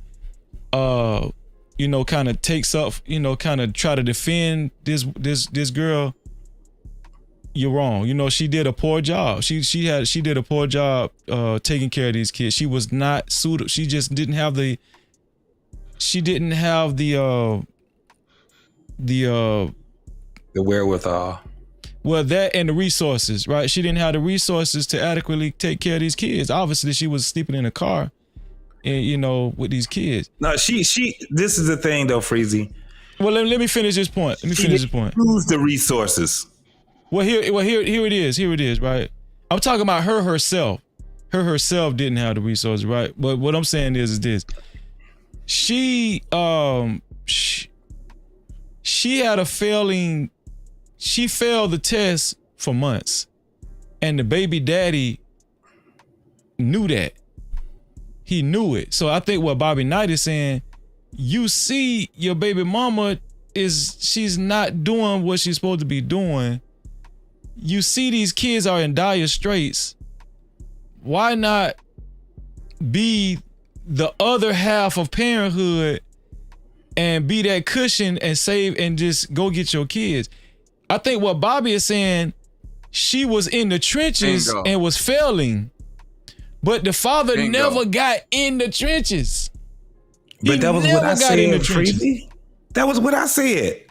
kind of takes up, kind of try to defend this girl, you're wrong. She did a poor job. She did a poor job taking care of these kids. She was not suitable. She just didn't have the wherewithal. Well, that and the resources, right? She didn't have the resources to adequately take care of these kids. Obviously, she was sleeping in a car, and with these kids. No, she. This is the thing, though, Freezy. Well, let me finish this point. Use the resources. Well, here it is. Here it is, right? I'm talking about her herself. Her herself didn't have the resources, right? But what I'm saying is this: she had a failing. She failed the test for months, and the baby daddy knew that. He knew it. So I think what Bobby Knight is saying, you see your baby mama she's not doing what she's supposed to be doing. You see these kids are in dire straits. Why not be the other half of parenthood and be that cushion and save and just go get your kids? I think what Bobby is saying, she was in the trenches and was failing, but the father never got in the trenches. But that was what I said, Freezy. That was what I said.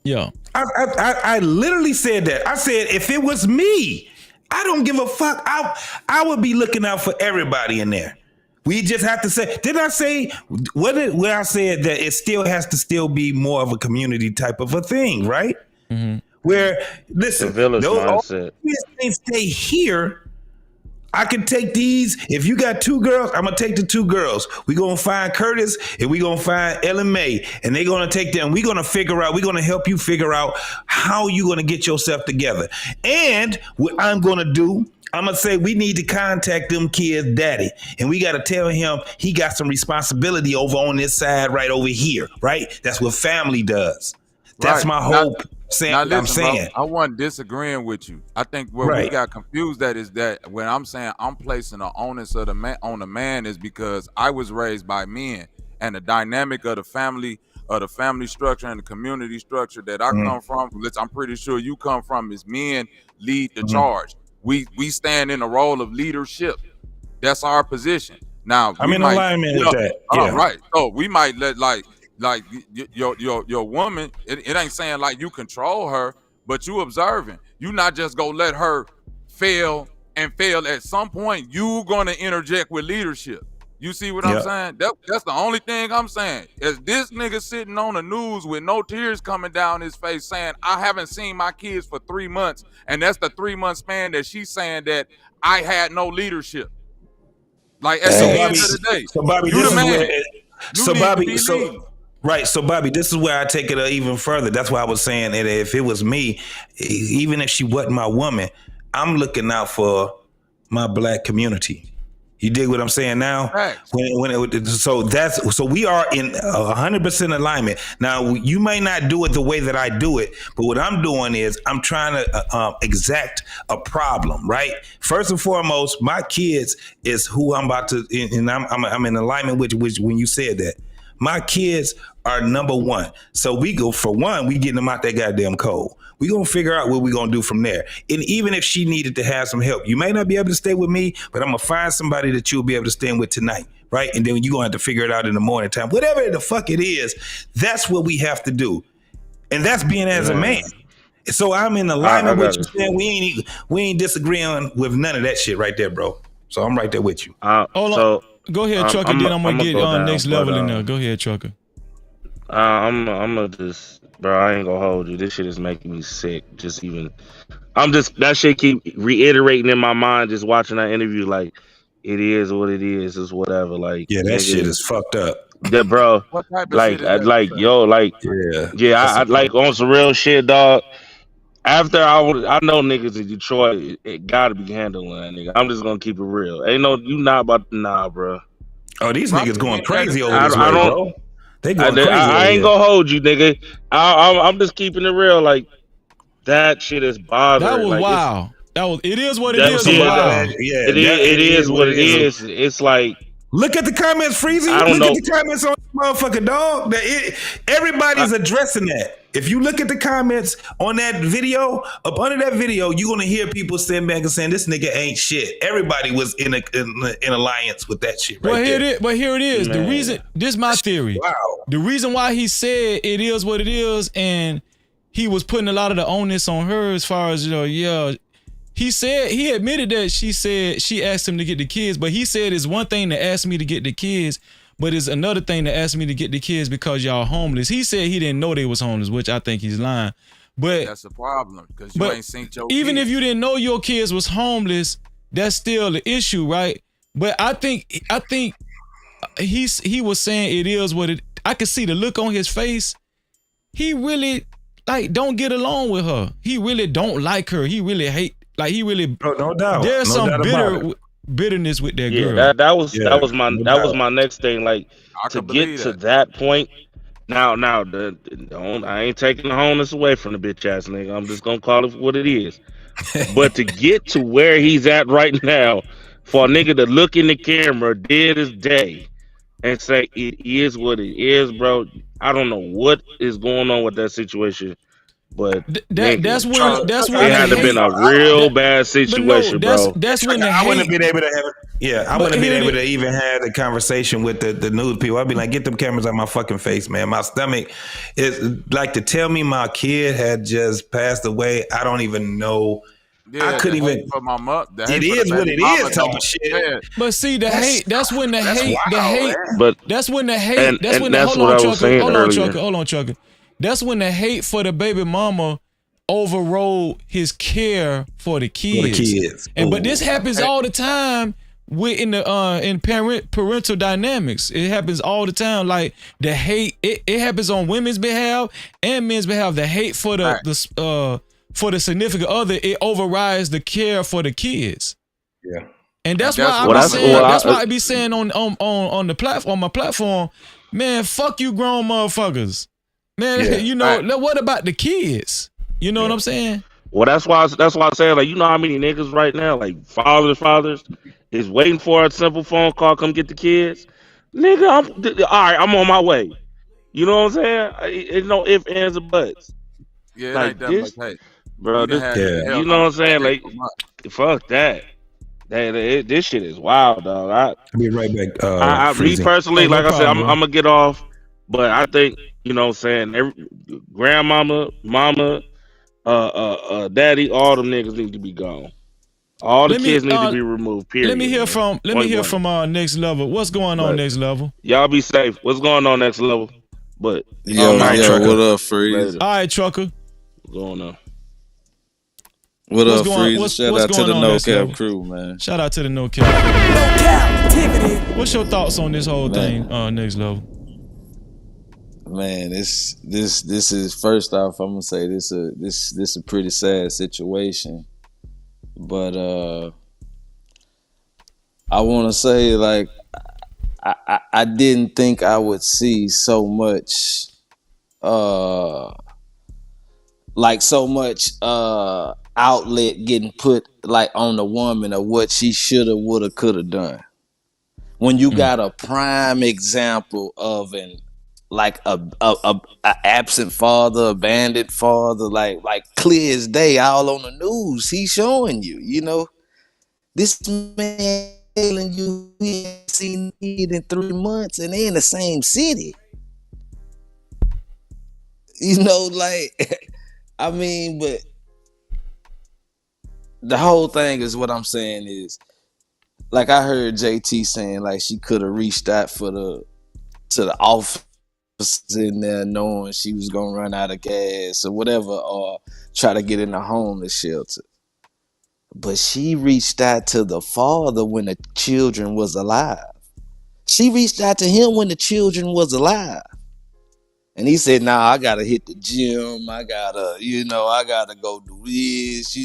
Yeah. I literally said that. I said, if it was me, I don't give a fuck. I would be looking out for everybody in there. We just have to say, did I say, where I said that it still has to still be more of a community type of a thing, right? Mm-hmm. Where, listen, the village mindset. These stay here. I can take these. If you got two girls, I'm gonna take the two girls. We're gonna find Curtis and we're gonna find Ellen May, and they're gonna take them. We're gonna help you figure out how you're gonna get yourself together. And what I'm gonna do, I'm gonna say we need to contact them kids' daddy, and we gotta tell him he got some responsibility over on this side right over here, right? That's what family does. That's my whole I'm saying. Bro, I wasn't disagreeing with you. I think where we got confused at is that when I'm saying I'm placing the onus of the man on the man is because I was raised by men, and the dynamic of the family structure and the community structure that I come from, which I'm pretty sure you come from, is men lead the charge. We stand in a role of leadership. That's our position. Now I'm in alignment with that. Yeah. Right. So we might let like your woman, it ain't saying like you control her, but you observing. You not just go let her fail at some point. You gonna interject with leadership. You see what I'm saying? That's the only thing I'm saying. Is this nigga sitting on the news with no tears coming down his face saying, I haven't seen my kids for 3 months, and that's the 3 month span that she's saying that I had no leadership. Like at the end of the day. So Bobby, you this the man. So Bobby, this is where I take it even further. That's why I was saying that if it was me, even if she wasn't my woman, I'm looking out for my black community. You dig what I'm saying now? Right. So we are in 100% alignment. Now you may not do it the way that I do it, but what I'm doing is I'm trying to exact a problem, right? First and foremost, my kids is who I'm about to, and I'm in alignment with when you said that. My kids are number one. So we go for one, we getting them out that goddamn cold. We gonna figure out what we gonna do from there. And even if she needed to have some help, you may not be able to stay with me, but I'm gonna find somebody that you'll be able to stay with tonight, right? And then you gonna have to figure it out in the morning time. Whatever the fuck it is, that's what we have to do. And that's being as a man. So I'm in alignment with you saying we ain't disagreeing with none of that shit right there, bro. So I'm right there with you. Go ahead, Trucker. Then I'm gonna get on next level in there. Go ahead, Trucker. I'm gonna just, bro. I ain't gonna hold you. This shit is making me sick. That shit keep reiterating in my mind. Just watching that interview, like it is what it is whatever. Like that shit is fucked up. That bro, like I like on some real shit, dog. After I know niggas in Detroit, it gotta be handling that nigga. I'm just gonna keep it real. You not about to bro. Oh, these niggas going crazy over this way, bro. They going crazy. I ain't gonna hold you, nigga. I'm just keeping it real. Like That shit is bothering. That was like, wild. It is what it that, is. yeah, Wow. It is what it is. It's like, look at the comments, Freezy. I don't Look know. at the comments on motherfucking dog. Everybody's addressing that. If you look at the comments on that video, up under that video, you're gonna hear people sitting back and saying this nigga ain't shit. Everybody was in alliance with that shit. Right Here it is. Man. The reason, this is my theory. Wow. The reason why he said it is what it is, and he was putting a lot of the onus on her as far as, he admitted that she asked him to get the kids, but he said it's one thing to ask me to get the kids, but it's another thing to ask me to get the kids because y'all homeless. He said he didn't know they was homeless, which I think he's lying. But that's a problem because you ain't seen your even kids. if you didn't know your kids was homeless, that's still the issue, right? But I think he was saying it is what it. I could see the look on his face. He really don't get along with her. He really don't like her. He really hate. No doubt. There's No doubt some bitterness with that girl. That was my next thing. Like, to get to that point. Now, I ain't taking the homeless away from the bitch ass nigga. I'm just gonna call it what it is. But to get to where he's at right now, for a nigga to look in the camera dead as day and say it is what it is, bro. I don't know what is going on with that situation. But that's when it had to have been a real bad situation, bro. That's when I wouldn't have been able to have it. Yeah, I wouldn't have been able to even have a conversation with the news people. I'd be like, get them cameras out my fucking face, man. My stomach is like, to tell me my kid had just passed away. I don't even know. Yeah, I couldn't even. For my mother, It is what it is, type of shit. But see, the hate. That's when the hate. The hate. But that's when the hate. That's when the hold on, Chucker. That's when the hate for the baby mama overrode his care for the kids. But this happens all the time in parental dynamics. It happens all the time. Like the hate, it happens on women's behalf and men's behalf. The hate for the significant other, it overrides the care for the kids. Yeah. And that's why I be saying on the platform, on my platform, man, fuck you grown motherfuckers. Man, what about the kids? You know what I'm saying? Well, that's why I say, like, you know how many niggas right now, like fathers is waiting for a simple phone call, come get the kids. Nigga, I'm on my way. You know what I'm saying? It's no ifs, ands, or buts. Yeah, like this, bro. You know what I'm saying? Like, fuck that. This shit is wild, dog. I'll be right back. Me personally, like I said, I'm gonna get off, but I think, you know what I'm saying, grandmama, mama, daddy, all them niggas need to be gone. All the kids need to be removed. Period. Let me hear from Next Level. What's going on, Next Level? Y'all be safe. What's going on, Next Level? But yo, what up, Freeze? All right, Trucker. What's going on? What up, Freeze? Shout out to the No Cap crew, man. Shout out to the No Cap crew. No Cap-tivity. What's your thoughts on this whole thing, Next Level? Man, this is, first off, I'm gonna say this a pretty sad situation, but I want to say, like, I didn't think I would see so much outlet getting put like on the woman of what she shoulda, woulda, coulda done. When you got a prime example of a absent father, abandoned father, like clear as day, all on the news. He's showing you, this man telling you he ain't seen it in 3 months, and they in the same city. I mean, but the whole thing is, what I'm saying is, like I heard JT saying, like, she could have reached out to the office in there knowing she was gonna run out of gas or whatever, or try to get in a homeless shelter. But she reached out to the father when the children was alive. She reached out to him when the children was alive. And he said, nah, I gotta hit the gym. I gotta go do this,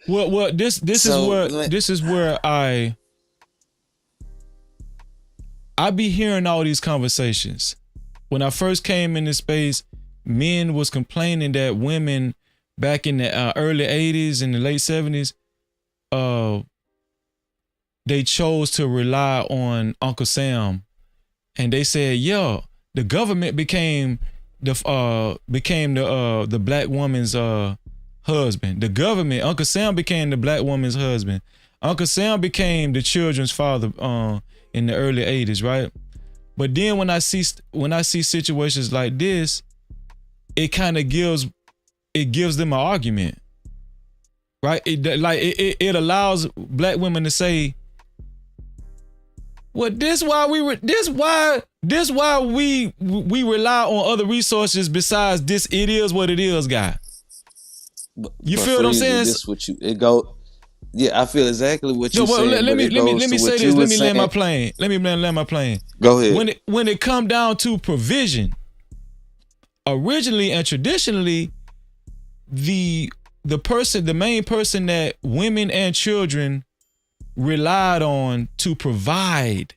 Well, this is where I be hearing all these conversations. when I first came into space, men was complaining that women back in the early 80s and the late 70s, they chose to rely on Uncle Sam, and they said, "Yeah, the government became the black woman's husband. The government, Uncle Sam became the black woman's husband. Uncle Sam became the children's father in the early 80s, right? But then when I see situations like this, it kind of gives them an argument, right? It allows black women to say, well, this why we rely on other resources besides this. It is what it is, guy. You feel what I'm saying? This what you it go. Yeah, I feel exactly what you're saying. Let me say this. Let me land my plane. Go ahead. When it come down to provision, originally and traditionally, the main person that women and children relied on to provide,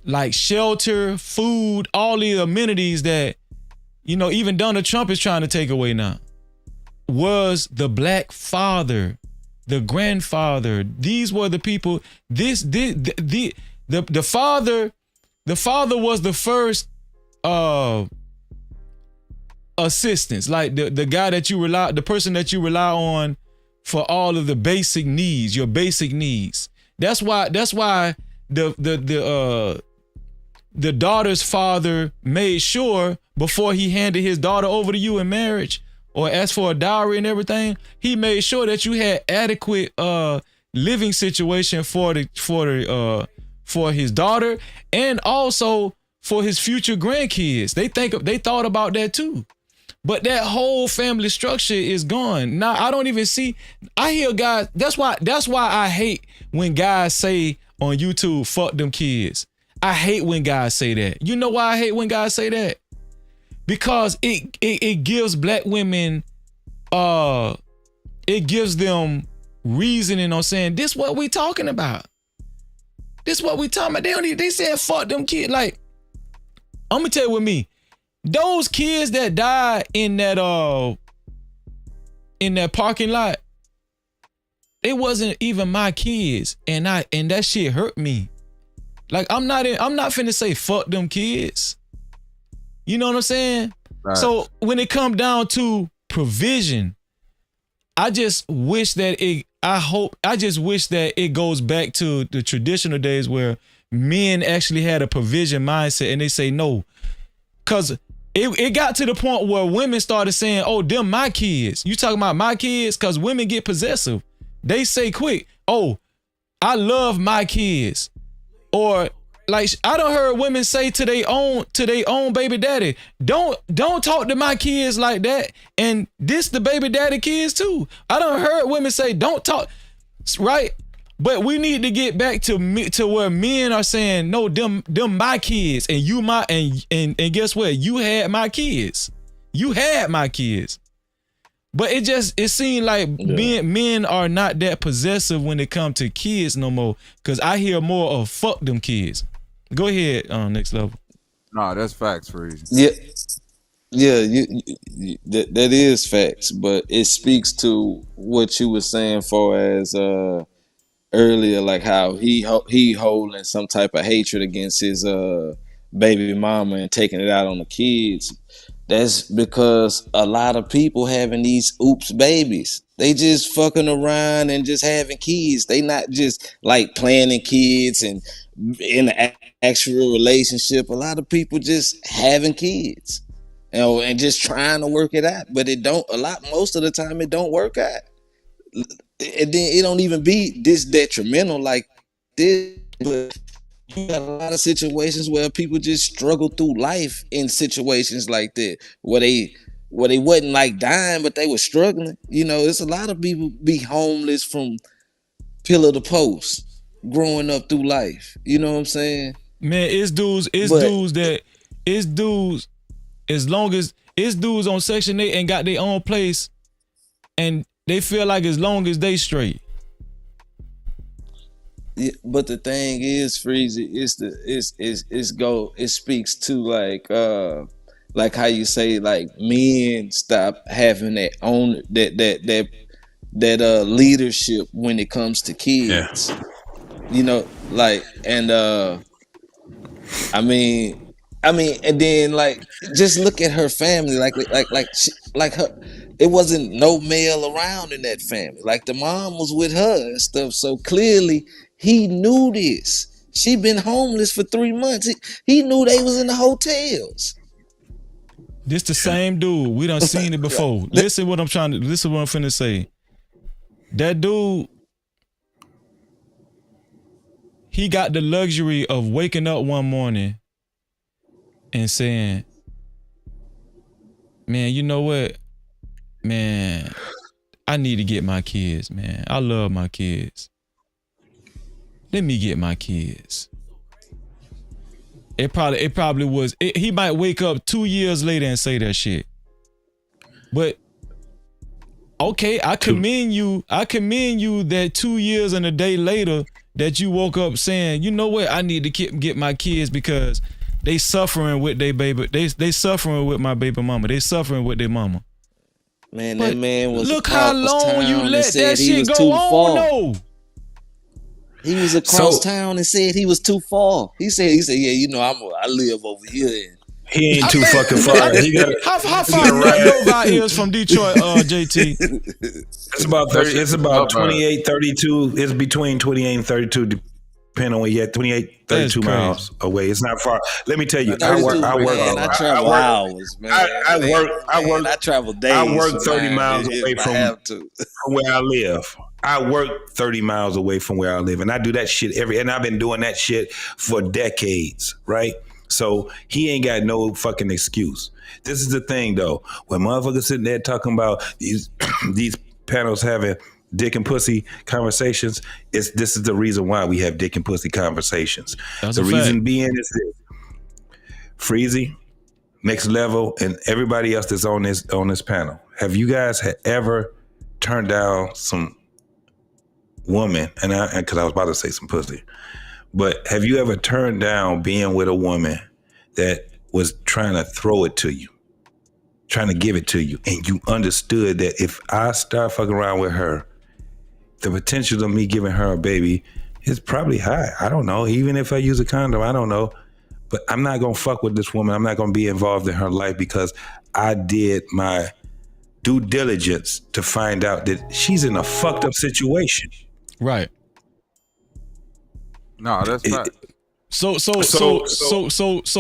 like shelter, food, all the amenities that, even Donald Trump is trying to take away now, was the black father, the grandfather. These were the people. The father was the first assistance, like the guy that the person that you rely on for all of the basic needs, your basic needs. That's why the daughter's father made sure before he handed his daughter over to you in marriage or asked for a dowry and everything, he made sure that you had adequate living situation for his daughter and also for his future grandkids. They thought about that too. But that whole family structure is gone. Now I don't even see. I hear guys. That's why I hate when guys say on YouTube, "Fuck them kids." I hate when guys say that. You know why I hate when guys say that? Because it gives black women, it gives them reasoning on saying this what we talking about. This what we talking about. They said fuck them kids. Like, I'm gonna tell you with me. Those kids that died in that parking lot, it wasn't even my kids, and that shit hurt me. Like I'm not finna say fuck them kids. You know what I'm saying? Right. So when it come down to provision, I just wish that it goes back to the traditional days where men actually had a provision mindset, and they say no, cause it got to the point where women started saying, oh, them my kids. You talking about my kids? Because women get possessive. They say quick, oh, I love my kids. Or like I done heard women say to their own baby daddy, don't talk to my kids like that. And this the baby daddy kids too. I done heard women say, don't talk, right? But we need to get back to where men are saying, no, them my kids, and you my and guess what? You had my kids. You had my kids. But it seemed like men are not that possessive when it comes to kids no more. Cause I hear more of fuck them kids. Go ahead, next level. Nah, that's facts, Freeze. Yeah. That is facts, but it speaks to what you were saying for as earlier, like how he holding some type of hatred against his baby mama and taking it out on the kids. That's because a lot of people having these oops babies. They just fucking around and just having kids. They not just like planning kids and in an actual relationship. A lot of people just having kids, and just trying to work it out. But most of the time it don't work out. And then it don't even be this detrimental like this, but you got a lot of situations where people just struggle through life in situations like that, where they wasn't like dying, but they were struggling. There's a lot of people be homeless from pillar to post, growing up through life. You know what I'm saying? Man, as long as it's dudes on Section 8 and got their own place, and they feel like as long as they straight. Yeah, but the thing is, Freezy, it speaks to like how you say like men stop having that leadership when it comes to kids. You know, like and I mean, and then like just look at her family, like her. It wasn't no male around in that family. Like the mom was with her and stuff. So clearly he knew this. She been homeless for 3 months. He knew they was in the hotels. This the same dude. We done seen it before. Listen what I'm finna say. That dude, he got the luxury of waking up one morning and saying, man, you know what? Man, I need to get my kids, man. I love my kids. Let me get my kids. It probably was. He might wake up 2 years later and say that shit. But okay, I commend you that 2 years and a day later that you woke up saying, you know what, I need to get my kids because they suffering with their baby. They suffering with my baby mama. They suffering with their mama. Man, but that man was look how long you let that shit go on though. He was across town and said he was too far. He said, yeah, you know, I live over here. He ain't too fucking far. How far Nova is from Detroit, JT? It's about 30. It's about 28, 32. It's between 28 and 32, depending on where you're at. 28, 32 miles away. It's not far. Let me tell you, I travel hours, man. I travel days. I work 30 miles away from where I live. I work 30 miles away from where I live, and I do that shit and I've been doing that shit for decades, right? So he ain't got no fucking excuse. This is the thing, though. When motherfuckers sitting there talking about these panels having dick and pussy conversations, this is the reason why we have dick and pussy conversations. That's the reason being is this. Freezy, Next Level, and everybody else that's on this panel. Have you guys ever turned down some woman, because I was about to say some pussy, but have you ever turned down being with a woman that was trying to throw it to you, trying to give it to you, and you understood that if I start fucking around with her, the potential of me giving her a baby is probably high. I don't know. Even if I use a condom, I don't know. But I'm not going to fuck with this woman. I'm not going to be involved in her life because I did my due diligence to find out that she's in a fucked up situation. Right. No, that's right. So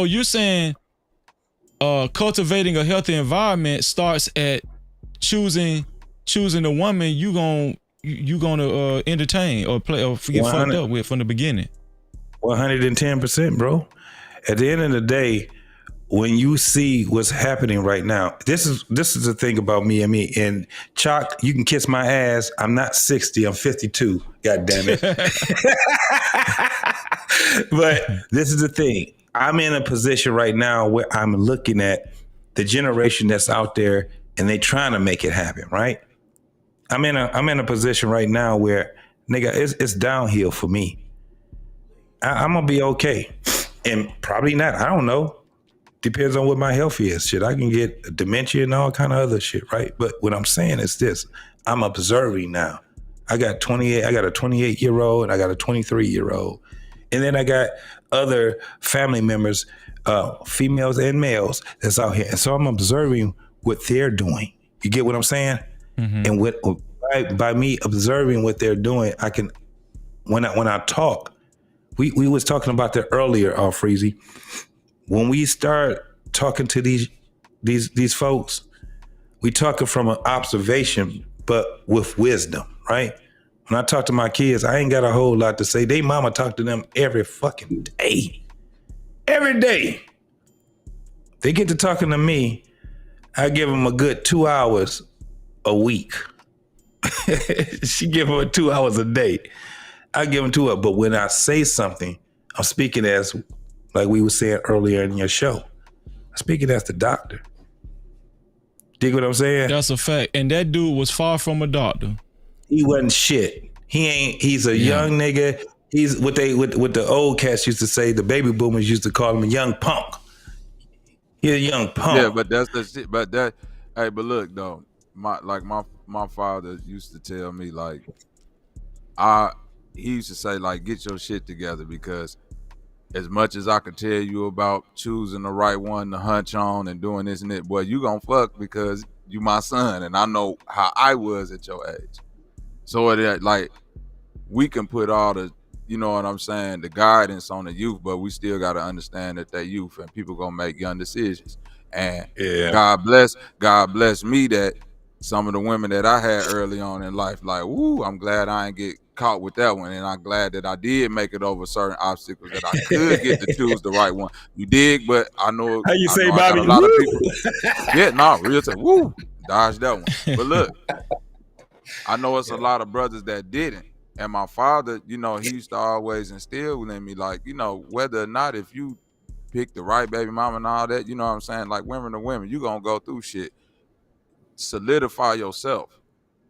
you're saying cultivating a healthy environment starts at choosing the woman you gonna entertain or play or get fucked up with from the beginning. 110%, bro. At the end of the day, when you see what's happening right now, this is the thing about me and Chalk, you can kiss my ass. I'm not 60, I'm 52. God damn it. But this is the thing. I'm in a position right now where I'm looking at the generation that's out there and they trying to make it happen, right? I'm in a position right now where, nigga, it's downhill for me. I'm gonna be okay. And probably not. I don't know. Depends on what my health is. Shit, I can get dementia and all kind of other shit, right? But what I'm saying is this. I'm observing now. I got a 28-year-old and I got a 23-year-old. And then I got other family members, females and males that's out here. And so I'm observing what they're doing. You get what I'm saying? Mm-hmm. And by me observing what they're doing, I can, when I talk, we was talking about that earlier, Freezy. When we start talking to these folks, we talking from an observation, but with wisdom, right? When I talk to my kids, I ain't got a whole lot to say. They mama talk to them every fucking day. Every day. They get to talking to me, I give them a good 2 hours a week. She give them 2 hours a day. I give them 2 hours. But when I say something, I'm speaking as, like we were saying earlier in your show, I'm speaking as the doctor. Dig what I'm saying? That's a fact. And that dude was far from a doctor. He wasn't shit. He's a young nigga. He's what the old cats used to say. The baby boomers used to call him a young punk. He's a young punk. Yeah, but that's the shit. But look though, my father used to tell me like, he used to say like, get your shit together, because as much as I could tell you about choosing the right one to hunch on and doing this and that, boy, you gonna fuck because you my son, and I know how I was at your age. So it like, we can put all the, you know what I'm saying, the guidance on the youth, but we still got to understand that they're youth and people gonna make young decisions. And God bless me that some of the women that I had early on in life, like, woo, I'm glad I ain't get caught with that one, and I'm glad that I did make it over certain obstacles, that I could get to choose the right one. You dig? But I know how you say, I Bobby? got a lot of people. Yeah, no, real time. Woo, dodge that one. But look, I know it's a lot of brothers that didn't. And my father, you know, he used to always instill in me, like, you know, whether or not if you pick the right baby mama and all that, you know what I'm saying? Like, women to women, you gonna go through shit. Solidify yourself.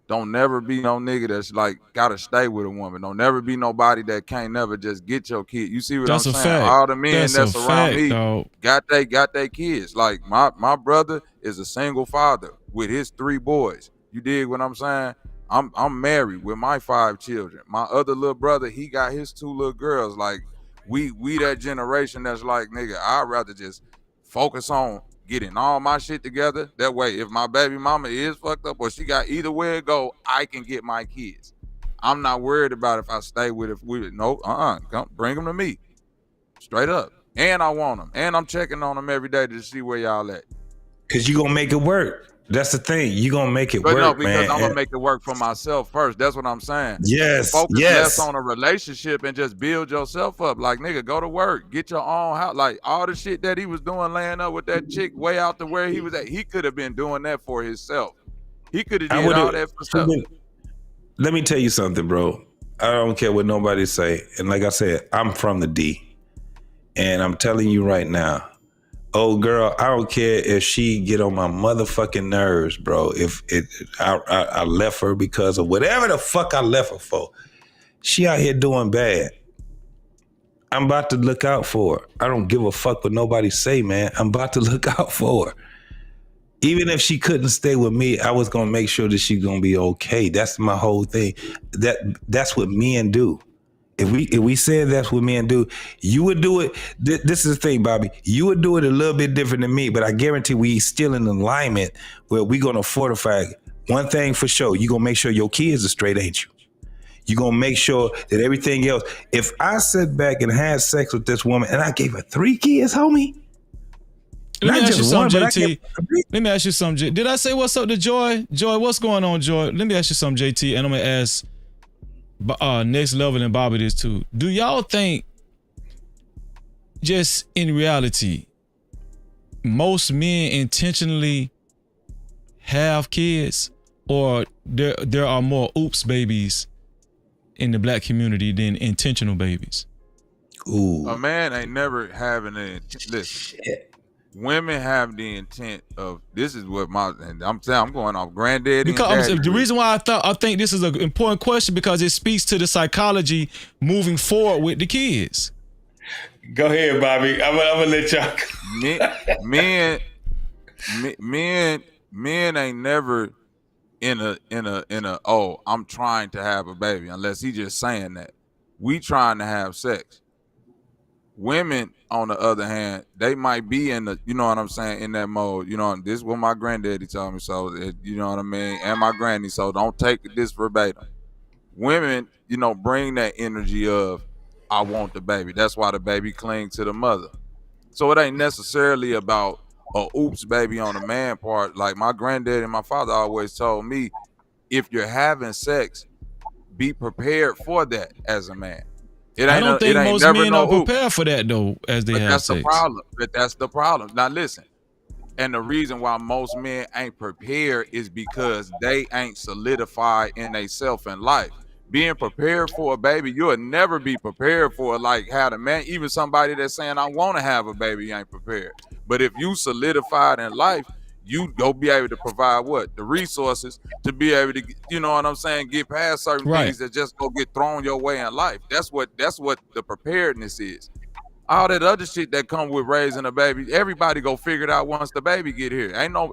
Don't never be no nigga that's like gotta stay with a woman. Don't never be nobody that can't never just get your kid. You see what That's I'm a saying? fact. All the men that's around fact, me dog. got they kids. Like my brother is a single father with his 3 boys. You dig what I'm saying? I'm married with my 5 children. My other little brother, he got his 2 little girls. Like we that generation that's like, nigga, I'd rather just focus on getting all my shit together. That way, if my baby mama is fucked up or she got either way it go, I can get my kids. I'm not worried about if I stay with it. No, come bring them to me, straight up. And I want them, and I'm checking on them every day to see where y'all at. Cause you gonna make it work. That's the thing. You gonna make it But work, no, because man. I'm gonna make it work for myself first. That's what I'm saying. Yes, Focus yes. less on a relationship and just build yourself up. Like, nigga, go to work, get your own house. Like all the shit that he was doing, laying up with that chick way out to where he was at. He could have been doing that for himself. He could have did all that for himself. Let me tell you something, bro. I don't care what nobody say. And like I said, I'm from the D. And I'm telling you right now, oh girl, I don't care if she get on my motherfucking nerves, bro. If I left her because of whatever the fuck I left her for. She out here doing bad. I'm about to look out for her. I don't give a fuck what nobody say, man. I'm about to look out for her. Even if she couldn't stay with me, I was gonna make sure that she's gonna be okay. That's my whole thing. That's what men do. If we said that's what men do, you would do it. This is the thing, Bobby. You would do it a little bit different than me, but I guarantee we still in alignment where we gonna fortify one thing for sure. You gonna make sure your kids are straight, ain't you? You gonna make sure that everything else. If I sit back and had sex with this woman and I gave her 3 kids, homie. Let me ask you something, JT. Let me ask you something. Did I say what's up to Joy? Joy, what's going on, Joy? Let me ask you something, JT, and I'm gonna ask Next Level and Bobby this too. Do y'all think, just in reality, most men intentionally have kids, or there are more oops babies in the black community than intentional babies? Ooh. A man ain't never having an listen. Women have the intent of, this is what I'm saying, I'm going off granddaddy. Because the reason why I think this is an important question, because it speaks to the psychology moving forward with the kids. Go ahead, Bobby. I'm gonna let y'all. Men ain't never in a oh, I'm trying to have a baby, unless he just saying that. We trying to have sex. Women, on the other hand, they might be in the, you know what I'm saying, in that mode. You know, this is what my granddaddy told me, so you know what I mean, and my granny. So don't take this verbatim. Women, you know, bring that energy of, I want the baby. That's why the baby clings to the mother. So it ain't necessarily about a oops baby on the man part. Like my granddaddy and my father always told me, if you're having sex, be prepared for that as a man. I don't think most men are prepared for that though, as they have sex. That's the problem. But that's the problem. Now listen, and the reason why most men ain't prepared is because they ain't solidified in themselves in life. Being prepared for a baby, you'll never be prepared for, like, how the man, even somebody that's saying I want to have a baby ain't prepared. But if you solidified in life, you go be able to provide what? The resources to be able to, you know what I'm saying, get past certain Right. things that just go get thrown your way in life. That's what the preparedness is. All that other shit that come with raising a baby, everybody go figure it out once the baby get here. Ain't no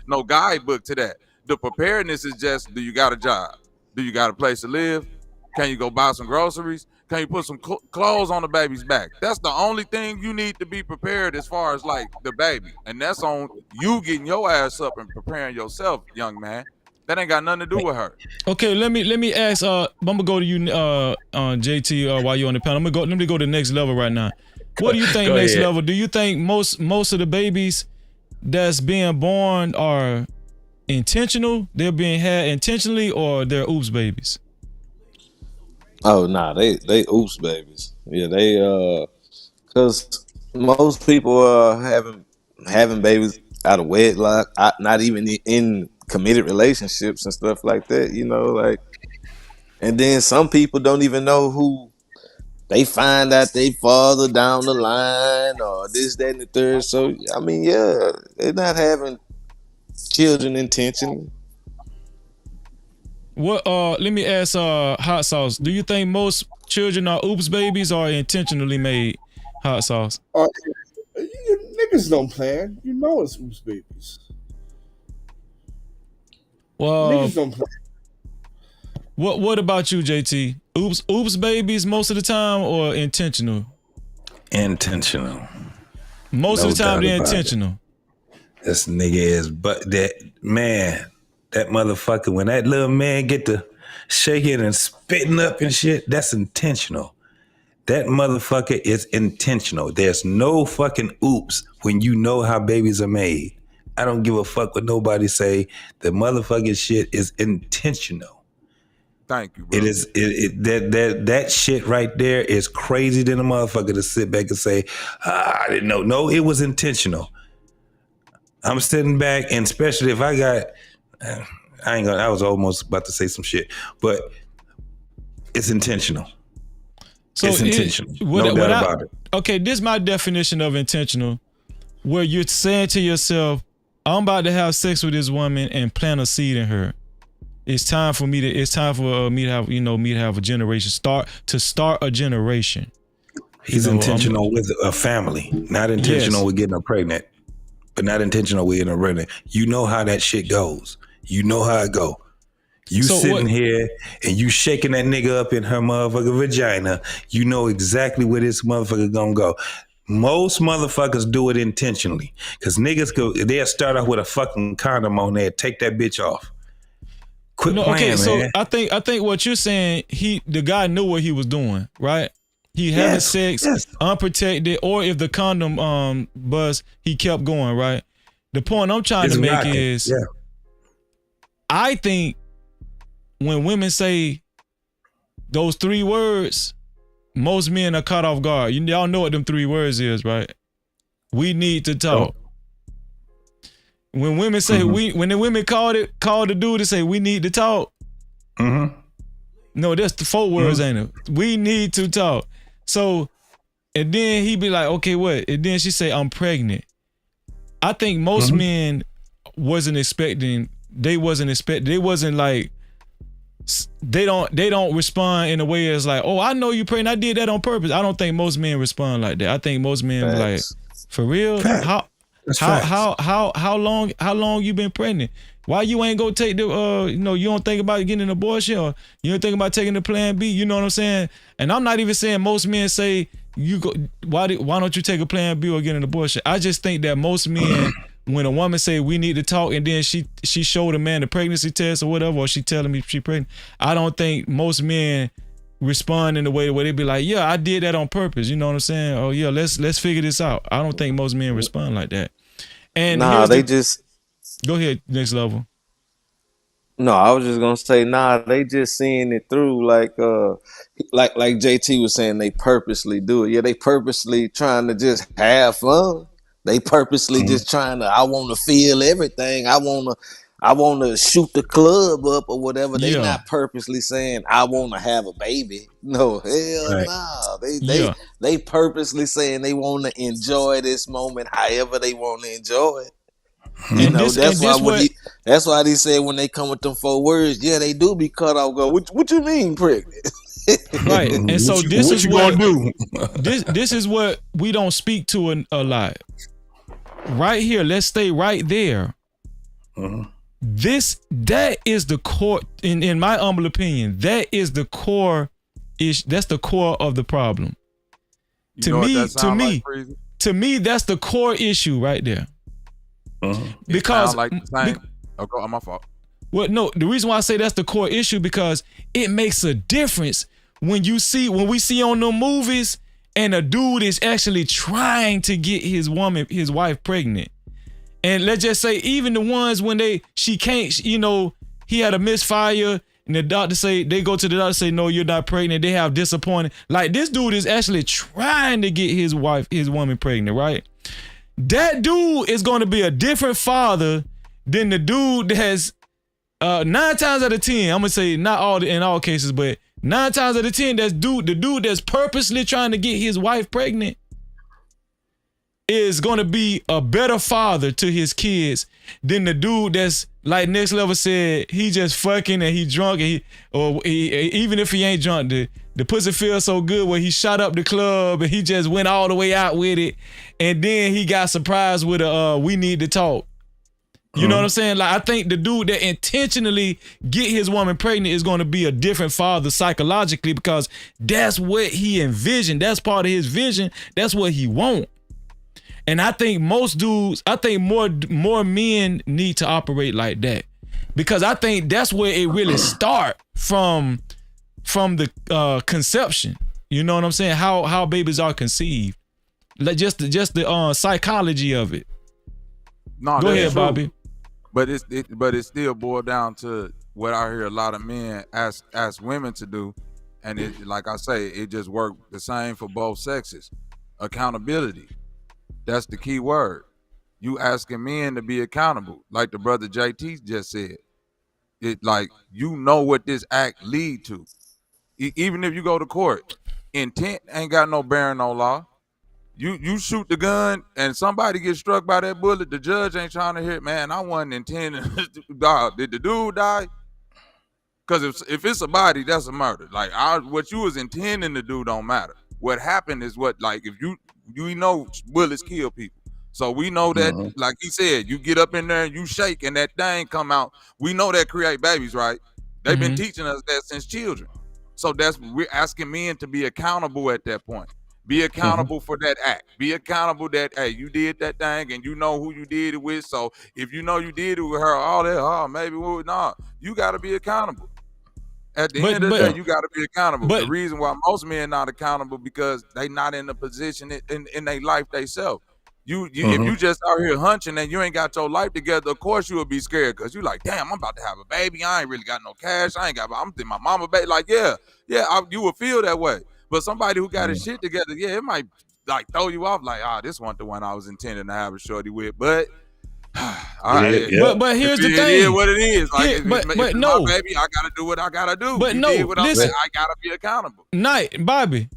no guidebook to that. The preparedness is just, do you got a job? Do you got a place to live? Can you go buy some groceries? Can you put some clothes on the baby's back? That's the only thing you need to be prepared as far as like the baby. And that's on you getting your ass up and preparing yourself, young man. That ain't got nothing to do with her. Okay, let me ask. I'm gonna go to you, JT. While you're on the panel, let me go to the next level right now. What do you think next level? Do you think most of the babies that's being born are intentional? They're being had intentionally, or they're oops babies? Oh nah, they oops babies. Yeah, they because most people are having babies out of wedlock, not even in committed relationships and stuff like that. You know, like, and then some people don't even know who they find out they father down the line or this, that, and the third. So I mean, yeah, they're not having children intentionally. What? Let me ask. Hot sauce. Do you think most children are oops babies or intentionally made? Hot sauce. Niggas don't plan. You know it's oops babies. Well, niggas don't plan. What about you, JT? Oops babies most of the time or intentional? Intentional. Most of the time they're intentional. This nigga is, but that man, that motherfucker, when that little man get to shaking and spitting up and shit, that's intentional. That motherfucker is intentional. There's no fucking oops when you know how babies are made. I don't give a fuck what nobody say. The motherfucking shit is intentional. Thank you, bro. It is that shit right there is crazy than a motherfucker to sit back and say, I didn't know. No, it was intentional. I'm sitting back, and especially if I got, I was almost about to say some shit, but it's intentional. So it's intentional. No doubt about it. Okay, this is my definition of intentional, where you're saying to yourself, I'm about to have sex with this woman and plant a seed in her. It's time for me to have a generation. Start a generation. He's intentional with a family, not intentional with getting her pregnant, but not intentional with getting her pregnant. You know how that shit goes. You know how it go. You sitting here and you shaking that nigga up in her motherfucking vagina. You know exactly where this motherfucker gonna go. Most motherfuckers do it intentionally, because niggas they'll start off with a fucking condom on there, take that bitch off. Quit playing, man. So I think what you're saying, the guy knew what he was doing, right? He having sex unprotected, or if the condom bust, he kept going, right? The point I'm trying to make is, I think when women say those 3 words, most men are caught off guard. Y'all know what them 3 words is, right? We need to talk. When women say when the women call the dude to say we need to talk. No, that's the 4 words, ain't it? We need to talk. So, and then he be like, okay, what? And then she say, I'm pregnant. I think most men wasn't expecting. They wasn't like. They don't respond in a way as like, oh, I know you pregnant. I did that on purpose. I don't think most men respond like that. I think most men be like, for real? How long you been pregnant? Why you ain't go take the you don't think about getting an abortion, or you don't think about taking the plan B? You know what I'm saying? And I'm not even saying most men say why don't you take a plan B or get an abortion? I just think that most men, when a woman say we need to talk, and then she showed a man the pregnancy test or whatever, or she telling me she pregnant, I don't think most men respond in the way where they be like, yeah, I did that on purpose. You know what I'm saying? Oh yeah, let's figure this out. I don't think most men respond like that. And they just go ahead, next level. No, I was just gonna say, they just seeing it through, like JT was saying, they purposely do it. Yeah, they purposely trying to just have fun. They purposely just trying to. I want to feel everything. I want to shoot the club up or whatever. They not purposely saying I want to have a baby. No, hell no. They purposely saying they want to enjoy this moment however they want to enjoy it. You know, that's why they say when they come with them 4 words, yeah, they do be cut off. Go, what you mean pregnant? Right. And so this is you what gonna do? this is what we don't speak to a lot. Right here, let's stay right there. That is the core, in my humble opinion, that is the core that's the core of the problem. To me, that's the core issue right there. Because like the same. Okay, my fault. Well, no, the reason why I say that's the core issue because it makes a difference when we see on the movies and a dude is actually trying to get his wife pregnant. And let's just say even the ones when she can't, he had a misfire and they go to the doctor and say, no, you're not pregnant. They have disappointed. Like this dude is actually trying to get his woman pregnant, right? That dude is going to be a different father than the dude that has 9 times out of 10, I'm going to say not in all cases, but 9 times out of 10, the dude that's purposely trying to get his wife pregnant is going to be a better father to his kids than the dude that's like Next Level said, he just fucking and he drunk and even if he ain't drunk, the pussy feels so good where he shot up the club and he just went all the way out with it. And then he got surprised with we need to talk. You know what I'm saying? Like I think the dude that intentionally get his woman pregnant is going to be a different father psychologically because that's what he envisioned. That's part of his vision. That's what he want. And I think more men need to operate like that because I think that's where it really start from the conception. You know what I'm saying? How babies are conceived, like just the psychology of it. No, go ahead, Bobby. But it still boils down to what I hear a lot of men ask women to do, and it, like I say, it just works the same for both sexes. Accountability. That's the key word. You asking men to be accountable, like the brother JT just said. It like you know what this act lead to. Even if you go to court, intent ain't got no bearing on law. You shoot the gun and somebody gets struck by that bullet. The judge ain't trying to hear, man, I wasn't intending. Did the dude die? Because if it's a body, that's a murder. Like what you was intending to do don't matter. What happened is what, like, if you know bullets kill people. So we know that, like he said, you get up in there and you shake and that thing come out. We know that create babies, right? They've been teaching us that since children. So we're asking men to be accountable at that point. Be accountable for that act. Be accountable that, hey, you did that thing and you know who you did it with. So if you know you did it with her, all that, maybe not. You got to be accountable. At the end of the day, you got to be accountable. The reason why most men not accountable because they not in a position in their life themselves. If you just out here hunching and you ain't got your life together, of course you will be scared because you like, damn, I'm about to have a baby. I ain't really got no cash. I'm thinking my mama baby. Like, you will feel that way. But somebody who got his shit together, it might like throw you off. Like, this wasn't the one I was intending to have a shorty with. But but here's the thing. It is what it is. Like, if no, my baby, I gotta do what I gotta do. But listen, I gotta be accountable. Bobby,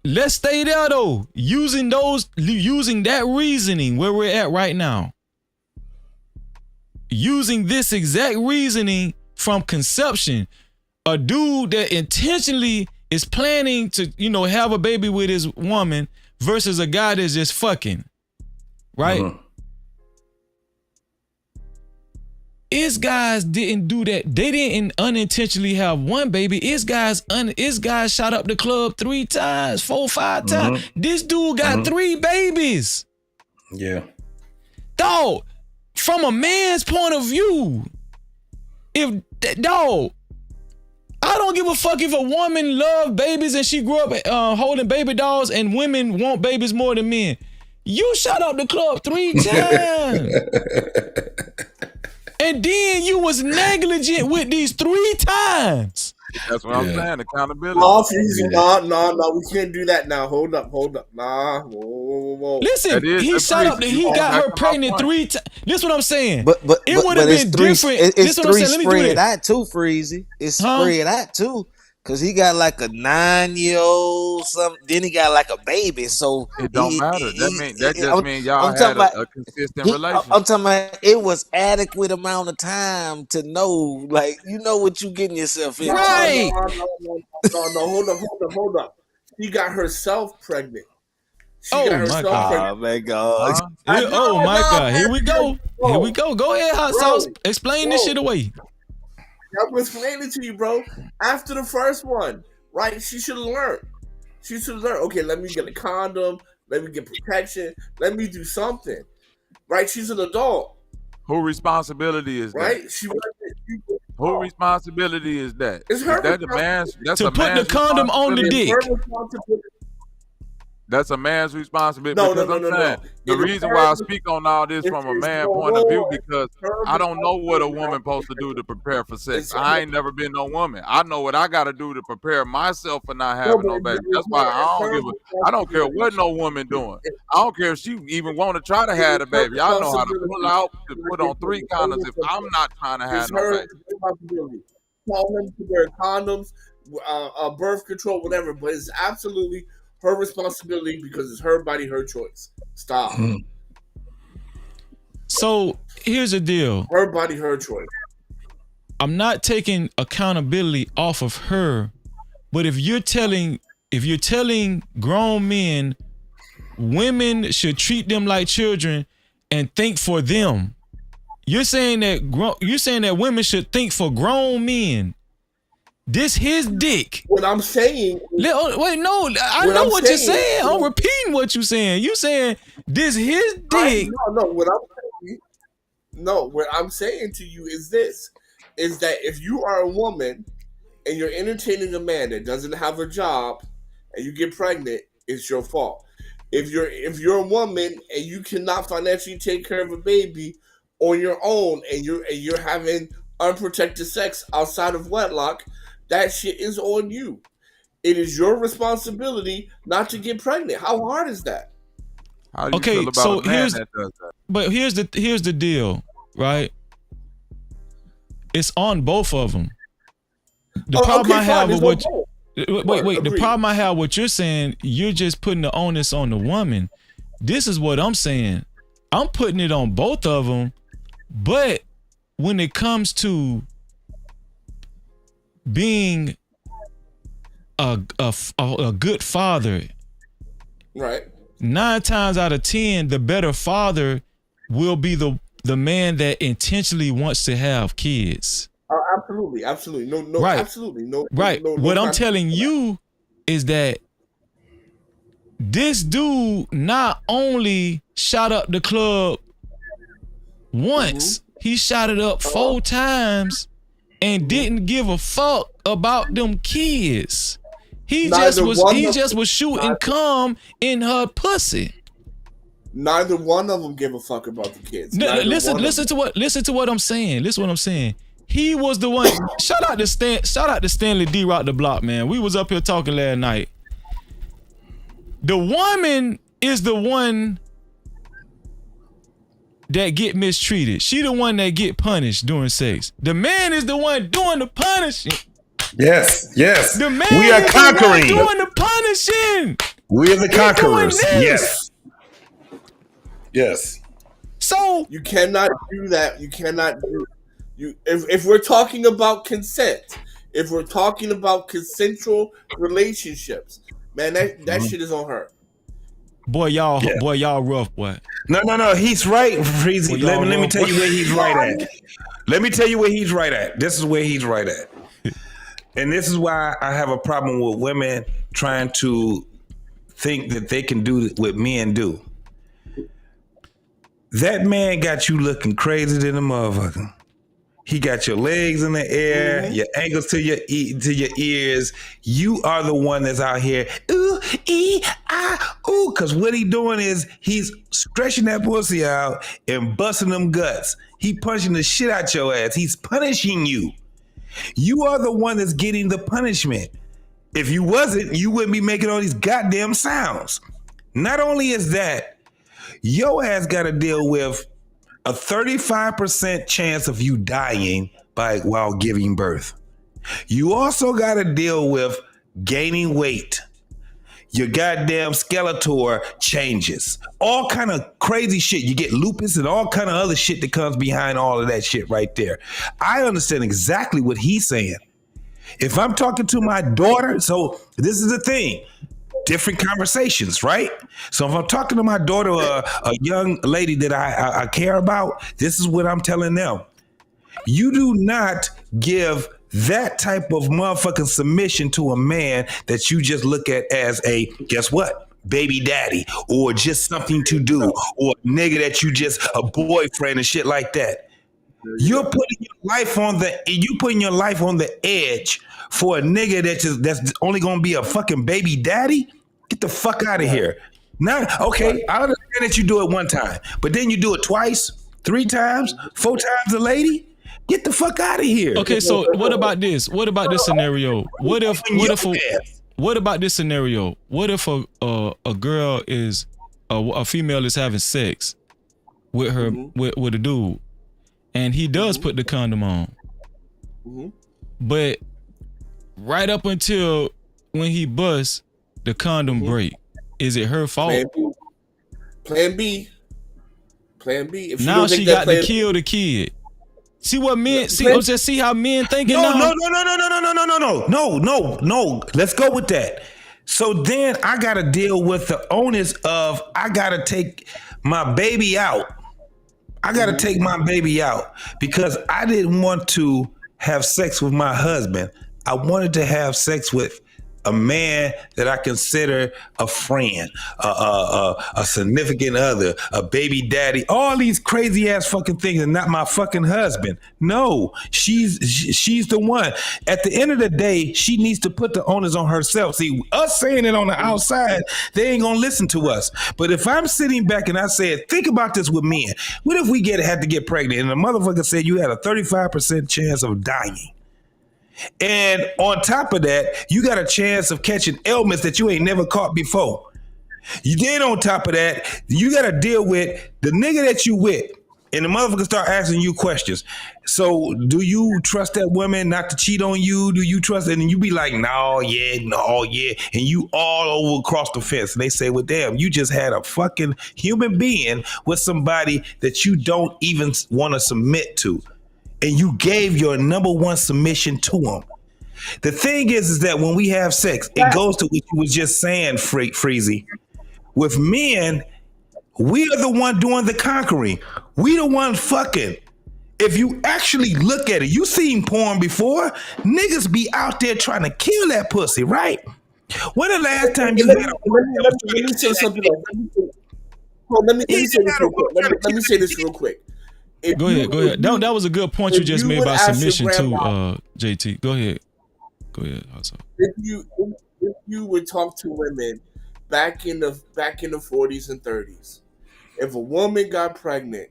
let's stay there though. Using that reasoning where we're at right now. Using this exact reasoning from conception, a dude that intentionally is planning to, have a baby with his woman versus a guy that's just fucking, right? His guys didn't do that. They didn't unintentionally have one baby. His guys shot up the club 3 times, 4, 5 times. This dude got 3 babies. Yeah. Dog, from a man's point of view, I don't give a fuck if a woman love babies and she grew up holding baby dolls and women want babies more than men. You shot up the club 3 times. And then you was negligent with these 3 times. That's what I'm saying. Accountability. No, we can't do that now. Hold up. Nah, whoa. Listen, he shot up. He got her pregnant 3 times. This is what I'm saying. But it would have been different. It's 3 spread out too, Freezy. It's spread out too, Cause he got like a 9-year-old, something. Then he got like a baby. So It don't matter. That just mean y'all I'm had talking about a consistent relationship. I'm talking about it was adequate amount of time to know, like, you know what you getting yourself into. No, hold up. She got herself pregnant. Oh my God! Oh my God! Oh my God! Here we go. Here we go. Go ahead, hot sauce. Explain this shit away. I'm explaining to you, bro. After the first one, right? She should have learned. She should have learned. Okay, let me get a condom. Let me get protection. Let me do something. Right? She's an adult. Who responsibility is that? Right? Who responsibility is that? It's her Is that the man's? That's to a put the man's condom on the dick. That's a man's responsibility. No, because no, I'm no, saying no. the reason why I speak on all this from a man point of view because I don't know what a woman supposed to do to prepare for sex. I ain't never been no woman. I know what I got to do to prepare myself for not having no baby. That's why I don't care what no woman doing. I don't care if she even want to try to have a baby. I know how to pull out to put on 3 condoms if I'm not trying to have no baby. Tell him to wear condoms, birth control, whatever. But it's absolutely her responsibility because it's her body, her choice. Stop. So here's the deal. Her body, her choice. I'm not taking accountability off of her, but if you're telling grown men women should treat them like children and think for them, you're saying that women should think for grown men. This his dick. What I'm saying. Wait, no, I know what you're saying. I'm repeating what you're saying. You saying this his dick. What I'm saying to you is this: is that if you are a woman and you're entertaining a man that doesn't have a job and you get pregnant, it's your fault. If you're a woman and you cannot financially take care of a baby on your own and you're having unprotected sex outside of wedlock, that shit is on you. It is your responsibility not to get pregnant. How hard is that? How do you feel about a man that does that? But here's the deal, right? It's on both of them. The problem I have with what the problem I have what you're saying, you're just putting the onus on the woman. This is what I'm saying. I'm putting it on both of them, but when it comes to being a good father, right? 9 times out of 10, the better father will be the man that intentionally wants to have kids. Oh, absolutely. No, right. Absolutely. No. Right. No, what I'm telling you is that this dude not only shot up the club once, he shot it up 4 times and didn't give a fuck about them kids. He just was shooting cum in her pussy. Neither one of them give a fuck about the kids. Listen to what I'm saying. Listen to what I'm saying. He was the one. Shout out to Stanley D Rock the Block, man. We was up here talking last night. The woman is the one that get mistreated. She the one that get punished during sex. The man is the one doing the punishing. Yes. The man we are conquering. The one doing the punishing. We are the conquerors. Yes. So you cannot do that. You cannot do. If we're talking about consent, if we're talking about consensual relationships, man, that shit is on her. Boy, y'all rough, boy. No. He's right, Freezy. Let me tell you where he's right at. Let me tell you where he's right at. This is where he's right at. And this is why I have a problem with women trying to think that they can do what men do. That man got you looking crazy than a motherfucker. He got your legs in the air, your ankles to your ears. You are the one that's out here, because what he doing is he's stretching that pussy out and busting them guts. He punching the shit out your ass. He's punishing you. You are the one that's getting the punishment. If you wasn't, you wouldn't be making all these goddamn sounds. Not only is that, your ass got to deal with a 35% chance of you dying while giving birth. You also got to deal with gaining weight. Your goddamn skeletor changes. All kind of crazy shit. You get lupus and all kind of other shit that comes behind all of that shit right there. I understand exactly what he's saying. If I'm talking to my daughter, so this is the thing. Different conversations, right? So if I'm talking to my daughter, a young lady that I care about, this is what I'm telling them. You do not give that type of motherfucking submission to a man that you just look at as a, guess what? Baby daddy, or just something to do, or a nigga that you just a boyfriend and shit like that. You're putting your life on the edge for a nigga that's only gonna be a fucking baby daddy. Get the fuck out of here. Now, okay, I understand that you do it one time, but then you do it twice, 3 times, 4 times a lady. Get the fuck out of here. Okay, so what about this? What about this scenario? What about this scenario? What if a girl is a female is having sex with her with a dude, and he does put the condom on, but right up until when he busts, the condom break. Is it her fault? Plan B. If now she got to kill the kid. See what men see how men thinking now? No. Let's go with that. So then I gotta deal with the onus of I gotta take my baby out. Because I didn't want to have sex with my husband. I wanted to have sex with a man that I consider a friend, a significant other, a baby daddy, all these crazy ass fucking things, and not my fucking husband. No, she's the one. At the end of the day, she needs to put the onus on herself. See, us saying it on the outside, they ain't gonna listen to us. But if I'm sitting back and I said, think about this with men. What if we had to get pregnant and the motherfucker said you had a 35% chance of dying? And on top of that, you got a chance of catching ailments that you ain't never caught before. You then on top of that, you got to deal with the nigga that you with. And the motherfucker start asking you questions. So do you trust that woman not to cheat on you? Do you trust it? And you be like, no, yeah. And you all over across the fence. And they say, well, damn, you just had a fucking human being with somebody that you don't even want to submit to. And you gave your number one submission to him. The thing is that when we have sex, it goes to what you was just saying, Freezy. With men, we are the one doing the conquering. We the one fucking. If you actually look at it, you seen porn before. Niggas be out there trying to kill that pussy, right? When the last time you had a let me say something. Let me say this real quick. Go ahead. That was a good point you just made about submission too, JT. Go ahead. If you would talk to women back in the 40s and 30s, if a woman got pregnant,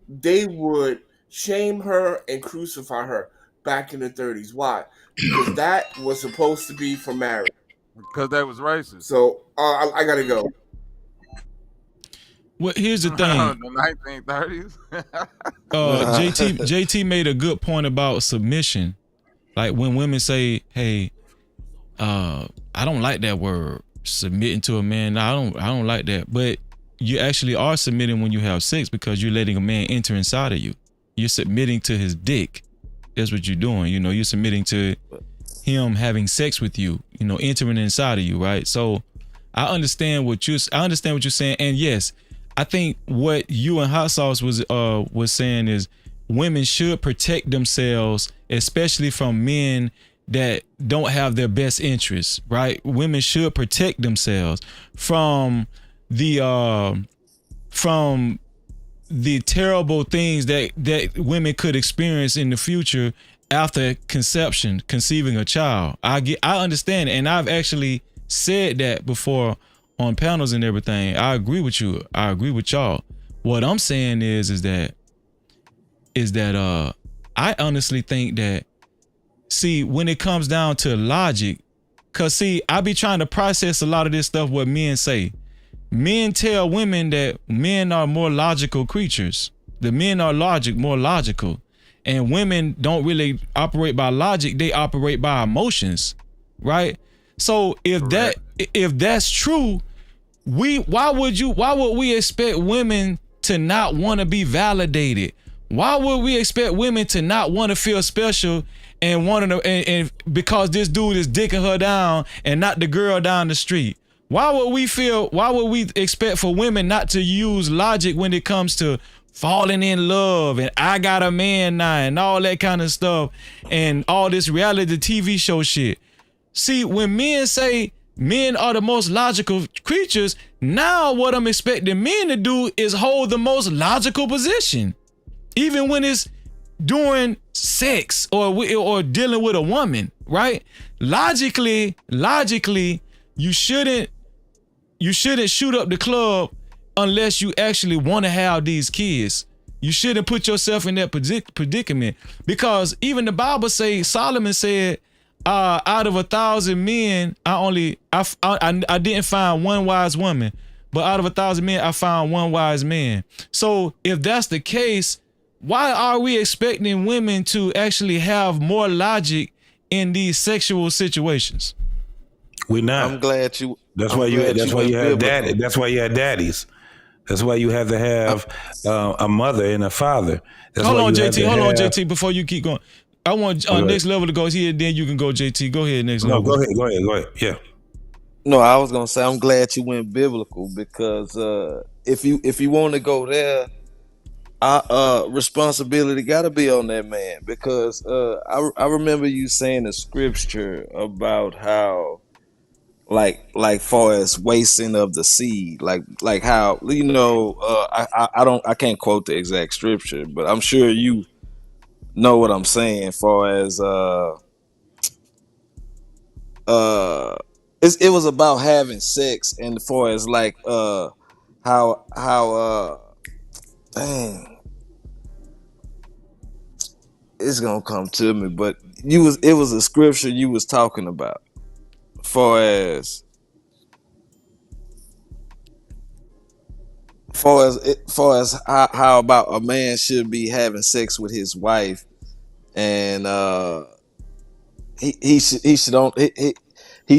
they would shame her and crucify her back in the 30s. Why? Because that was supposed to be for marriage. Because that was racist. So I gotta go. Well, here's the thing. The 1930s. JT made a good point about submission. Like when women say, "Hey, I don't like that word, submitting to a man." No, I don't like that. But you actually are submitting when you have sex because you're letting a man enter inside of you. You're submitting to his dick. That's what you're doing. You're submitting to him having sex with you. Entering inside of you, right? So I understand what you're saying, and yes. I think what you and Hot Sauce was saying is women should protect themselves, especially from men that don't have their best interests, right? Women should protect themselves from the terrible things that women could experience in the future after conceiving a child. I understand it, and I've actually said that before on panels and everything. I agree with you. I agree with y'all. What I'm saying is that I honestly think that, see, when it comes down to logic, cause see, I be trying to process a lot of this stuff what men say. Men tell women that men are more logical creatures. The men are more logical. and women don't really operate by logic, they operate by emotions, right? So if that's true, why would we expect women to not want to be validated? Why would we expect women to not want to feel special and and because this dude is dicking her down and not the girl down the street? Why would we expect for women not to use logic when it comes to falling in love and I got a man now and all that kind of stuff and all this reality TV show shit? See, when men say men are the most logical creatures, now what I'm expecting men to do is hold the most logical position. Even when it's during sex or dealing with a woman, right? Logically, you shouldn't shoot up the club unless you actually want to have these kids. You shouldn't put yourself in that predicament, because even the Bible say, Solomon said, out of 1,000 men, I didn't find one wise woman, but out of 1,000 men, I found one wise man. So if that's the case, why are we expecting women to actually have more logic in these sexual situations? We're not. I'm glad you. That's why you have daddy. That's why you have daddies. That's why you have to have a mother and a father. That's hold on, JT, before you keep going. I want next level to go here, then you can go, JT. Go ahead, next level. Go ahead. Yeah. No, I was gonna say I'm glad you went biblical, because if you want to go there, our responsibility got to be on that man, because I remember you saying the scripture about how like far as wasting of the seed, like how, you know, I can't quote the exact scripture, but I'm sure you know what I'm saying. Far as it was about having sex, and far as like how dang, it's gonna come to me, but it was a scripture you was talking about, far as how about a man should be having sex with his wife, and he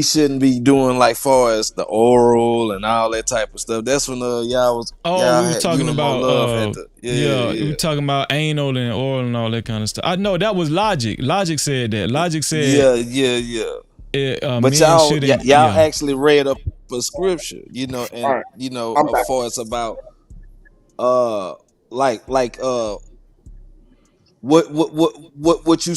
shouldn't be doing like far as the oral and all that type of stuff. That's when y'all was we were talking about we were talking about anal and oral and all that kind of stuff. I know that was Logic. Logic said that. Logic said but y'all actually read up a scripture, you know, and you know, as far as about what you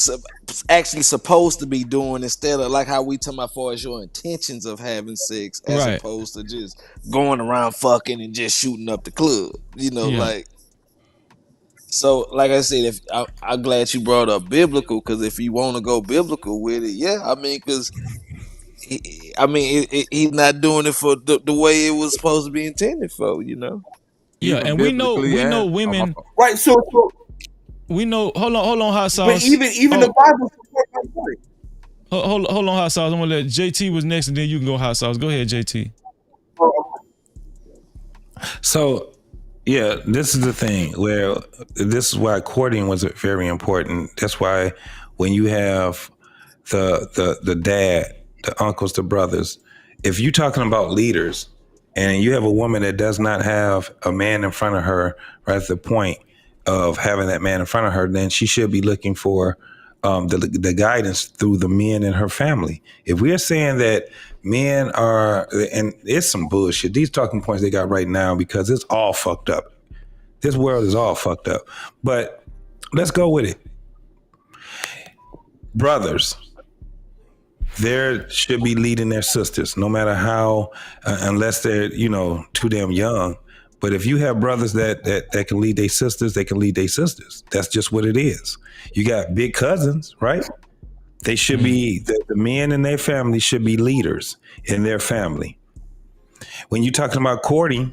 actually supposed to be doing, instead of like how we talking about far as your intentions of having sex, as opposed to just going around fucking and just shooting up the club, you know, like. So, like I said, I'm glad you brought up biblical, because if you want to go biblical with it, I mean, because he's not doing it for the way it was supposed to be intended for, you know. Yeah, and we know women, right? So we know. Hold on, hot sauce. But even the Bible supports my point. Hold on, hot sauce. I'm gonna let JT was next, and then you can go, hot sauce. Go ahead, JT. So, yeah, this is the thing where this is why courting was very important. That's why when you have the dad, the uncles, the brothers, if you're talking about leaders and you have a woman that does not have a man in front of her right at the point of having that man in front of her, then she should be looking for the guidance through the men in her family. If we're saying that men are, and it's some bullshit, these talking points they got right now, because it's all fucked up. This world is all fucked up. But let's go with it. Brothers, they should be leading their sisters, no matter how, unless they're, you know, too damn young. But if you have brothers that can lead their sisters, they can lead their sisters. That's just what it is. You got big cousins, right? They should be, the men in their family should be leaders in their family. When you're talking about courting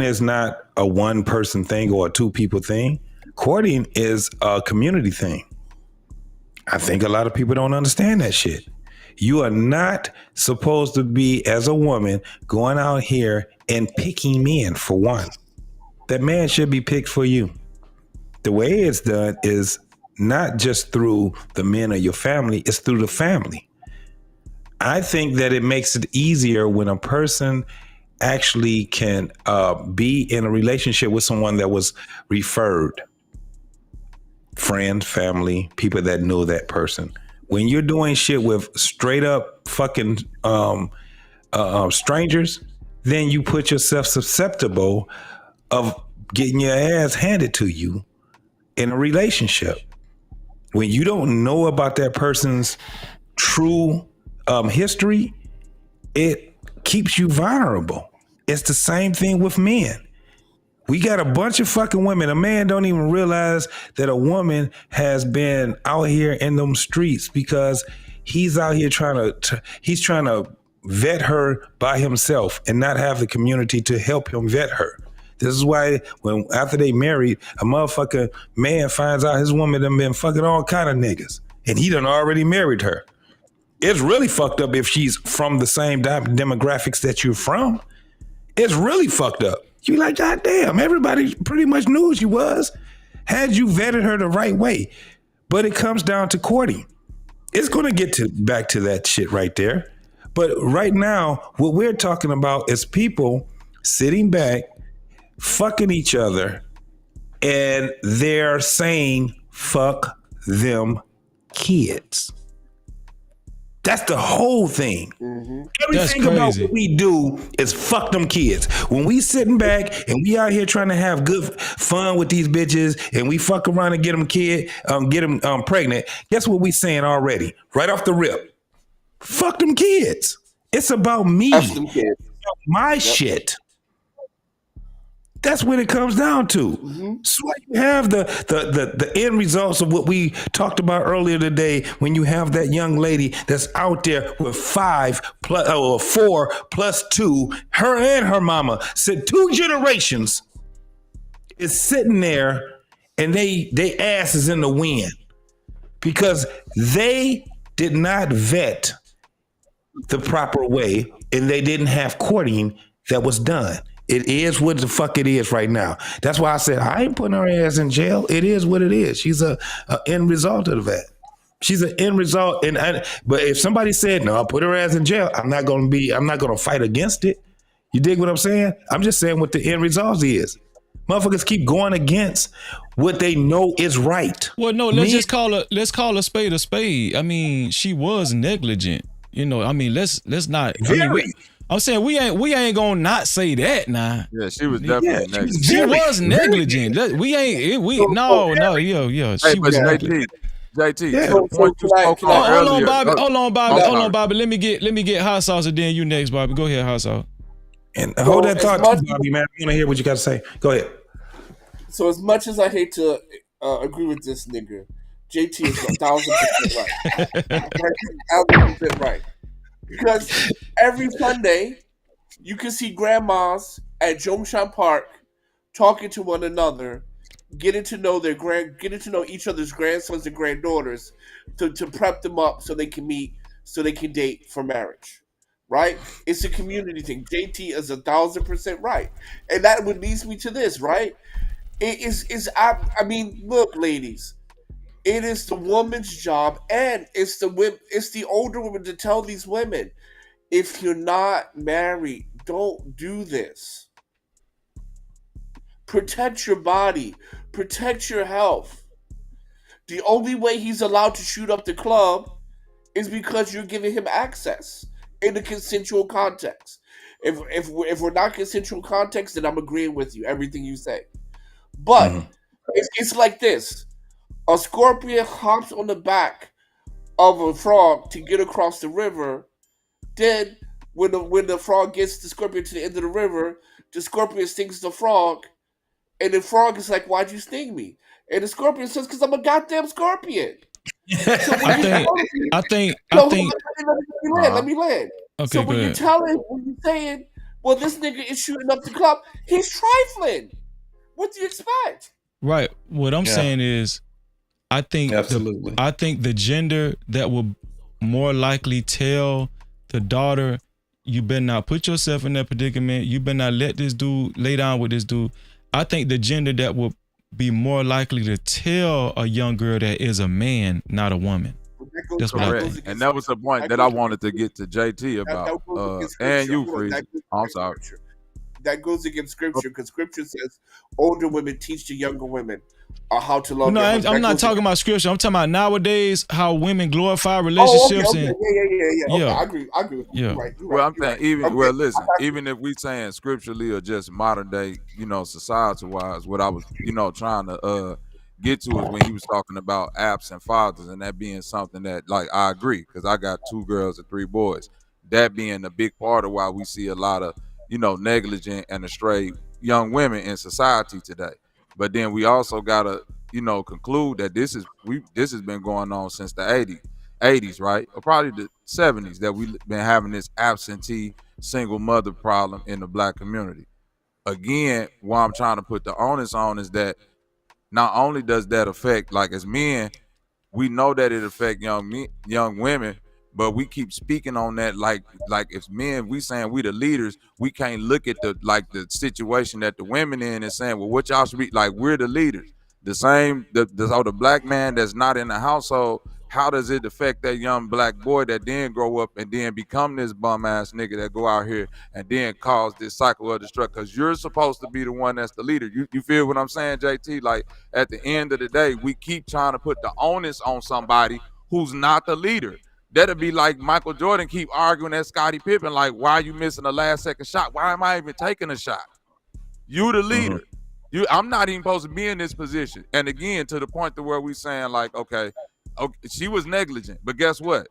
is not a one person thing or a two people thing. Courting is a community thing. I think a lot of people don't understand that shit. You are not supposed to be, as a woman, going out here and picking men for one. That man should be picked for you. The way it's done is not just through the men of your family, it's through the family. I think that it makes it easier when a person actually can be in a relationship with someone that was referred. Friend, family, people that know that person. When you're doing shit with straight up fucking strangers, then you put yourself susceptible of getting your ass handed to you in a relationship. When you don't know about that person's true history, it keeps you vulnerable. It's the same thing with men. We got a bunch of fucking women. A man don't even realize that a woman has been out here in them streets because he's out here trying to vet her by himself and not have the community to help him vet her. This is why when after they married, a motherfucking man finds out his woman done been fucking all kind of niggas and he done already married her. It's really fucked up if she's from the same demographics that you're from. It's really fucked up. You like, God damn, everybody pretty much knew who she was. Had you vetted her the right way. But it comes down to courting. It's going to get back to that shit right there. But right now, what we're talking about is people sitting back, fucking each other, and they're saying, fuck them kids. That's the whole thing. Everything about what we do is fuck them kids. When we sitting back and we out here trying to have good fun with these bitches and we fuck around and get them pregnant, guess what we saying already? Right off the rip. Fuck them kids. It's about me. It's about my shit. That's what it comes down to. So you have the end results of what we talked about earlier today when you have that young lady that's out there with 4 plus 2, her and her mama, said 2 generations is sitting there and they ass is in the wind because they did not vet the proper way and they didn't have courting that was done. It is what the fuck it is right now. That's why I said I ain't putting her ass in jail. It is what it is. She's a end result of that. She's an end result. But if somebody said no, I'll put her ass in jail, I'm not gonna fight against it. You dig what I'm saying? I'm just saying what the end result is. Motherfuckers keep going against what they know is right. Well, no, let's call a spade a spade. I mean, she was negligent. You know, I mean, let's not. I'm saying we ain't gonna not say that now. Yeah, she was definitely negligent. She was negligent. No. She was negligent. JT, to the point you spoke on earlier. Hold on, Bobby. Let me get hot sauce and then you next, Bobby. Go ahead, hot sauce. And hold that thought, Bobby, man. I want to hear what you got to say. Go ahead. So as much as I hate to agree with this nigga, JT is 1,000% right. 1,000% right. Because every Sunday, you can see grandmas at Jungshan Park talking to one another, getting to know each other's grandsons and granddaughters to prep them up so they can meet, so they can date for marriage. Right? It's a community thing. JT is 1,000% right. And that would lead me to this, right? I mean, look, ladies. It is the woman's job, and it's the older women to tell these women, if you're not married, don't do this. Protect your body. Protect your health. The only way he's allowed to shoot up the club is because you're giving him access in a consensual context. If we're not consensual context, then I'm agreeing with you, everything you say. But it's like this. A scorpion hops on the back of a frog to get across the river. Then, when the frog gets the scorpion to the end of the river, the scorpion stings the frog, and the frog is like, "Why'd you sting me?" And the scorpion says, "Because I'm a goddamn scorpion." Let me land. Okay, so when you're saying, "Well, this nigga is shooting up the club," he's trifling. What do you expect? Right. What I'm saying is, I think the gender that will more likely tell the daughter, you better not put yourself in that predicament. You better not let this dude lay down with this dude. I think the gender that will be more likely to tell a young girl that is a man, not a woman. That's what I Correct. think. And that was the point that I wanted to get to JT about. And you, Freeze. I'm sorry. That goes against scripture because scripture says older women teach the younger women how to love. No, their I'm husband. not talking about scripture. I'm talking about nowadays how women glorify Oh, relationships okay. and Yeah. Okay, Yeah. I agree. With you. Yeah. You're right. Well, I'm saying even Okay. listen, even if we saying scripturally or just modern day, society wise, what I was, trying to get to is when he was talking about absent fathers and that being something that, like, I agree because I got 2 girls and 3 boys. That being a big part of why we see a lot of negligent and astray young women in society today. But then we also gotta conclude that this has been going on since the 80s, right? Or probably the 70s that we've been having this absentee single mother problem in the Black community. Again, what I'm trying to put the onus on is that not only does that affect, like, as men, we know that it affects young women, but we keep speaking on that like if men, we saying we the leaders, we can't look at the situation that the women in and saying, well, what y'all should be like, we're the leaders. The same, the Black man that's not in the household, how does it affect that young Black boy that then grow up and then become this bum ass nigga that go out here and then cause this cycle of destruction? Because you're supposed to be the one that's the leader. You feel what I'm saying, JT? Like, at the end of the day, we keep trying to put the onus on somebody who's not the leader. That'd be like Michael Jordan keep arguing at Scottie Pippen, like, why are you missing the last second shot? Why am I even taking a shot? You the leader. I'm not even supposed to be in this position. And again, to the point to where we saying, like, okay, she was negligent, but guess what?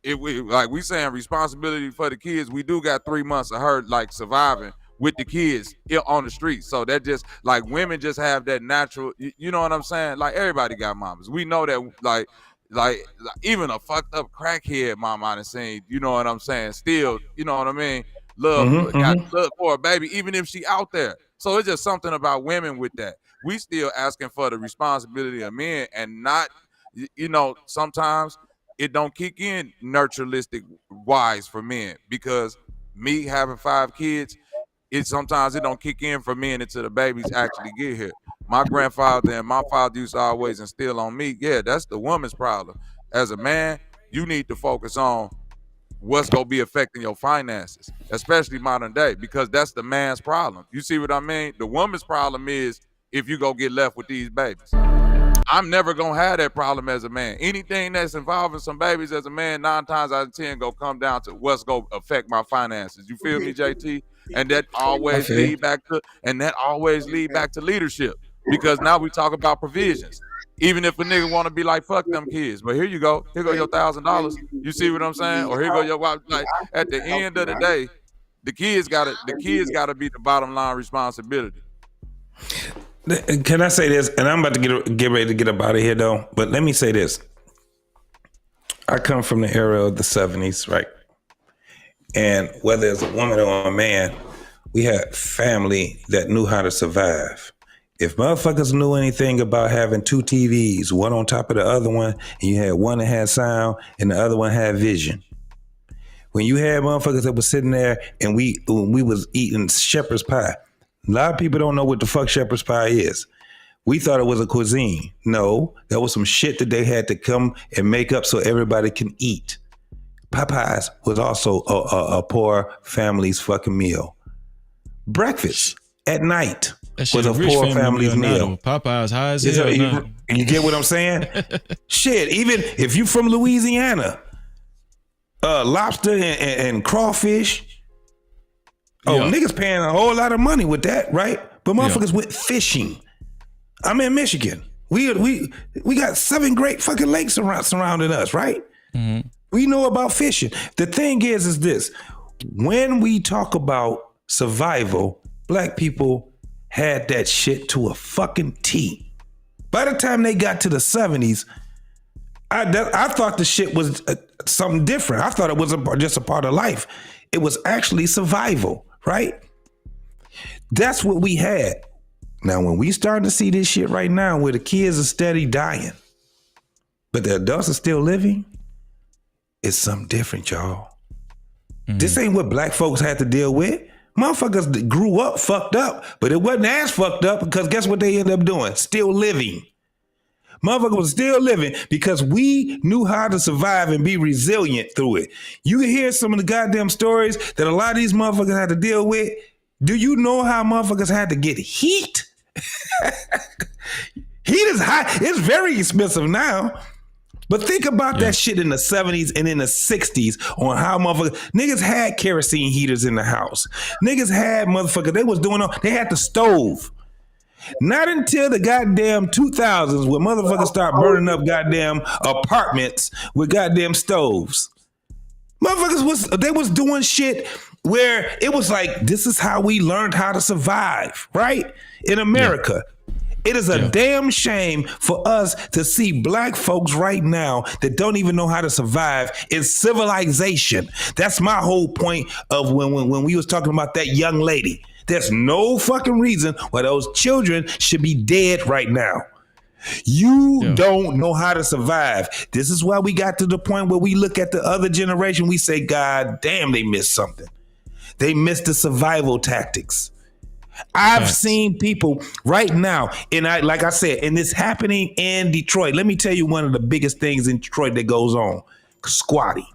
We saying responsibility for the kids. We do got 3 months of her like surviving with the kids on the street. So that just like women just have that natural, you know what I'm saying? Like, everybody got mamas. We know that like even a fucked up crackhead mama I done seen, you know what I'm saying? Still, you know what I mean? Got love for a baby, even if she out there. So it's just something about women with that. We still asking for the responsibility of men and not, sometimes it don't kick in nurturalistic wise for men, because me having 5 kids, sometimes it don't kick in for men until the babies actually get here. My grandfather and my father used to always instill on me, yeah, that's the woman's problem. As a man, you need to focus on what's going to be affecting your finances, especially modern day, because that's the man's problem. You see what I mean? The woman's problem is if you go get left with these babies. I'm never going to have that problem as a man. Anything that's involving some babies as a man, 9 times out of 10 go come down to what's going to affect my finances. You feel me, JT? And that always lead back to leadership, because now we talk about provisions. Even if a nigga want to be like, fuck them kids, but here go your $1,000. You see what I'm saying? Or here go your wife. Like, at the end of the day, the kids gotta be the bottom line responsibility. Can I say this? And I'm about to get ready to get up out of here, though. But let me say this. I come from the era of the 70s, right? And whether it's a woman or a man, we had family that knew how to survive. If motherfuckers knew anything about having 2 TVs, one on top of the other one, and you had one that had sound and the other one had vision. When you had motherfuckers that was sitting there and we was eating shepherd's pie. A lot of people don't know what the fuck shepherd's pie is. We thought it was a cuisine. No, that was some shit that they had to come and make up so everybody can eat. Popeyes was also a poor family's fucking meal. Breakfast at night was a poor family's meal. Popeyes high as hell. You get what I'm saying? Shit, even if you from Louisiana, lobster and crawfish. Oh, niggas paying a whole lot of money with that, right? But motherfuckers went fishing. I'm in Michigan. We got 7 great fucking lakes surrounding us, right? Mm-hmm. We know about fishing. The thing is this. When we talk about survival, Black people had that shit to a fucking T. By the time they got to the 70s, I thought the shit was something different. I thought it was just a part of life. It was actually survival, right? That's what we had. Now, when we starting to see this shit right now, where the kids are steady dying, but the adults are still living, it's something different, y'all. Mm-hmm. This ain't what Black folks had to deal with. Motherfuckers grew up fucked up, but it wasn't as fucked up because guess what they ended up doing? Still living. Motherfucker was still living because we knew how to survive and be resilient through it. You can hear some of the goddamn stories that a lot of these motherfuckers had to deal with. Do you know how motherfuckers had to get heat? Heat is high. It's very expensive now. But think about that shit in the 70s and in the 60s on how niggas had kerosene heaters in the house. Niggas had they had the stove. Not until the goddamn 2000s when motherfuckers start burning up goddamn apartments with goddamn stoves. Motherfuckers was doing shit where it was like, this is how we learned how to survive, right? In America. Yeah. It is a damn shame for us to see black folks right now that don't even know how to survive in civilization. That's my whole point of when we was talking about that young lady. There's no fucking reason why those children should be dead right now. You don't know how to survive. This is why we got to the point where we look at the other generation. We say, God damn, they missed something. They missed the survival tactics. I've seen people right now, and like I said, and it's happening in Detroit. Let me tell you one of the biggest things in Detroit that goes on. Squatting.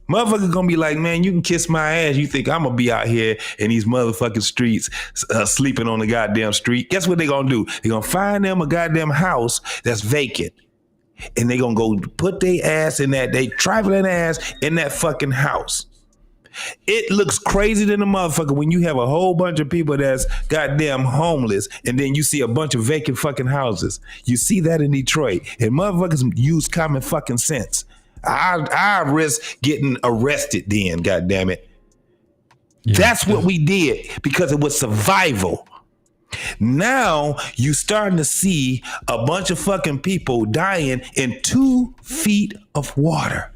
Motherfucker gonna be like, man, you can kiss my ass. You think I'm gonna be out here in these motherfucking streets sleeping on the goddamn street. Guess what they gonna do? They gonna find them a goddamn house that's vacant. And they gonna go put their ass in that, they traveling ass in that fucking house. It looks crazy than a motherfucker when you have a whole bunch of people that's goddamn homeless and then you see a bunch of vacant fucking houses. You see that in Detroit and motherfuckers use common fucking sense. I risk getting arrested then, goddamn it. Yeah. That's what we did because it was survival. Now you starting to see a bunch of fucking people dying in 2 feet of water.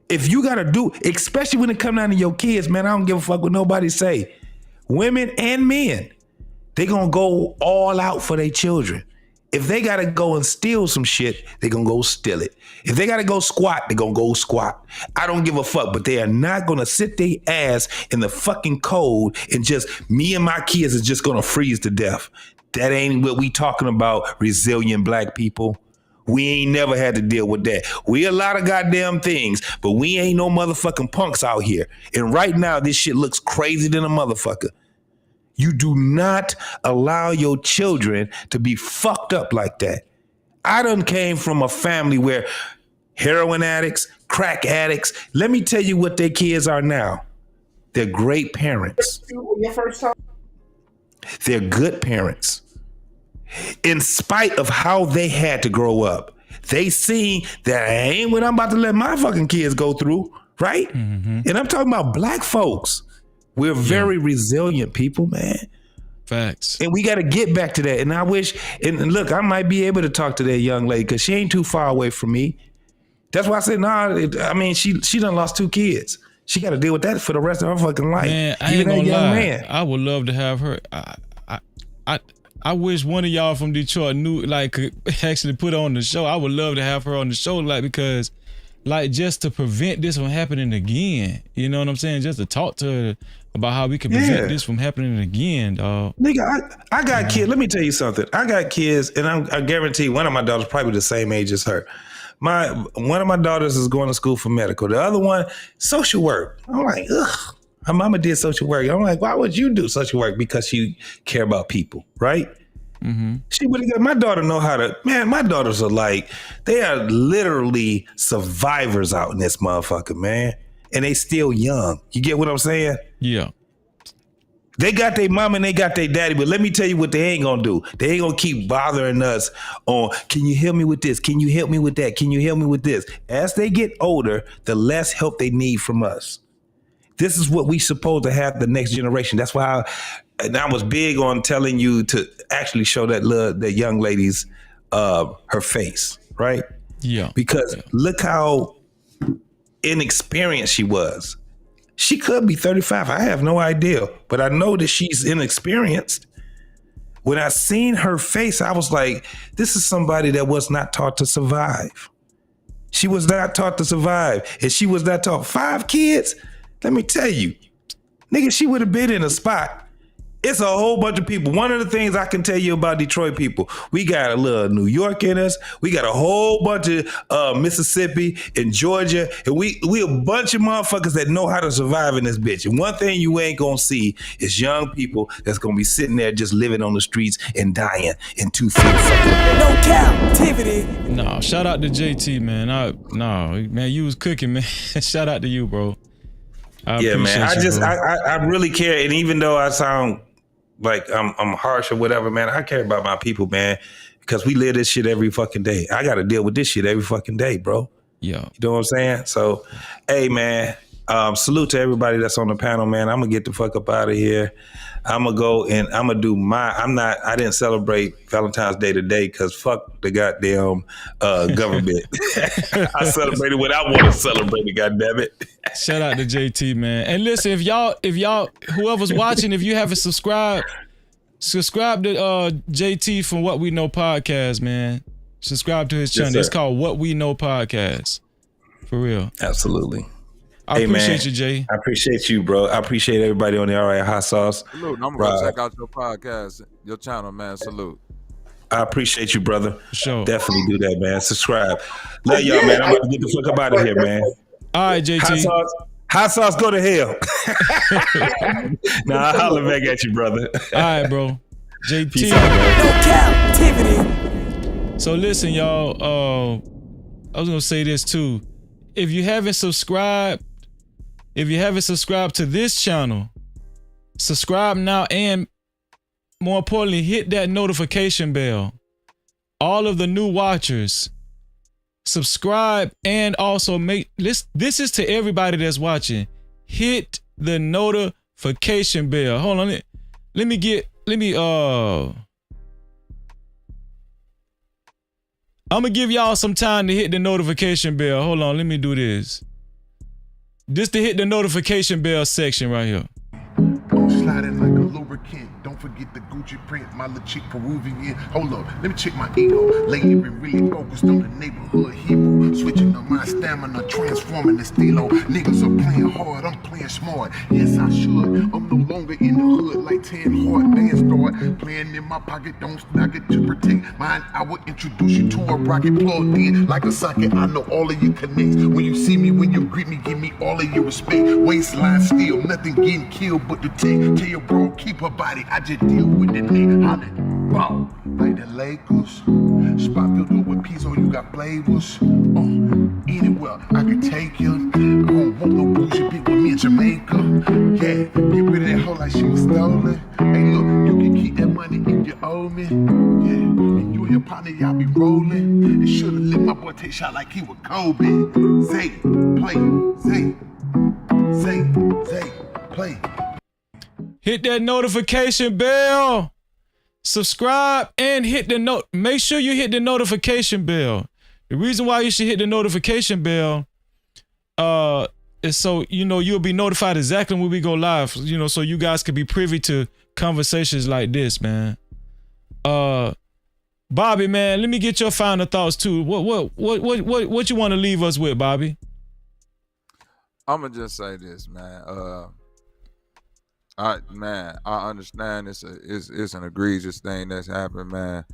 If you gotta do, especially when it come down to your kids, man, I don't give a fuck what nobody say. Women and men, they gonna go all out for their children. If they gotta go and steal some shit, they gonna go steal it. If they gotta go squat, they gonna go squat. I don't give a fuck, but they are not gonna sit their ass in the fucking cold and just, me and my kids is just gonna freeze to death. That ain't what we talking about, resilient black people. We ain't never had to deal with that. We a lot of goddamn things, but we ain't no motherfucking punks out here. And right now, this shit looks crazy than a motherfucker. You do not allow your children to be fucked up like that. I done came from a family where heroin addicts, crack addicts, let me tell you what their kids are now. They're great parents. They're good parents. In spite of how they had to grow up, they see that ain't what I'm about to let my fucking kids go through, right? Mm-hmm. And I'm talking about black folks. We're very resilient people, man. Facts. And we got to get back to that. And I wish, and look, I might be able to talk to that young lady because she ain't too far away from me. That's why I said, she done lost 2 kids. She got to deal with that for the rest of her fucking life. Man, I ain't gonna lie. Man. I would love to have her. I wish one of y'all from Detroit could actually put on the show. I would love to have her on the show, because just to prevent this from happening again. You know what I'm saying? Just to talk to her about how we can prevent this from happening again, dog. Nigga, I got kids. Let me tell you something. I got kids, and I guarantee one of my daughters probably the same age as her. One of my daughters is going to school for medical. The other one, social work. I'm like, ugh. Her mama did social work. I'm like, why would you do social work? Because she care about people, right? Mm-hmm. She would have got my daughter know how to. Man, my daughters are they are literally survivors out in this motherfucker, man. And they still young. You get what I'm saying? Yeah. They got their mama and they got their daddy, but let me tell you what they ain't gonna do. They ain't gonna keep bothering us on, can you help me with this? Can you help me with that? Can you help me with this? As they get older, the less help they need from us. This is what we supposed to have the next generation. That's why I was big on telling you to actually show that young lady's her face, right? Yeah. Because look how inexperienced she was. She could be 35. I have no idea, but I know that she's inexperienced. When I seen her face, I was like, this is somebody that was not taught to survive. She was not taught to survive, and she was not taught 5 kids. Let me tell you, Nigga, she would have been in a spot. It's a whole bunch of people. One of the things I can tell you about Detroit people, we got a little New York in us. We got a whole bunch of Mississippi and Georgia. And we a bunch of motherfuckers that know how to survive in this bitch. And one thing you ain't gonna see is young people that's gonna be sitting there just living on the streets and dying in 2 feet of fucking. No captivity. No, shout out to JT, man. Man, you was cooking, man. Shout out to you, bro. Yeah, man. I really care. And even though I sound like I'm harsh or whatever, man, I care about my people, man, because we live this shit every fucking day. I got to deal with this shit every fucking day, bro. Yeah. You know what I'm saying? So, hey, man, salute to everybody that's on the panel, man. I'm going to get the fuck up out of here. I'm going to go and I'm going to do I didn't celebrate Valentine's Day today because fuck the goddamn government. I celebrated what I want to celebrate, goddammit. Shout out to JT, man. And listen, if y'all, whoever's watching, if you haven't subscribed to JT from What We Know Podcast, man. Subscribe to his channel. Yes, it's called What We Know Podcast. For real. Absolutely. I appreciate you, Jay. I appreciate you, bro. I appreciate everybody on the All Right Hot Sauce. Salute. I'm going to check out your podcast, your channel, man. Salute. I appreciate you, brother. Sure. Definitely do that, man. Subscribe. Love y'all, man. I'm about to get the fuck up out of here, man. All right, JT. Hot sauce, go to hell. Nah, I'll holler back at you, brother. All right, bro. JT. Peace out, man. No captivity. So listen, y'all. I was gonna say this too. If you haven't subscribed to this channel, subscribe now, and more importantly, hit that notification bell. All of the new watchers, subscribe, and also make this is to everybody that's watching. Hit the notification bell. Hold on. I'm gonna give y'all some time to hit the notification bell. Hold on, let me do this. Just to hit the notification bell section right here. Slide in like a lubricant. Don't forget the Gucci print, my little chick Peruvian. Hold up, let me check my ego. Lately been really focused on the neighborhood hero. Switching up my stamina, transforming the stilo. Niggas are playing hard, I'm playing smart. Yes, I should. I'm no longer in the hood like 10 hard bands start. Playing in my pocket, don't stock it to protect mine. I will introduce you to a rocket plugged in like a socket. I know all of your connects. When you see me, when you greet me, give me all of your respect. Waistline still, nothing getting killed but the tech. Tell your bro, keep her body. I just deal with the nigga. Holla, ball, like the Lakers. Spot filled up with pizza, you got flavors. Anywhere I can take you. I don't want no bullshit bitch with me in Jamaica. Yeah, get rid of that hoe like she was stolen. Hey, look, you can keep that money if you owe me. Yeah, and you and your partner, y'all be rolling. And should've let my boy take shot like he was Kobe. Zay, play, Zay, play. Hit that notification bell. Subscribe and hit the note. Make sure you hit the notification bell. The reason why you should hit the notification bell is so you'll be notified exactly when we go live. So you guys can be privy to conversations like this, man. Bobby, man, let me get your final thoughts too. What you want to leave us with, Bobby? I'm gonna just say this, man. I understand it's an egregious thing that's happened, man.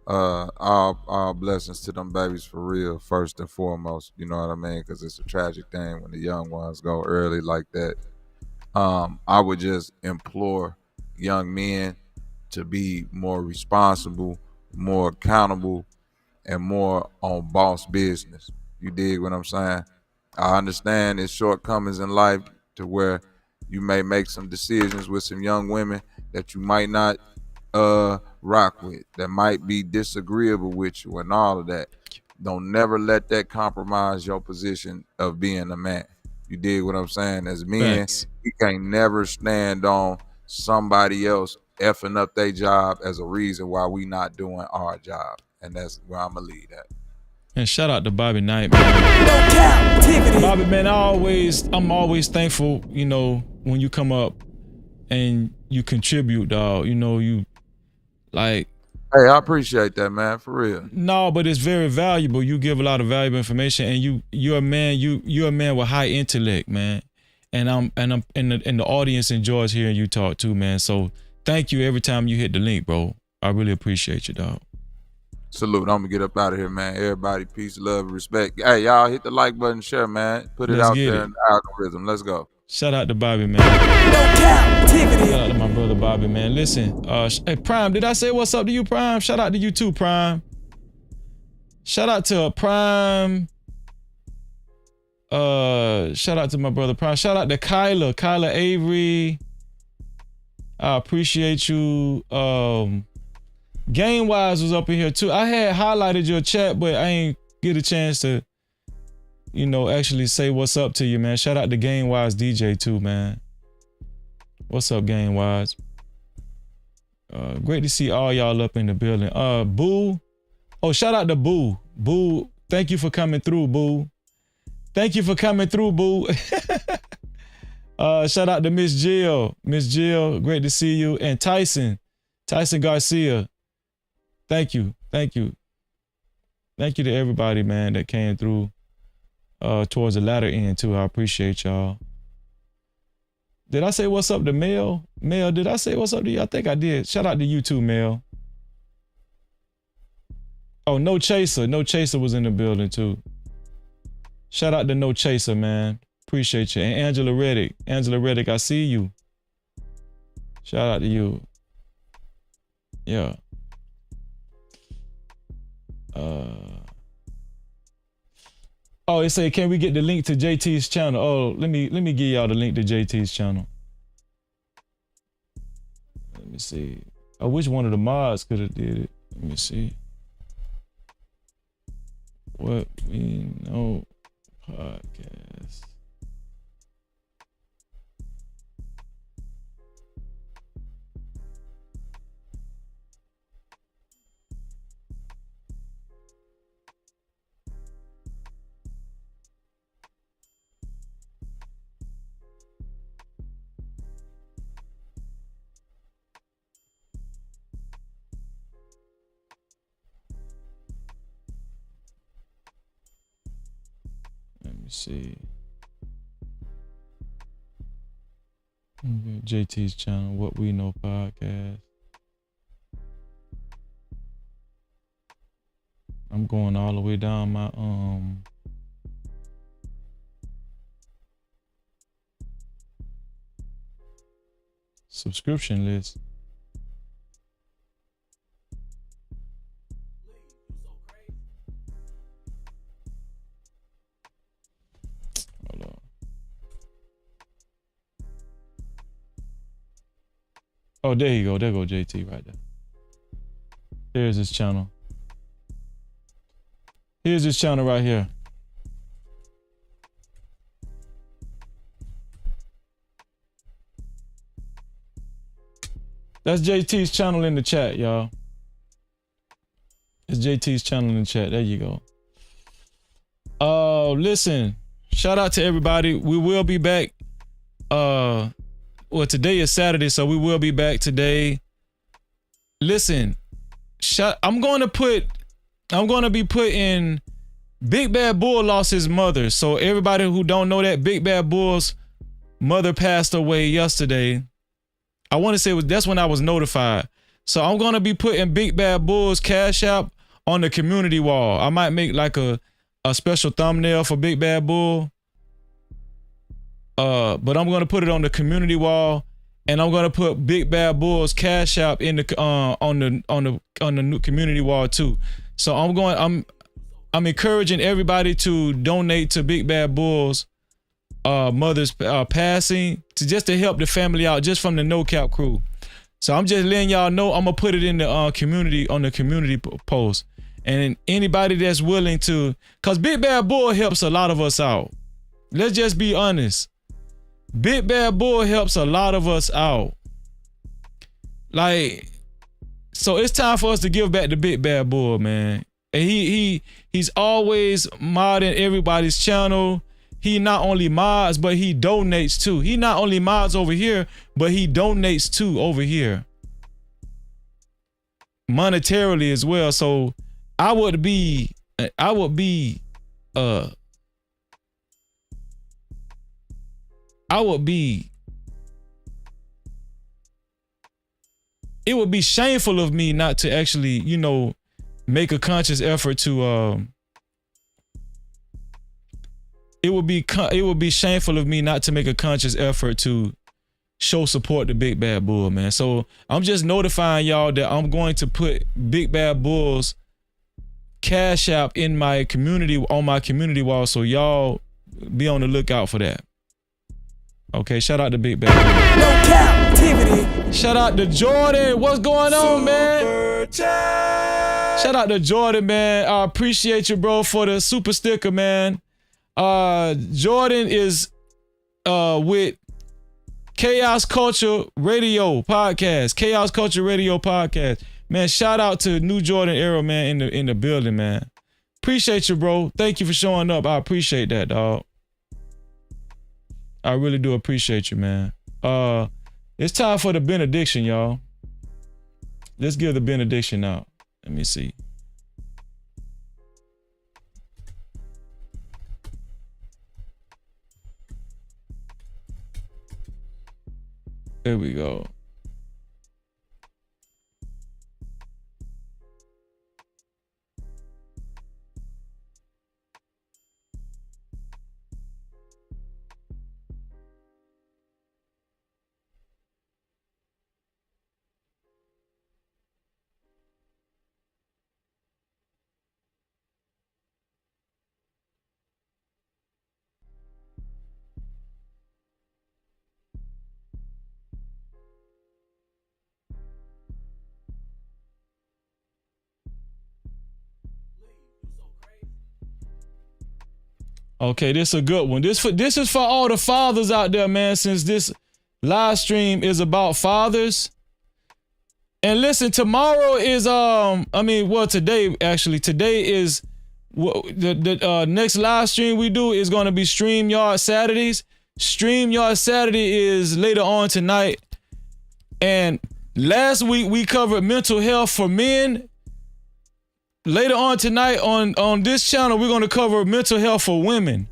Our blessings to them babies for real, first and foremost. You know what I mean? Because it's a tragic thing when the young ones go early like that. I would just implore young men to be more responsible, more accountable, and more on boss business. You dig what I'm saying? I understand there's shortcomings in life to where you may make some decisions with some young women that you might not rock with, that might be disagreeable with you and all of that. Don't never let that compromise your position of being a man. You dig what I'm saying? As men, we can't never stand on somebody else effing up their job as a reason why we not doing our job. And that's where I'm gonna leave that. And shout out to Bobby Knight, man. Bobby, man, I'm always thankful, when you come up and you contribute, dog. You like. Hey, I appreciate that, man, for real. No, but it's very valuable. You give a lot of valuable information, and you're a man. You're a man with high intellect, man. and the audience enjoys hearing you talk too, man. So thank you every time you hit the link, bro. I really appreciate you, dog. Salute. I'm gonna get up out of here, man. Everybody, peace, love, respect. Hey, y'all hit the like button, share, man. Put it Let's out get there it. in the algorithm. Let's go. Shout out to Bobby, man. Shout out to my brother Bobby, man. Listen, hey Prime, did I say what's up to you, Prime? Shout out to you too, Prime. Shout out to Prime. Shout out to my brother Prime. Shout out to Kyla Avery. I appreciate you. Game Wise was up in here too. I had highlighted your chat, but I ain't get a chance to, actually say what's up to you, man. Shout out to Game Wise DJ too, man. What's up, Game Wise? Great to see all y'all up in the building. Boo. Oh, shout out to Boo. Boo, thank you for coming through, Boo. Thank you for coming through, Boo. Shout out to Miss Jill. Miss Jill, great to see you. And Tyson Garcia. Thank you. Thank you to everybody, man, that came through towards the latter end too. I appreciate y'all. Did I say what's up to Mel? Mel, did I say what's up to you? I think I did. Shout out to you too, Mel. Oh, No Chaser. No Chaser was in the building too. Shout out to No Chaser, man. Appreciate you. And Angela Reddick. Angela Reddick, I see you. Shout out to you. Yeah. Oh, it say, can we get the link to JT's channel? Oh, let me give y'all the link to JT's channel. Let me see. I wish one of the mods could have did it. Let me see. What We Know Podcast. Let me see. Okay, JT's channel, What We Know Podcast. I'm going all the way down my subscription list. Hold on. Oh, there you go. There go JT right there. There's his channel. Here's his channel right here. That's JT's channel in the chat, y'all. It's JT's channel in the chat. There you go. Listen, shout out to everybody. We will be back. Well, today is Saturday, so we will be back today. Listen, I'm going to be putting Big Bad Bull lost his mother. So everybody who don't know that, Big Bad Bull's mother passed away yesterday. I want to say that's when I was notified. So I'm going to be putting Big Bad Bull's Cash App on the community wall. I might make like a special thumbnail for Big Bad Bull. But I'm going to put it on the community wall, and I'm going to put Big Bad Bull's Cash App in the on the new community wall too. So I'm encouraging everybody to donate to Big Bad Bull's mother's passing to help the family out, just from the No Cap crew. So I'm just letting y'all know. I'm gonna put it in the community, on the community post, and anybody that's willing to, cause Big Bad Bull helps a lot of us out. Let's just be honest. Big Bad Bull helps a lot of us out. Like, so it's time for us to give back to Big Bad Bull, man. And he's always modding everybody's channel. He not only mods, but he donates too. He not only mods over here, but he donates too over here. Monetarily as well. So I would be it would be shameful of me not to actually, you know, make a conscious effort to it would be shameful of me not to make a conscious effort to show support to Big Bad Bull, man. So I'm just notifying y'all that I'm going to put Big Bad Bull's Cash App in my community, on my community wall, so y'all be on the lookout for that. Okay, shout out to Big Bad Bull. No Cap-tivity. Shout out to Jordan. What's going on, man? Shout out to Jordan, man. I appreciate you, bro, for the super sticker, man. Jordan is with Chaos Culture Radio Podcast. Chaos Culture Radio Podcast. Man, shout out to New Jordan Era, man, in the building, man. Appreciate you, bro. Thank you for showing up. I appreciate that, dog. I really do appreciate you, man. It's time for the benediction, y'all. Let's give the benediction out. Let me see. There we go. Okay, this is a good one. This is for all the fathers out there, man, since this live stream is about fathers. And listen, tomorrow is today is the next live stream we do is going to be StreamYard Saturdays. StreamYard Saturday is later on tonight. And last week we covered mental health for men. Later on tonight on this channel, we're going to cover mental health for women.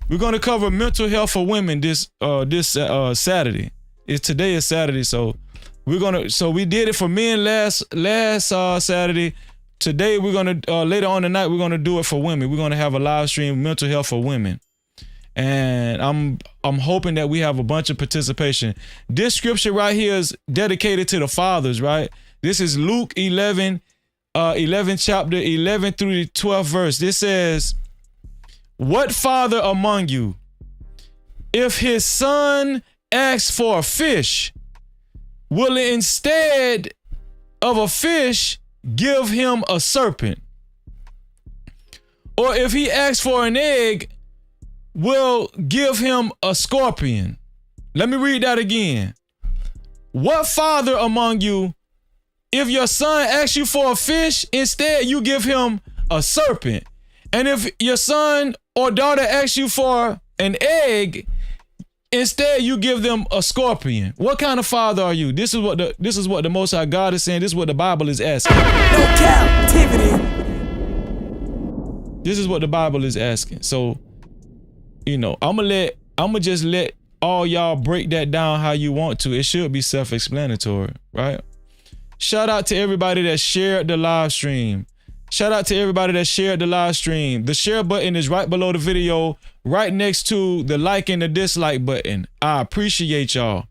We're going to cover mental health for women this Saturday. Today is Saturday, so we did it for men last Saturday. Today we're going to later on tonight we're going to do it for women. We're going to have a live stream mental health for women. And I'm hoping that we have a bunch of participation. This scripture right here is dedicated to the fathers, right? This is Luke 11 chapter 11 through the 12th verse. This says, "What father among you, if his son asks for a fish, will instead of a fish give him a serpent? Or if he asks for an egg, will give him a scorpion?" Let me read that again. "What father among you, if your son asks you for a fish, instead you give him a serpent? And if your son or daughter asks you for an egg, instead you give them a scorpion? What kind of father are you?" This is what the Most High God is saying. This is what the Bible is asking. No Cap-tivity. This is what the Bible is asking. So, you know, I'ma just let all y'all break that down how you want to. It should be self-explanatory, right? Shout out to everybody that shared the live stream. Shout out to everybody that shared the live stream. The share button is right below the video, right next to the like and the dislike button. I appreciate y'all.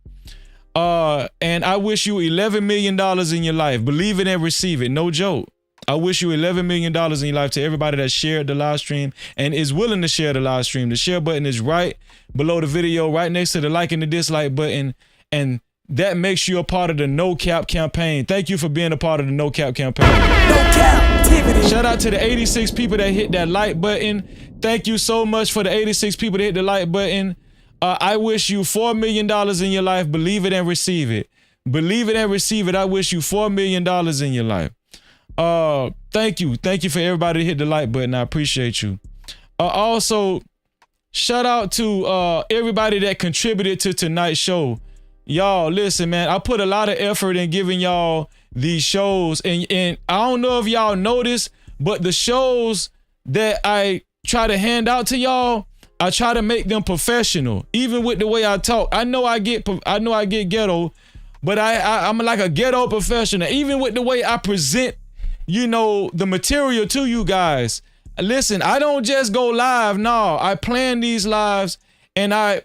And I wish you $11 million in your life. Believe it and receive it. No joke. I wish you $11 million in your life, to everybody that shared the live stream and is willing to share the live stream. The share button is right below the video, right next to the like and the dislike button. And that makes you a part of the No Cap campaign. Thank you for being a part of the No Cap campaign. No Cap-tivity. Shout out to the 86 people that hit that like button. Thank you so much for the 86 people that hit the like button. I wish you $4 million in your life. Believe it and receive it. Believe it and receive it. I wish you $4 million in your life. Thank you. Thank you for everybody that hit the like button. I appreciate you. Also, shout out to everybody that contributed to tonight's show. Y'all, listen, man, I put a lot of effort in giving y'all these shows. And I don't know if y'all noticed, but the shows that I try to hand out to y'all, I try to make them professional, even with the way I talk. I know I get ghetto, but I'm like a ghetto professional. Even with the way I present, the material to you guys. Listen, I don't just go live. No, I plan these lives, and I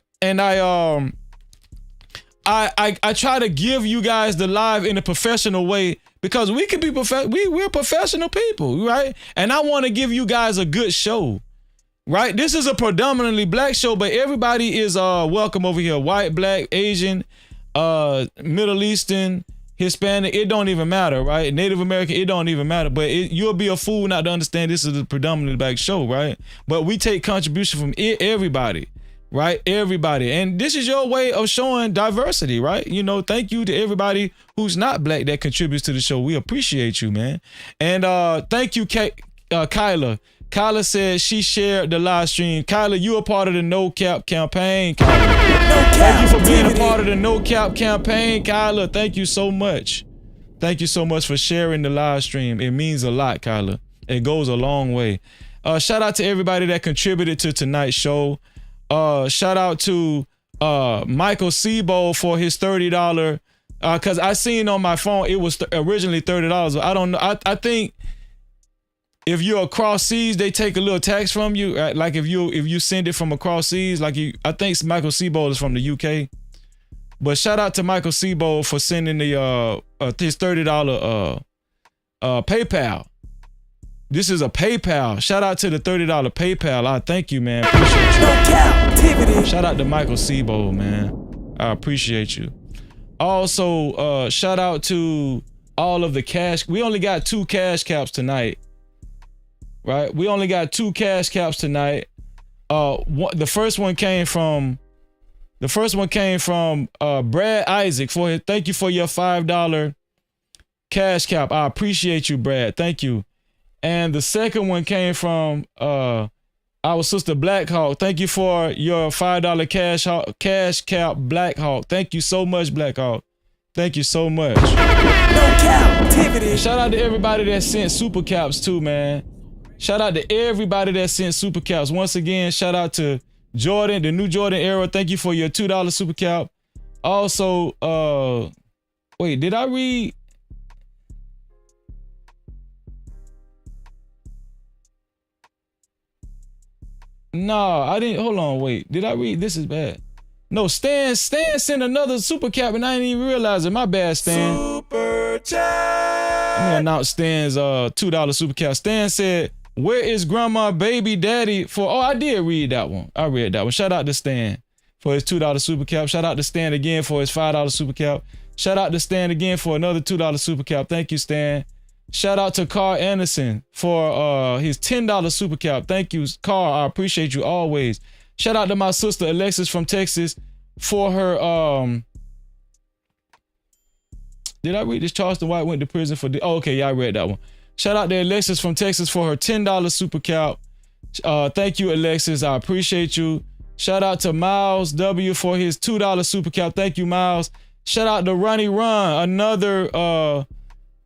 try to give you guys the live in a professional way because we can be we're professional people, right? And I want to give you guys a good show. Right, this is a predominantly black show, but everybody is welcome over here. White, black, Asian, Middle Eastern, Hispanic. It don't even matter, right? Native American. It don't even matter. But you'll be a fool not to understand this is a predominantly black show, right? But we take contribution from everybody, right? Everybody, and this is your way of showing diversity, right? Thank you to everybody who's not black that contributes to the show. We appreciate you, man. And thank you, Kyla. Kyla said she shared the live stream. Kyla, you a part of the No Cap campaign, Kyla. Thank you for being a part of the No Cap campaign, Kyla. Thank you so much. Thank you so much for sharing the live stream. It means a lot, Kyla. It goes a long way. Shout out to everybody that contributed to tonight's show. Shout out to Michael Sebo for his $30. Because I seen on my phone it was originally $30. I don't know. I think if you're across seas, they take a little tax from you. Right? Like if you send it from across seas, I think Michael Sebo is from the UK. But shout out to Michael Sebo for sending his $30 PayPal. This is a PayPal. Shout out to the $30 PayPal. I thank you, man. Appreciate you. Cap-tivity. Shout out to Michael Sebo, man. I appreciate you. Also, shout out to all of the cash. We only got 2 cash caps tonight. Right? We only got 2 cash caps tonight. The first one came from Brad Isaac. Thank you for your $5 cash cap. I appreciate you, Brad. Thank you. And the second one came from our sister Black Hawk. Thank you for your $5 cash cap, Black Hawk. Thank you so much, Black Hawk. Thank you so much. No Cap-tivity. Shout out to everybody that sent super caps too, man. Shout out to everybody that sent super caps. Once again, shout out to Jordan, the new Jordan era. Thank you for your $2 super cap. Also, wait, did I read? No, I didn't. Hold on, wait. Did I read? This is bad. No, Stan sent another super cap and I didn't even realize it. My bad, Stan. Super chat. Let me announce Stan's $2 super cap. Stan said, "Where is grandma baby daddy for?" Oh, I did read that one. I read that one. Shout out to Stan for his $2 super cap. Shout out to Stan again for his $5 super cap. Shout out to Stan again for another $2 super cap. Thank you, Stan. Shout out to Carl Anderson for his $10 super cap. Thank you, Carl. I appreciate you always. Shout out to my sister Alexis from Texas for her did I read this? Charleston White went to prison for okay, yeah, I read that one. Shout out to Alexis from Texas for her $10 super cap. Thank you, Alexis. I appreciate you. Shout out to Miles W for his $2 super cap. Thank you, Miles. Shout out to Ronnie Ron, another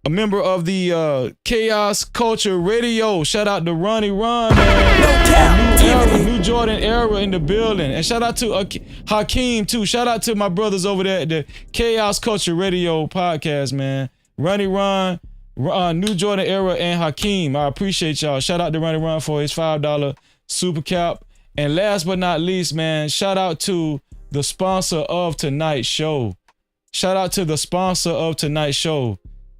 a member of the Chaos Culture Radio. Shout out to Ronnie Ron, man. New Jordan era in the building. And shout out to Hakeem too. Shout out to my brothers over there at the Chaos Culture Radio podcast, man. Ronnie Ron, New Jordan era, and Hakeem. I appreciate y'all. Shout out to Ronnie Ron for his $5 super cap. And last but not least, man, shout out to the sponsor of tonight's show. Shout out to the sponsor of tonight's show,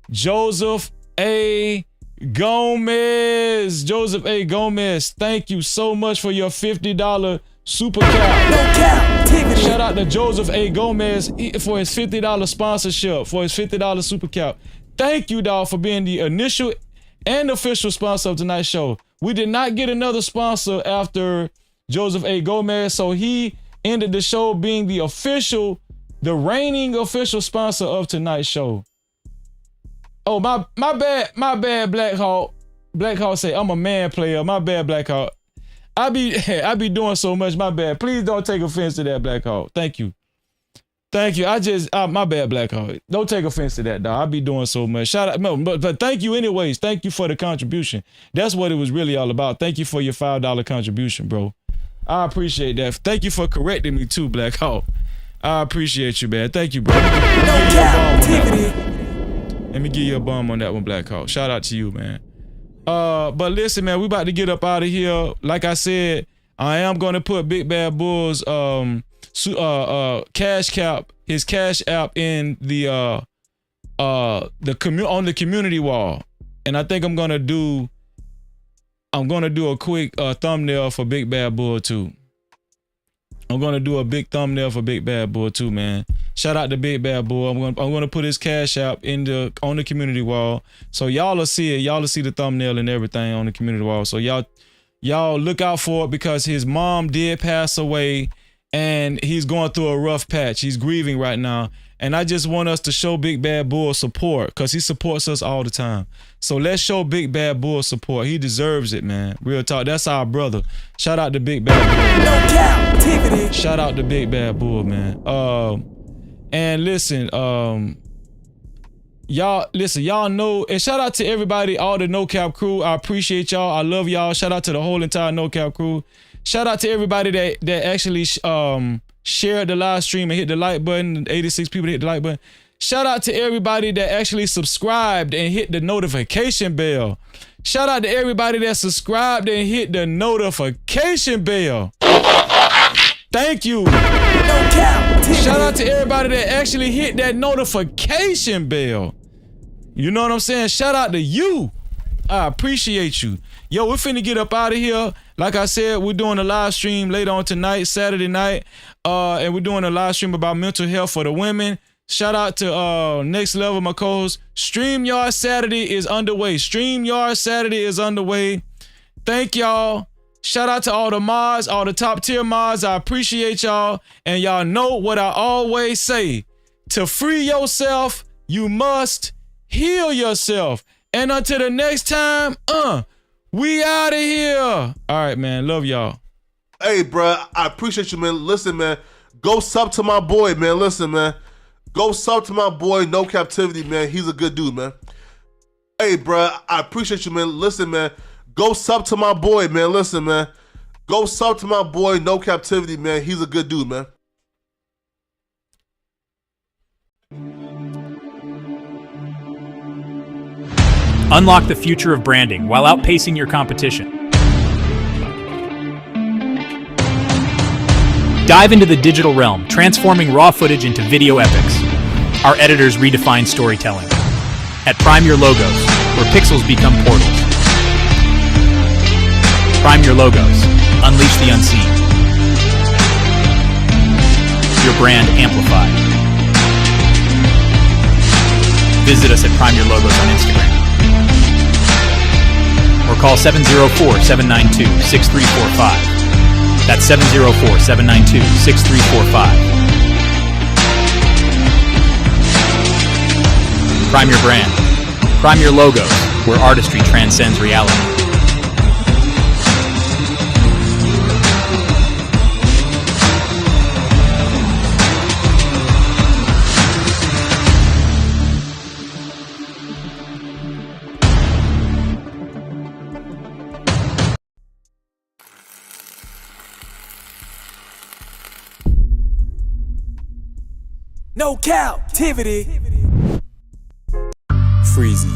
Joseph A. Gomez. Joseph A. Gomez, thank you so much for your $50 super cap. Shout out to Joseph A. Gomez for his $50 sponsorship, for his $50 super cap. Thank you, dog, for being the initial and official sponsor of tonight's show. We did not get another sponsor after Joseph A. Gomez, so he ended the show being the reigning official sponsor of tonight's show. Oh, my bad, Black Hawk. Black Hawk say, I'm a man player. My bad, Black Hawk. I be doing so much, my bad. Please don't take offense to that, Black Hawk. Thank you. Thank you. My bad, Black Hawk. Don't take offense to that, dog. I be doing so much. Shout out, no, but thank you anyways. Thank you for the contribution. That's what it was really all about. Thank you for your $5 contribution, bro. I appreciate that. Thank you for correcting me too, Black Hawk. I appreciate you, man. Thank you, bro. Let me give you a bomb on that one, Black Hawk. Shout out to you, man. But listen, man, we about to get up out of here. Like I said, I am gonna put Big Bad Bull's cash cap, his cash app in the on the community wall, and I think I'm gonna do a quick thumbnail for Big Bad Bull too. I'm gonna do a big thumbnail for Big Bad Bull too, man. Shout out to Big Bad Bull. I'm gonna put his cash app on the community wall, so y'all will see it. Y'all will see the thumbnail and everything on the community wall. So y'all look out for it, because his mom did pass away, and he's going through a rough patch. He's grieving right now, and I just want us to show Big Bad Bull support, because he supports us all the time. So let's show Big Bad Bull support. He deserves it, man. Real talk. That's our brother. Shout out to Big Bad Bull. No Cap-tivity. Shout out to Big Bad Bull, man. And listen, y'all know, and shout out to everybody, all the No Cap crew. I appreciate y'all. I love y'all. Shout out to the whole entire No Cap crew. Shout out to everybody that actually shared the live stream and hit the like button. 86 people that hit the like button. Shout out to everybody that actually subscribed and hit the notification bell. Shout out to everybody that subscribed and hit the notification bell. Thank you. Shout out to everybody that actually hit that notification bell. You know what I'm saying? Shout out to you. I appreciate you. Yo, we're finna get up out of here. Like I said, we're doing a live stream later on tonight, Saturday night. And we're doing a live stream about mental health for the women. Shout out to Next Level, my co-host. StreamYard Saturday is underway. StreamYard Saturday is underway. Thank y'all. Shout out to all the mods, all the top tier mods. I appreciate y'all. And y'all know what I always say. To free yourself, you must heal yourself. And until the next time, we out of here. All right, man. Love y'all. Hey, bro, I appreciate you, man. Listen, man. Go sub to my boy, man. Listen, man. Go sub to my boy, No Cap-tivity, man. He's a good dude, man. Hey, bro, I appreciate you, man. Listen, man. Go sub to my boy, man. Listen, man. Go sub to my boy, No Cap-tivity, man. He's a good dude, man. Unlock the future of branding while outpacing your competition. Dive into the digital realm, transforming raw footage into video epics. Our editors redefine storytelling. At Prime Your Logos, where pixels become portals. Prime Your Logos. Unleash the unseen. Your brand amplified. Visit us at Prime Your Logos on Instagram. Or call 704-792-6345. That's 704-792-6345. Prime your brand. Prime your logos, where artistry transcends reality. No Cap-tivity. Freezy.